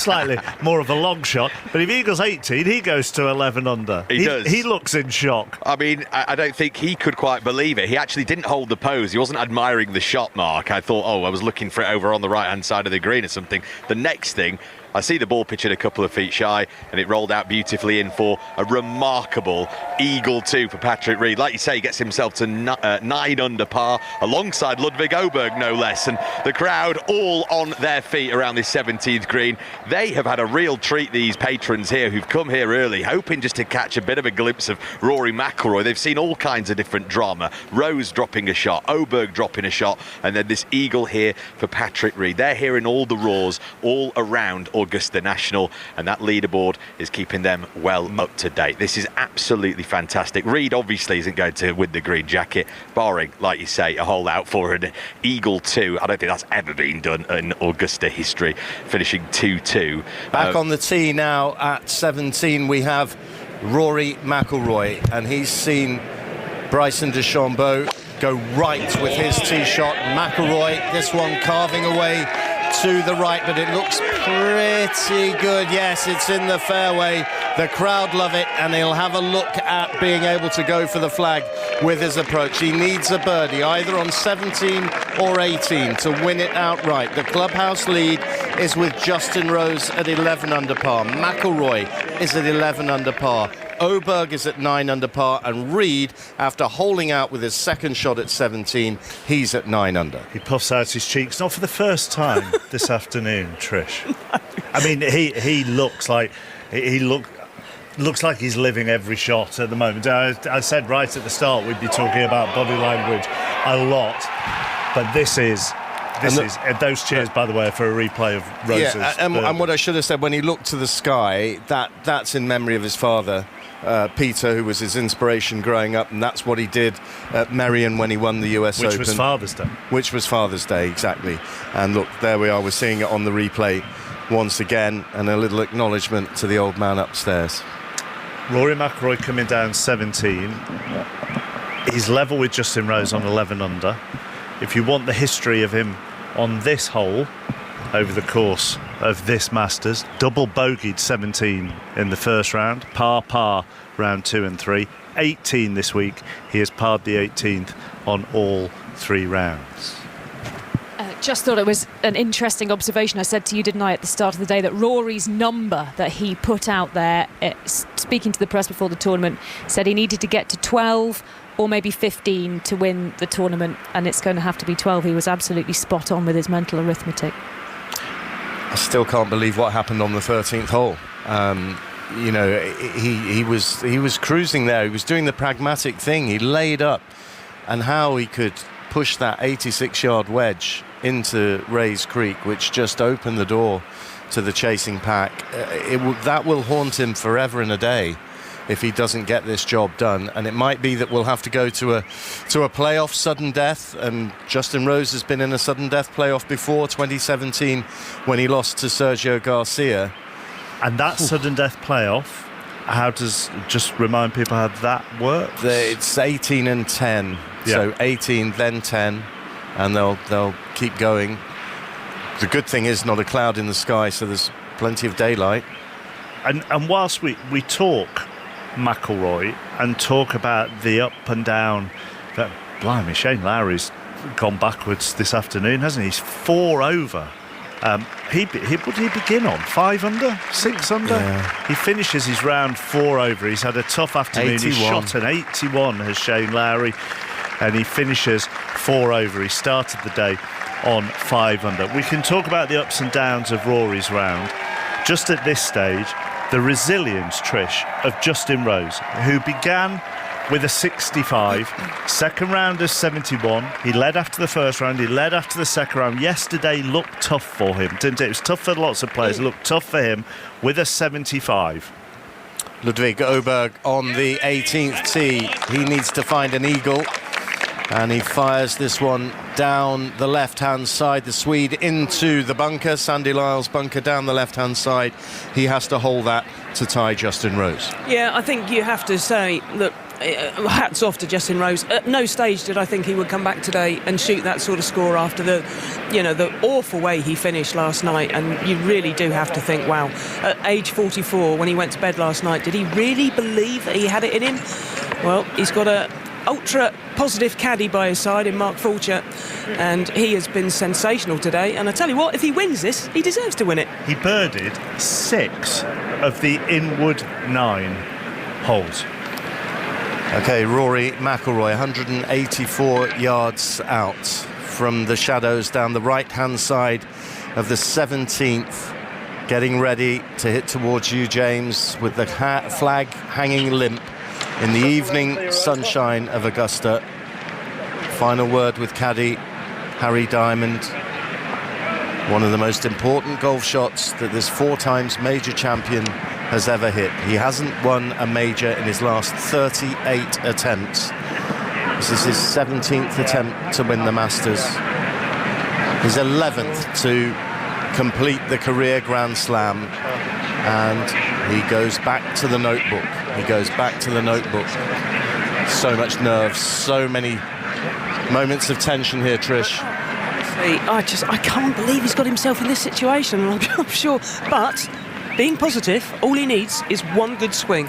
slightly more of a long shot, but if he eagles 18, he goes to 11 under. He does. He looks in shock. I mean, I don't think he could quite believe it. He actually didn't hold the pose. He wasn't admiring the shot mark. I thought, I was looking for it over on the right-hand side of the green or something. The next thing, I see the ball pitching a couple of feet shy, and it rolled out beautifully in for a remarkable eagle 2 for Patrick Reed. Like you say, he gets himself to 9 under par alongside Ludwig Åberg, no less. And the crowd all on their feet around this 17th green. They have had a real treat, these patrons here who've come here early, hoping just to catch a bit of a glimpse of Rory McIlroy. They've seen all kinds of different drama. Rose dropping a shot, Åberg dropping a shot, and then this eagle here for Patrick Reed. They're hearing all the roars all around Augusta National, and that leaderboard is keeping them well up to date. This is absolutely fantastic. Reed obviously isn't going to win the green jacket, barring, like you say, a hole out for an eagle 2. I don't think that's ever been done in Augusta history, finishing 2-2. Back on the tee now at 17, we have Rory McIlroy, and he's seen Bryson DeChambeau go right with his tee shot. McIlroy, this one carving away to the right, but it looks pretty good. Yes, it's in the fairway. The crowd love it, and he'll have a look at being able to go for the flag with his approach. He needs a birdie either on 17 or 18 to win it outright. The clubhouse lead is with Justin Rose at 11 under par. McIlroy is at 11 under par. Åberg is at 9 under par, and Reed, after holing out with his second shot at 17, he's at 9 under. He puffs out his cheeks, not for the first time this afternoon, Trish. I mean, he looks like looks like he's living every shot at the moment. I said right at the start we'd be talking about body language a lot, but this is those cheers, by the way, are for a replay of Rose's. Yeah, and what I should have said, when he looked to the sky, that's in memory of his father, Peter, who was his inspiration growing up, and that's what he did at Merion when he won the US Open. Which was Father's Day. Which was Father's Day, exactly. And look, there we are, we're seeing it on the replay once again, and a little acknowledgement to the old man upstairs. Rory McIlroy coming down 17. He's level with Justin Rose on 11 under. If you want the history of him on this hole, over the course of this Masters. Double bogeyed 17 in the first round, par round 2 and 3. 18 this week. He has parred the 18th on all 3 rounds. Just thought it was an interesting observation. I said to you, didn't I, at the start of the day, that Rory's number that he put out there, speaking to the press before the tournament, said he needed to get to 12 or maybe 15 to win the tournament, and it's going to have to be 12. He was absolutely spot on with his mental arithmetic. I still can't believe what happened on the 13th hole. You know, he was cruising there. He was doing the pragmatic thing. He laid up, and how he could push that 86-yard wedge into Rays Creek, which just opened the door to the chasing pack. That will haunt him forever and a day if he doesn't get this job done. And it might be that we'll have to go to a playoff sudden death. And Justin Rose has been in a sudden death playoff before, 2017, when he lost to Sergio Garcia. And that sudden death playoff, how does, just remind people how that works? It's 18 and 10. Yeah. So 18, then 10, and they'll keep going. The good thing is not a cloud in the sky, so there's plenty of daylight. And whilst we talk McIlroy and talk about the up and down, that blimey, Shane Lowry's gone backwards this afternoon, hasn't he? He's 4 over. What did he begin on? 5 under? 6 under? Yeah. He finishes his round 4 over. He's had a tough afternoon. 81. He's shot an 81, has Shane Lowry, and he finishes 4 over. He started the day on 5 under. We can talk about the ups and downs of Rory's round. Just at this stage, the resilience, Trish, of Justin Rose, who began with a 65, second round is 71. He led after the first round, he led after the second round. Yesterday looked tough for him, didn't it? It was tough for lots of players. It looked tough for him with a 75. Ludwig Oberg on the 18th tee. He needs to find an eagle, and he fires this one down the left-hand side. The Swede into the bunker, Sandy Lyle's bunker down the left-hand side. He has to hold that to tie Justin Rose. Yeah, I think you have to say, look, hats off to Justin Rose. At no stage did I think he would come back today and shoot that sort of score after the awful way he finished last night. And you really do have to think, wow, at age 44, when he went to bed last night, did he really believe that he had it in him? Well, he's got a ultra positive caddy by his side in Mark Fulcher, and he has been sensational today. And I tell you what, if he wins this, he deserves to win it. He birdied 6 of the inward 9 holes. Okay, Rory McIlroy, 184 yards out from the shadows down the right-hand side of the 17th, getting ready to hit towards you, James, with the flag hanging limp in the evening sunshine of Augusta. Final word with caddy Harry Diamond. One of the most important golf shots that this 4 times major champion has ever hit. He hasn't won a major in his last 38 attempts. This is his 17th attempt to win the Masters. His 11th to complete the career Grand Slam. And he goes back to the notebook. He goes back to the notebook. So much nerves, so many moments of tension here, Trish. I can't believe he's got himself in this situation, I'm sure. But being positive, all he needs is one good swing.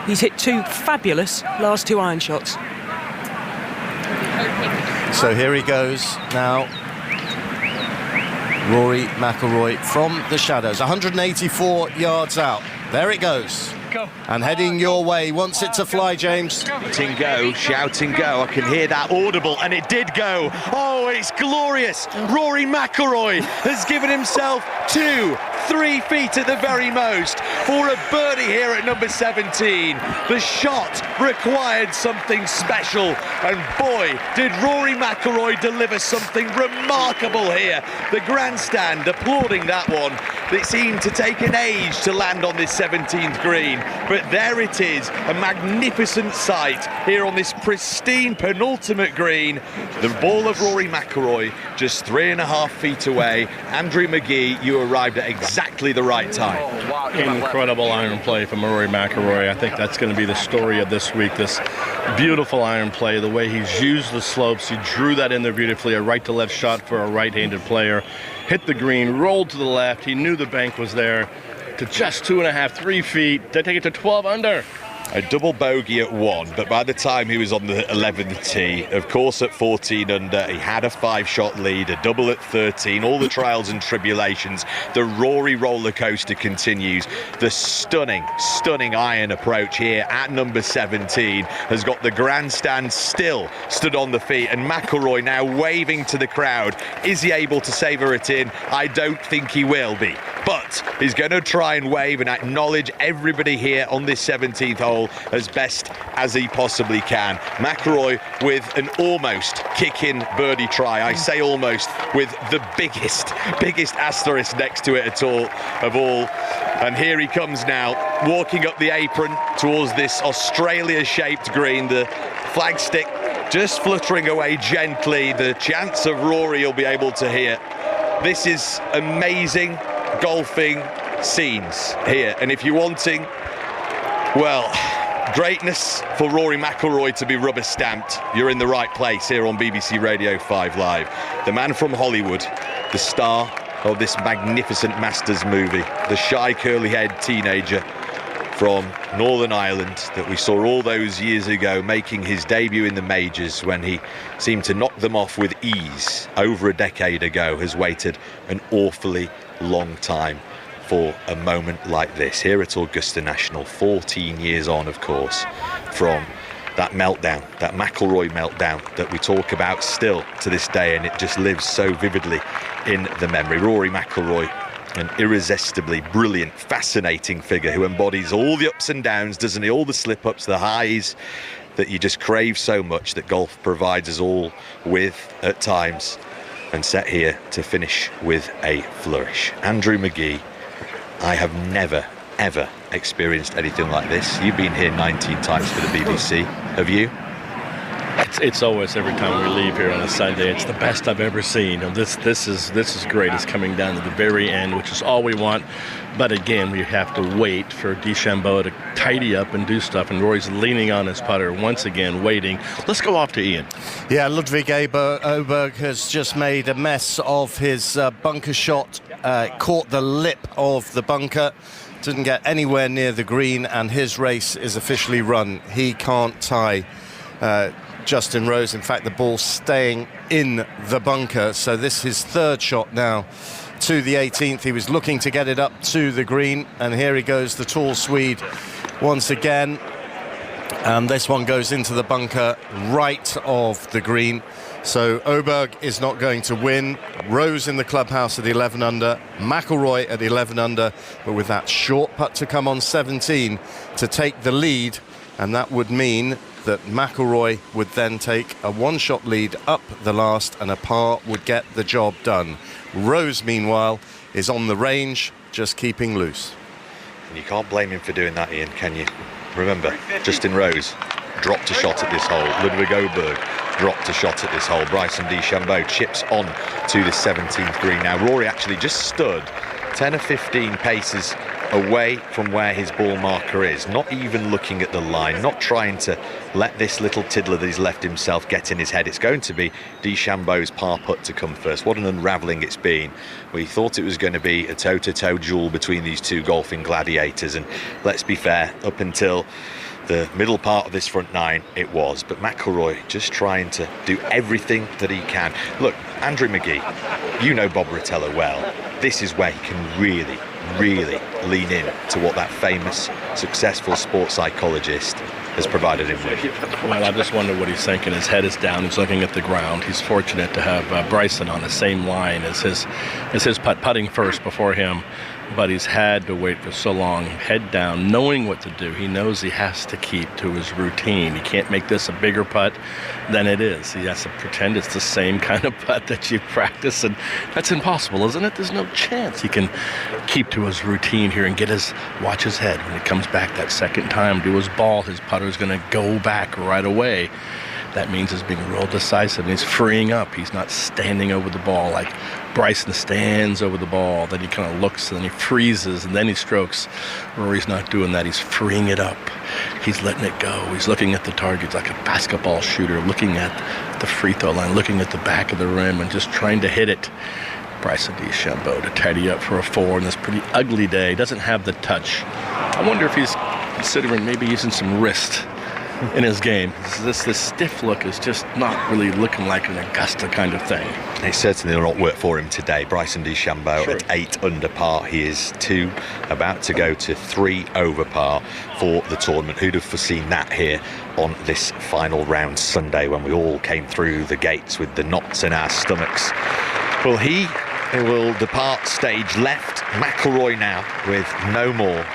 He's hit 2 fabulous last 2 iron shots. So here he goes now. Rory McIlroy from the shadows, 184 yards out. There it goes. Go. And heading your way. Wants it to fly, James. Shouting go, shouting go. I can hear that audible, and it did go. Oh, it's glorious. Rory McIlroy has given himself 2-3 feet at the very most for a birdie here at number 17. The shot required something special, and boy, did Rory McIlroy deliver something remarkable here. The grandstand applauding that one. It seemed to take an age to land on this 17th green, but there it is, a magnificent sight here on this pristine penultimate green. The ball of Rory McIlroy just 3.5 feet away. Andrew McGee, you arrived at exactly exactly the right time. Incredible iron play from Rory McIlroy. I think that's going to be the story of this week. This beautiful iron play, the way he's used the slopes. He drew that in there beautifully. A right-to-left shot for a right-handed player. Hit the green, rolled to the left. He knew the bank was there. To just 2.5, 3 feet. They take it to 12 under. A double bogey at 1, but by the time he was on the 11th tee, of course at 14 under, he had a 5-shot lead, a double at 13, all the trials and tribulations. The Rory roller coaster continues. The stunning iron approach here at number 17 has got the grandstand still stood on the feet, and McIlroy now waving to the crowd. Is he able to savour it in? I don't think he will be, but he's going to try and wave and acknowledge everybody here on this 17th hole as best as he possibly can. McIlroy with an almost kick-in birdie try. I say almost, with the biggest asterisk next to it of all. And here he comes now, walking up the apron towards this Australia-shaped green. The flagstick just fluttering away gently. The chants of Rory you'll be able to hear. This is amazing golfing scenes here, and if you're wanting, well, greatness for Rory McIlroy to be rubber stamped, you're in the right place here on BBC Radio 5 Live. The man from Hollywood, the star of this magnificent Masters movie, the shy curly-haired teenager from Northern Ireland that we saw all those years ago making his debut in the majors when he seemed to knock them off with ease over a decade ago, has waited an awfully long time for a moment like this here at Augusta National, 14 years on, of course, from that meltdown, that McIlroy meltdown that we talk about still to this day, and it just lives so vividly in the memory. Rory McIlroy, an irresistibly brilliant, fascinating figure who embodies all the ups and downs, doesn't he? All the slip-ups, the highs that you just crave so much, that golf provides us all with at times, and set here to finish with a flourish. Andrew Magee, I have never, ever experienced anything like this. You've been here 19 times for the BBC. Have you? It's always, every time we leave here on a Sunday, it's the best I've ever seen. And this is great. It's coming down to the very end, which is all we want. But again, we have to wait for DeChambeau to tidy up and do stuff. And Rory's leaning on his putter once again, waiting. Let's go off to Ian. Yeah, Ludwig Åberg has just made a mess of his bunker shot. Caught the lip of the bunker. Didn't get anywhere near the green, and his race is officially run. He can't tie Justin Rose. In fact, the ball's staying in the bunker. So this is his third shot now to the 18th. He was looking to get it up to the green, and here he goes, the tall Swede once again. And this one goes into the bunker right of the green. So Åberg is not going to win. Rose in the clubhouse at 11 under. McIlroy at 11 under. But with that short putt to come on 17 to take the lead. And that would mean that McIlroy would then take a one-shot lead up the last, and a par would get the job done. Rose, meanwhile, is on the range, just keeping loose. And you can't blame him for doing that, Ian, can you? Remember, Justin Rose dropped a shot at this hole. Ludwig Åberg dropped a shot at this hole. Bryson DeChambeau chips on to the 17th green. Now, Rory actually just stood 10 or 15 paces away from where his ball marker is, not even looking at the line, not trying to let this little tiddler that he's left himself get in his head. It's going to be DeChambeau's par putt to come first. What an unravelling it's been. We thought it was going to be a toe-to-toe duel between these two golfing gladiators, and let's be fair, up until the middle part of this front nine it was. But McIlroy just trying to do everything that he can. Look, Andrew Magee, you know Bob Rotella well. This is where he can really lean in to what that famous, successful sports psychologist has provided him with. Well, I just wonder what he's thinking. His head is down. He's looking at the ground. He's fortunate to have Bryson on the same line as his putting first before him. But he's had to wait for so long, head down, knowing what to do. He knows he has to keep to his routine. He can't make this a bigger putt than it is. He has to pretend it's the same kind of putt that you practice, and that's impossible, isn't it? There's no chance he can keep to his routine here and watch his head. When it comes back that second time to his ball, his putter's going to go back right away. that means is being real decisive, and he's freeing up. He's not standing over the ball like Bryson stands over the ball, then he kind of looks, and then he freezes, and then he strokes. Rory's not doing that. He's freeing it up. He's letting it go. He's looking at the target like a basketball shooter, looking at the free throw line, looking at the back of the rim, and just trying to hit it. Bryson DeChambeau to tidy up for a 4 on this pretty ugly day. Doesn't have the touch. I wonder if he's considering maybe using some wrist in his game. This stiff look is just not really looking like an Augusta kind of thing. It certainly will not work for him today. Bryson DeChambeau at 8 under par. He is 2, about to go to 3 over par for the tournament. Who'd have foreseen that here on this final round Sunday when we all came through the gates with the knots in our stomachs? Well, he will depart stage left. McIlroy now with no more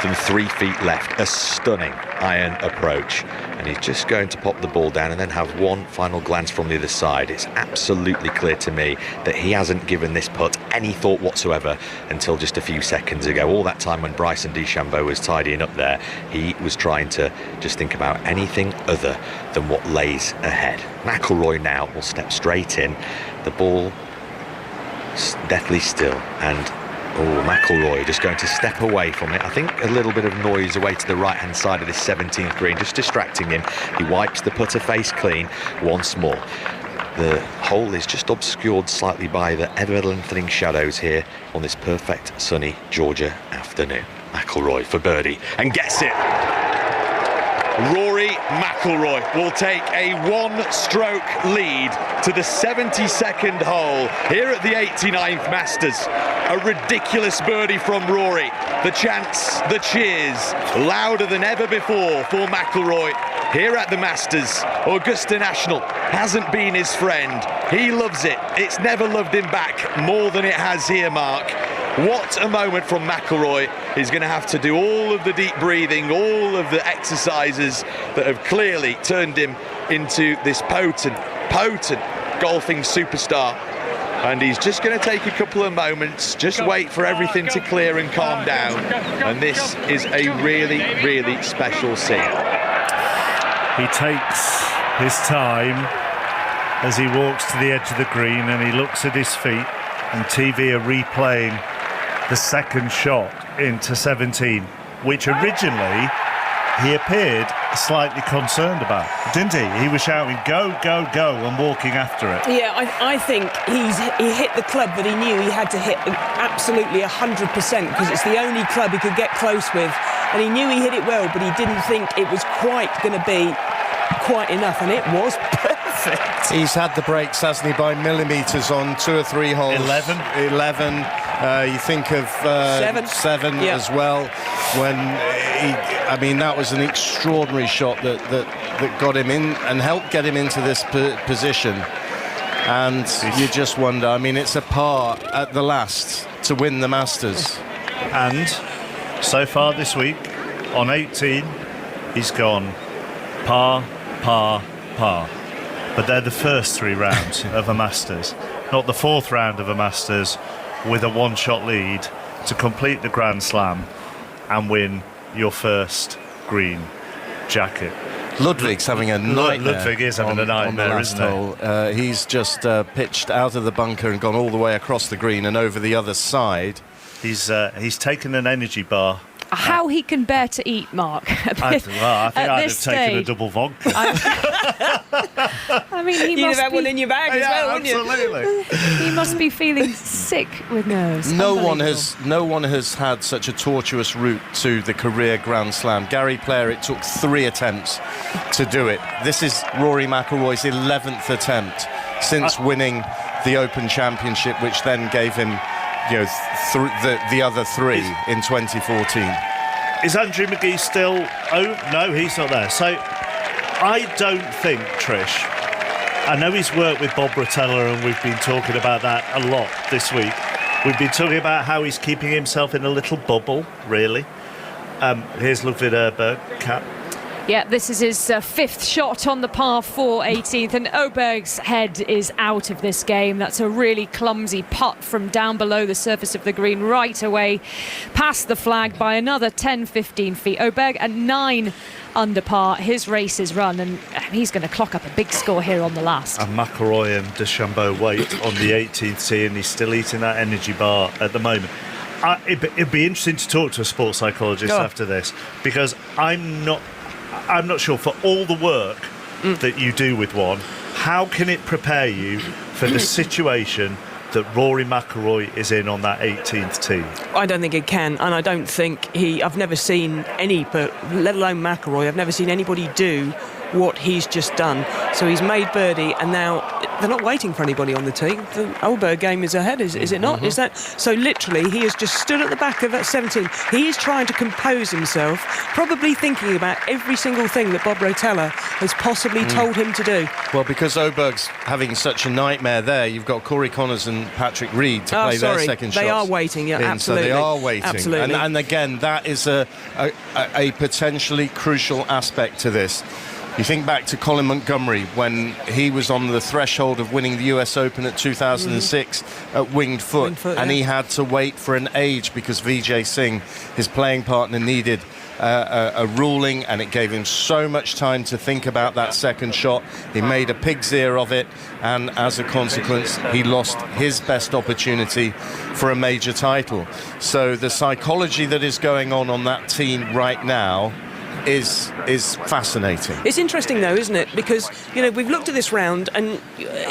than 3 feet left. A stunning iron approach, and he's just going to pop the ball down and then have one final glance from the other side. It's absolutely clear to me that he hasn't given this putt any thought whatsoever until just a few seconds ago. All that time when Bryson DeChambeau was tidying up there, he was trying to just think about anything other than what lays ahead. McIlroy now will step straight in. The ball deathly still, and McIlroy just going to step away from it. I think a little bit of noise away to the right-hand side of this 17th green, just distracting him. He wipes the putter face clean once more. The hole is just obscured slightly by the ever-lengthening shadows here on this perfect sunny Georgia afternoon. McIlroy for birdie, and gets it. Rory McIlroy will take a 1-stroke lead to the 72nd hole here at the 89th Masters. A ridiculous birdie from Rory. The chants, the cheers, louder than ever before for McIlroy here at the Masters. Augusta National hasn't been his friend. He loves it. It's never loved him back more than it has here, Mark. What a moment from McIlroy. He's going to have to do all of the deep breathing, all of the exercises that have clearly turned him into this potent golfing superstar. And he's just going to take a couple of moments, just wait for everything to clear and calm down. And this is a really, really special scene. He takes his time as he walks to the edge of the green, and he looks at his feet, and TV are replaying the second shot into 17, which originally he appeared slightly concerned about, didn't he? He was shouting, go, go, go, and walking after it. Yeah, I think he hit the club that he knew he had to hit absolutely 100%, because it's the only club he could get close with, and he knew he hit it well, but he didn't think it was quite going to be quite enough, and it was perfect. He's had the breaks, hasn't he, by millimetres on 2 or 3 holes. 11. You think of 7 yeah, as well. When that was an extraordinary shot that got him in and helped get him into this position. And you just wonder, it's a par at the last to win the Masters. And so far this week, on 18, he's gone par, par, par. But they're the first 3 rounds of a Masters, not the 4th round of a Masters, with a 1-shot lead to complete the Grand Slam and win your first green jacket. Ludwig's having a nightmare. Ludwig is having a nightmare, isn't he? He's just pitched out of the bunker and gone all the way across the green and over the other side. He's taken an energy bar. How he can bear to eat, Mark. I think I'd have taken a double vodka. He You'd must have had one in your bag as well, wouldn't you? Absolutely. He must be feeling sick with nerves. No one has had such a tortuous route to the career Grand Slam. Gary Player, it took 3 attempts to do it. This is Rory McIlroy's 11th attempt since winning the Open Championship, which then gave him the other 3 in 2014. Is Andrew McGee still... Oh, no, he's not there. So, I don't think, Trish... I know he's worked with Bob Rotella, and we've been talking about that a lot this week. We've been talking about how he's keeping himself in a little bubble, really. Here's Ludwig Erberg, Cap. Yeah, this is his 5th shot on the par 4 18th, and Oberg's head is out of this game. That's a really clumsy putt from down below the surface of the green right away past the flag by another 10-15 feet. Oberg at 9 under par. His race is run, and he's going to clock up a big score here on the last. And McIlroy and DeChambeau wait on the 18th tee, and he's still eating that energy bar at the moment. It'd be interesting to talk to a sports psychologist after this, because I'm not sure, for all the work that you do with one, how can it prepare you for the situation that Rory McIlroy is in on that 18th tee? I don't think it can, and I don't think I've never seen let alone McIlroy, I've never seen anybody do what he's just done. So he's made birdie, and now they're not waiting for anybody on the tee. The Oberg game is ahead, is it not? Is that so? Literally, he has just stood at the back of that 17. He is trying to compose himself, probably thinking about every single thing that Bob Rotella has possibly told him to do. Well, because Oberg's having such a nightmare there, you've got Corey Connors and Patrick Reed to play their second shots. They are waiting, yeah, absolutely. So they are waiting. Absolutely. And again, that is a potentially crucial aspect to this. You think back to Colin Montgomery when he was on the threshold of winning the US Open at 2006 at Winged Foot, and he had to wait for an age because Vijay Singh, his playing partner, needed a ruling, and it gave him so much time to think about that second shot. He made a pig's ear of it, and as a consequence he lost his best opportunity for a major title. So the psychology that is going on that team right now is fascinating. It's interesting though, isn't it? Because we've looked at this round, and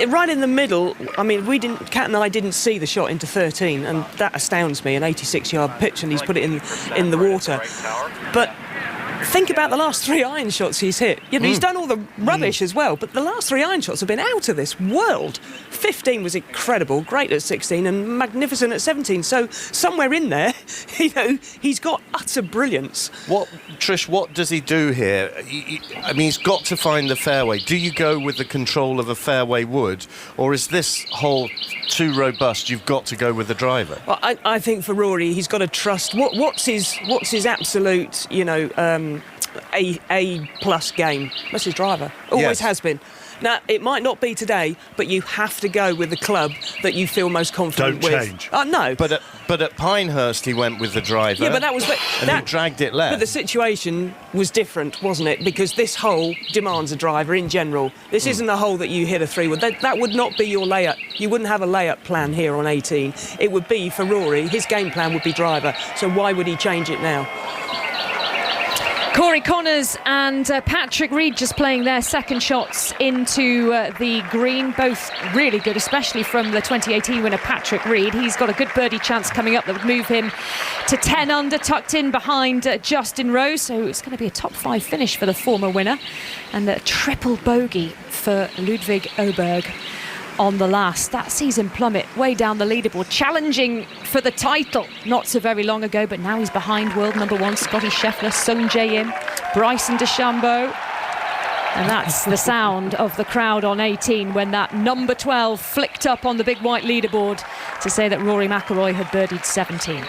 right in the middle, I mean, Kat and I didn't see the shot into 13, and that astounds me. An 86-yard pitch, and he's put it in the water. But think about the last 3 iron shots he's hit. He's done all the rubbish as well, but the last 3 iron shots have been out of this world. 15 was incredible, great at 16, and magnificent at 17. So somewhere in there, he's got utter brilliance. Trish, what does he do here? I mean, he's got to find the fairway. Do you go with the control of a fairway wood, or is this hole too robust? You've got to go with the driver. Well, I think for Rory, he's got to trust. What's his absolute, A+ game? That's his driver. Always has been. Now, it might not be today, but you have to go with the club that you feel most confident with. Don't change. No. But at Pinehurst, he went with the driver. Yeah, but that was... he dragged it left. But the situation was different, wasn't it? Because this hole demands a driver in general. This isn't a hole that you hit a 3-wood. That would not be your layup. You wouldn't have a layup plan here on 18. It would be, for Rory, his game plan would be driver. So why would he change it now? Corey Connors and Patrick Reed just playing their second shots into the green. Both really good, especially from the 2018 winner Patrick Reed. He's got a good birdie chance coming up that would move him to 10 under, tucked in behind Justin Rose. So it's going to be a top 5 finish for the former winner, and a triple bogey for Ludvig Oberg on the last. That sees him plummet way down the leaderboard, challenging for the title not so very long ago, but now he's behind world number 1 Scotty Scheffler, Sung Jae Im, Bryson DeChambeau. And that's the sound of the crowd on 18 when that number 12 flicked up on the big white leaderboard to say that Rory McIlroy had birdied 17.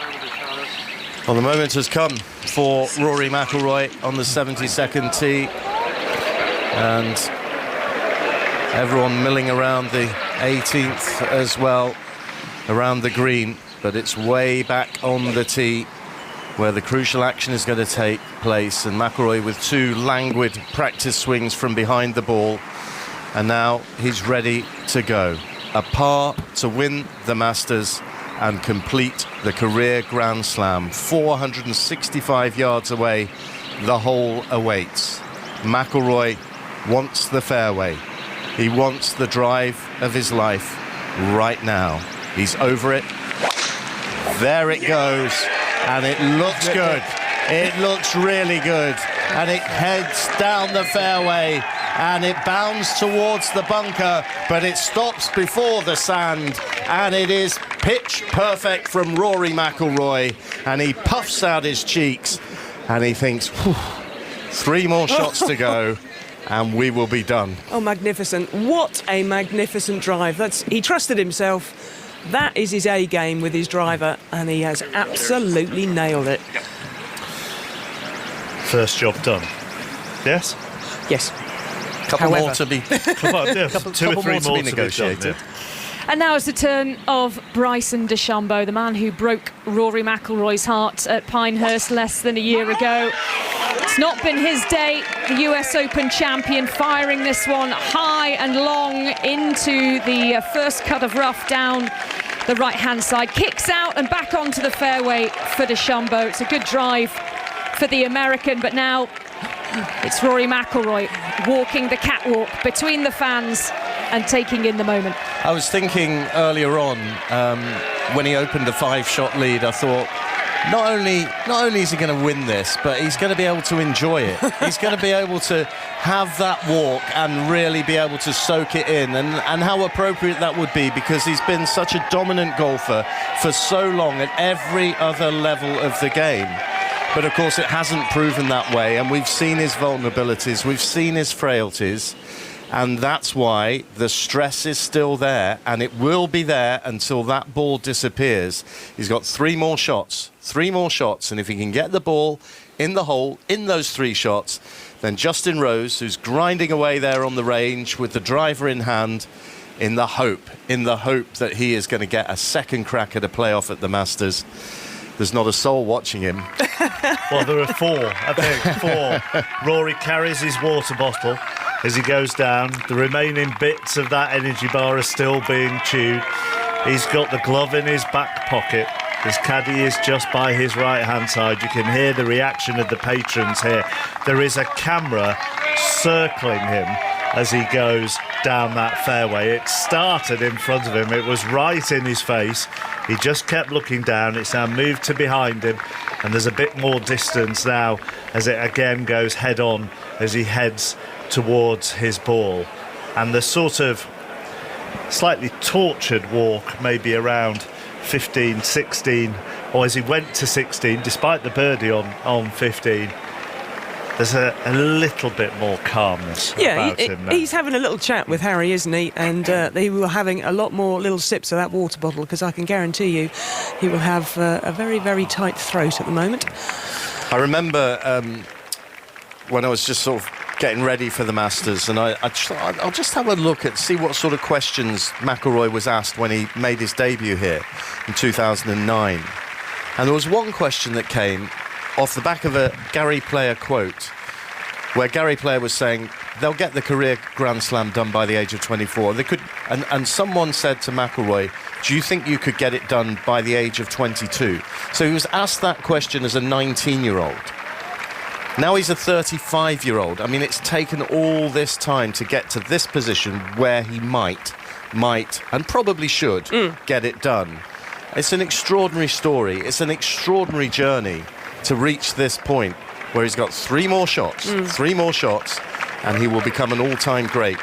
Well, the moment has come for Rory McIlroy on the 72nd tee, and everyone milling around the 18th as well, around the green, but it's way back on the tee where the crucial action is going to take place, and McIlroy with 2 languid practice swings from behind the ball, and now he's ready to go. A par to win the Masters and complete the career Grand Slam. 465 yards away, the hole awaits. McIlroy wants the fairway. He wants the drive of his life right now. He's over it. There it goes. And it looks good. It looks really good. And it heads down the fairway. And it bounds towards the bunker. But it stops before the sand. And it is pitch perfect from Rory McIlroy. And he puffs out his cheeks. And he thinks, 3 more shots to go. And we will be done. Oh, magnificent. What a magnificent drive. He trusted himself. That is his A game with his driver, and he has absolutely nailed it. First job done. Yes? Yes. Couple However. more to be. Two or three more to be negotiated. done, And now it's the turn of Bryson DeChambeau, the man who broke Rory McIlroy's heart at Pinehurst less than a year ago. It's not been his day. The US Open champion firing this one high and long into the first cut of rough down the right-hand side. Kicks out and back onto the fairway for DeChambeau. It's a good drive for the American, but now it's Rory McIlroy walking the catwalk between the fans and taking in the moment. I was thinking earlier on, when he opened a 5-shot lead, I thought, not only is he going to win this, but he's going to be able to enjoy it. He's going to be able to have that walk and really be able to soak it in, and how appropriate that would be, because he's been such a dominant golfer for so long at every other level of the game. But of course it hasn't proven that way, and we've seen his vulnerabilities, we've seen his frailties, and that's why the stress is still there, and it will be there until that ball disappears. He's got 3 more shots, and if he can get the ball in the hole in those 3 shots, then Justin Rose, who's grinding away there on the range with the driver in hand, in the hope that he is going to get a second crack at a playoff at the Masters. There's not a soul watching him. Well, there are 4, I think, 4. Rory carries his water bottle as he goes down. The remaining bits of that energy bar are still being chewed. He's got the glove in his back pocket. His caddy is just by his right-hand side. You can hear the reaction of the patrons here. There is a camera circling him as he goes down that fairway. It started in front of him. It was right in his face. He just kept looking down. It's now moved to behind him, and there's a bit more distance now as it again goes head-on as he heads towards his ball. And the sort of slightly tortured walk, maybe around 15, 16, or as he went to 16, despite the birdie on 15, there's a little bit more calmness about him now. He's having a little chat with Harry, isn't he? And they were having a lot more little sips of that water bottle, because I can guarantee you he will have a very, very tight throat at the moment. I remember when I was just sort of getting ready for the Masters, and I'll just have a look at, see what sort of questions McIlroy was asked when he made his debut here in 2009. And there was one question that came off the back of a Gary Player quote, where Gary Player was saying they'll get the career Grand Slam done by the age of 24. They could, and someone said to McIlroy, do you think you could get it done by the age of 22? So he was asked that question as a 19-year-old. Now he's a 35-year-old. I mean, it's taken all this time to get to this position where he might, and probably should get it done. It's an extraordinary story. It's an extraordinary journey to reach this point where he's got 3 more shots, and he will become an all-time great.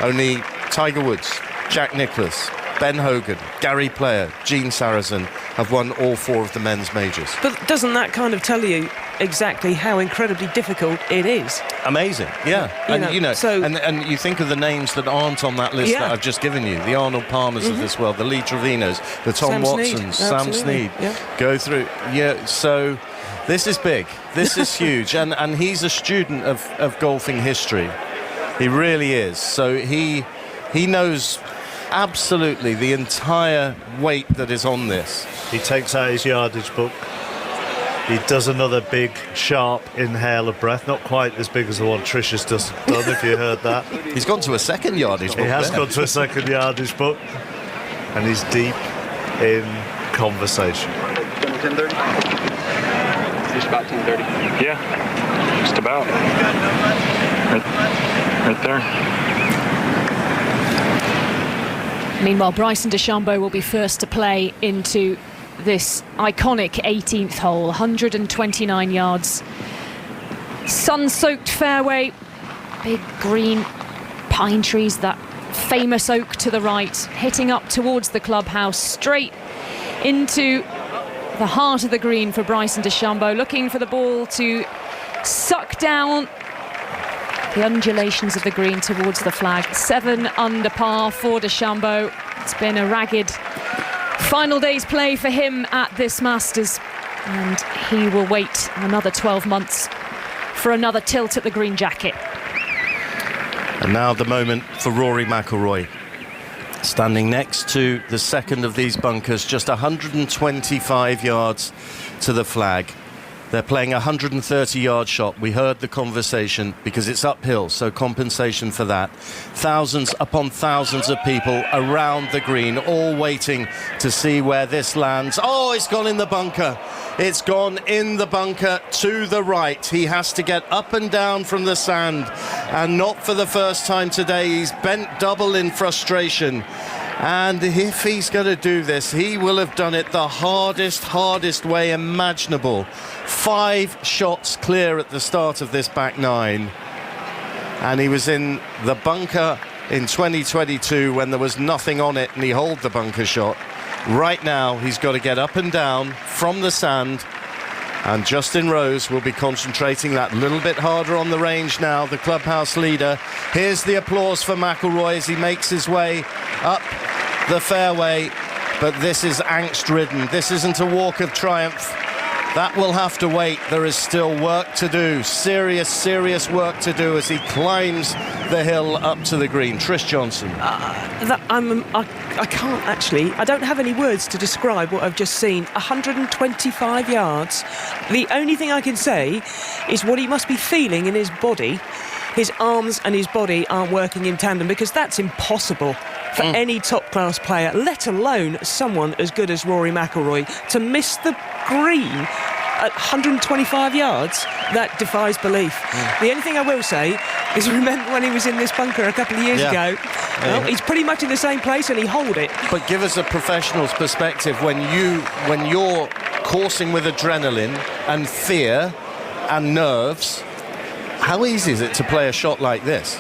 Only Tiger Woods, Jack Nicklaus, Ben Hogan, Gary Player, Gene Sarazen have won all 4 of the men's majors. But doesn't that kind of tell you exactly how incredibly difficult it is? Amazing, yeah. And you think of the names that aren't on that list that I've just given you, the Arnold Palmers of this world, the Lee Trevinos, the Tom Watsons, Sam Snead, go through. Yeah, so this is big, this is huge, and he's a student of golfing history. He really is. So he knows absolutely the entire weight that is on this. He takes out his yardage book. He does another big, sharp inhale of breath, not quite as big as the one Trish just done, if you heard that. He's gone to a second yardage book. He has gone to a second yardage book, and he's deep in conversation. 10:30? Just about 10:30. Yeah, just about. Right there. Meanwhile, Bryson DeChambeau will be first to play into this iconic 18th hole, 129 yards. Sun-soaked fairway, big green pine trees, that famous oak to the right, hitting up towards the clubhouse, straight into the heart of the green for Bryson DeChambeau, looking for the ball to suck down the undulations of the green towards the flag. 7 under par for DeChambeau. It's been a ragged final day's play for him at this Masters, and he will wait another 12 months for another tilt at the green jacket. And now the moment for Rory McIlroy. Standing next to the second of these bunkers, just 125 yards to the flag. They're playing a 130-yard shot. We heard the conversation because it's uphill, so compensation for that. Thousands upon thousands of people around the green, all waiting to see where this lands. Oh, it's gone in the bunker. It's gone in the bunker to the right. He has to get up and down from the sand, and not for the first time today. He's bent double in frustration. And if he's going to do this, he will have done it the hardest way imaginable. 5 shots clear at the start of this back nine. And he was in the bunker in 2022 when there was nothing on it and he holed the bunker shot. Right now, he's got to get up and down from the sand. And Justin Rose will be concentrating that little bit harder on the range now, the clubhouse leader. Here's the applause for McIlroy as he makes his way up the fairway. But this is angst-ridden. This isn't a walk of triumph. That will have to wait. There is still work to do. Serious work to do as he climbs the hill up to the green. Trish Johnson. I can't actually. I don't have any words to describe what I've just seen. 125 yards. The only thing I can say is what he must be feeling in his body. His arms and his body aren't working in tandem, because that's impossible for any top-class player, let alone someone as good as Rory McIlroy, to miss the green at 125 yards. That defies belief. The only thing I will say is, remember when he was in this bunker a couple of years ago? Well, he's pretty much in the same place and he holed it. But give us a professional's perspective when you're coursing with adrenaline and fear and nerves. How easy is it to play a shot like this?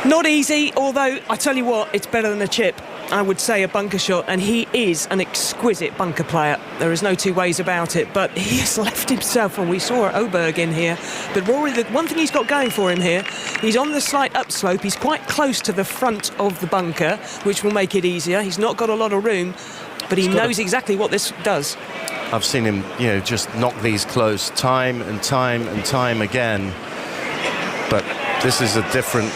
Not easy, although I tell you what, it's better than a chip. I would say a bunker shot, and he is an exquisite bunker player. There is no two ways about it, but he has left himself, and we saw Oberg in here. But Rory, the one thing he's got going for him here, he's on the slight upslope. He's quite close to the front of the bunker, which will make it easier. He's not got a lot of room, but he knows exactly what this does. I've seen him, just knock these close time and time again. But this is a different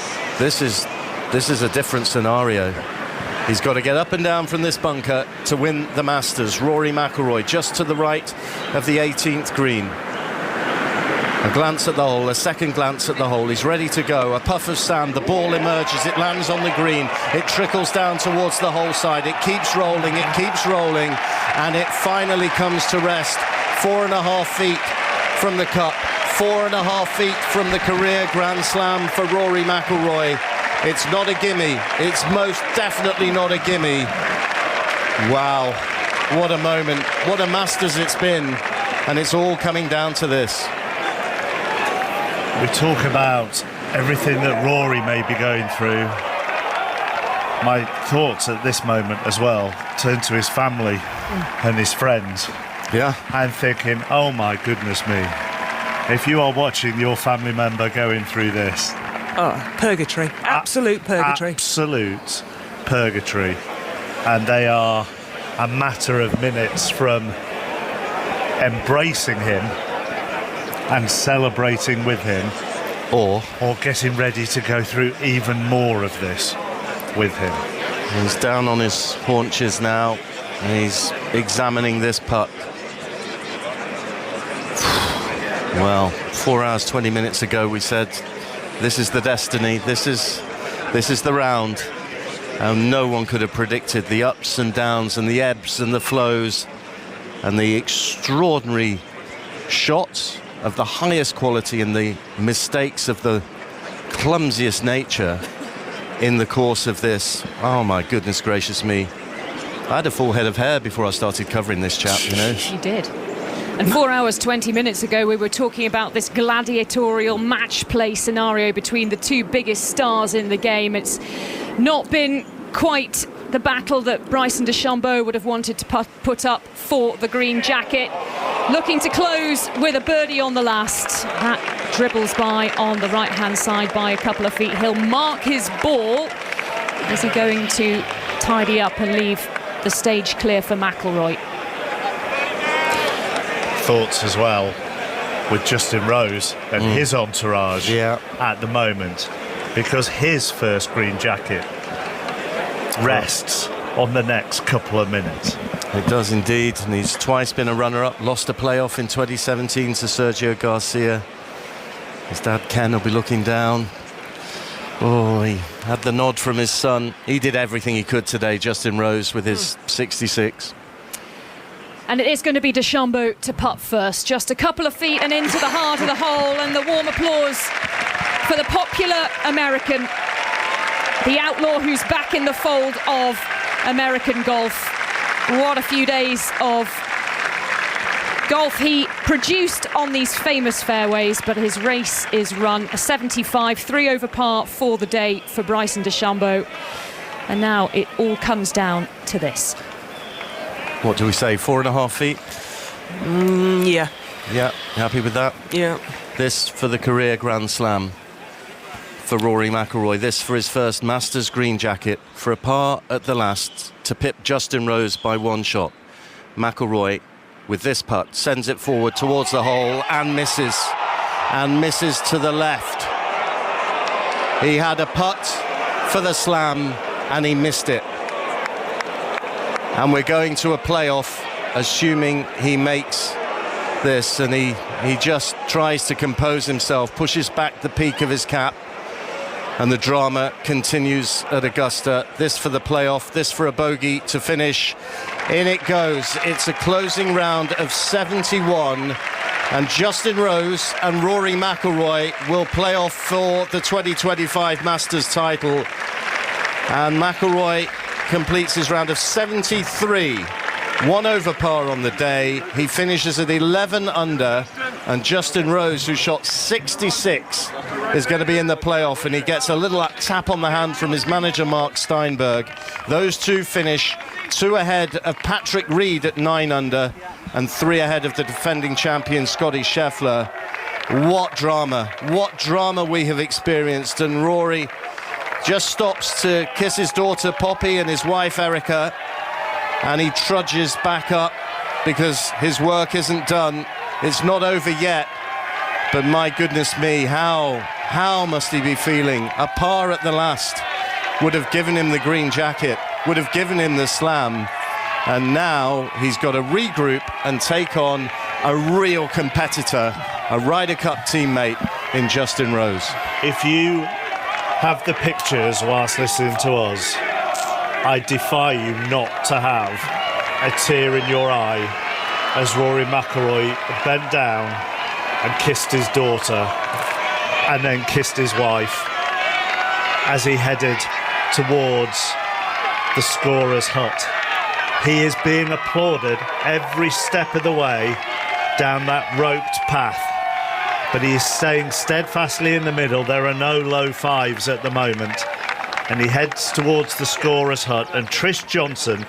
scenario. He's got to get up and down from this bunker to win the Masters. Rory McIlroy just to the right of the 18th green. A glance at the hole, a second glance at the hole. He's ready to go. A puff of sand, the ball emerges, it lands on the green. It trickles down towards the hole side. It keeps rolling, and it finally comes to rest. 4.5 feet from the cup. 4.5 feet from the career Grand Slam for Rory McIlroy. It's not a gimme. It's most definitely not a gimme. Wow, what a moment. What a Masters it's been. And it's all coming down to this. We talk about everything that Rory may be going through. My thoughts at this moment as well turn to his family and his friends. Yeah. I'm thinking, oh my goodness me. If you are watching your family member going through this... Oh, purgatory. Absolute purgatory. Absolute purgatory. And they are a matter of minutes from embracing him and celebrating with him, or getting ready to go through even more of this with him. He's down on his haunches now, and he's examining this putt. Well, 4 hours 20 minutes ago we said this is the destiny, this is the round, and no one could have predicted the ups and downs and the ebbs and the flows and the extraordinary shots of the highest quality and the mistakes of the clumsiest nature in the course of this. Oh my goodness gracious me. I had a full head of hair before I started covering this chap, You did. And 4 hours 20 minutes ago we were talking about this gladiatorial match play scenario between the two biggest stars in the game. It's not been quite the battle that Bryson DeChambeau would have wanted to put up for the green jacket. Looking to close with a birdie on the last. That dribbles by on the right-hand side by a couple of feet. He'll mark his ball. Is he going to tidy up and leave the stage clear for McIlroy? Thoughts as well. with Justin Rose and his entourage at the moment, because his first green jacket rests on the next couple of minutes. It does indeed, and he's twice been a runner-up, lost a playoff in 2017 to Sergio Garcia. His dad Ken will be looking down. Oh, he had the nod from his son. He did everything he could today, Justin Rose, with his 66. And it is going to be DeChambeau to putt first. Just a couple of feet and into the heart of the hole, and the warm applause for the popular American, the outlaw who's back in the fold of American golf. What a few days of golf he produced on these famous fairways, but his race is run. A 75, 3 over par for the day for Bryson DeChambeau. And now it all comes down to this. What do we say, 4.5 feet? Yeah. Yeah, happy with that? Yeah. This for the career Grand Slam for Rory McIlroy. This for his first Masters green jacket, for a par at the last to pip Justin Rose by 1 shot. McIlroy, with this putt, sends it forward towards the hole and misses to the left. He had a putt for the slam and he missed it. And we're going to a playoff, assuming he makes this, and he just tries to compose himself, pushes back the peak of his cap, and the drama continues at Augusta. This for the playoff, this for a bogey to finish. In it goes. It's a closing round of 71, and Justin Rose and Rory McIlroy will play off for the 2025 Masters title. And McIlroy completes his round of 73, 1 over par on the day. He finishes at 11 under, and Justin Rose, who shot 66, is going to be in the playoff, and he gets a little tap on the hand from his manager Mark Steinberg. Those two finish 2 ahead of Patrick Reed at 9 under and 3 ahead of the defending champion Scotty Scheffler. What drama we have experienced, and Rory just stops to kiss his daughter Poppy and his wife Erica, and he trudges back up because his work isn't done. It's not over yet, but my goodness me, how must he be feeling? A par at the last would have given him the green jacket, would have given him the slam, and now he's got to regroup and take on a real competitor, a Ryder Cup teammate in Justin Rose. If you have the pictures whilst listening to us, I defy you not to have a tear in your eye as Rory McIlroy bent down and kissed his daughter and then kissed his wife as he headed towards the scorer's hut. He is being applauded every step of the way down that roped path, but he is staying steadfastly in the middle. There are no low fives at the moment, and he heads towards the scorer's hut. And Trish Johnson,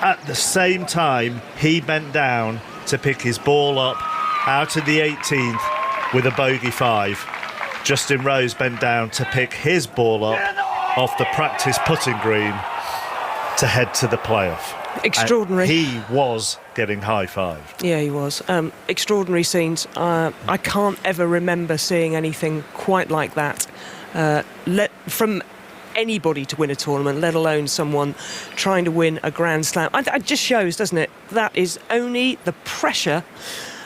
at the same time, he bent down to pick his ball up out of the 18th with a bogey 5. Justin Rose bent down to pick his ball up off the practice putting green to head to the playoff. Extraordinary. He was getting high-fived. Yeah, he was. Extraordinary scenes. I can't ever remember seeing anything quite like that. From anybody to win a tournament, let alone someone trying to win a Grand Slam. It just shows, doesn't it? That is only the pressure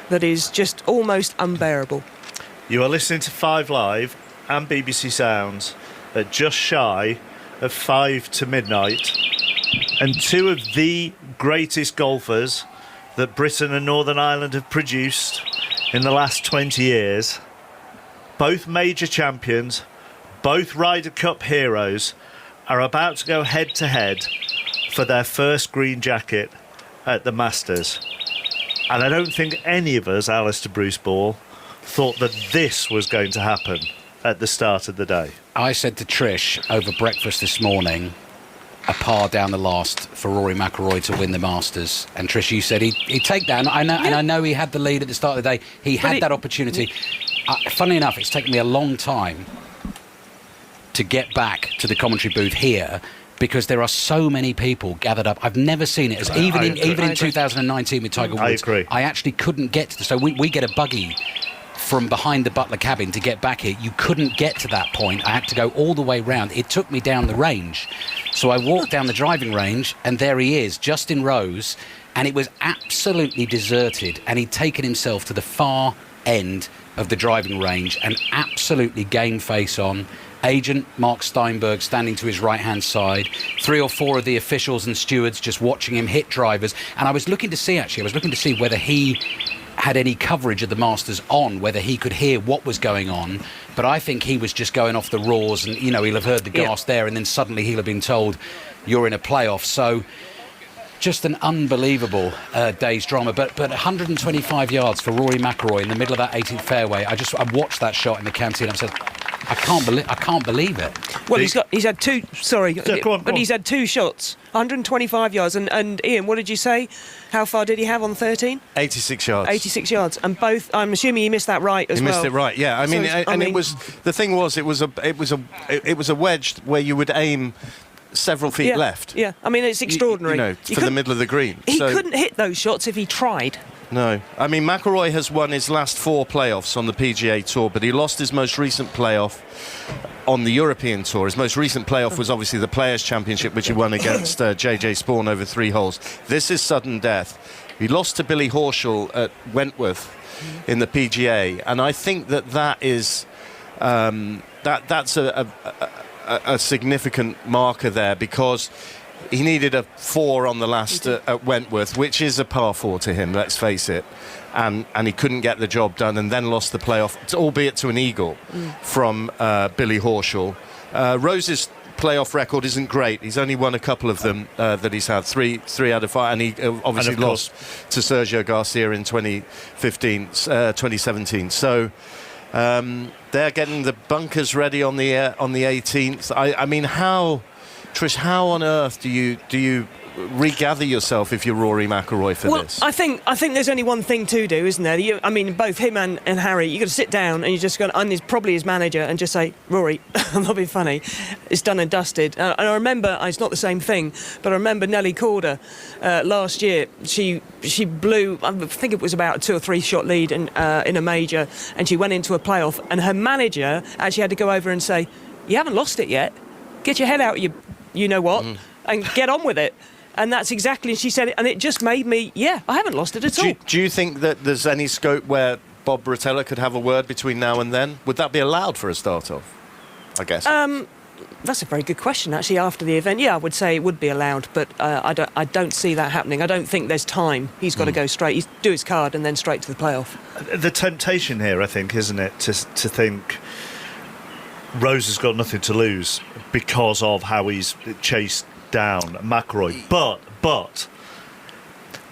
that is just almost unbearable. You are listening to 5 Live and BBC Sounds at just shy of 5 to midnight, and 2 of the greatest golfers that Britain and Northern Ireland have produced in the last 20 years, both major champions, both Ryder Cup heroes, are about to go head-to-head for their first green jacket at the Masters. And I don't think any of us, Alistair Bruce Ball, thought that this was going to happen at the start of the day. I said to Trish over breakfast this morning, a par down the last for Rory McIlroy to win the Masters. And Trish, you said he'd take that. And I know he had the lead at the start of the day. He had that opportunity. Funnily enough, it's taken me a long time to get back to the commentary booth here, because there are so many people gathered up. I've never seen it. Even in 2019 with Tiger Woods, I agree. I actually couldn't get to so we get a buggy from behind the Butler cabin to get back here. You couldn't get to that point. I had to go all the way round. It took me down the range. So I walked down the driving range, and there he is, Justin Rose, and it was absolutely deserted, and he'd taken himself to the far end of the driving range and absolutely game face on. Agent Mark Steinberg standing to his right-hand side, 3 or 4 of the officials and stewards just watching him hit drivers. And I was looking to see whether he had any coverage of the Masters on, whether he could hear what was going on. But I think he was just going off the roars, and, he'll have heard the gas there, and then suddenly he'll have been told, you're in a playoff. So just an unbelievable day's drama. But 125 yards for Rory McIlroy in the middle of that 18th fairway. I watched that shot in the canteen and I said, I can't believe it. Well, he's had two. Sorry, go on. He's had 2 shots, 125 yards. And Ian, what did you say? How far did he have on 13? 86 yards. 86 yards, and both. I'm assuming he missed that right as well. He missed it right. Yeah. I mean, it was the thing was it was a wedge where you would aim several feet left. Yeah. I mean, it's extraordinary. For the middle of the green. He couldn't hit those shots if he tried. No. I mean, McIlroy has won his last 4 playoffs on the PGA Tour, but he lost his most recent playoff on the European Tour. His most recent playoff was obviously the Players' Championship, which he won against JJ Spawn over 3 holes. This is sudden death. He lost to Billy Horschel at Wentworth in the PGA, and I think that is that's a significant marker there, because he needed a 4 on the last at Wentworth, which is a par 4 to him, let's face it. And he couldn't get the job done, and then lost the playoff, albeit to an eagle from Billy Horschel. Rose's playoff record isn't great. He's only won a couple of them that he's had, three out of 5, and he obviously lost to Sergio Garcia in 2017. So they're getting the bunkers ready on the 18th. I mean, Trish, how on earth do you regather yourself if you're Rory McIlroy for this? I think there's only one thing to do, isn't there? I mean, both him and Harry, you've got to sit down and you just got to, and probably his manager, and just say, Rory, I'm not being funny, it's done and dusted. And I remember, it's not the same thing, but I remember Nelly Corder last year, she blew, I think it was about a 2 or 3 shot lead in a major, and she went into a playoff, and her manager actually had to go over and say, you haven't lost it yet, get your head out, you know what, and get on with it. And that's exactly, she said it, and it just made me, I haven't lost it at all. Do you think that there's any scope where Bob Bratella could have a word between now and then? Would that be allowed for a start-off, I guess? That's a very good question, actually, after the event. Yeah, I would say it would be allowed, but I don't see that happening. I don't think there's time. He's got to go straight, do his card and then straight to the playoff. The temptation here, I think, isn't it, to think Rose has got nothing to lose because of how he's chased down McIlroy, but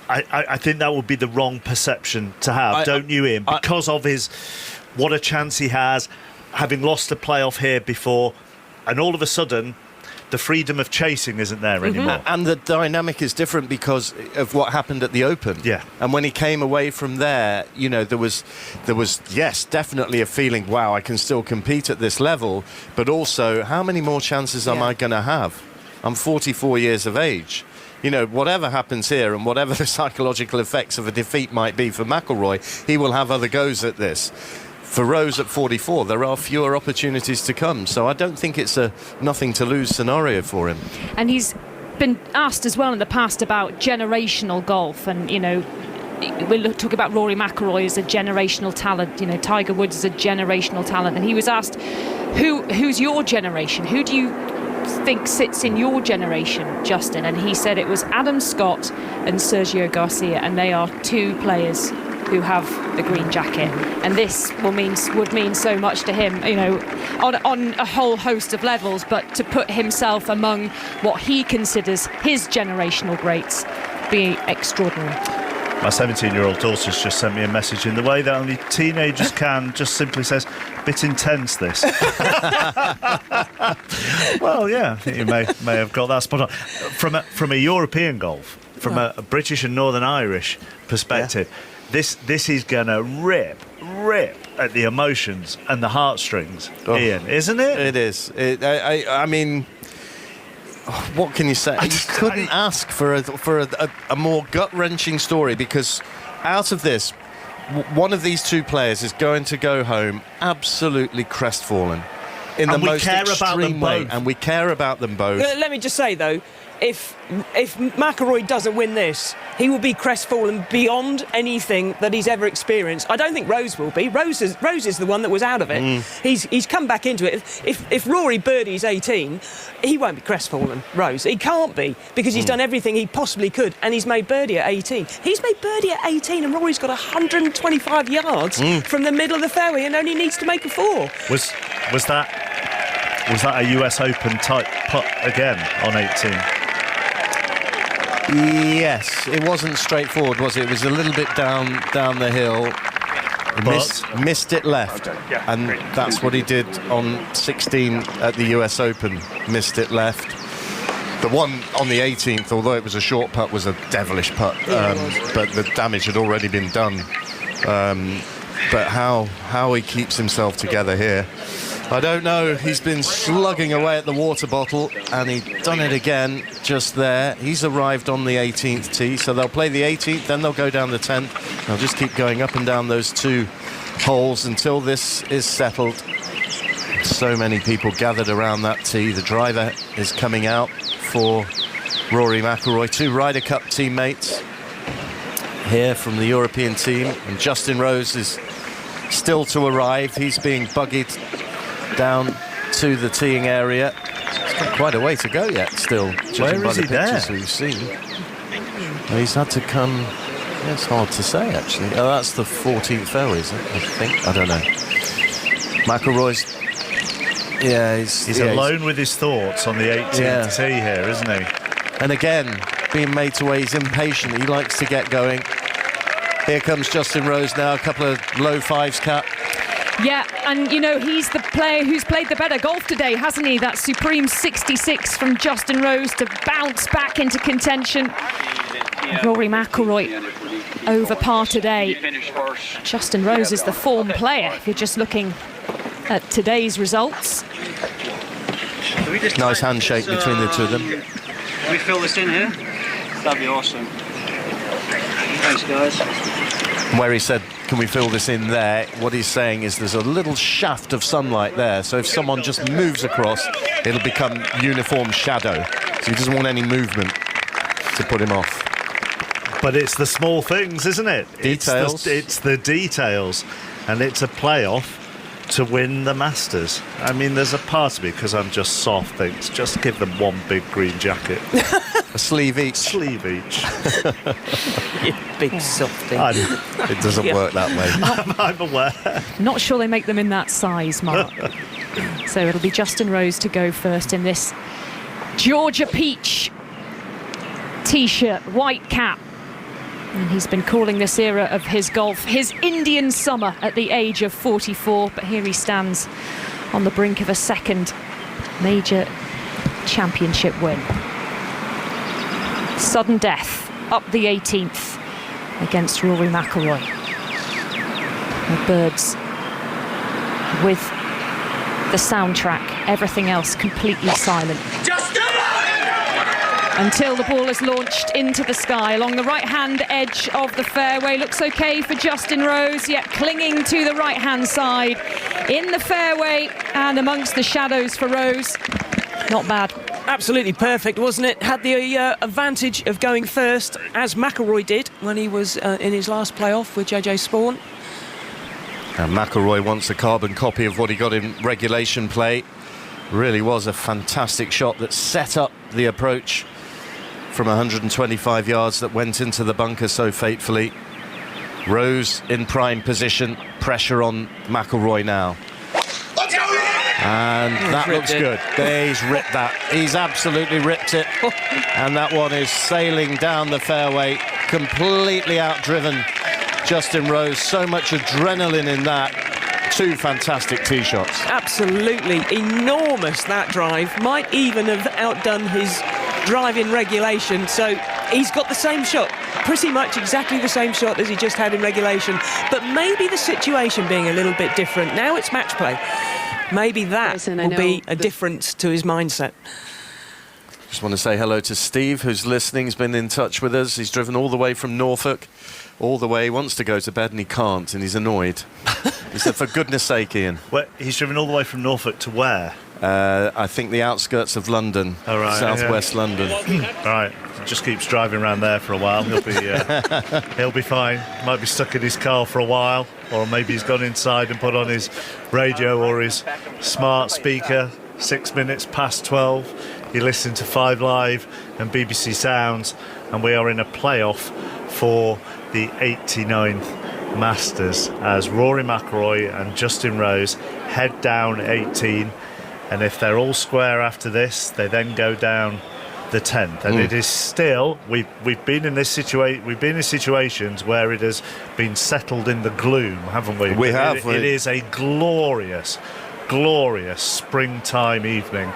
I think that would be the wrong perception to have, don't you, Ian? Because of what a chance he has, having lost a playoff here before, and all of a sudden the freedom of chasing isn't there anymore. And the dynamic is different because of what happened at the Open. Yeah. And when he came away from there, there was yes, definitely a feeling, wow, I can still compete at this level, but also, how many more chances am I going to have? I'm 44 years of age. Whatever happens here and whatever the psychological effects of a defeat might be for McIlroy, he will have other goes at this. For Rose at 44, there are fewer opportunities to come, so I don't think it's a nothing-to-lose scenario for him. And he's been asked as well in the past about generational golf, and, we're talking about Rory McIlroy as a generational talent, Tiger Woods is a generational talent, and he was asked, who's your generation? Who do you think sits in your generation, Justin? And he said it was Adam Scott and Sergio Garcia, and they are 2 players who have the green jacket, and this would mean so much to him, on a whole host of levels, but to put himself among what he considers his generational greats be extraordinary. My 17-year-old daughter's just sent me a message in the way that only teenagers can, just simply says, bit intense this. Well, yeah, I think you may have got that spot on. From a European golf, from a British and Northern Irish perspective, this is going to rip at the emotions and the heartstrings, Ian, isn't it? It is. I mean, what can you say? You couldn't ask for a more gut-wrenching story, because out of this, one of these two players is going to go home absolutely crestfallen in the most extreme way, and we care about them both. Let me just say, though, if McIlroy doesn't win this, he will be crestfallen beyond anything that he's ever experienced. I don't think Rose will be. Rose is the one that was out of it. He's come back into it. If Rory birdies 18, he won't be crestfallen, Rose. He can't be, because he's done everything he possibly could, and he's made birdie at 18. He's made birdie at 18, and Rory's got 125 yards from the middle of the fairway and only needs to make a 4. Was that a US Open type putt again on 18? Yes, it wasn't straightforward, was it? It was a little bit down the hill. Missed it left, and that's what he did on 16 at the US Open. Missed it left. The one on the 18th, although it was a short putt, was a devilish putt, but the damage had already been done. But how he keeps himself together here, I don't know. He's been slugging away at the water bottle, and he's done it again just there. He's arrived on the 18th tee, so they'll play the 18th, then they'll go down the 10th. They'll just keep going up and down those two holes until this is settled. So many people gathered around that tee. The driver is coming out for Rory McIlroy. 2 Ryder Cup teammates here from the European team, and Justin Rose is still to arrive. He's being buggied down to the teeing area. He's got quite a way to go yet still, judging by the pictures we've seen. Well, he's had to come... Yeah, it's hard to say, actually. Oh, that's the 14th fairway, isn't it? I think. I don't know. McIlroy's... Yeah, he's alone with his thoughts on the 18th tee here, isn't he? And again, being made to way, he's impatient. He likes to get going. Here comes Justin Rose now, a couple of low fives cut. Yeah, and you know, he's the player who's played the better golf today, hasn't he? That supreme 66 from Justin Rose to bounce back into contention. Rory McIlroy over par today. Justin Rose is the form player, if you're just looking at today's results. Nice handshake between the two of them. Can we fill this in here? That'd be awesome. Thanks, guys. Where he said, can we fill this in there? What he's saying is there's a little shaft of sunlight there, so if someone just moves across, it'll become uniform shadow. So he doesn't want any movement to put him off. But it's the small things, isn't it? Details. It's the details. And it's a playoff to win the Masters. I mean, there's a part of me, because I'm just soft, thinks just give them one big green jacket. A sleeve each. Sleeve each. You big softy. It doesn't work that way. I'm aware. Not sure they make them in that size, Mark. So it'll be Justin Rose to go first in this Georgia Peach T-shirt, white cap. And he's been calling this era of his golf his Indian summer at the age of 44. But here he stands on the brink of a second major championship win. Sudden death up the 18th against Rory McIlroy. The birds with the soundtrack, everything else completely silent. Until the ball is launched into the sky along the right-hand edge of the fairway. Looks okay for Justin Rose, yet clinging to the right-hand side in the fairway and amongst the shadows for Rose. Not bad. Absolutely perfect, wasn't it? Had the advantage of going first, as McIlroy did when he was in his last playoff with JJ Spawn. And McIlroy wants a carbon copy of what he got in regulation play. Really was a fantastic shot that set up the approach from 125 yards that went into the bunker so fatefully. Rose in prime position, pressure on McIlroy now. And that looks good. He's ripped that. He's absolutely ripped it. And that one is sailing down the fairway, completely outdriven Justin Rose. So much adrenaline in that. 2 fantastic tee shots. Absolutely enormous, that drive. Might even have outdone his drive in regulation. So he's got the same shot, pretty much exactly the same shot as he just had in regulation. But maybe the situation being a little bit different. Now it's match play. Maybe that will be a difference to his mindset. Just want to say hello to Steve, who's listening. He's been in touch with us. He's driven all the way from Norfolk, all the way. He wants to go to bed and he can't, and he's annoyed. He said, for goodness sake, Ian. Well, he's driven all the way from Norfolk to where? I think the outskirts of London, southwest London. Right, just keeps driving around there for a while. He'll be fine. Might be stuck in his car for a while, or maybe he's gone inside and put on his radio or his smart speaker. 6 minutes past 12. You listen to 5 Live and BBC Sounds, and we are in a playoff for the 89th Masters as Rory McIlroy and Justin Rose head down 18. And if they're all square after this, they then go down the 10th. And it is still, we've been in this situation. We've been in situations where it has been settled in the gloom, haven't we? We have. It is a glorious springtime evening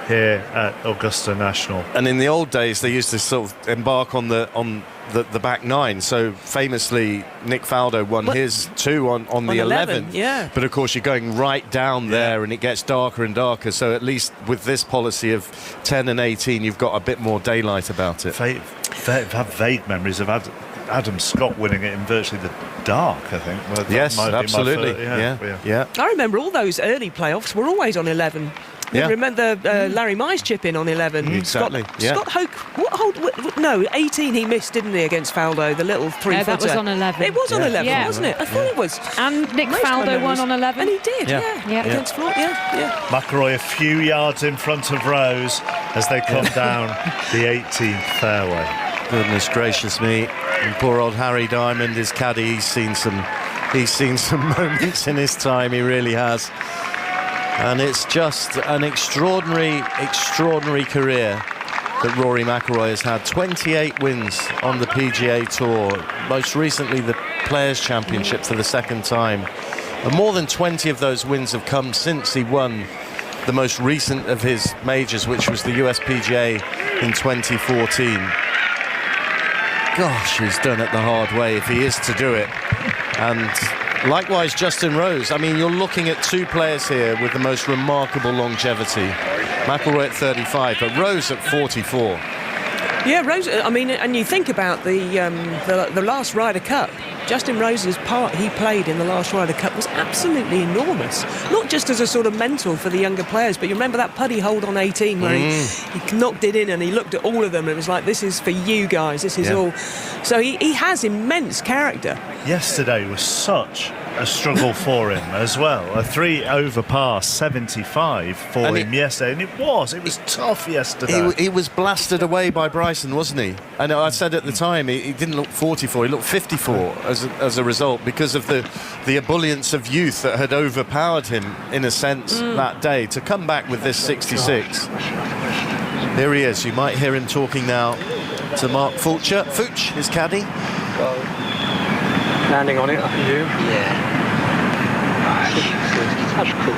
here at Augusta National. And in the old days, they used to sort of embark on the back nine. So famously, Nick Faldo won his 2 on the 11th. Yeah. But of course, you're going right down there, and it gets darker and darker. So at least with this policy of 10 and 18, you've got a bit more daylight about it. I have vague memories of Adam Scott winning it in virtually the dark, I think. Well, yes, absolutely. Yeah. I remember all those early playoffs were always on 11. Yeah. Remember Larry Mize chip in on 11. Exactly. Scott Hoke, no, 18 he missed, didn't he, against Faldo, the little 3-footer. That was on 11. It was on 11, wasn't it? I thought it was. And Nick Faldo won on 11. And he did, against Floyd, McIlroy a few yards in front of Rose as they come down the 18th fairway. Goodness gracious me. And poor old Harry Diamond, his caddy, he's seen some moments in his time, he really has. And it's just an extraordinary career that Rory McIlroy has had. 28 wins on the PGA Tour, most recently the Players' Championship for the second time. And more than 20 of those wins have come since he won the most recent of his majors, which was the USPGA in 2014. Gosh, he's done it the hard way if he is to do it. And likewise, Justin Rose. I mean, you're looking at 2 players here with the most remarkable longevity. McIlroy at 35, but Rose at 44. Yeah, Rose. I mean, and you think about the last Ryder Cup. Justin Rose's part he played in the last Ryder Cup was absolutely enormous. Not just as a sort of mentor for the younger players, but you remember that putty hold on 18 where he knocked it in and he looked at all of them and it was like, this is for you guys, this is all. So he has immense character. Yesterday was such a struggle for him as well. A 3 over par 75 for him yesterday, and it was tough yesterday. He was blasted away by Bryson, wasn't he? I know I said at the time he didn't look 44, he looked 54 as a result, because of the ebullience of youth that had overpowered him in a sense that day. To come back with this 66. Here he is. You might hear him talking now to Mark Fulcher. Fooch, his caddy. Landing on it, I can do. Yeah. That's cool,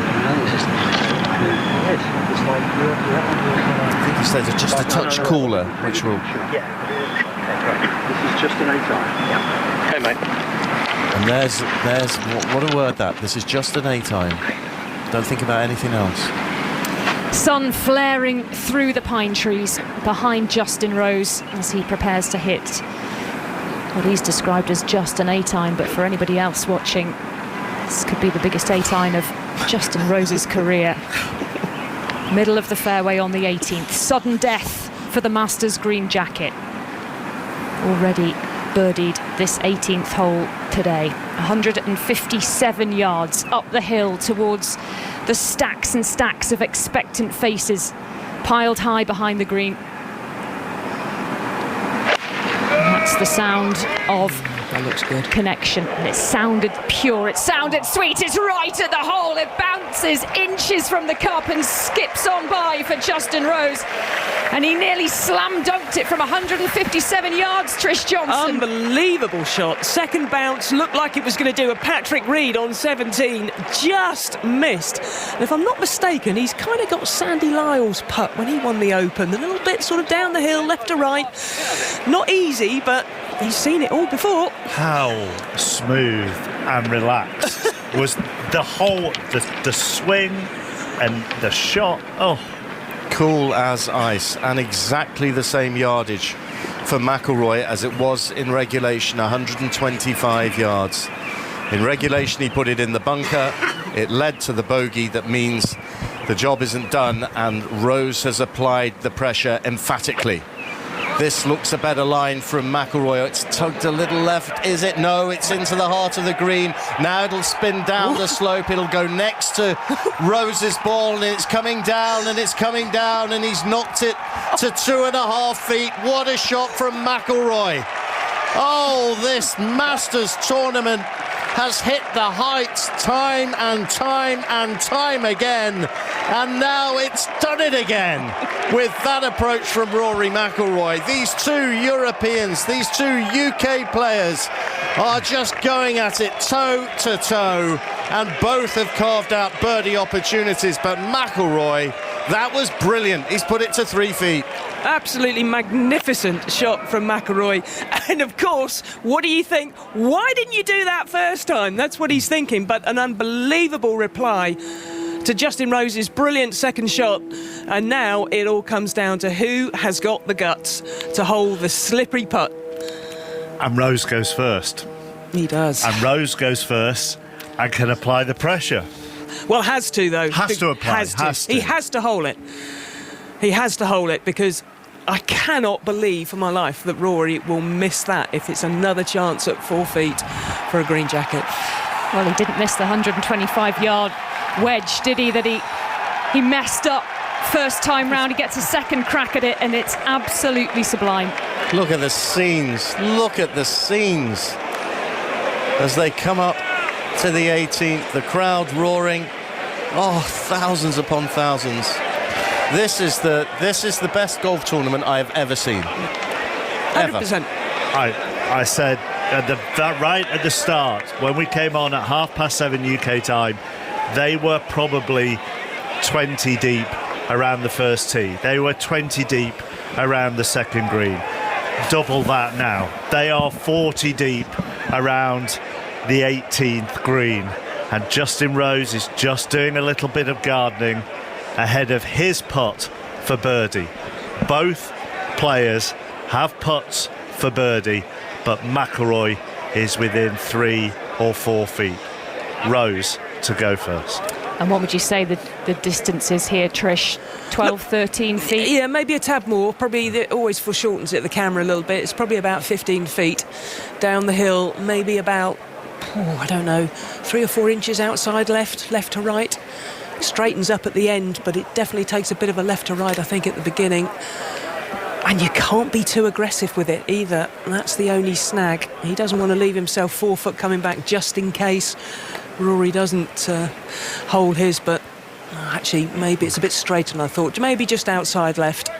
it's like I think he says it's just a touch cooler, which will. Yeah. This is just an 8-iron. Yeah. Hey, mate. And there's what a word that. This is just an 8-iron. Don't think about anything else. Sun flaring through the pine trees behind Justin Rose as he prepares to hit what he's described as just an 8-iron, but for anybody else watching, this could be the biggest 8-iron of Justin Rose's career. Middle of the fairway on the 18th. Sudden death for the Masters green jacket. Already birdied this 18th hole today. 157 yards up the hill towards the stacks and stacks of expectant faces piled high behind the green. And that's the sound of that looks good. Connection. And it sounded pure, it sounded sweet, it's right at the hole, it bounces inches from the cup and skips on by for Justin Rose. And he nearly slam dunked it from 157 yards, Trish Johnson. Unbelievable shot. Second bounce, looked like it was going to do a Patrick Reed on 17, just missed. And if I'm not mistaken, he's kind of got Sandy Lyle's putt when he won the Open. A little bit sort of down the hill, left to right. Not easy, but he's seen it all before. How smooth and relaxed was the whole, the swing and the shot. Oh, cool as ice, and exactly the same yardage for McIlroy as it was in regulation, 125 yards. In regulation, he put it in the bunker. It led to the bogey. That means the job isn't done, and Rose has applied the pressure emphatically. This looks a better line from McIlroy. It's tugged a little left. Is it? No, it's into the heart of the green. Now it'll spin down the slope. It'll go next to Rose's ball, and it's coming down, and it's coming down, and he's knocked it to 2.5 feet. What a shot from McIlroy. Oh, this Masters tournament has hit the heights time and time and time again, and now it's done it again with that approach from Rory McIlroy. These two Europeans, these two UK players are just going at it toe to toe, and both have carved out birdie opportunities, but McIlroy, that was brilliant. He's put it to 3 feet. Absolutely magnificent shot from McIlroy. And of course, what do you think? Why didn't you do that first time? That's what he's thinking. But an unbelievable reply to Justin Rose's brilliant second shot. And now it all comes down to who has got the guts to hold the slippery putt. And Rose goes first. He does. And Rose goes first and can apply the pressure. Well, has to, though. Has to apply. Has to. He has to hold it. He has to hold it, because I cannot believe for my life that Rory will miss that if it's another chance at 4 feet for a green jacket. Well, he didn't miss the 125-yard wedge, did he? That he messed up first time round. He gets a second crack at it, and it's absolutely sublime. Look at the scenes. Look at the scenes as they come up to the 18th. The crowd roaring. Oh, thousands upon thousands. This is the best golf tournament I have ever seen. 100%. I said that right at the start, when we came on at 7:30 UK time, they were probably 20 deep around the first tee. They were 20 deep around the second green. Double that now. They are 40 deep around the 18th green. And Justin Rose is just doing a little bit of gardening ahead of his putt for birdie. Both players have putts for birdie, but McIlroy is within 3 or 4 feet. Rose to go first. And what would you say the distance is here, Trish? 12, 13 feet? Yeah, maybe a tad more. Probably always foreshortens it, the camera, a little bit. It's probably about 15 feet down the hill, maybe about, I don't know, 3 or 4 inches outside left to right. Straightens up at the end, but it definitely takes a bit of a left to right, I think, at the beginning. And you can't be too aggressive with it either. That's the only snag. He doesn't want to leave himself 4 foot coming back just in case Rory doesn't hold his, but actually maybe it's a bit straighter than I thought. Maybe just outside left.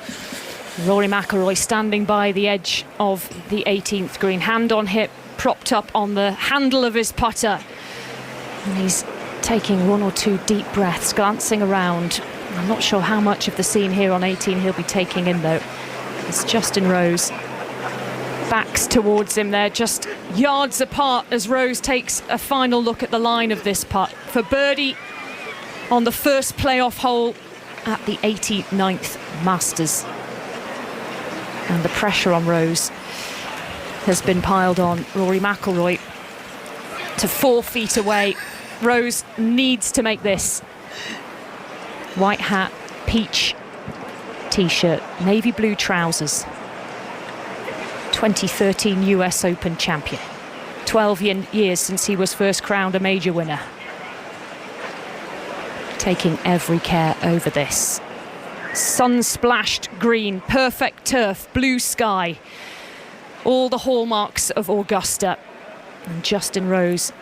Rory McIlroy standing by the edge of the 18th green, hand on hip, propped up on the handle of his putter. And he's taking 1 or 2 deep breaths, glancing around. I'm not sure how much of the scene here on 18 he'll be taking in, though. It's Justin Rose. Backs towards him there, just yards apart as Rose takes a final look at the line of this putt for birdie on the first playoff hole at the 89th Masters. And the pressure on Rose has been piled on Rory McIlroy to 4 feet away. Rose needs to make this. White hat, peach t-shirt, navy blue trousers. 2013 US Open champion. 12 years since he was first crowned a major winner. Taking every care over this. Sun-splashed green, perfect turf, blue sky. All the hallmarks of Augusta. And Justin Rose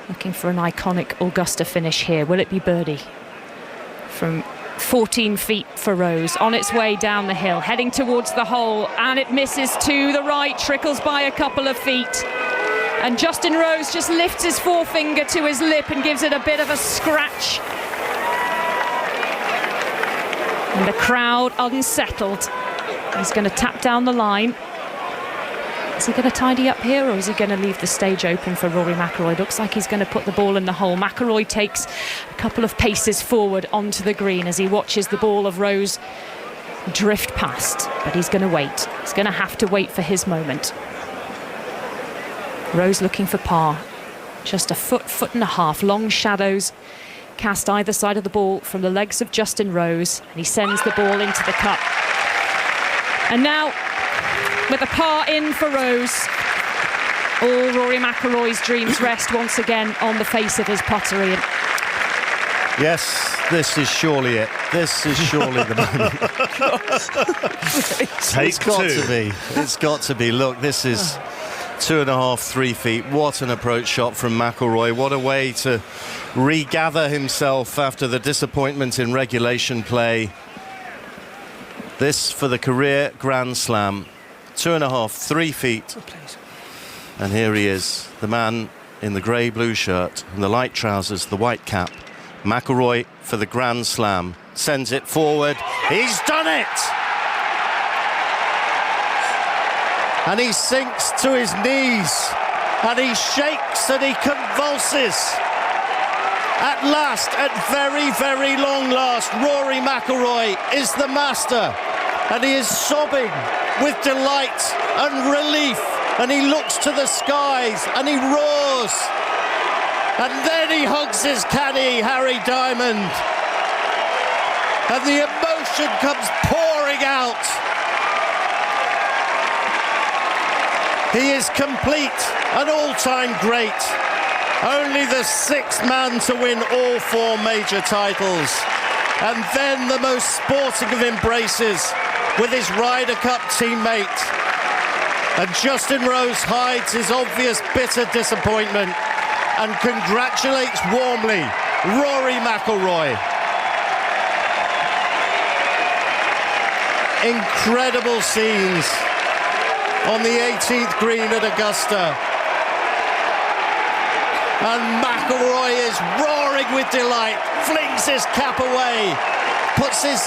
looking for an iconic Augusta finish here. Will it be birdie? From 14 feet for Rose, on its way down the hill, heading towards the hole, and it misses to the right, trickles by a couple of feet. And Justin Rose just lifts his forefinger to his lip and gives it a bit of a scratch. And the crowd unsettled. He's going to tap down the line. Is he going to tidy up here, or is he going to leave the stage open for Rory McIlroy? Looks like he's going to put the ball in the hole. McIlroy takes a couple of paces forward onto the green as he watches the ball of Rose drift past, but he's going to wait. He's going to have to wait for his moment. Rose looking for par. Just a foot and a half. Long shadows cast either side of the ball from the legs of Justin Rose, and he sends the ball into the cup. And now, with a par in for Rose, all Rory McIlroy's dreams rest once again on the face of his pottery. Yes, this is surely it. This is surely the moment. It's got to be. It's got to be. Look, this is 2.5, 3 feet. What an approach shot from McIlroy. What a way to regather himself after the disappointment in regulation play. This for the career Grand Slam. 2.5, 3 feet. And here he is, the man in the grey-blue shirt and the light trousers, the white cap. McIlroy for the Grand Slam. Sends it forward. He's done it! And he sinks to his knees. And he shakes and he convulses. At last, at very, very long last, Rory McIlroy is the master. And he is sobbing with delight and relief. And he looks to the skies and he roars. And then he hugs his caddy, Harry Diamond. And the emotion comes pouring out. He is complete, an all-time great. Only the 6th man to win all 4 major titles. And then the most sporting of embraces with his Ryder Cup teammate. And Justin Rose hides his obvious bitter disappointment and congratulates warmly Rory McIlroy. Incredible scenes on the 18th green at Augusta. And McIlroy is roaring with delight, flings his cap away, puts his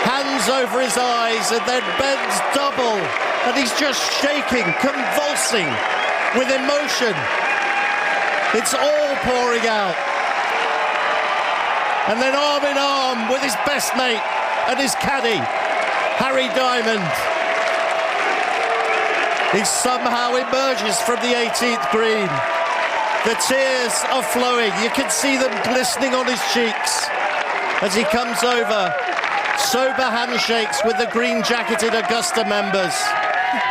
hands over his eyes and then bends double. And he's just shaking, convulsing with emotion. It's all pouring out. And then arm in arm with his best mate and his caddy, Harry Diamond. He somehow emerges from the 18th green. The tears are flowing. You can see them glistening on his cheeks as he comes over. Sober handshakes with the green-jacketed Augusta members.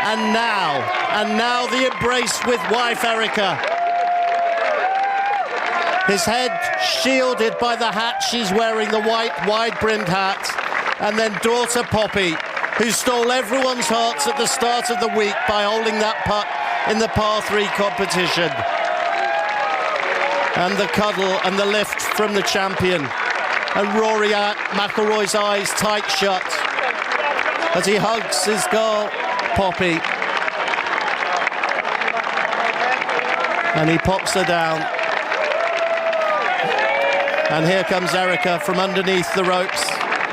And now the embrace with wife Erica. His head shielded by the hat she's wearing, the white wide-brimmed hat. And then daughter Poppy, who stole everyone's hearts at the start of the week by holding that putt in the par 3 competition. And the cuddle and the lift from the champion. And Rory McIlroy's eyes tight shut as he hugs his girl Poppy. And he pops her down. And here comes Erica from underneath the ropes,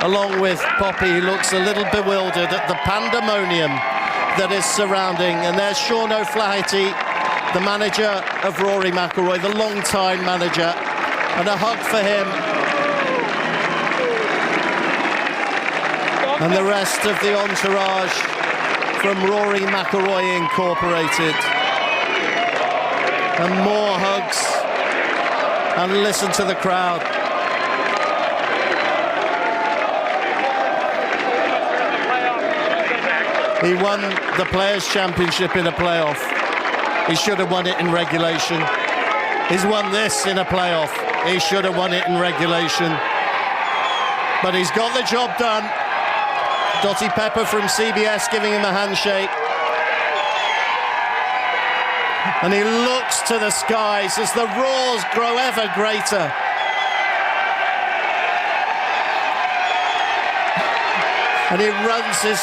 along with Poppy, who looks a little bewildered at the pandemonium that is surrounding. And there's Sean O'Flaherty, the manager of Rory McIlroy, the long-time manager, and a hug for him. And the rest of the entourage from Rory McIlroy Incorporated. And more hugs. And listen to the crowd. He won the Players' Championship in a playoff. He should have won it in regulation. He's won this in a playoff. He should have won it in regulation. But he's got the job done. Dottie Pepper from CBS giving him a handshake. And he looks to the skies as the roars grow ever greater. And he runs his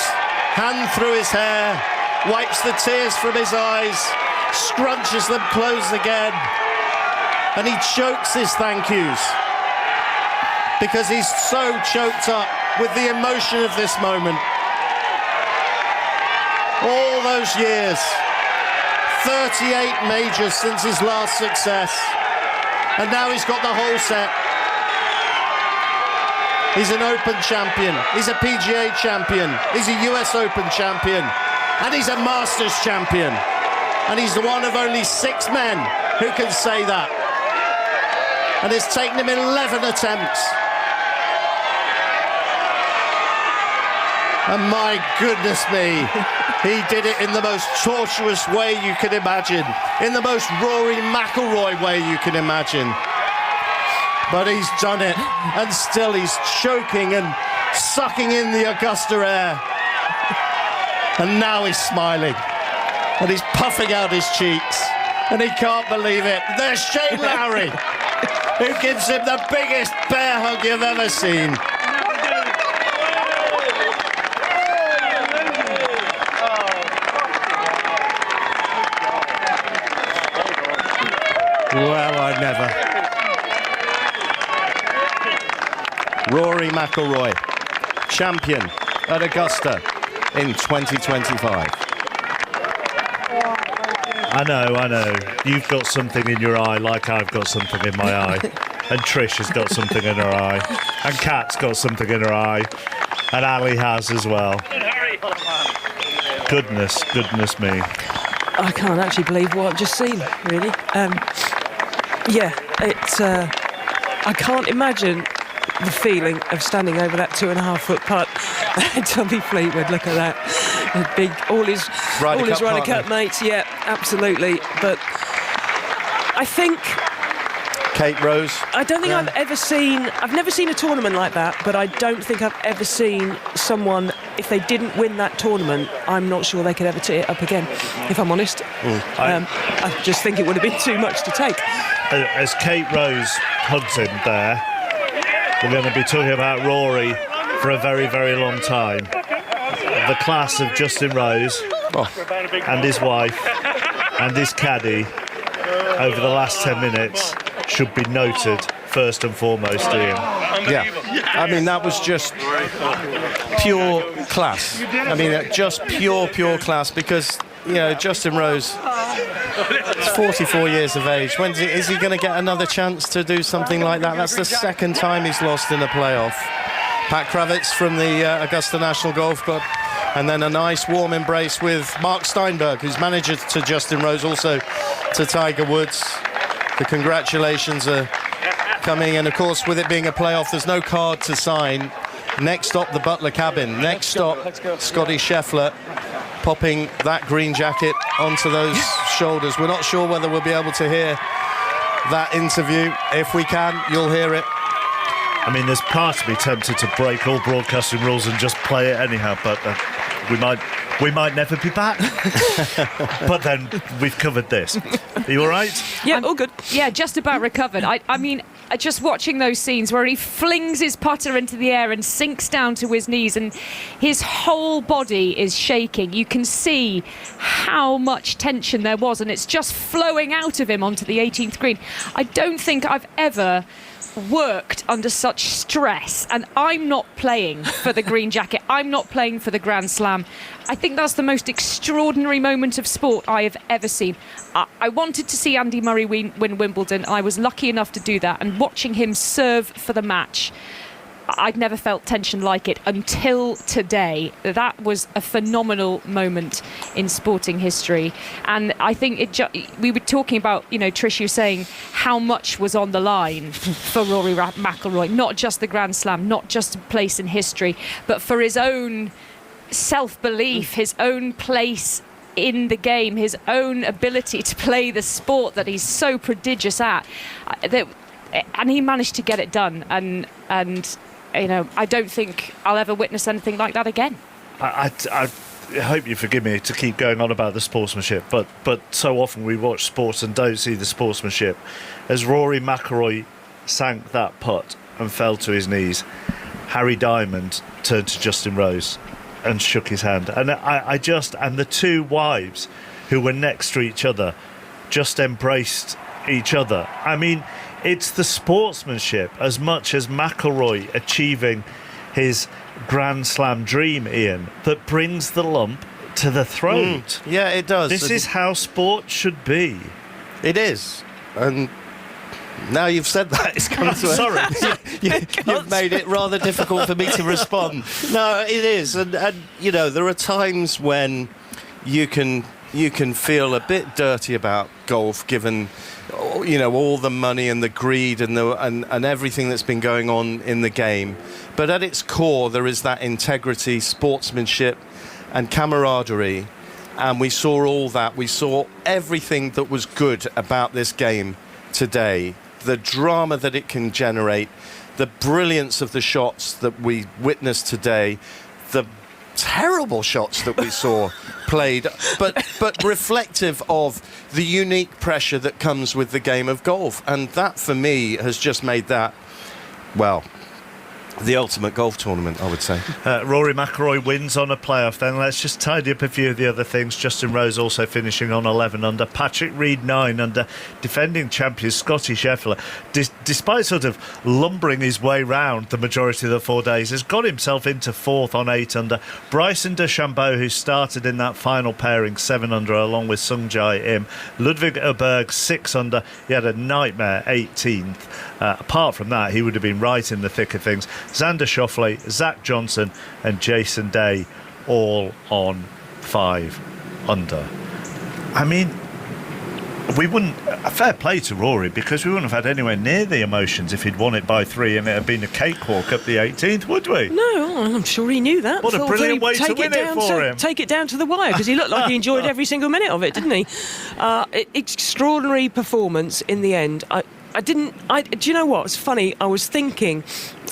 hand through his hair, wipes the tears from his eyes, scrunches them closed again, and he chokes his thank yous because he's so choked up with the emotion of this moment. All those years. 38 majors since his last success. And now he's got the whole set. He's an Open champion. He's a PGA champion. He's a US Open champion. And he's a Masters champion. And he's one of only 6 men who can say that. And it's taken him 11 attempts. And my goodness me, he did it in the most tortuous way you can imagine, in the most Rory McIlroy way you can imagine. But he's done it, and still he's choking and sucking in the Augusta air. And now he's smiling, and he's puffing out his cheeks, and he can't believe it. There's Shane Lowry, who gives him the biggest bear hug you've ever seen. Well, I never. Rory McIlroy, champion at Augusta in 2025. I know. You've got something in your eye like I've got something in my eye. And Trish has got something in her eye. And Kat's got something in her eye. And Ali has as well. Goodness me. I can't actually believe what I've just seen, really. It's... I can't imagine the feeling of standing over that 2.5-foot putt. Tommy Fleetwood, look at that. All his Ryder Cup mates, yeah, absolutely. But I think... Kate Rose. I don't think I've never seen a tournament like that, but I don't think I've ever seen someone, if they didn't win that tournament, I'm not sure they could ever tee it up again, if I'm honest. I just think it would have been too much to take. As Kate Rose hugs him there, we're going to be talking about Rory for a very, very long time. The class of Justin Rose and his wife and his caddy over the last 10 minutes should be noted first and foremost, Ian. Yeah, I mean, that was just pure class. I mean, just pure class, because, you know, Justin Rose is 44 years of age. Is he going to get another chance to do something like that? That's the second time he's lost in a playoff. Pat Kravitz from the Augusta National Golf Club. And then a nice warm embrace with Mark Steinberg, who's manager to Justin Rose, also to Tiger Woods. The congratulations are coming, and of course, with it being a playoff, there's no card to sign. Next stop, the Butler cabin. Next stop, Scotty Scheffler popping that green jacket onto those shoulders. We're not sure whether we'll be able to hear that interview. If we can, you'll hear it. I mean, there's part of me tempted to break all broadcasting rules and just play it anyhow, but we might never be back. But then we've covered this. Are you all right? Yeah, all good. Yeah, just about recovered. I mean, just watching those scenes where he flings his putter into the air and sinks down to his knees and his whole body is shaking. You can see how much tension there was, and it's just flowing out of him onto the 18th green. I don't think I've ever worked under such stress, and I'm not playing for the green jacket. I'm not playing for the Grand Slam. I think that's the most extraordinary moment of sport I have ever seen. I wanted to see Andy Murray win Wimbledon. I was lucky enough to do that, and watching him serve for the match, I'd never felt tension like it until today. That was a phenomenal moment in sporting history. And I think we were talking about, you know, Trish, you saying how much was on the line for Rory McIlroy. Not just the Grand Slam, not just a place in history, but for his own self-belief, his own place in the game, his own ability to play the sport that he's so prodigious at. And he managed to get it done. And you know, I don't think I'll ever witness anything like that again. I hope you forgive me to keep going on about the sportsmanship, but so often we watch sports and don't see the sportsmanship. As Rory McIlroy sank that putt and fell to his knees, Harry Diamond turned to Justin Rose and shook his hand. And and the two wives who were next to each other just embraced each other. I mean, it's the sportsmanship as much as McIlroy achieving his Grand Slam dream, Ian, that brings the lump to the throat. Yeah, it does. This is how sport should be. It is. And now you've said that, it's come to Sorry. You've made it rather difficult for me to respond. No, it is. And you know, there are times when you can feel a bit dirty about golf, given, you know, all the money and the greed and everything that's been going on in the game. But at its core, there is that integrity, sportsmanship, and camaraderie. And we saw all that. We saw everything that was good about this game today. The drama that it can generate, the brilliance of the shots that we witnessed today, the terrible shots that we saw played, but reflective of the unique pressure that comes with the game of golf. And that, for me, has just made that, well, the ultimate golf tournament, I would say. Rory McIlroy wins on a playoff. Then let's just tidy up a few of the other things. Justin Rose also finishing on 11 under. Patrick Reed 9 under. Defending champion Scotty Scheffler, despite sort of lumbering his way round the majority of the 4 days, has got himself into 4th on 8 under. Bryson DeChambeau, who started in that final pairing, 7 under, along with Sung Jae Im. Ludwig Oberg 6 under. He had a nightmare 18th. Apart from that, he would have been right in the thick of things. Xander Schauffele, Zach Johnson and Jason Day all on 5 under. I mean, we wouldn't... A fair play to Rory, because we wouldn't have had anywhere near the emotions if he'd won it by 3 and it had been a cakewalk up the 18th, would we? No, I'm sure he knew that. What a brilliant way to win it for him. Take it down to the wire, because he looked like he enjoyed every single minute of it, didn't he? Extraordinary performance in the end. Do you know what? It's funny. I was thinking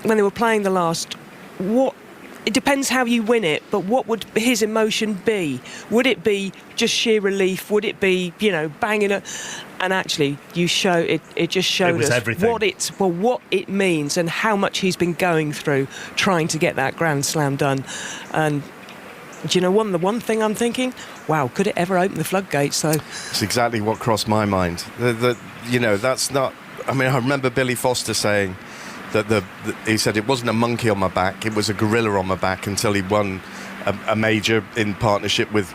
when they were playing the last, it depends how you win it, but what would his emotion be? Would it be just sheer relief? Would it be, you know, banging it? And actually, it just showed us everything. what it means and how much he's been going through trying to get that Grand Slam done. And do you know the one thing I'm thinking? Wow, could it ever open the floodgates? So it's exactly what crossed my mind. You know, that's not... I mean, I remember Billy Foster saying that he said it wasn't a monkey on my back, it was a gorilla on my back, until he won a major in partnership with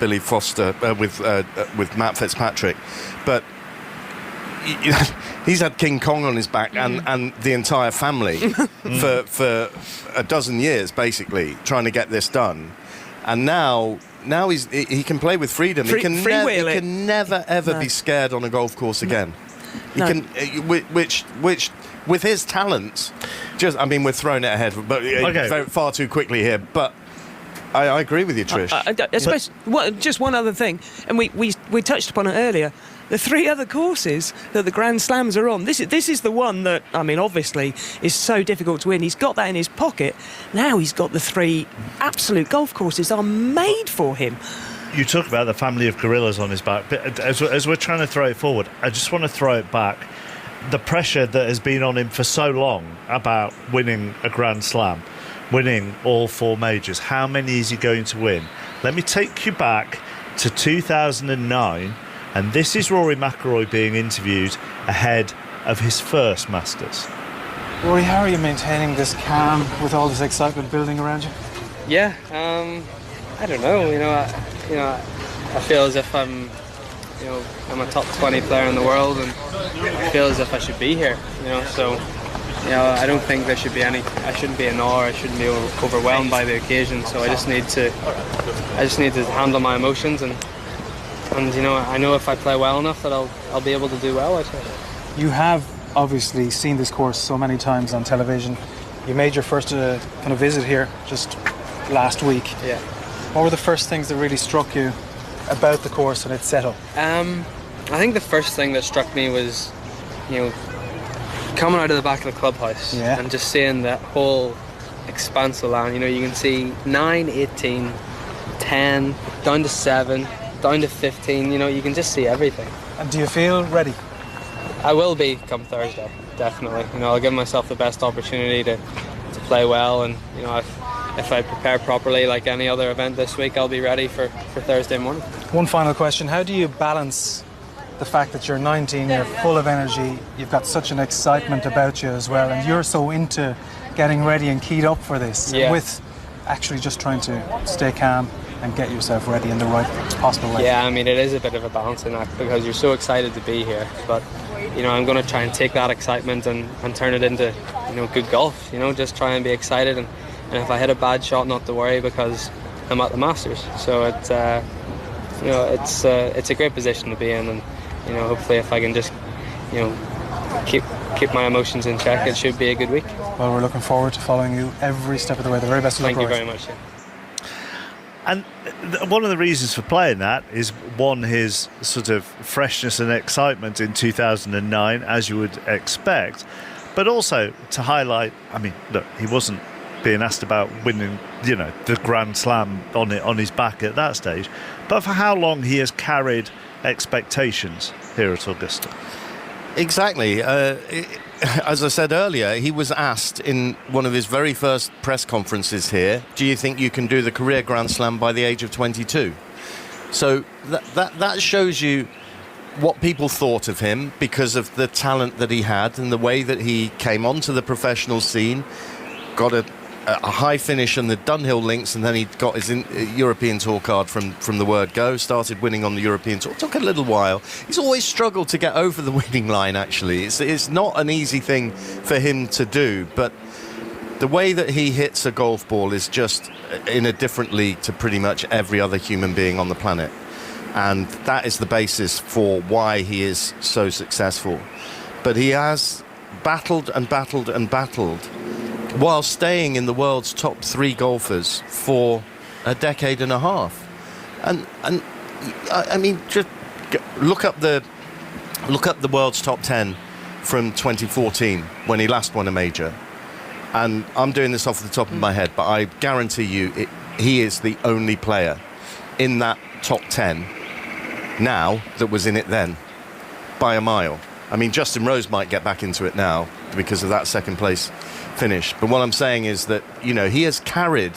Billy Foster, with Matt Fitzpatrick. But he's had King Kong on his back and the entire family for a dozen years, basically, trying to get this done. And now he can play with freedom. He can never ever be scared on a golf course again. He can, which with his talents, we're throwing it ahead, but far too quickly here. But I agree with you, Trish. I suppose just one other thing, and we touched upon it earlier. The 3 other courses that the Grand Slams are on, this is the one that, I mean, obviously is so difficult to win. He's got that in his pocket. Now he's got the 3 absolute golf courses are made for him. You talk about the family of gorillas on his back, but as we're trying to throw it forward, I just want to throw it back. The pressure that has been on him for so long about winning a Grand Slam, winning all 4 majors, how many is he going to win? Let me take you back to 2009, and this is Rory McIlroy being interviewed ahead of his first Masters. Rory, how are you maintaining this calm with all this excitement building around you? Yeah, I don't know. I feel as if I'm a top 20 player in the world, and I feel as if I should be here. So I don't think there should be any. I shouldn't be in awe. I shouldn't be overwhelmed by the occasion. So I just need to handle my emotions, and I know if I play well enough that I'll be able to do well. I think. You have obviously seen this course so many times on television. You made your first kind of visit here just last week. Yeah. What were the first things that really struck you about the course and its setup? I think the first thing that struck me was, coming out of the back of the clubhouse and just seeing that whole expanse of land. You can see 9, 18, 10, down to 7, down to 15. You can just see everything. And do you feel ready? I will be come Thursday, definitely. I'll give myself the best opportunity to play well, and if I prepare properly like any other event this week, I'll be ready for Thursday morning. One final question. How do you balance the fact that you're 19, you're full of energy, you've got such an excitement about you as well, and you're so into getting ready and keyed up for this, with actually just trying to stay calm and get yourself ready in the right possible way? Yeah, I mean, it is a bit of a balancing act because you're so excited to be here, but I'm going to try and take that excitement and turn it into good golf. Just try and be excited, and if I hit a bad shot, not to worry because I'm at the Masters. So it's a great position to be in, and hopefully if I can just keep my emotions in check, it should be a good week. Well, we're looking forward to following you every step of the way. The very best of luck. Thank you very much. Yeah. And one of the reasons for playing that is, one, his sort of freshness and excitement in 2009, as you would expect, but also to highlight, I mean, look, he wasn't being asked about winning, the Grand Slam on his back at that stage, but for how long he has carried expectations here at Augusta. Exactly. As I said earlier, he was asked in one of his very first press conferences here, do you think you can do the career Grand Slam by the age of 22? So that shows you what people thought of him because of the talent that he had and the way that he came onto the professional scene, got a high finish on the Dunhill links, and then he got his European Tour card from the word go, started winning on the European Tour. It took a little while. He's always struggled to get over the winning line, actually. It's not an easy thing for him to do, but the way that he hits a golf ball is just in a different league to pretty much every other human being on the planet. And that is the basis for why he is so successful. But he has battled and battled and battled while staying in the world's top 3 golfers for a decade and a half. And I mean, just look up the world's top 10 from 2014 when he last won a major. And I'm doing this off the top of my head, but I guarantee you he is the only player in that top 10 now that was in it then, by a mile. I mean, Justin Rose might get back into it now because of that second place finish. But what I'm saying is that, he has carried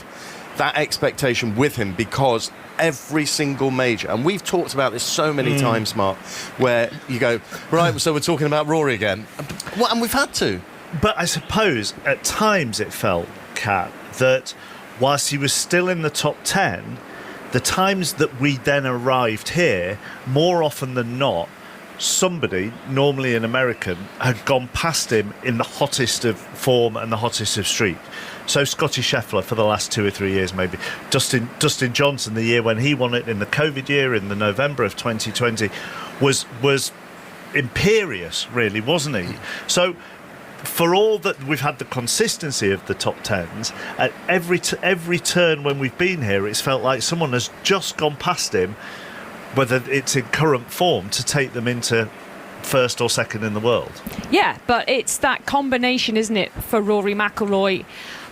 that expectation with him because every single major, and we've talked about this so many times, Mark, where you go, right, so we're talking about Rory again. And we've had to. But I suppose at times it felt, Kat, that whilst he was still in the top 10, the times that we then arrived here, more often than not, somebody, normally an American, had gone past him in the hottest of form and the hottest of streak. So Scotty Scheffler for the last 2 or 3 years, maybe. Dustin Johnson, the year when he won it in the COVID year, in the November of 2020, was imperious, really, wasn't he? So for all that we've had the consistency of the top 10s, at every turn when we've been here, it's felt like someone has just gone past him, whether it's in current form, to take them into first or second in the world. Yeah, but it's that combination, isn't it, for Rory McIlroy,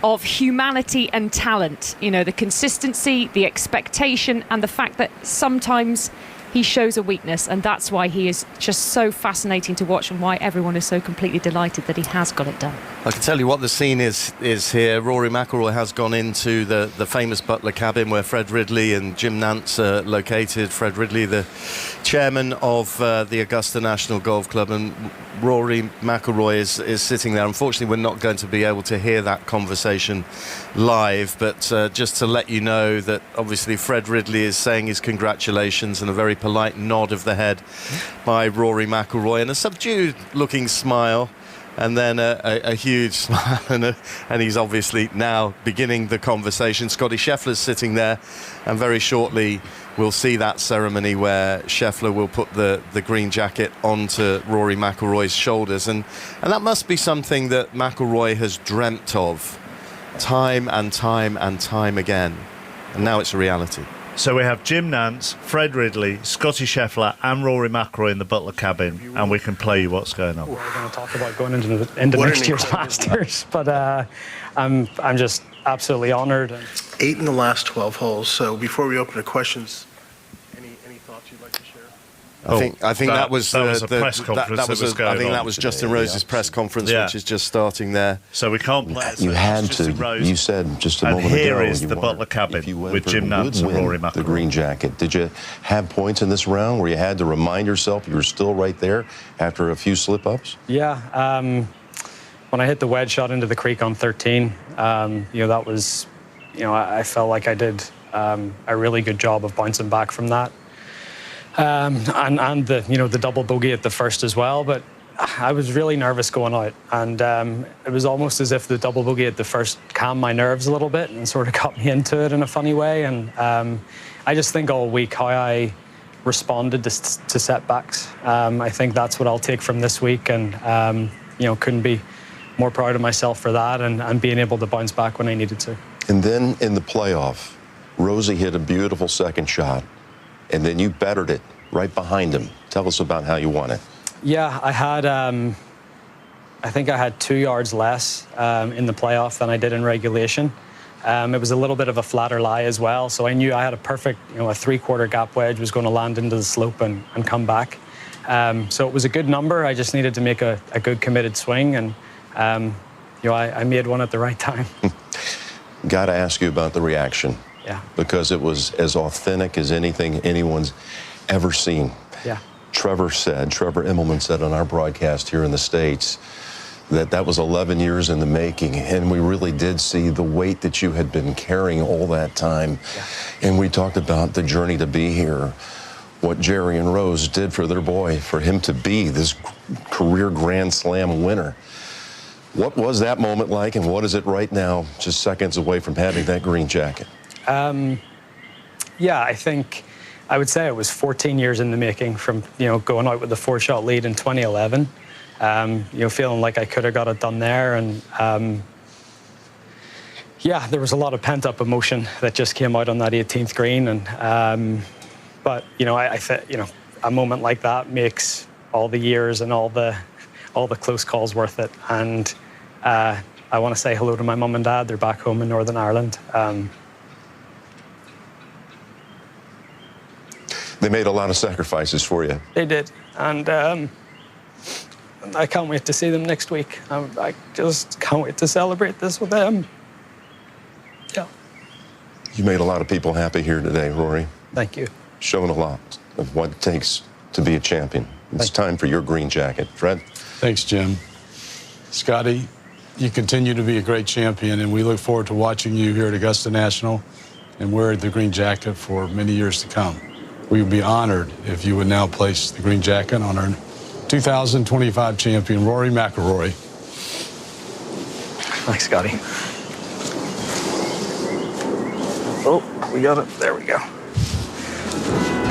of humanity and talent. The consistency, the expectation, and the fact that sometimes he shows a weakness, and that's why he is just so fascinating to watch and why everyone is so completely delighted that he has got it done. I can tell you what the scene is here. Rory McIlroy has gone into the famous Butler cabin where Fred Ridley and Jim Nantz are located. Fred Ridley, the chairman of the Augusta National Golf Club, and Rory McIlroy is sitting there. Unfortunately, we're not going to be able to hear that conversation live, but just to let you know that obviously Fred Ridley is saying his congratulations and a very polite nod of the head by Rory McIlroy and a subdued looking smile, and then a huge smile, and he's obviously now beginning the conversation. Scotty Scheffler's sitting there, and very shortly we'll see that ceremony where Scheffler will put the green jacket onto Rory McIlroy's shoulders, and that must be something that McIlroy has dreamt of time and time and time again, and now it's a reality. So we have Jim Nantz, Fred Ridley, Scotty Scheffler and Rory McIlroy in the Butler cabin, and we can play you what's going on. We're going to talk about going into next year's Masters, but I'm just absolutely honoured. 8 in the last 12 holes. So before we open to questions, any thoughts you'd like to share? I think that was a press conference. I think that was Justin Rose's press conference, which is just starting there. So we can't play. You had to. You said just a moment ago. And here is the Butler cabin with Jim Nantz and Rory McIlroy. The green jacket. Did you have points in this round where you had to remind yourself you were still right there after a few slip-ups? Yeah. When I hit the wedge shot into the creek on 13, that was, I felt like I did a really good job of bouncing back from that. And the double bogey at the first as well, but I was really nervous going out, and it was almost as if the double bogey at the first calmed my nerves a little bit and sort of got me into it in a funny way. And I just think all week how I responded to setbacks. I think that's what I'll take from this week, and couldn't be more proud of myself for that, and being able to bounce back when I needed to. And then in the playoff, Rosie hit a beautiful second shot, and then you bettered it right behind him. Tell us about how you won it. Yeah, I had, I think I had 2 yards less in the playoff than I did in regulation. It was a little bit of a flatter lie as well, so I knew I had a perfect, a 3/4 gap wedge was going to land into the slope and come back. So it was a good number. I just needed to make a good committed swing, and I made one at the right time. Got to ask you about the reaction. Yeah. Because it was as authentic as anything anyone's ever seen. Yeah. Trevor Immelman said on our broadcast here in the States that was 11 years in the making, and we really did see the weight that you had been carrying all that time. Yeah. And we talked about the journey to be here, what Jerry and Rose did for their boy, for him to be this career Grand Slam winner. What was that moment like, and what is it right now, just seconds away from having that green jacket? Yeah, I think I would say it was 14 years in the making from, going out with a 4-shot lead in 2011. Feeling like I could have got it done there. And, there was a lot of pent-up emotion that just came out on that 18th green. And, but, I think, a moment like that makes all the years and all the close calls worth it. And I want to say hello to my mum and dad. They're back home in Northern Ireland. They made a lot of sacrifices for you. They did, and I can't wait to see them next week. I just can't wait to celebrate this with them. Yeah. You made a lot of people happy here today, Rory. Thank you. Showing a lot of what it takes to be a champion. It's time for your green jacket. Fred? Thanks, Jim. Scotty, you continue to be a great champion, and we look forward to watching you here at Augusta National and wear the green jacket for many years to come. We would be honored if you would now place the green jacket on our 2025 champion, Rory McIlroy. Thanks, Scotty. Oh, we got it. There we go.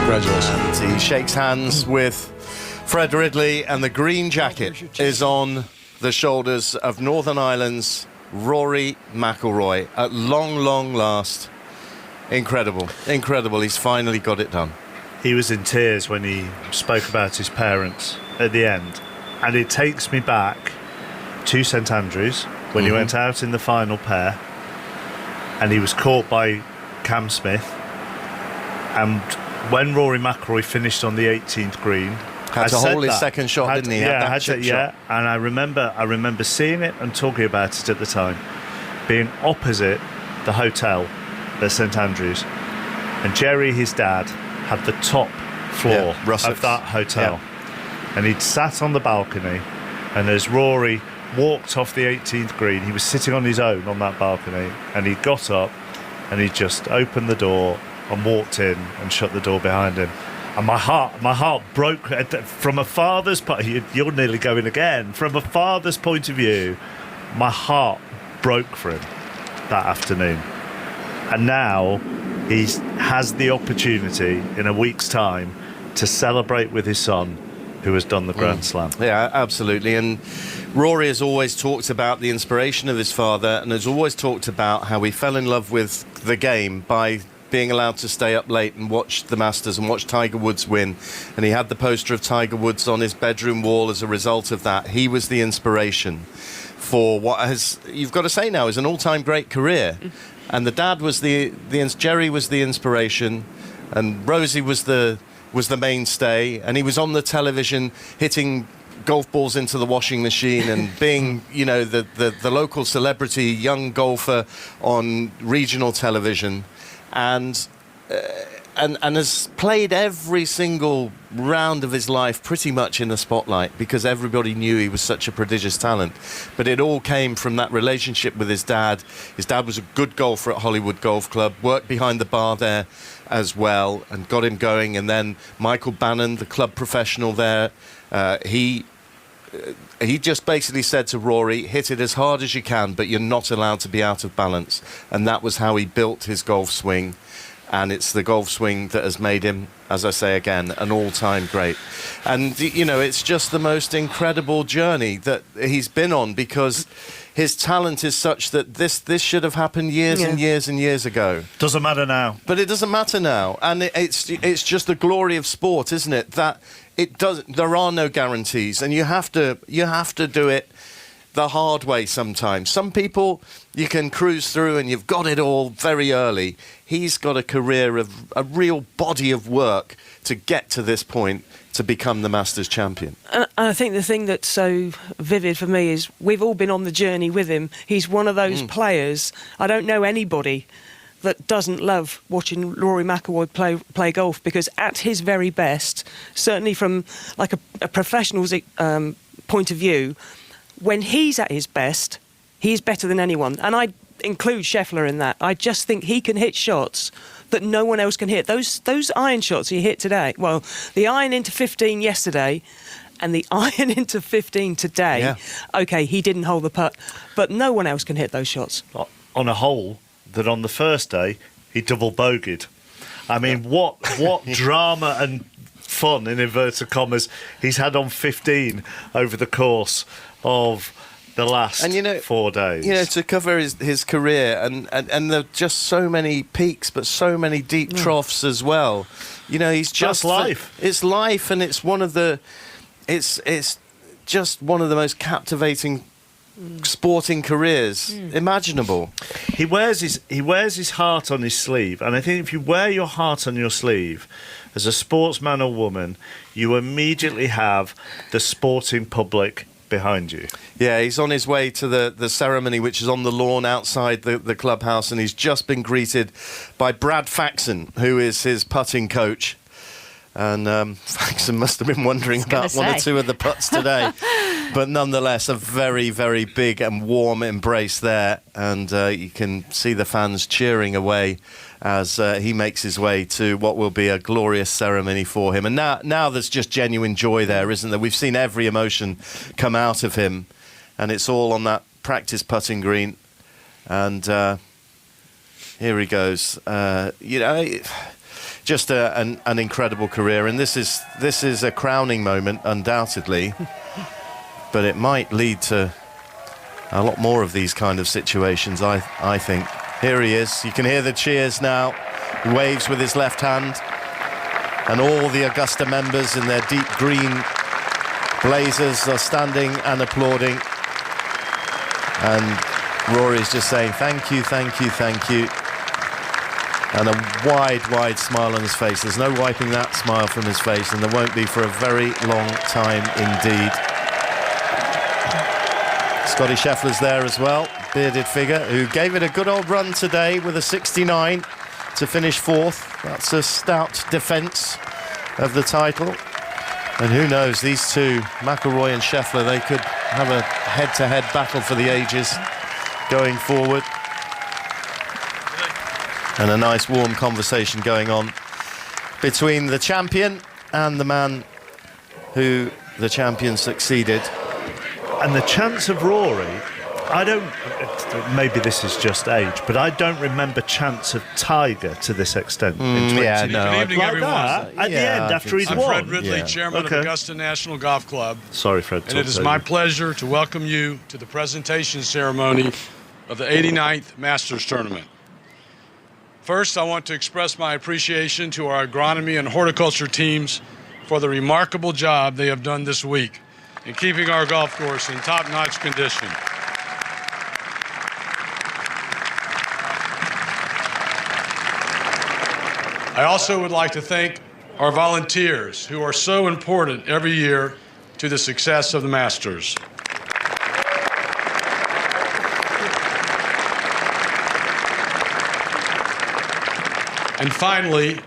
Congratulations. And he shakes hands with Fred Ridley, and the green jacket is on the shoulders of Northern Ireland's Rory McIlroy. At long, long last. Incredible. Incredible. He's finally got it done. He was in tears when he spoke about his parents at the end. And it takes me back to St Andrews when he went out in the final pair and he was caught by Cam Smith. And when Rory McIlroy finished on the 18th green, had to hold his second shot, didn't he? Yeah, and I remember seeing it and talking about it at the time, being opposite the hotel at St Andrews. And Jerry, his dad, had the top floor of that hotel. And he'd sat on the balcony, and as Rory walked off the 18th green, he was sitting on his own on that balcony, and he got up and he just opened the door and walked in and shut the door behind him. And my heart broke from a father's point. You're nearly going again. From a father's point of view, my heart broke for him that afternoon. And now he has the opportunity in a week's time to celebrate with his son, who has done the Grand Slam. Yeah, absolutely. And Rory has always talked about the inspiration of his father, and has always talked about how he fell in love with the game by being allowed to stay up late and watch the Masters and watch Tiger Woods win. And he had the poster of Tiger Woods on his bedroom wall as a result of that. He was the inspiration for what has, you've got to say now, is an all-time great career. And the dad was Jerry was the inspiration, and Rosie was the mainstay, and he was on the television hitting golf balls into the washing machine and being, the local celebrity young golfer on regional television. And and has played every single round of his life pretty much in the spotlight because everybody knew he was such a prodigious talent. But it all came from that relationship with his dad. His dad was a good golfer at Hollywood Golf Club, worked behind the bar there as well and got him going. And then Michael Bannon, the club professional there, he just basically said to Rory, hit it as hard as you can, but you're not allowed to be out of balance. And that was how he built his golf swing. And it's the golf swing that has made him, as I say again, an all-time great. And, you know, it's just the most incredible journey that he's been on because his talent is such that this should have happened years and years and years ago. Doesn't matter now. But it doesn't matter now. And it's just the glory of sport, isn't it? That there are no guarantees, and you have to do it the hard way sometimes. Some people you can cruise through and you've got it all very early. He's got a career of a real body of work to get to this point to become the Masters champion. And I think the thing that's so vivid for me is we've all been on the journey with him. He's one of those players. I don't know anybody that doesn't love watching Rory McIlroy play golf because at his very best, certainly from like a professional's point of view, when he's at his best, he's better than anyone. And I include Scheffler in that. I just think he can hit shots that no one else can hit. Those iron shots he hit today, well, the iron into 15 yesterday and the iron into 15 today, OK, he didn't hold the putt, but no one else can hit those shots. On a hole that on the first day, he double bogeyed. I mean, what drama and fun, in inverted commas, he's had on 15 over the course of the last 4 days. You know, to cover his career, and there are just so many peaks, but so many deep troughs as well. You know, he's just life. It's life, and it's one of the, it's just one of the most captivating sporting careers imaginable. He wears his heart on his sleeve, and I think if you wear your heart on your sleeve as a sportsman or woman, you immediately have the sporting public behind you. Yeah, he's on his way to the ceremony, which is on the lawn outside the clubhouse, and he's just been greeted by Brad Faxon, who is his putting coach. And Faxon must have been wondering about one or two of the putts today. But nonetheless, a very, very big and warm embrace there. And you can see the fans cheering away as he makes his way to what will be a glorious ceremony for him. And now there's just genuine joy there, isn't there? We've seen every emotion come out of him, and it's all on that practice putting green. And here he goes. Just an incredible career, and this is a crowning moment, undoubtedly. But it might lead to a lot more of these kind of situations, I think. Here he is. You can hear the cheers now. He waves with his left hand. And all the Augusta members in their deep green blazers are standing and applauding. And Rory's just saying, thank you, thank you, thank you. And a wide, wide smile on his face. There's no wiping that smile from his face, and there won't be for a very long time indeed. Scotty Scheffler's there as well, bearded figure, who gave it a good old run today with a 69 to finish fourth. That's a stout defence of the title. And who knows, these two, McIlroy and Scheffler, they could have a head-to-head battle for the ages going forward. And a nice warm conversation going on between the champion and the man who the champion succeeded. And the chance of Rory, maybe this is just age, but I don't remember chance of Tiger to this extent. Good evening, everyone. At the end, after he'd I'm won. Fred Ridley, chairman of Augusta National Golf Club. Sorry, Fred. And it is my pleasure to welcome you to the presentation ceremony of the 89th Masters Tournament. First, I want to express my appreciation to our agronomy and horticulture teams for the remarkable job they have done this week in keeping our golf course in top-notch condition. I also would like to thank our volunteers who are so important every year to the success of the Masters. And finally,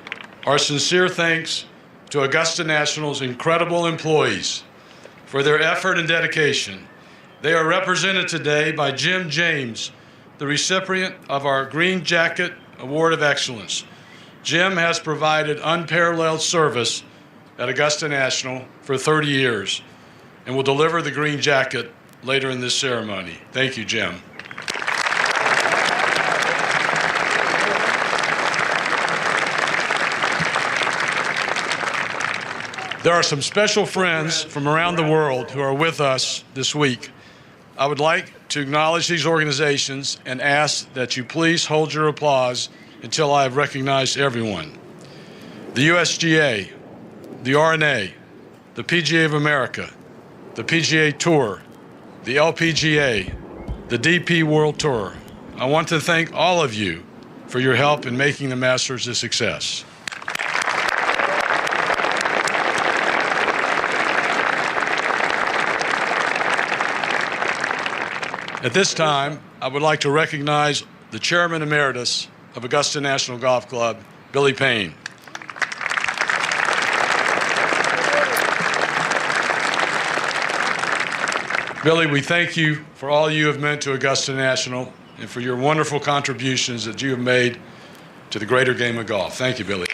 Our sincere thanks to Augusta National's incredible employees for their effort and dedication. They are represented today by Jim James, the recipient of our Green Jacket Award of Excellence. Jim has provided unparalleled service at Augusta National for 30 years and will deliver the Green Jacket later in this ceremony. Thank you, Jim. There are some special friends from around the world who are with us this week. I would like to acknowledge these organizations and ask that you please hold your applause until I have recognized everyone. The USGA, the RNA, the PGA of America, the PGA Tour, the LPGA, the DP World Tour. I want to thank all of you for your help in making the Masters a success. At this time, I would like to recognize the Chairman Emeritus of Augusta National Golf Club, Billy Payne. Billy, we thank you for all you have meant to Augusta National and for your wonderful contributions that you have made to the greater game of golf. Thank you, Billy.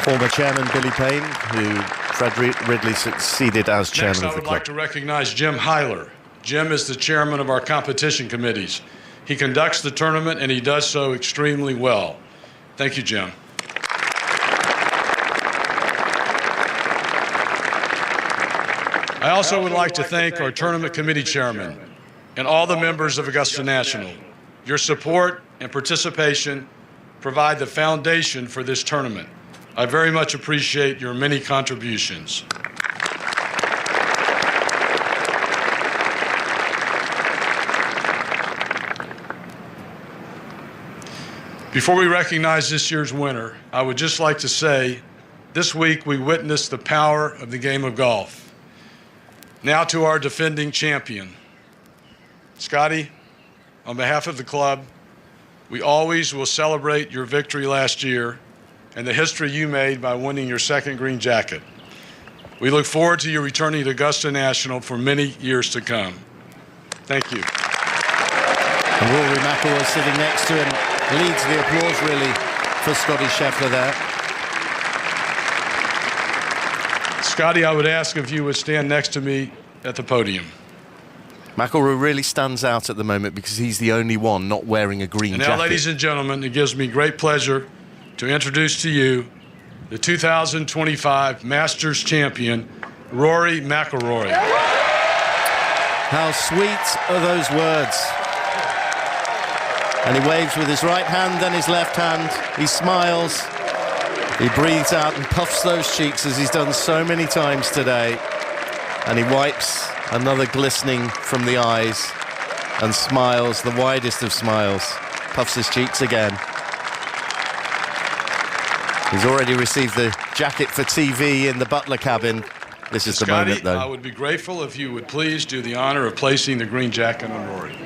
Former chairman Billy Payne, who Fred Ridley succeeded as chairman Next, of the I would club. like to recognize Jim Hyler. Jim is the chairman of our competition committees. He conducts the tournament, and he does so extremely well. Thank you, Jim. I also would like to thank our tournament committee chairman and all the members of Augusta National. Your support and participation provide the foundation for this tournament. I very much appreciate your many contributions. Before we recognize this year's winner, I would just like to say, this week we witnessed the power of the game of golf. Now to our defending champion. Scotty, on behalf of the club, we always will celebrate your victory last year and the history you made by winning your second green jacket. We look forward to you returning to Augusta National for many years to come. Thank you. And Rory McIlroy sitting next to him leads the applause really for Scotty Scheffler there. Scotty, I would ask if you would stand next to me at the podium. McIlroy really stands out at the moment because he's the only one not wearing a green And jacket. now, ladies and gentlemen, it gives me great pleasure to introduce to you the 2025 Masters champion, Rory McIlroy. How sweet are those words? And he waves with his right hand and his left hand. He smiles. He breathes out and puffs those cheeks as he's done so many times today. And he wipes another glistening from the eyes and smiles, the widest of smiles. Puffs his cheeks again. He's already received the jacket for TV in the butler cabin. This is the moment, though. I would be grateful if you would please do the honor of placing the green jacket on Rory.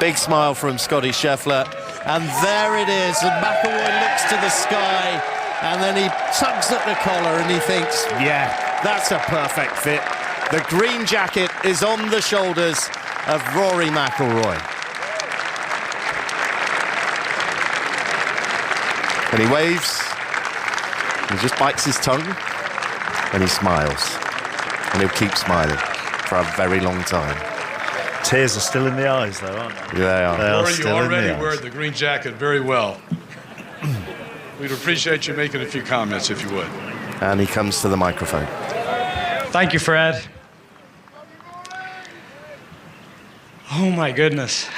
Big smile from Scotty Scheffler. And there it is. And McIlroy looks to the sky. And then he tugs at the collar and he thinks, yeah, that's a perfect fit. The green jacket is on the shoulders of Rory McIlroy. And he waves. He just bites his tongue. And he smiles. And he'll keep smiling for a very long time. Tears are still in the eyes, though, aren't they? They are. Rory, you already wear the green jacket very well. We'd appreciate you making a few comments, if you would. And he comes to the microphone. Thank you, Fred. Oh, my goodness.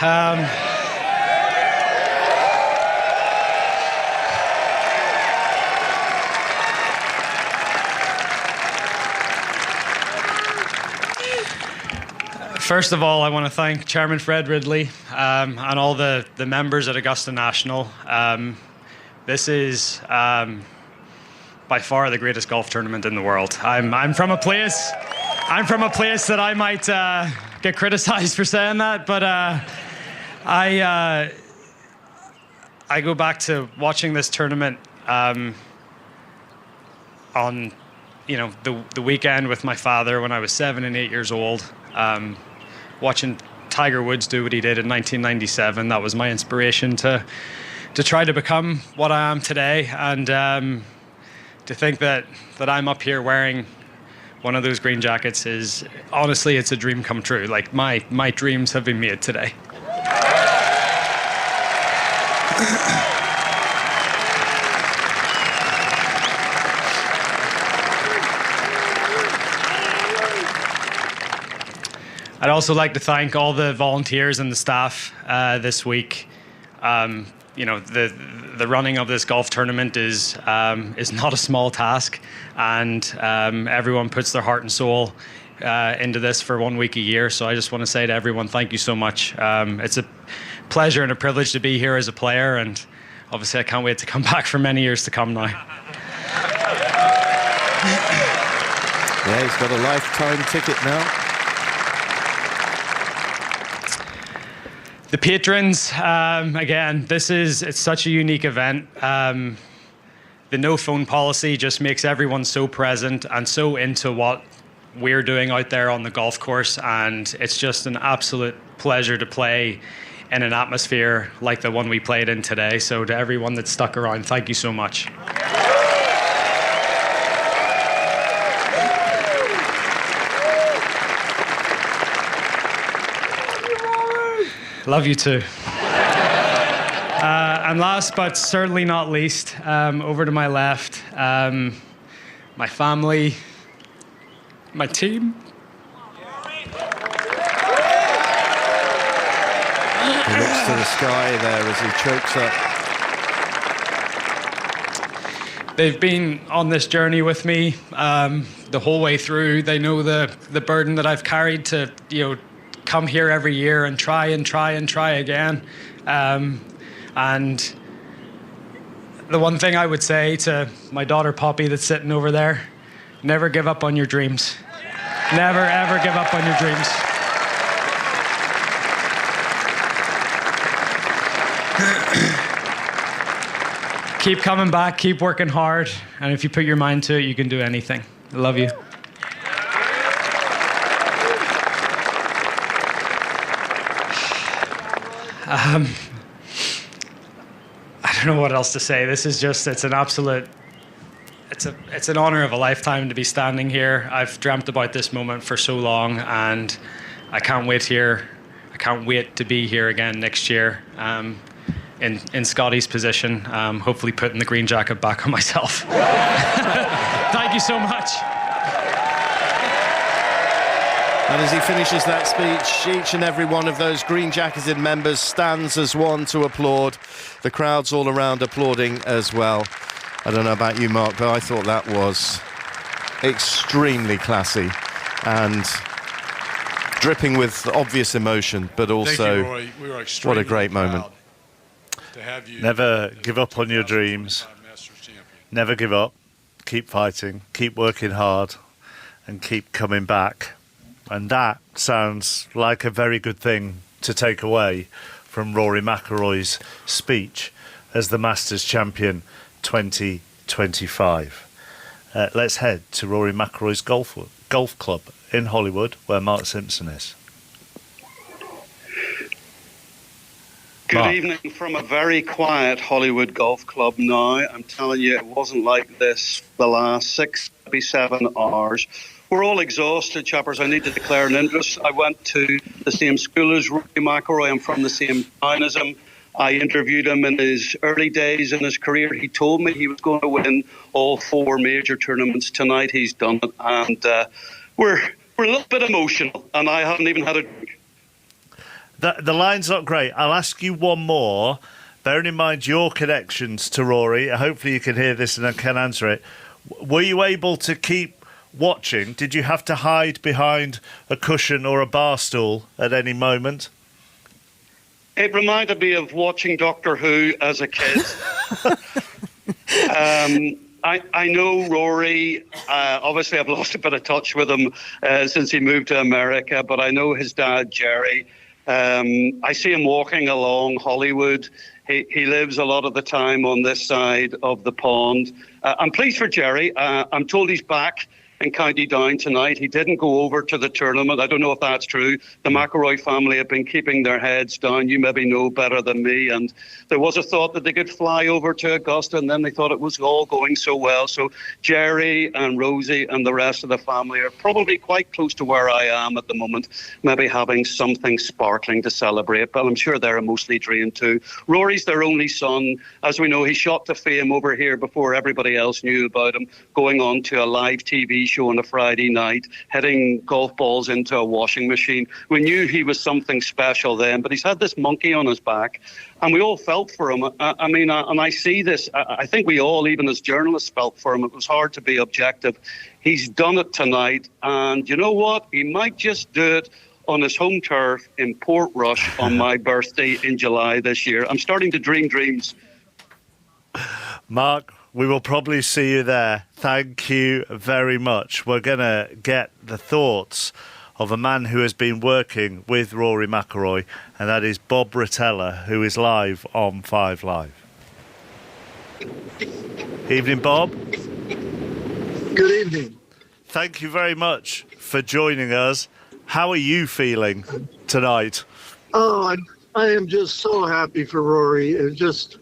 First of all, I want to thank Chairman Fred Ridley and all the members at Augusta National. This is by far the greatest golf tournament in the world. I'm from a place that I might get criticized for saying that, but I go back to watching this tournament on, the weekend with my father when I was 7 and 8 years old, watching Tiger Woods do what he did in 1997. That was my inspiration to try to become what I am today, and to think that I'm up here wearing one of those green jackets is, honestly, it's a dream come true. Like, my dreams have been made today. I'd also like to thank all the volunteers and the staff this week. The running of this golf tournament is not a small task, and everyone puts their heart and soul into this for 1 week a year. So I just want to say to everyone, thank you so much. It's a pleasure and a privilege to be here as a player, and obviously I can't wait to come back for many years to come now. Yeah, he's got a lifetime ticket now. The patrons, again, it's such a unique event. The no phone policy just makes everyone so present and so into what we're doing out there on the golf course, and it's just an absolute pleasure to play in an atmosphere like the one we played in today. So to everyone that stuck around, thank you so much. Love you too. And last but certainly not least, over to my left, my family, my team. He looks to the sky there as he chokes up. They've been on this journey with me the whole way through. They know the burden that I've carried to, come here every year and try again. And the one thing I would say to my daughter Poppy that's sitting over there, never give up on your dreams. Never, ever give up on your dreams. Keep coming back, keep working hard, and if you put your mind to it, you can do anything. I love you. I don't know what else to say. This is just, it's an absolute, it's an honor of a lifetime to be standing here. I've dreamt about this moment for so long, and I can't wait to be here again next year in Scotty's position, hopefully putting the green jacket back on myself. Thank you so much. And as he finishes that speech, each and every one of those green-jacketed members stands as one to applaud. The crowd's all around applauding as well. I don't know about you, Mark, but I thought that was extremely classy and dripping with obvious emotion, but also Roy. We were what a great moment. To have you Never give up on your dreams. Never give up. Keep fighting. Keep working hard. And keep coming back. And that sounds like a very good thing to take away from Rory McIlroy's speech as the Masters Champion 2025. Let's head to Rory McIlroy's golf club in Hollywood, where Mark Simpson is. Good evening from a very quiet Hollywood golf club now. I'm telling you, it wasn't like this the last 6, maybe 7 hours. We're all exhausted, chappers. I need to declare an interest. I went to the same school as Rory McIlroy. I'm from the same town as him. I interviewed him in his early days in his career. He told me he was going to win all 4 major tournaments. Tonight he's done it. And we're a little bit emotional, and I haven't even had a drink. The line's not great. I'll ask you one more. Bearing in mind your connections to Rory, hopefully you can hear this and I can answer it. Were you able to keep watching? Did you have to hide behind a cushion or a bar stool at any moment? It reminded me of watching Doctor Who as a kid. I know Rory. Obviously, I've lost a bit of touch with him since he moved to America, but I know his dad, Jerry. I see him walking along Hollywood. He lives a lot of the time on this side of the pond. I'm pleased for Jerry. I'm told he's back in County Down tonight. He didn't go over to the tournament. I don't know if that's true. The McIlroy family have been keeping their heads down. You maybe know better than me. And there was a thought that they could fly over to Augusta, and then they thought it was all going so well. So Jerry and Rosie and the rest of the family are probably quite close to where I am at the moment, maybe having something sparkling to celebrate. But I'm sure they're mostly drained too. Rory's their only son. As we know, he shot to fame over here before everybody else knew about him, going on to a live TV show on a Friday night, hitting golf balls into a washing machine. We knew he was something special then, but he's had this monkey on his back, and we all felt for him. And I see this, I think we all, even as journalists, felt for him. It was hard to be objective. He's done it tonight, and you know what? He might just do it on his home turf in Portrush on my birthday in July this year. I'm starting to dream dreams. Mark, we will probably see you there. Thank you very much. We're going to get the thoughts of a man who has been working with Rory McIlroy, and that is Bob Rotella, who is live on 5 Live. Evening, Bob. Good evening. Thank you very much for joining us. How are you feeling tonight? Oh, I am just so happy for Rory. It's just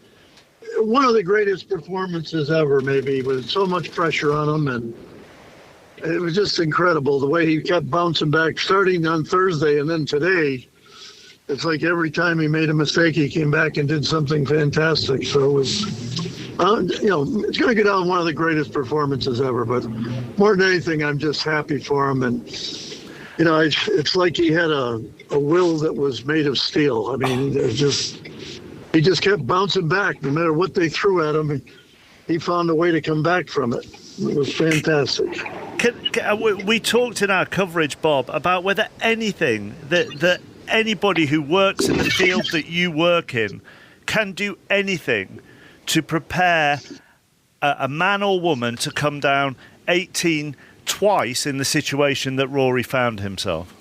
one of the greatest performances ever, maybe, with so much pressure on him, and it was just incredible the way he kept bouncing back, starting on Thursday and then today. It's like every time he made a mistake, he came back and did something fantastic. So it was, it's going to get on one of the greatest performances ever. But more than anything, I'm just happy for him, and it's like he had a will that was made of steel. I mean, he just kept bouncing back. No matter what they threw at him, he found a way to come back from it. It was fantastic. We talked in our coverage, Bob, about whether anything that anybody who works in the field that you work in can do anything to prepare a man or woman to come down 18 twice in the situation that Rory found himself.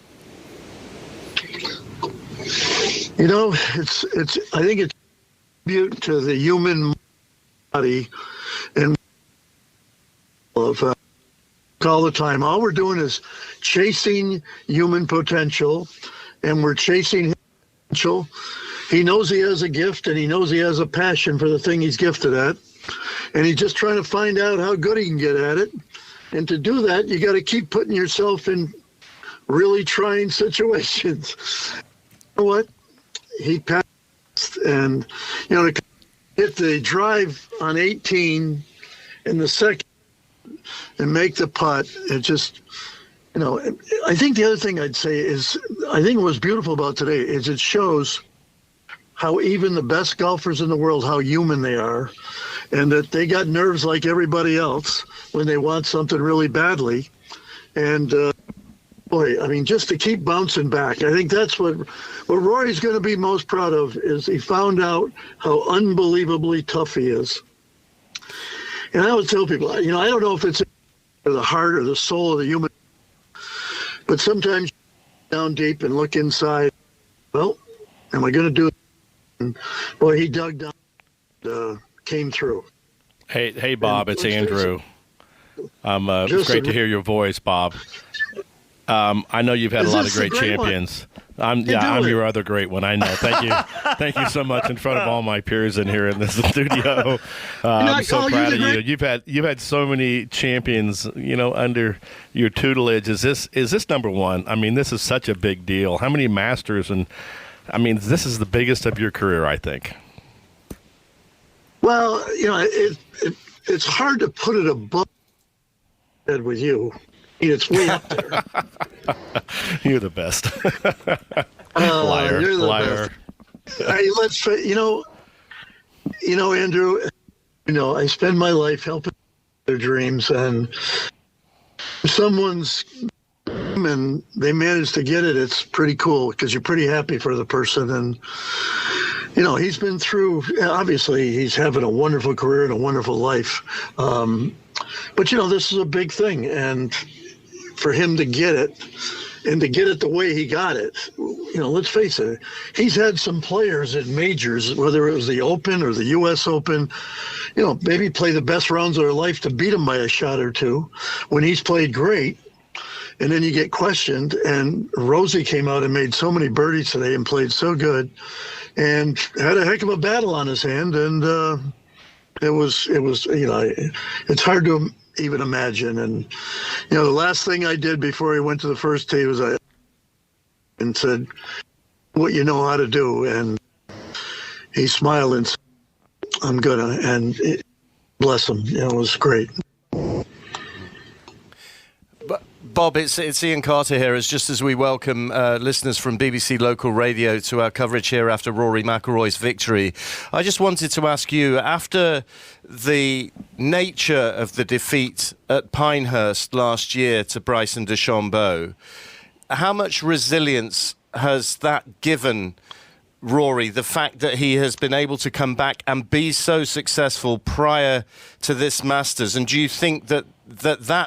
I think it's a tribute to the human body and of all the time. All we're doing is chasing human potential, and we're chasing his potential. He knows he has a gift, and he knows he has a passion for the thing he's gifted at, and he's just trying to find out how good he can get at it. And to do that, you got to keep putting yourself in really trying situations. You know what? He passed, and to hit the drive on 18 in the second and make the putt. It just, I think the other thing I'd say is, I think what was beautiful about today is it shows how even the best golfers in the world, how human they are, and that they got nerves like everybody else when they want something really badly. And just to keep bouncing back, I think that's what Rory's going to be most proud of, is he found out how unbelievably tough he is. And I would tell people, I don't know if it's the heart or the soul of the human, but sometimes you down deep and look inside, well, am I going to do it? And boy, he dug down and came through. Hey, Bob, it's Andrew. It's great to hear your voice, Bob. I know you've had a lot of great champions. I'm your other great one. I know. Thank you. Thank you so much in front of all my peers in here in this studio. I'm so proud of you. You've had so many champions, under your tutelage. Is this number one? I mean, this is such a big deal. How many Masters? And I mean, this is the biggest of your career, I think. Well, it's hard to put it above with you. It's way up there. You're the best. Liar. You're the liar. Best. Hey, let's try, Andrew, I spend my life helping their dreams, and someone's and they manage to get it, it's pretty cool because you're pretty happy for the person. And he's been through, obviously he's having a wonderful career and a wonderful life, but this is a big thing, and for him to get it, And to get it the way he got it, let's face it, he's had some players at majors, whether it was the Open or the U.S. Open, maybe play the best rounds of their life to beat him by a shot or two when he's played great. And then you get questioned, and Rosie came out and made so many birdies today and played so good and had a heck of a battle on his hand. And it was it's hard to even imagine. And, the last thing I did before he went to the first tee was I said, what you know how to do. And he smiled and said, I'm good. And bless him. It was great. Bob, it's Ian Carter here. As just as we welcome listeners from BBC Local Radio to our coverage here after Rory McIlroy's victory, I just wanted to ask you, after the nature of the defeat at Pinehurst last year to Bryson DeChambeau, how much resilience has that given Rory, the fact that he has been able to come back and be so successful prior to this Masters? And do you think that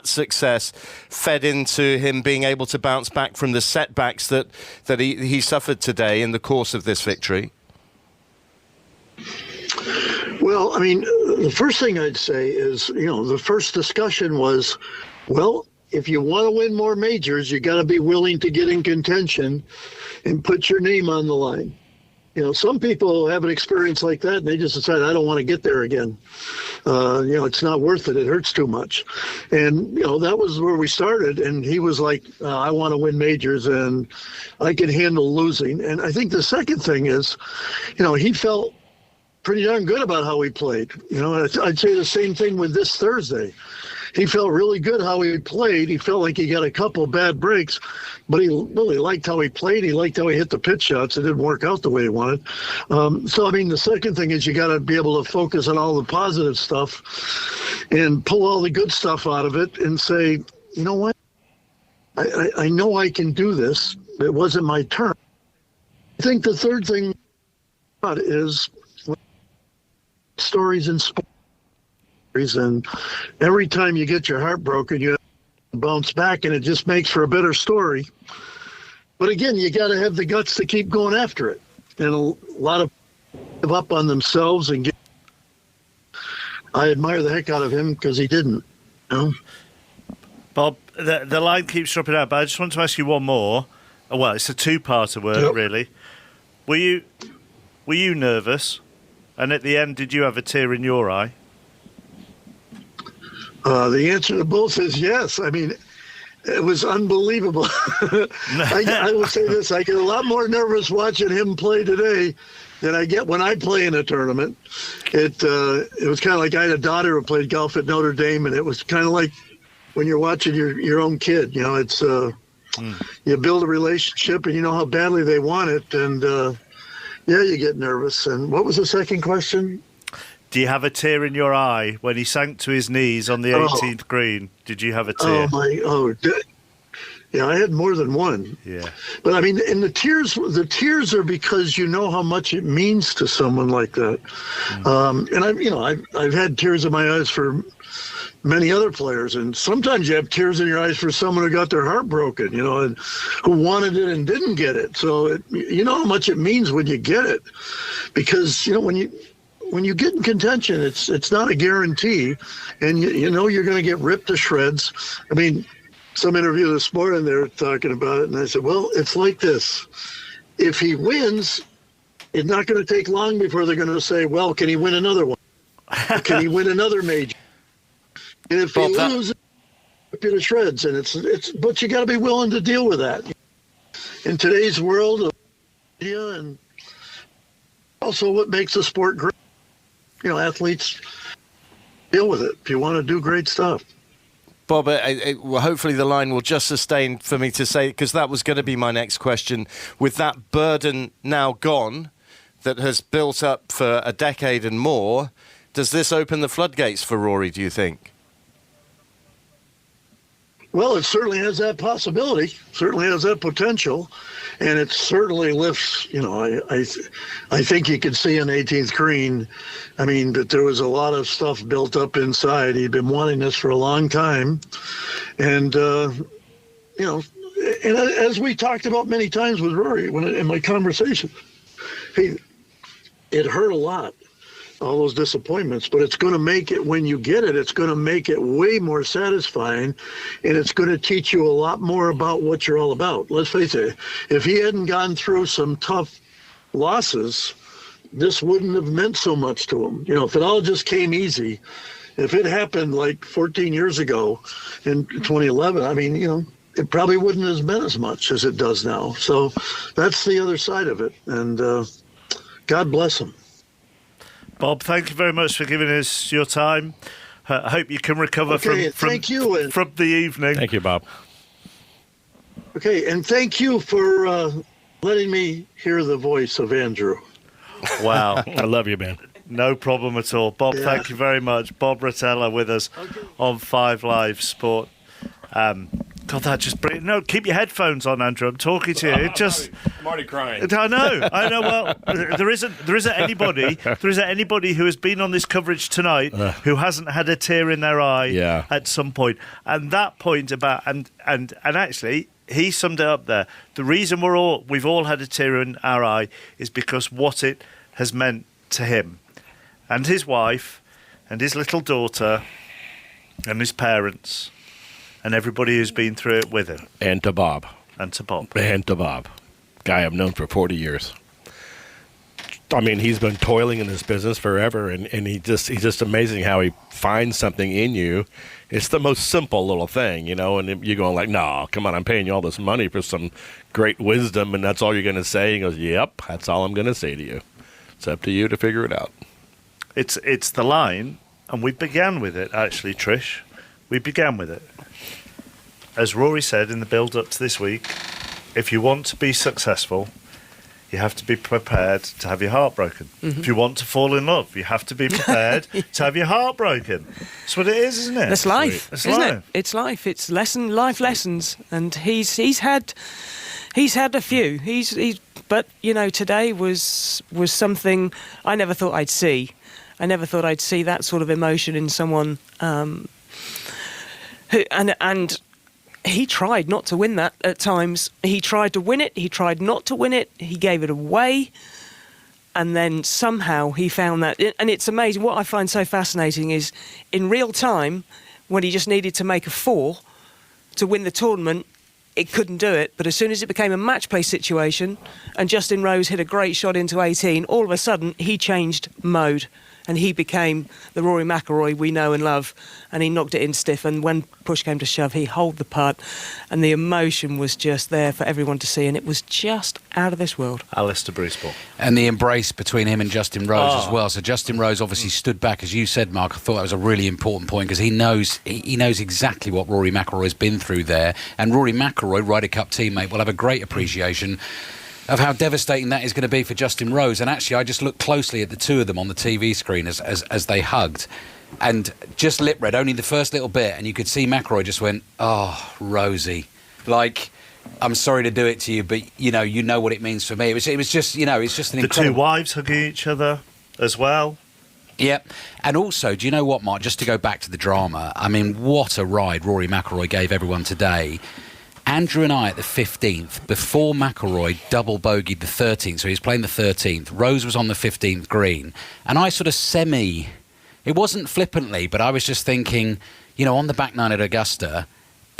success fed into him being able to bounce back from the setbacks that he suffered today in the course of this victory? Well, I mean, the first thing I'd say is, the first discussion was, well, if you want to win more majors, you got to be willing to get in contention and put your name on the line. Some people have an experience like that and they just decide, I don't want to get there again. It's not worth it. It hurts too much. And, that was where we started. And he was like, I want to win majors and I can handle losing. And I think the second thing is, he felt pretty darn good about how he played. I'd say the same thing with this Thursday. He felt really good how he played. He felt like he got a couple bad breaks, but he really liked how he played. He liked how he hit the pitch shots. It didn't work out the way he wanted. The second thing is you got to be able to focus on all the positive stuff and pull all the good stuff out of it and say, you know what? I know I can do this. It wasn't my turn. I think the third thing is stories in sports. And every time you get your heart broken, you have to bounce back, and it just makes for a better story. But again, you got to have the guts to keep going after it. And a lot of give up on themselves and I admire the heck out of him because he didn't. Bob, the line keeps dropping out, but I just want to ask you one more. Well, it's a two-parter word, really. Were you nervous? And at the end, did you have a tear in your eye? The answer to both is yes. I mean, it was unbelievable. I will say this. I get a lot more nervous watching him play today than I get when I play in a tournament. It was kind of like I had a daughter who played golf at Notre Dame, and it was kind of like when you're watching your own kid. It's you build a relationship, and you know how badly they want it, and you get nervous. And what was the second question? Do you have a tear in your eye when he sank to his knees on the 18th green? Did you have a tear? Yeah, I had more than one. Yeah. But I mean, and the tears are because you know how much it means to someone like that. And I've had tears in my eyes for many other players, and sometimes you have tears in your eyes for someone who got their heart broken, and who wanted it and didn't get it. So you know how much it means when you get it, because when you get in contention, it's not a guarantee, and you know you're going to get ripped to shreds. I mean, some interview this morning, they were talking about it, and I said, well, it's like this. If he wins, it's not going to take long before they're going to say, well, can he win another one? Can he win another major? And if he loses, rip you to shreds. And but you got to be willing to deal with that. In today's world of media, and also what makes the sport great. Athletes deal with it if you want to do great stuff. Bob, hopefully the line will just sustain for me to say, because that was going to be my next question. With that burden now gone that has built up for a decade and more, does this open the floodgates for Rory, do you think? Well, it certainly has that possibility, certainly has that potential, and it certainly lifts, I think you could see on 18th green, I mean, that there was a lot of stuff built up inside. He'd been wanting this for a long time, and, and as we talked about many times with Rory in my conversation, it hurt a lot, all those disappointments, but it's going to make it, when you get it, it's going to make it way more satisfying, and it's going to teach you a lot more about what you're all about. Let's face it, if he hadn't gone through some tough losses, this wouldn't have meant so much to him. If it all just came easy, if it happened like 14 years ago in 2011, I mean, it probably wouldn't have meant as much as it does now. So that's the other side of it. And God bless him. Bob, thank you very much for giving us your time. I hope you can recover from the evening. Thank you, Bob. Okay, and thank you for letting me hear the voice of Andrew. Wow. I love you, man. No problem at all. Bob, thank you very much. Bob Rotella with us on 5 Live Sport. God, that just brilliant. No, keep your headphones on, Andrew. I'm talking to you. It just. I'm already crying. I know. Well, there isn't anybody who has been on this coverage tonight who hasn't had a tear in their eye at some point. And that point about and actually, he summed it up there. The reason we've all had a tear in our eye is because what it has meant to him and his wife and his little daughter and his parents. And everybody who's been through it with him. And to Bob. Guy I've known for 40 years. I mean, he's been toiling in this business forever, and he's just amazing how he finds something in you. It's the most simple little thing, and you're going like, no, come on, I'm paying you all this money for some great wisdom, and that's all you're going to say? He goes, yep, that's all I'm going to say to you. It's up to you to figure it out. It's the line, and we began with it, actually, Trish. We began with it. As Rory said in the build-up to this week, if you want to be successful, you have to be prepared to have your heart broken. Mm-hmm. If you want to fall in love, you have to be prepared to have your heart broken. That's what it is, isn't it? That's life, isn't it? It's life. It's life lessons, and he's had a few. But today was something I never thought I'd see. I never thought I'd see that sort of emotion in someone. He tried not to win that at times. He tried to win it. He tried not to win it. He gave it away. And then somehow he found that. And it's amazing. What I find so fascinating is in real time, when he just needed to make a 4 to win the tournament, it couldn't do it. But as soon as it became a match play situation and Justin Rose hit a great shot into 18, all of a sudden he changed mode. And he became the Rory McIlroy we know and love, and he knocked it in stiff. And when push came to shove, he holed the putt, and the emotion was just there for everyone to see, and it was just out of this world. Alistair Bruceport. And the embrace between him and Justin Rose as well. So Justin Rose obviously stood back, as you said, Mark. I thought that was a really important point because he knows exactly what Rory McIlroy's been through there, and Rory McIlroy, Ryder Cup teammate, will have a great appreciation of how devastating that is going to be for Justin Rose. And actually, I just looked closely at the two of them on the TV screen as they hugged, and just lip read only the first little bit, and you could see McIlroy just went, "Oh, Rosie, like, I'm sorry to do it to you, but you know what it means for me." It was just, it's just an incredible. The two wives hugging each other as well. Yep. And also, do you know what, Mark? Just to go back to the drama, I mean, what a ride Rory McIlroy gave everyone today. Andrew and I at the 15th, before McIlroy double bogeyed the 13th, so he was playing the 13th, Rose was on the 15th green, and I sort of it wasn't flippantly, but I was just thinking, on the back nine at Augusta,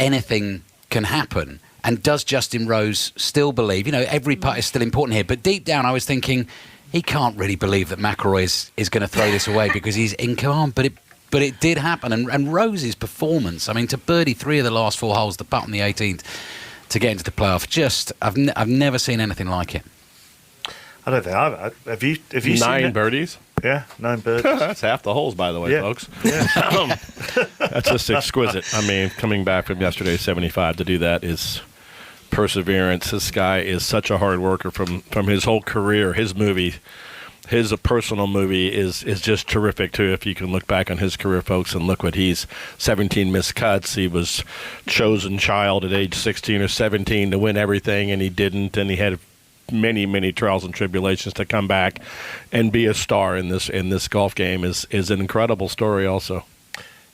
anything can happen. And does Justin Rose still believe, every putt is still important here, but deep down I was thinking, he can't really believe that McIlroy is going to throw this away because he's in command, but it did happen, and Rose's performance, I mean, to birdie 3 of the last 4 holes, the putt on the 18th, to get into the playoff, I've never seen anything like it. I don't think I've. Have you seen 9 birdies? Yeah, 9 birdies. That's half the holes, by the way, folks. Yeah. That's just exquisite. I mean, coming back from yesterday's 75 to do that is perseverance. This guy is such a hard worker from his whole career, his movie. His personal movie is just terrific, too, if you can look back on his career, folks, and look what 17 missed cuts. He was chosen child at age 16 or 17 to win everything, and he didn't, and he had many, many trials and tribulations to come back and be a star in this golf game is an incredible story also.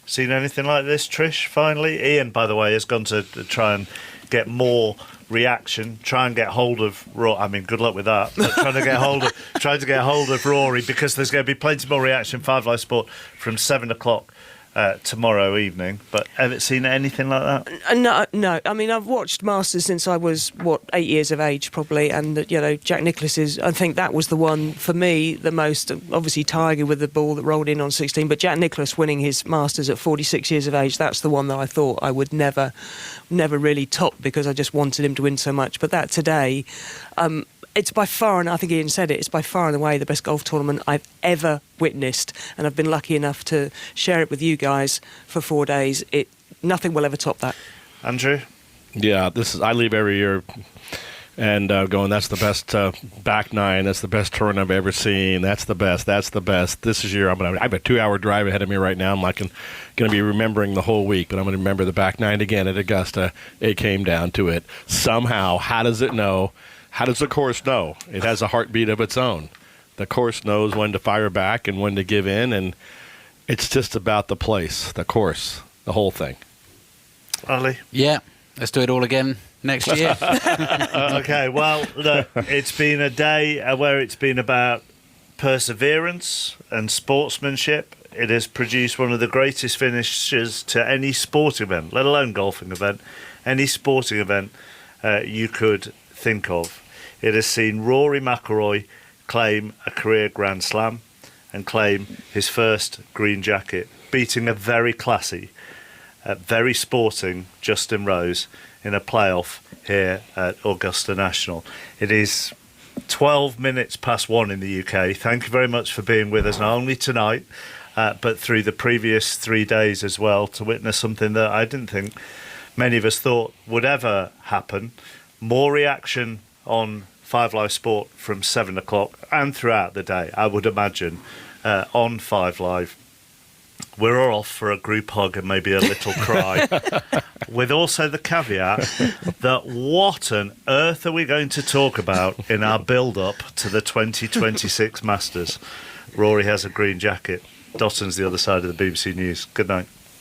Seen anything like this, Trish, finally? Ian, by the way, has gone to try and get more reaction, try and get hold of Rory. I mean, good luck with that. But trying to get hold of Rory, because there's going to be plenty more reaction. 5 Live Sport from 7 o'clock tomorrow evening. But have you seen anything like that? No. I mean, I've watched Masters since I was 8 years of age, probably, and Jack Nicklaus's. I think that was the one for me, the most. Obviously, Tiger with the ball that rolled in on 16, but Jack Nicklaus winning his Masters at 46 years of age. That's the one that I thought I would never really top, because I just wanted him to win so much. But that today. It's by far, and I think Ian said it's by far and away the best golf tournament I've ever witnessed, and I've been lucky enough to share it with you guys for 4 days. Nothing will ever top that. Andrew? Yeah, I leave every year and going, that's the best back nine, that's the best tournament I've ever seen, that's the best. This is year I have a 2-hour drive ahead of me right now. I'm like going to be remembering the whole week, but I'm going to remember the back nine again at Augusta. It came down to it. Somehow, how does it know? How does the course know? It has a heartbeat of its own. The course knows when to fire back and when to give in, and it's just about the place, the course, the whole thing. Ali? Yeah, let's do it all again next year. Okay, well, look, it's been a day where it's been about perseverance and sportsmanship. It has produced one of the greatest finishes to any sporting event, let alone golfing event, any sporting event you could think of. It has seen Rory McIlroy claim a career Grand Slam and claim his first green jacket, beating a very classy, very sporting Justin Rose in a playoff here at Augusta National. It is 12 minutes past 1 in the UK. Thank you very much for being with us, not only tonight, but through the previous 3 days as well, to witness something that I didn't think many of us thought would ever happen. More reaction on 5 Live Sport from 7 o'clock and throughout the day, I would imagine, on 5 Live. We're all off for a group hug and maybe a little cry, with also the caveat that what on earth are we going to talk about in our build-up to the 2026 Masters? Rory has a green jacket. Dotton's the other side of the BBC News. Good night.